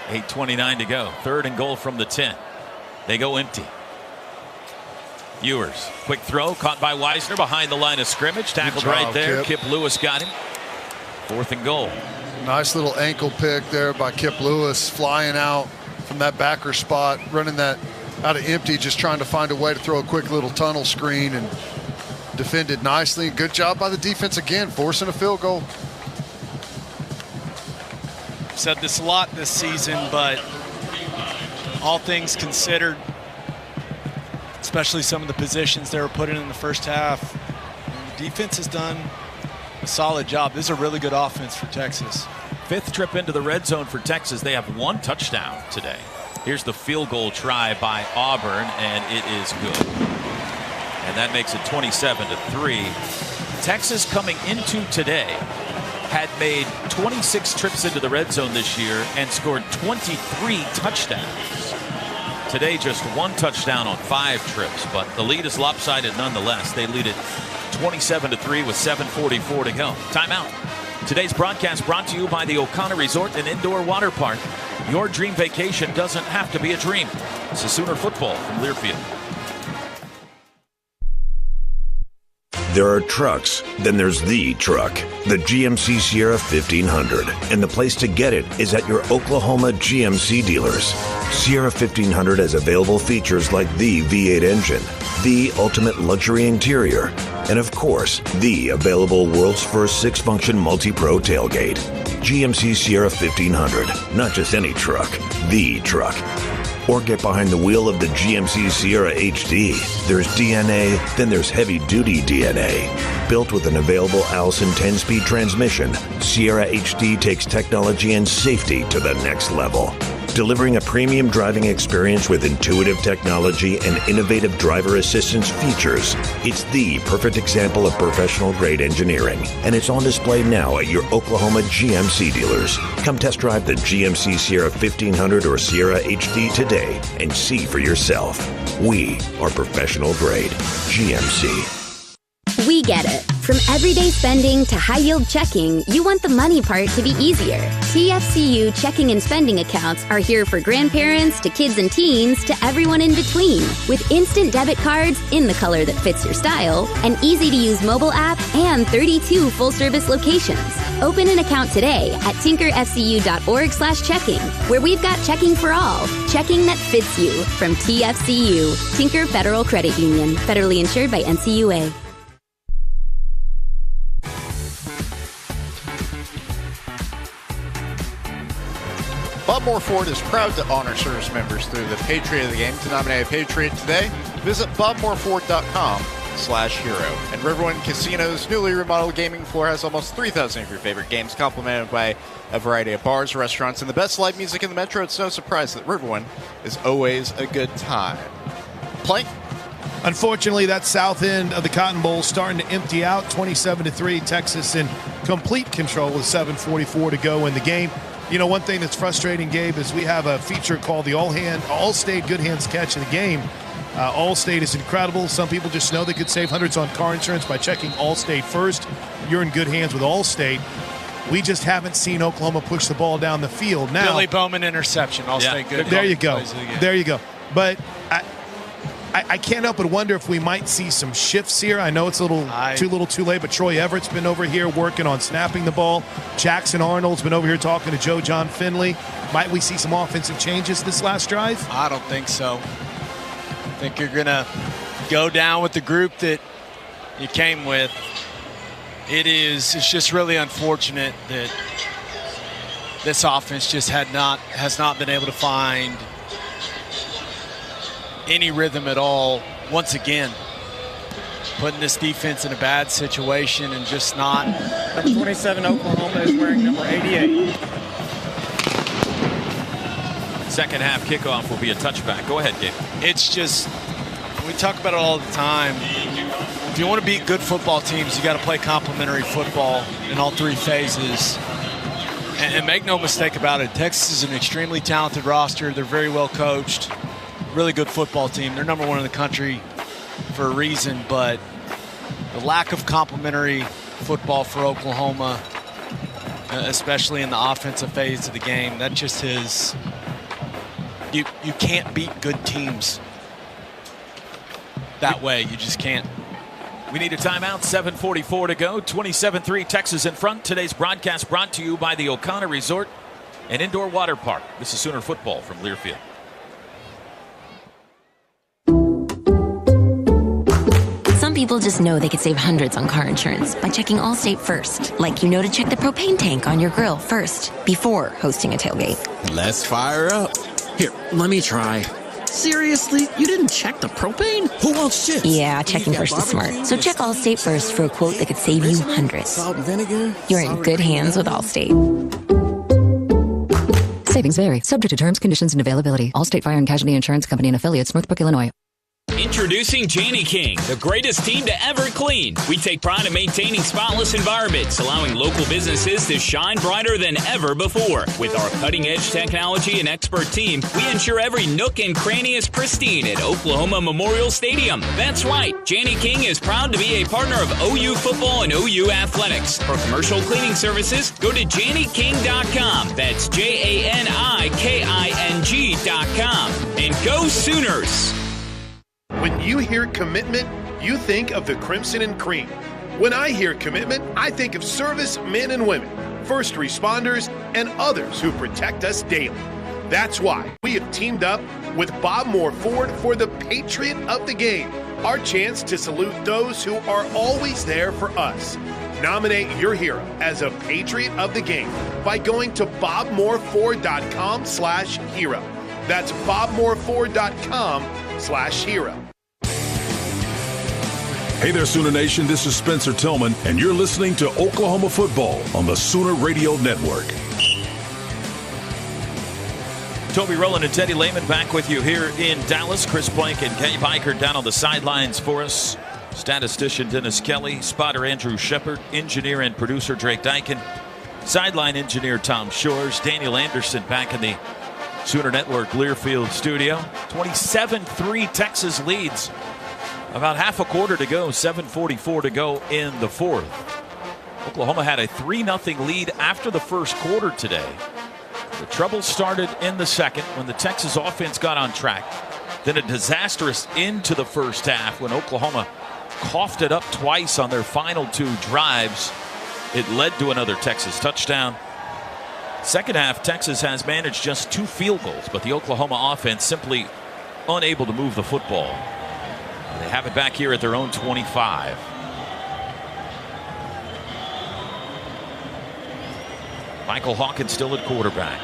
8:29 to go. 3rd and goal from the 10. They go empty. Ewers. Quick throw. Caught by Wisner behind the line of scrimmage. Tackled right there. Kip Lewis got him. 4th and goal. Nice little ankle pick there by Kip Lewis, flying out from that backer spot, running that out of empty, just trying to find a way to throw a quick little tunnel screen, and defended nicely. Good job by the defense again, forcing a field goal. Said this a lot this season, but all things considered, especially some of the positions they were put in the first half. And the defense has done a solid job. This is a really good offense for Texas. 5th trip into the red zone for Texas. They have 1 touchdown today. Here's the field goal try by Auburn, and it is good. And that makes it 27-3. Texas coming into today had made 26 trips into the red zone this year and scored 23 touchdowns. Today, just 1 touchdown on 5 trips, but the lead is lopsided nonetheless. They lead it 27-3 with 7:44 to go. Timeout. Today's broadcast brought to you by the O'Connor Resort and Indoor Water Park. Your dream vacation doesn't have to be a dream. This is Sooner Football from Learfield. There are trucks, then there's the truck, the GMC Sierra 1500. And the place to get it is at your Oklahoma GMC dealers. Sierra 1500 has available features like the V8 engine, the ultimate luxury interior, and of course, the available world's first 6-function multi-pro tailgate. GMC Sierra 1500, not just any truck, the truck. Or get behind the wheel of the GMC Sierra HD. There's DNA, then there's heavy-duty DNA. Built with an available Allison 10-speed transmission, Sierra HD takes technology and safety to the next level. Delivering a premium driving experience with intuitive technology and innovative driver assistance features. It's the perfect example of professional-grade engineering. And it's on display now at your Oklahoma GMC dealers. Come test drive the GMC Sierra 1500 or Sierra HD today and see for yourself. We are professional-grade GMC. We get it. From everyday spending to high-yield checking, you want the money part to be easier. TFCU checking and spending accounts are here for grandparents to kids and teens to everyone in between. With instant debit cards in the color that fits your style, an easy-to-use mobile app, and 32 full-service locations. Open an account today at tinkerfcu.org/checking, where we've got checking for all. Checking that fits you from TFCU, Tinker Federal Credit Union, federally insured by NCUA. Bob Moore Ford is proud to honor service members through the Patriot of the Game. To nominate a Patriot today, visit bobmooreford.com/hero. And Riverwind Casino's newly remodeled gaming floor has almost 3,000 of your favorite games, complemented by a variety of bars, restaurants, and the best live music in the Metro. It's no surprise that Riverwind is always a good time. Plank? Unfortunately, that south end of the Cotton Bowl starting to empty out. 27-3, Texas in complete control with 7:44 to go in the game. You know, one thing that's frustrating, Gabe, is we have a feature called the All-State Good Hands Catch of the Game. Allstate is incredible. Some people just know they could save hundreds on car insurance by checking Allstate first. You're in good hands with Allstate. We just haven't seen Oklahoma push the ball down the field. Now, Billy Bowman interception. Allstate good. There you go. There you go. But I can't help but wonder if we might see some shifts here. I know it's a little too late, but Troy Everett's been over here working on snapping the ball. Jackson Arnold's been over here talking to Joe John Finley. Might we see some offensive changes this last drive? I don't think so. I think you're going to go down with the group that you came with. It's just really unfortunate that this offense just has not been able to find any rhythm at all. Once again, putting this defense in a bad situation and just not. Number 27 Oklahoma is wearing number 88. Second half kickoff will be a touchback. Go ahead, Gabe. It's just, we talk about it all the time. If you want to beat good football teams, you got to play complementary football in all 3 phases. And make no mistake about it, Texas is an extremely talented roster. They're very well coached. Really good football team. They're number 1 in the country for a reason, but the lack of complementary football for Oklahoma, especially in the offensive phase of the game, that just is, you can't beat good teams that way. You just can't. We need a timeout. 7:44 to go. 27-3 Texas in front. Today's broadcast brought to you by the O'Connor Resort and Indoor Water Park. This is Sooner Football from Learfield. Some people just know they could save hundreds on car insurance by checking Allstate first. Like you know to check the propane tank on your grill first before hosting a tailgate. Let's fire up. Here, let me try. Seriously? You didn't check the propane? Who wants chips? Yeah, checking first is smart. So check Allstate first for a quote that could save you hundreds. Salt and vinegar? You're in good hands with Allstate. Savings vary, subject to terms, conditions, and availability. Allstate Fire and Casualty Insurance Company and affiliates, Northbrook, Illinois. Introducing Janney King, the greatest team to ever clean. We take pride in maintaining spotless environments, allowing local businesses to shine brighter than ever before. With our cutting-edge technology and expert team, we ensure every nook and cranny is pristine at Oklahoma Memorial Stadium. That's right, Janney King is proud to be a partner of OU football and OU athletics. For commercial cleaning services, go to JanneyKing.com. That's JANIKING.com. And go Sooners! When you hear commitment, you think of the Crimson and Cream. When I hear commitment, I think of service men and women, first responders, and others who protect us daily. That's why we have teamed up with Bob Moore Ford for the Patriot of the Game, our chance to salute those who are always there for us. Nominate your hero as a Patriot of the Game by going to bobmooreford.com/hero. That's bobmooreford.com/hero. Hey there, Sooner Nation. This is Spencer Tillman, and you're listening to Oklahoma Football on the Sooner Radio Network. Toby Rowland and Teddy Lehman back with you here in Dallas. Chris Plank and Kenny Biker down on the sidelines for us. Statistician Dennis Kelly, spotter Andrew Shepard, engineer and producer Drake Dykin, sideline engineer Tom Shores, Daniel Anderson back in the Sooner Network Learfield studio. 27-3 Texas leads. About half a quarter to go, 7:44 to go in the fourth. Oklahoma had a 3-0 lead after the first quarter today. The trouble started in the second when the Texas offense got on track. Then a disastrous end to the first half when Oklahoma coughed it up twice on their final two drives. It led to another Texas touchdown. Second half, Texas has managed just 2 field goals, but the Oklahoma offense simply unable to move the football. They have it back here at their own 25. Michael Hawkins still at quarterback.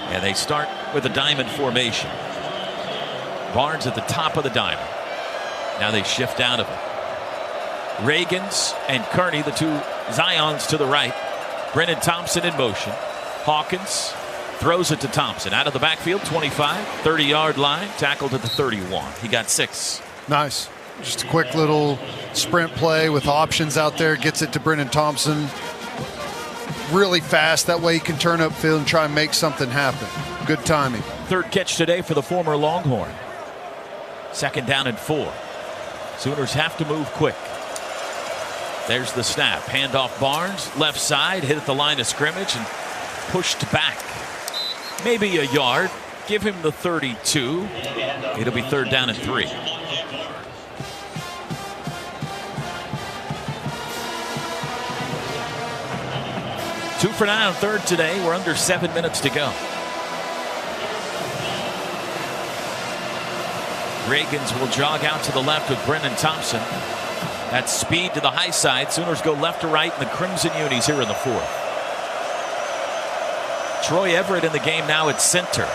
And they start with a diamond formation. Barnes at the top of the diamond. Now they shift out of it. Reagans and Kearney, the two Zions to the right. Brennan Thompson in motion. Hawkins throws it to Thompson. Out of the backfield, 25, 30-yard line. Tackled at the 31. He got 6. Nice. Just a quick little sprint play with options out there. Gets it to Brennan Thompson really fast. That way he can turn upfield and try and make something happen. Good timing. Third catch today for the former Longhorn. 2nd down and 4. Sooners have to move quick. There's the snap. Handoff Barnes. Left side. Hit at the line of scrimmage and pushed back. Maybe a yard. Give him the 32. It'll be 3rd down and 3. Two for 9 on 3rd today. We're under 7 minutes to go. Reagans will jog out to the left with Brennan Thompson. That's speed to the high side. Sooners go left to right in the Crimson Unis here in the 4th. Troy Everett in the game now at center.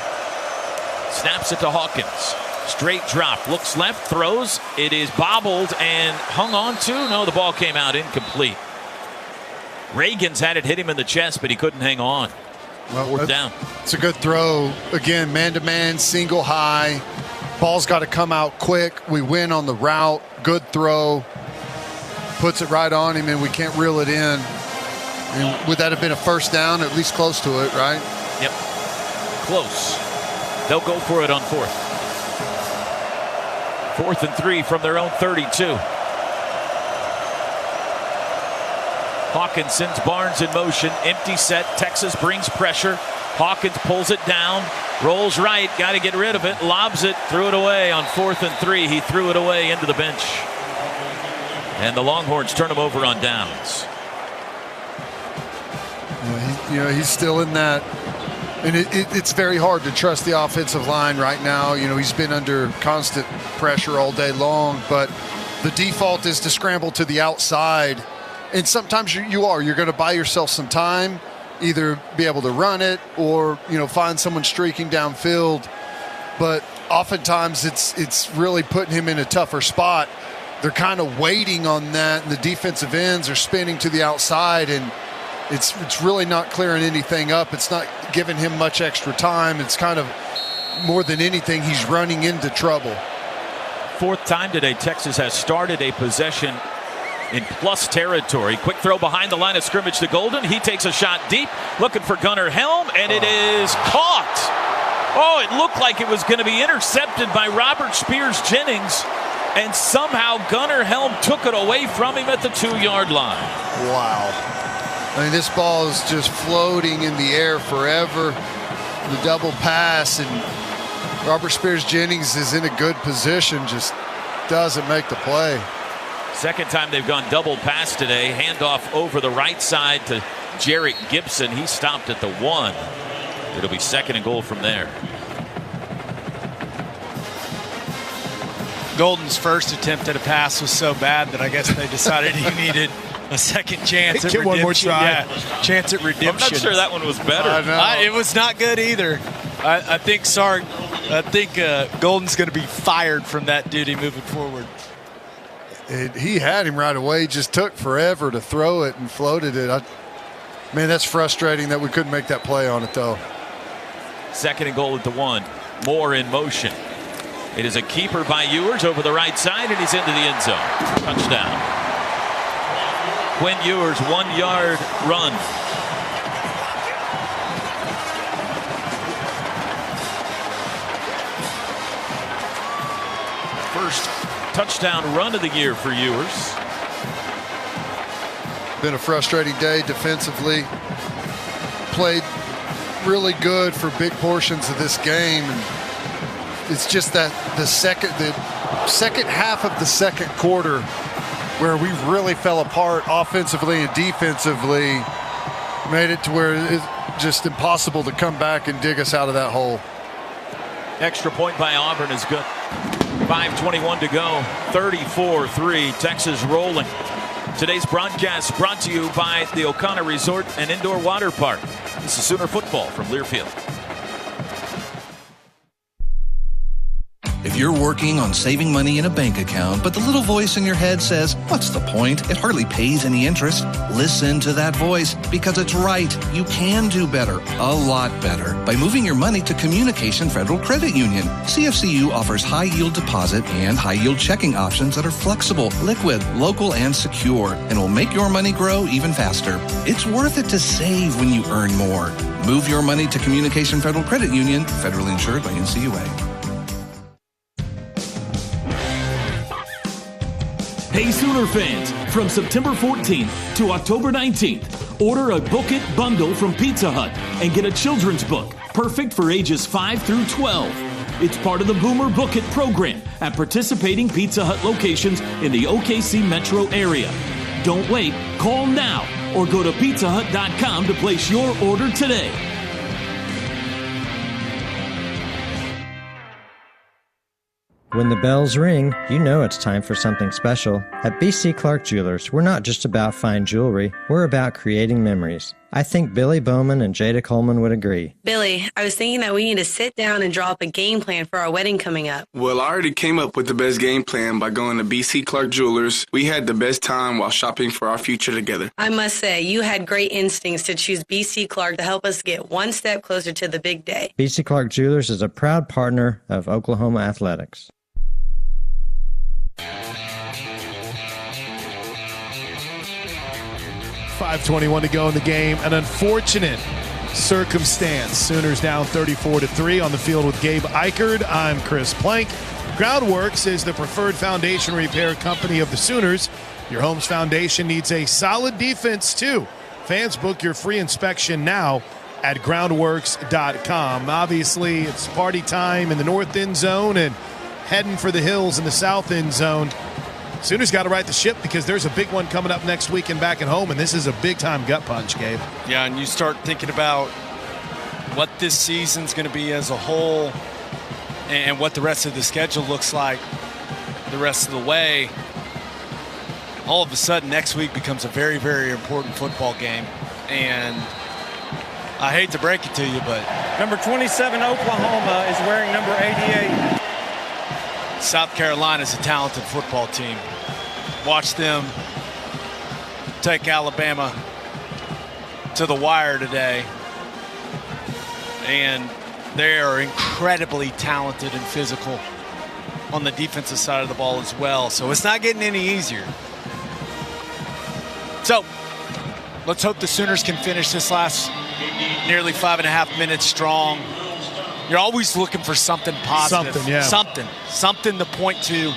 Snaps it to Hawkins. Straight drop. Looks left. Throws. It is bobbled and hung on to. No, the ball came out incomplete. Reagans had it hit him in the chest, but he couldn't hang on. Well, Fourth down. It's a good throw. Again, man-to-man, single high. Ball's got to come out quick. We win on the route. Good throw. Puts it right on him, and we can't reel it in. And would that have been a first down? At least close to it, right? Yep. Close. They'll go for it on 4th. 4th and 3 from their own 32. Hawkins sends Barnes in motion. Empty set. Texas brings pressure. Hawkins pulls it down. Rolls right. Got to get rid of it. Lobs it. Threw it away on 4th and 3. He threw it away into the bench. And the Longhorns turn him over on downs. He's still in that. And it's very hard to trust the offensive line right now. He's been under constant pressure all day long. But the default is to scramble to the outside. And sometimes you're going to buy yourself some time, either be able to run it or, find someone streaking downfield. But oftentimes it's really putting him in a tougher spot. They're kind of waiting on that, and the defensive ends are spinning to the outside, and it's really not clearing anything up. It's not giving him much extra time. It's kind of, more than anything, he's running into trouble. Fourth time today, Texas has started a possession in plus territory. Quick throw behind the line of scrimmage to Golden. He takes a shot deep, looking for Gunnar Helm, and it is caught. Oh, it looked like it was going to be intercepted by Robert Spears-Jennings, and somehow Gunnar Helm took it away from him at the 2-yard line. Wow. I mean, this ball is just floating in the air forever. The double pass, and Robert Spears-Jennings is in a good position, just doesn't make the play. Second time they've gone double pass today. Handoff over the right side to Jarrett Gibson. He stopped at the 1. It'll be 2nd and goal from there. Golden's first attempt at a pass was so bad that I guess they decided he needed a second chance at redemption. One more try. Yeah, chance at redemption. I'm not sure that one was better. It was not good either. I think Golden's going to be fired from that duty moving forward. He had him right away. He just took forever to throw it and floated it. Man, that's frustrating that we couldn't make that play on it, though. 2nd and goal at the 1. Moore in motion. It is a keeper by Ewers over the right side, and he's into the end zone. Touchdown. Quinn Ewers, 1-yard run. First touchdown run of the year for Ewers. Been a frustrating day defensively. Played really good for big portions of this game. And it's just that the second half of the second quarter where we really fell apart offensively and defensively made it to where it's just impossible to come back and dig us out of that hole. Extra point by Auburn is good. 5:21 to go. 34-3. Texas rolling. Today's broadcast brought to you by the O'Connor Resort and Indoor Water Park. This is Sooner football from Learfield. If you're working on saving money in a bank account, but the little voice in your head says, what's the point? It hardly pays any interest. Listen to that voice, because it's right. You can do better, a lot better, by moving your money to Communication Federal Credit Union. CFCU offers high-yield deposit and high-yield checking options that are flexible, liquid, local, and secure, and will make your money grow even faster. It's worth it to save when you earn more. Move your money to Communication Federal Credit Union, federally insured by NCUA. Hey Sooner fans, from September 14th to October 19th, order a Book It bundle from Pizza Hut and get a children's book, perfect for ages 5 through 12. It's part of the Boomer Book It program at participating Pizza Hut locations in the OKC metro area. Don't wait, call now or go to pizzahut.com to place your order today. When the bells ring, you know it's time for something special. At BC Clark Jewelers, we're not just about fine jewelry, we're about creating memories. I think Billy Bowman and Jada Coleman would agree. Billy, I was thinking that we need to sit down and draw up a game plan for our wedding coming up. Well, I already came up with the best game plan by going to BC Clark Jewelers. We had the best time while shopping for our future together. I must say, you had great instincts to choose BC Clark to help us get one step closer to the big day. BC Clark Jewelers is a proud partner of Oklahoma Athletics. 5:21 to go in the game. An unfortunate circumstance. Sooners down 34-3 on the field with Gabe Eichert. I'm Chris Plank. Groundworks is the preferred foundation repair company of the Sooners. Your home's foundation needs a solid defense, too. Fans, book your free inspection now at groundworks.com. Obviously, it's party time in the north end zone and heading for the hills in the south end zone. Sooners got to right the ship because there's a big one coming up next weekend back at home, and this is a big-time gut punch, Gabe. Yeah, and you start thinking about what this season's going to be as a whole and what the rest of the schedule looks like the rest of the way. All of a sudden, next week becomes a very, very important football game. And I hate to break it to you, but number 27, Oklahoma, is wearing number 88. South Carolina is a talented football team. Watch them take Alabama to the wire today. And they are incredibly talented and physical on the defensive side of the ball as well. So it's not getting any easier. So let's hope the Sooners can finish this last nearly 5.5 minutes strong. You're always looking for something positive. Something to point to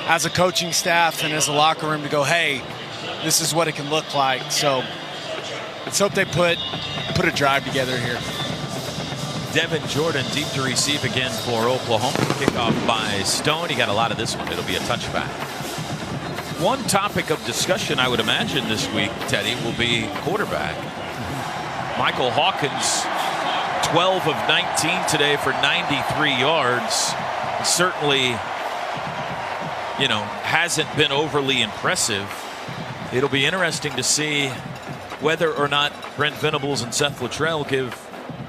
as a coaching staff and as a locker room to go, hey, this is what it can look like. So let's hope they put a drive together here. Devin Jordan deep to receive again for Oklahoma. Kickoff by Stone. He got a lot of this one. It'll be a touchback. One topic of discussion, I would imagine, this week, Teddy, will be quarterback. Michael Hawkins, 12 of 19 today for 93 yards. Certainly, hasn't been overly impressive. It'll be interesting to see whether or not Brent Venables and Seth Luttrell give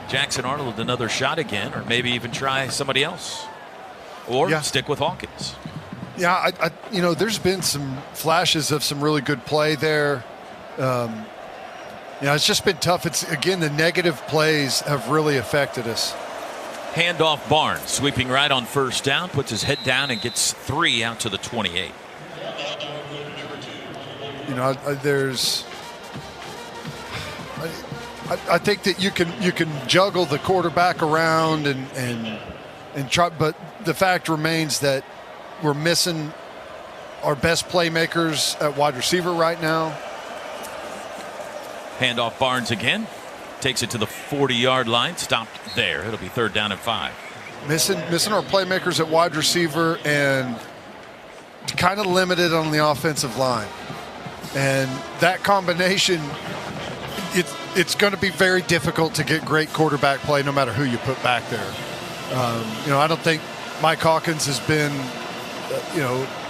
Jackson Arnold another shot again, or maybe even try somebody else, or stick with Hawkins. Yeah, there's been some flashes of some really good play there. It's just been tough. It's, again, the negative plays have really affected us. Handoff Barnes, sweeping right on first down, puts his head down and gets 3 out to the 28. I think that you can juggle the quarterback around and try, but the fact remains that we're missing our best playmakers at wide receiver right now. Handoff Barnes again. Takes it to the 40-yard line. Stopped there. It'll be 3rd down and 5. Missing our playmakers at wide receiver and kind of limited on the offensive line. And that combination, it's going to be very difficult to get great quarterback play no matter who you put back there. I don't think Mike Hawkins has been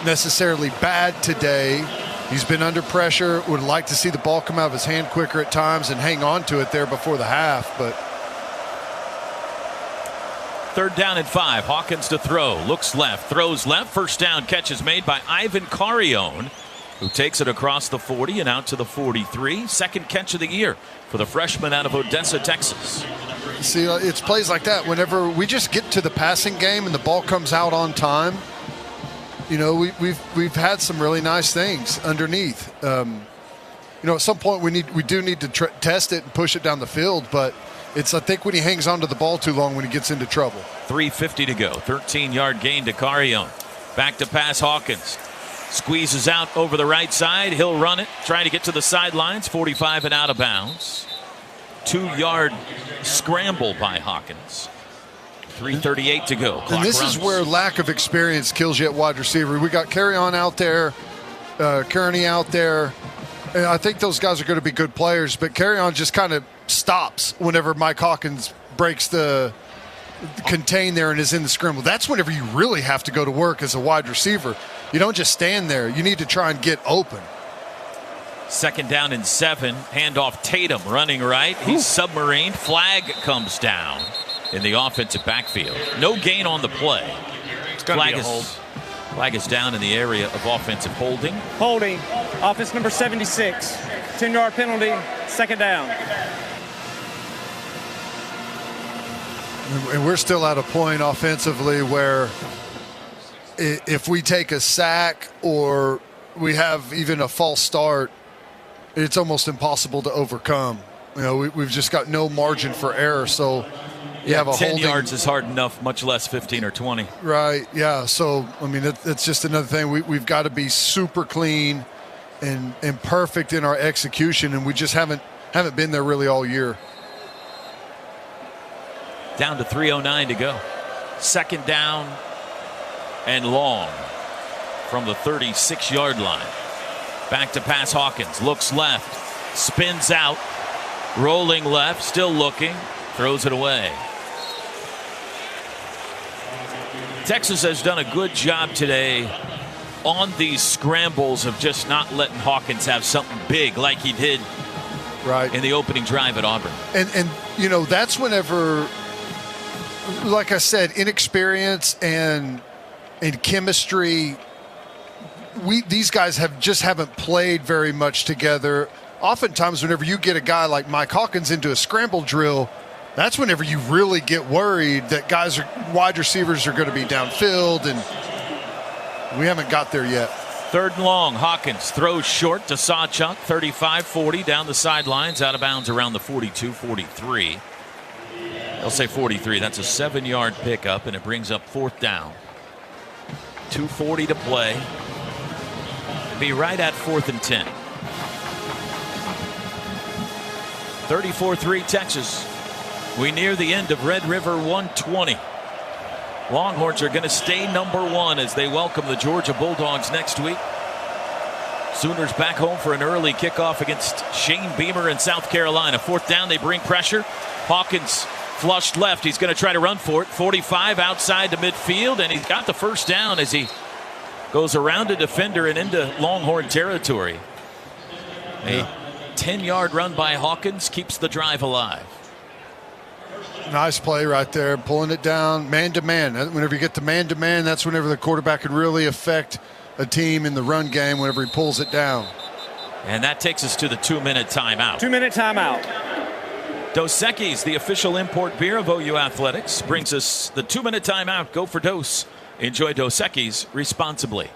necessarily bad today. He's been under pressure. Would like to see the ball come out of his hand quicker at times and hang on to it there before the half. But 3rd down and 5. Hawkins to throw. Looks left. Throws left. First down catch is made by Ivan Carrion, who takes it across the 40 and out to the 43. Second catch of the year for the freshman out of Odessa, Texas. See, it's plays like that. Whenever we just get to the passing game and the ball comes out on time, we've had some really nice things underneath. At some point we do need to test it and push it down the field, but it's, I think, when he hangs on to the ball too long when he gets into trouble. 3:50 to go. 13-yard gain to Carrion. Back to pass Hawkins. Squeezes out over the right side. He'll run it. Trying to get to the sidelines. 45 and out of bounds. 2-yard scramble by Hawkins. 3:38 to go. And this is where lack of experience kills you at wide receiver. We got Carrion out there, Kearney out there. And I think those guys are going to be good players, but Carrion just kind of stops whenever Mike Hawkins breaks the contain there and is in the scramble. That's whenever you really have to go to work as a wide receiver. You don't just stand there. You need to try and get open. 2nd down and 7. Handoff Tatum running right. He's submarined. Flag comes down in the offensive backfield. No gain on the play. It's going to be a hold. Flag is down in the area of offensive holding. Holding. Offense number 76. 10-yard penalty. 2nd down. And we're still at a point offensively where if we take a sack or we have even a false start, it's almost impossible to overcome. We've just got no margin for error. So you have a 10 holding. yards is hard enough, much less 15 or 20. Right, yeah. So, that's just another thing. We've got to be super clean and perfect in our execution, and we just haven't been there really all year. Down to 3:09 to go. 2nd down and long from the 36-yard line. Back to pass Hawkins. Looks left. Spins out. Rolling left. Still looking. Throws it away. Texas has done a good job today on these scrambles of just not letting Hawkins have something big like he did in the opening drive at Auburn. And that's whenever, like I said, inexperience and and chemistry. These guys haven't played very much together. Oftentimes, whenever you get a guy like Mike Hawkins into a scramble drill, that's whenever you really get worried that wide receivers are going to be downfield, and we haven't got there yet. 3rd and long. Hawkins throws short to Sawchuk, 35-40 down the sidelines, out of bounds around the 42-43. They'll say 43. That's a 7-yard pickup, and it brings up 4th down. 2:40 to play. Be right at 4th and 10. 34-3 Texas. We near the end of Red River 120. Longhorns are going to stay #1 as they welcome the Georgia Bulldogs next week. Sooners back home for an early kickoff against Shane Beamer in South Carolina. 4th down, they bring pressure. Hawkins flushed left. He's going to try to run for it. 45 outside to midfield, and he's got the 1st down as he goes around a defender and into Longhorn territory. A 10-yard run by Hawkins keeps the drive alive. Nice play right there, pulling it down, man-to-man. Whenever you get to man-to-man, that's whenever the quarterback can really affect a team in the run game whenever he pulls it down. And that takes us to the 2-minute timeout. 2-minute timeout. Dos Equis, the official import beer of OU Athletics, brings us the 2-minute timeout. Go for Dos. Enjoy Dos Equis responsibly.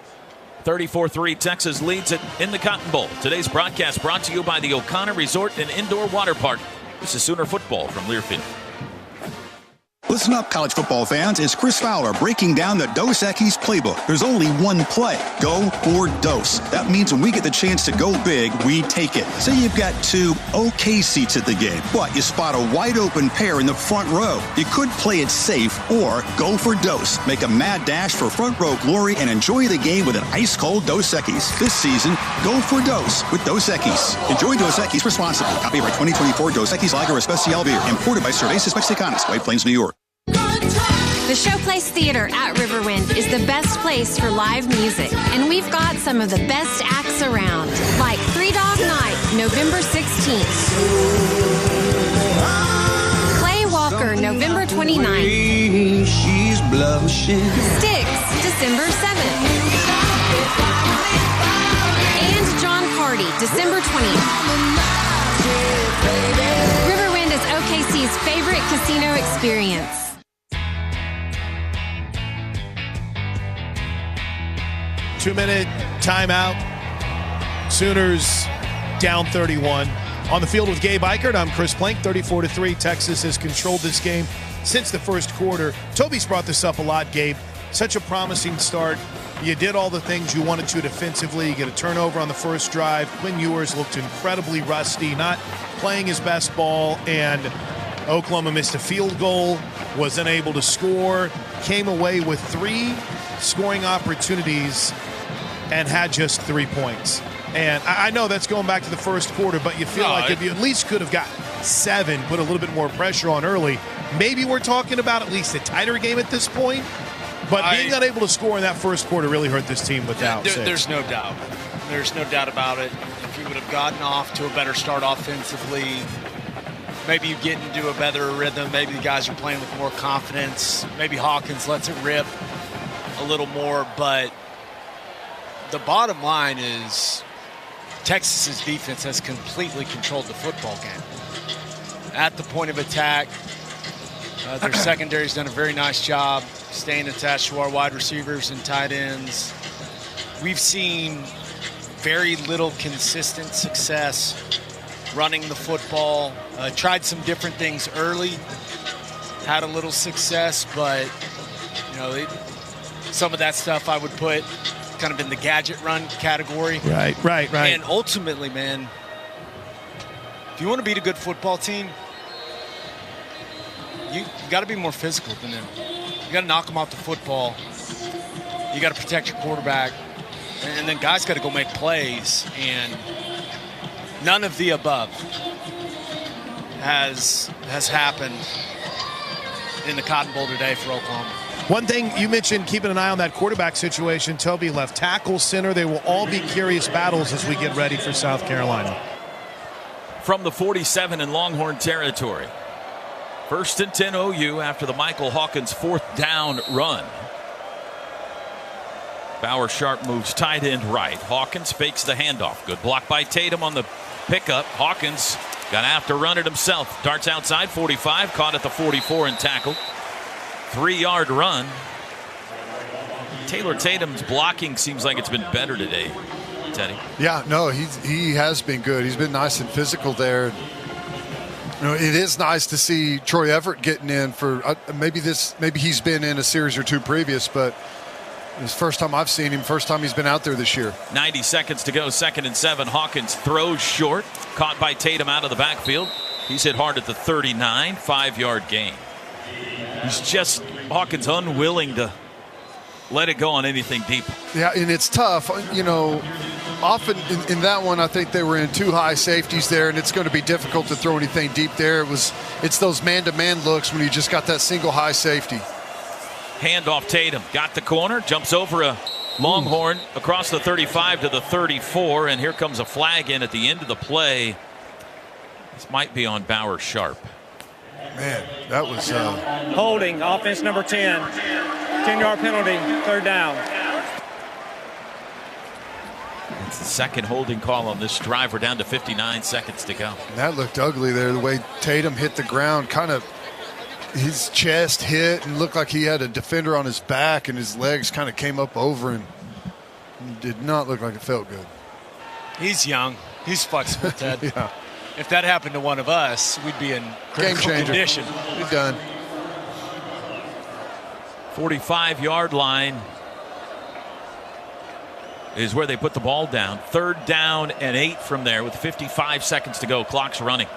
34-3 Texas leads it in the Cotton Bowl. Today's broadcast brought to you by the O'Connor Resort and Indoor Water Park. This is Sooner Football from Learfield. Listen up, college football fans. It's Chris Fowler breaking down the Dos Equis playbook. There's only one play. Go for Dos. That means when we get the chance to go big, we take it. Say you've got 2 okay seats at the game, but you spot a wide open pair in the front row. You could play it safe or go for Dos. Make a mad dash for front row glory and enjoy the game with an ice-cold Dos Equis. This season, go for Dos with Dos Equis. Enjoy Dos Equis responsibly. Copyright 2024 Dos Equis Lager Especial Beer. Imported by Cervezas Mexicanas, White Plains, New York. The Showplace Theater at Riverwind is the best place for live music, and we've got some of the best acts around, like 3 Dog Night, November 16th. Clay Walker, November 29th. She's blushing. Sticks, December 7th. And John Party, December 20th. Riverwind is OKC's favorite casino experience. Two-minute timeout. Sooners down 31. On the field with Gabe Eichert, I'm Chris Plank. 34-3. Texas has controlled this game since the first quarter. Toby's brought this up a lot, Gabe. Such a promising start. You did all the things you wanted to defensively. You get a turnover on the first drive. Quinn Ewers looked incredibly rusty, not playing his best ball, and Oklahoma missed a field goal, was unable to score, came away with 3 scoring opportunities and had just 3 points. And I know that's going back to the first quarter, but you feel like if you at least could have got 7, put a little bit more pressure on early, maybe we're talking about at least a tighter game at this point. But being unable to score in that first quarter really hurt this team without. There's no doubt. There's no doubt about it. If you would have gotten off to a better start offensively, maybe you get into a better rhythm. Maybe the guys are playing with more confidence. Maybe Hawkins lets it rip a little more. But the bottom line is Texas's defense has completely controlled the football game. At the point of attack, their secondary's done a very nice job staying attached to our wide receivers and tight ends. We've seen very little consistent success running the football. Tried some different things early, had a little success, but some of that stuff I would put kind of in the gadget run category. Right. And ultimately, man, if you want to beat a good football team, you got to be more physical than them. You got to knock them off the football. You got to protect your quarterback. And then guys got to go make plays. And none of the above has happened in the Cotton Bowl today for Oklahoma. One thing you mentioned, keeping an eye on that quarterback situation. Toby, left tackle, center. They will all be curious battles as we get ready for South Carolina. From the 47 in Longhorn territory. 1st and 10 OU after the Michael Hawkins 4th down run. Bauer Sharp moves tight end right. Hawkins fakes the handoff. Good block by Tatum on the pickup. Hawkins gonna have to run it himself. Darts outside 45, caught at the 44 and tackled. 3-yard run. Taylor Tatum's blocking seems like it's been better today, Teddy. Yeah, no, he has been good. He's been nice and physical there. It is nice to see Troy Everett getting in for maybe he's been in a series or two previous, but it's the first time I've seen him, first time he's been out there this year. 90 seconds to go, 2nd and 7. Hawkins throws short, caught by Tatum out of the backfield. He's hit hard at the 39, 5-yard gain. Hawkins unwilling to let it go on anything deep. Yeah, and it's tough. Often in that one, I think they were in 2 high safeties there, and it's going to be difficult to throw anything deep there. It's those man-to-man looks when you just got that single high safety. Handoff Tatum, got the corner, jumps over a Longhorn across the 35 to the 34, and here comes a flag in at the end of the play. This might be on Bauer Sharp. Man, that was holding, offense number 10. 10-yard penalty, 3rd down. It's the second holding call on this drive. We're down to 59 seconds to go. That looked ugly there, the way Tatum hit the ground, kind of his chest hit and looked like he had a defender on his back, and his legs kind of came up over him. It did not look like it felt good. He's young. He's flexible, Ted. Yeah. If that happened to one of us, we'd be in critical condition. We're done. 45-yard line is where they put the ball down. 3rd down and 8 from there with 55 seconds to go. Clock's running.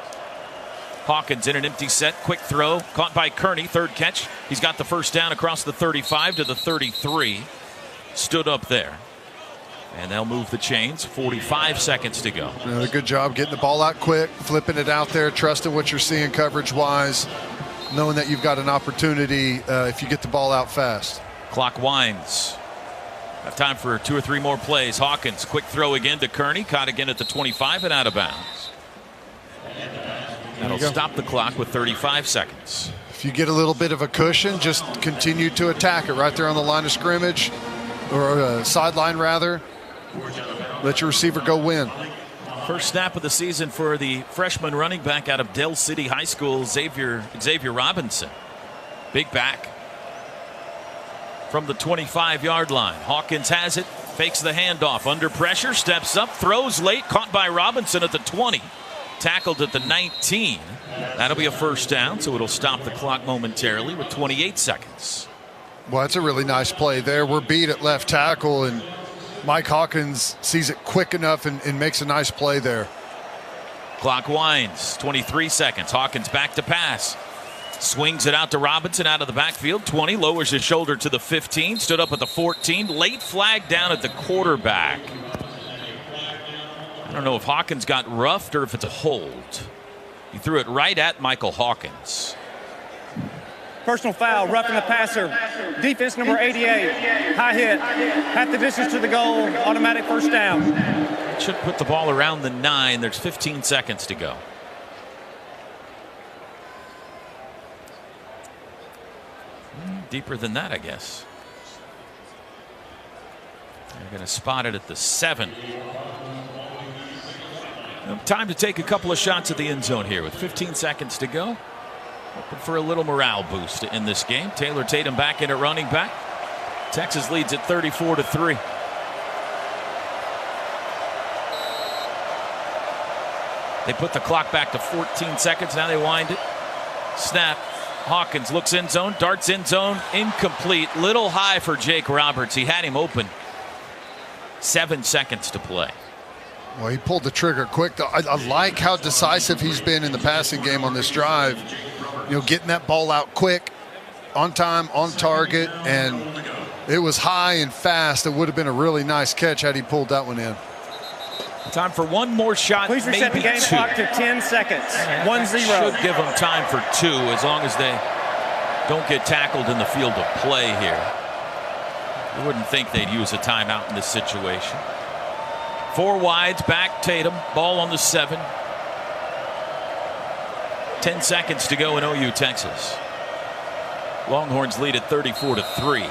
Hawkins in an empty set. Quick throw. Caught by Kearney. 3rd catch. He's got the 1st down across the 35 to the 33. Stood up there. And they'll move the chains. 45 seconds to go. A good job getting the ball out quick, flipping it out there, trusting what you're seeing coverage-wise, knowing that you've got an opportunity if you get the ball out fast. Clock winds. Got time for 2 or 3 more plays. Hawkins, quick throw again to Kearney. Caught again at the 25 and out of bounds. That'll stop the clock with 35 seconds. If you get a little bit of a cushion, just continue to attack it right there on the line of scrimmage, or sideline rather. Let your receiver go win. First snap of the season for the freshman running back out of Dell City High School, Xavier Robinson. Big back. From the 25-yard line. Hawkins has it, fakes the handoff, under pressure, steps up, throws late, caught by Robinson at the 20. Tackled at the 19. That'll be a 1st down, so it'll stop the clock momentarily with 28 seconds. Well, that's a really nice play there. We're beat at left tackle, and Mike Hawkins sees it quick enough and makes a nice play there. Clock winds, 23 seconds. Hawkins back to pass. Swings it out to Robinson out of the backfield. 20, lowers his shoulder to the 15, stood up at the 14. Late flag down at the quarterback. I don't know if Hawkins got roughed or if it's a hold. He threw it right at Michael Hawkins. Personal foul, roughing the passer. Defense number 88. High hit. Half the distance to the goal. Automatic 1st down. Should put the ball around the 9. There's 15 seconds to go. Deeper than that, I guess. They're going to spot it at the 7. Time to take a couple of shots at the end zone here with 15 seconds to go. Hoping for a little morale boost in this game. Taylor Tatum back in at running back. Texas leads at 34-3. They put the clock back to 14 seconds. Now they wind it. Snap. Hawkins looks end zone, darts end zone, incomplete. Little high for Jake Roberts. He had him open. 7 seconds to play. Well, he pulled the trigger quick, though. I like how decisive he's been in the passing game on this drive. Getting that ball out quick, on time, on target, and it was high and fast. It would have been a really nice catch had he pulled that one in. Time for one more shot. Please reset the game clock to 10 seconds. 1-0. Should give them time for 2 as long as they don't get tackled in the field of play here. You wouldn't think they'd use a timeout in this situation. 4 wides, back Tatum, ball on the 7. 10 seconds to go in OU, Texas. Longhorns lead at 34-3.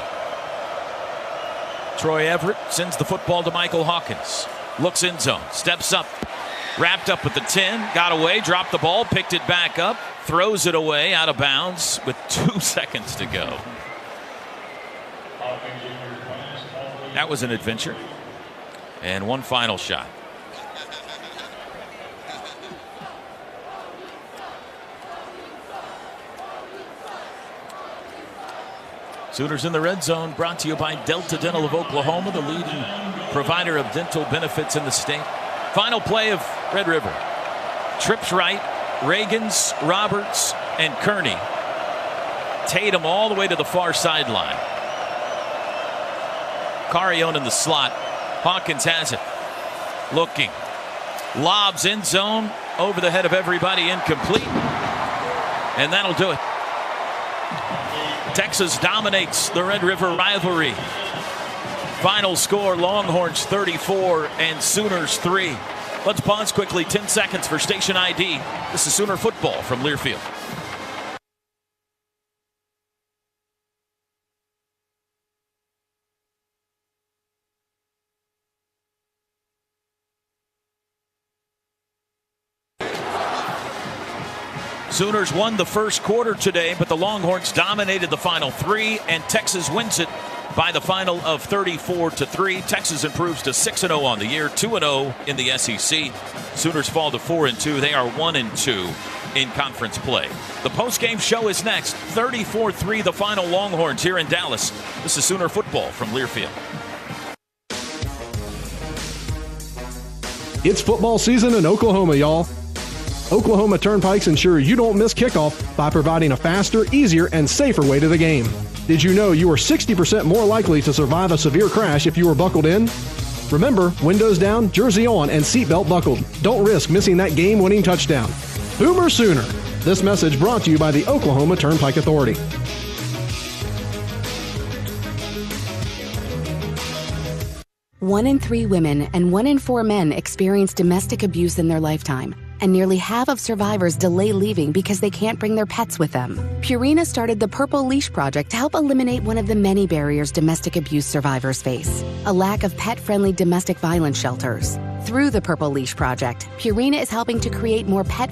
Troy Everett sends the football to Michael Hawkins. Looks in zone, steps up, wrapped up with the 10, got away, dropped the ball, picked it back up, throws it away out of bounds with 2 seconds to go. That was an adventure. And one final shot. Sooners in the red zone, brought to you by Delta Dental of Oklahoma, the leading provider of dental benefits in the state. Final play of Red River. Trips right, Reagans, Roberts, and Kearney. Tatum all the way to the far sideline. Carrion in the slot. Hawkins has it. Looking. Lobs in zone, over the head of everybody, incomplete. And that'll do it. Texas dominates the Red River rivalry. Final score, Longhorns 34 and Sooners 3. Let's pause quickly, 10 seconds for station ID. This is Sooner football from Learfield. Sooners won the first quarter today, but the Longhorns dominated the final 3, and Texas wins it by the final of 34-3. Texas improves to 6-0 on the year, 2-0 in the SEC. Sooners fall to 4-2. They are 1-2 in conference play. The postgame show is next. 34-3, the final Longhorns here in Dallas. This is Sooner football from Learfield. It's football season in Oklahoma, y'all. Oklahoma Turnpikes ensure you don't miss kickoff by providing a faster, easier, and safer way to the game. Did you know you are 60% more likely to survive a severe crash if you are buckled in? Remember, windows down, jersey on, and seatbelt buckled. Don't risk missing that game-winning touchdown. Boomer Sooner. This message brought to you by the Oklahoma Turnpike Authority. 1 in 3 women and 1 in 4 men experience domestic abuse in their lifetime, and nearly half of survivors delay leaving because they can't bring their pets with them. Purina started the Purple Leash Project to help eliminate one of the many barriers domestic abuse survivors face, a lack of pet-friendly domestic violence shelters. Through the Purple Leash Project, Purina is helping to create more pet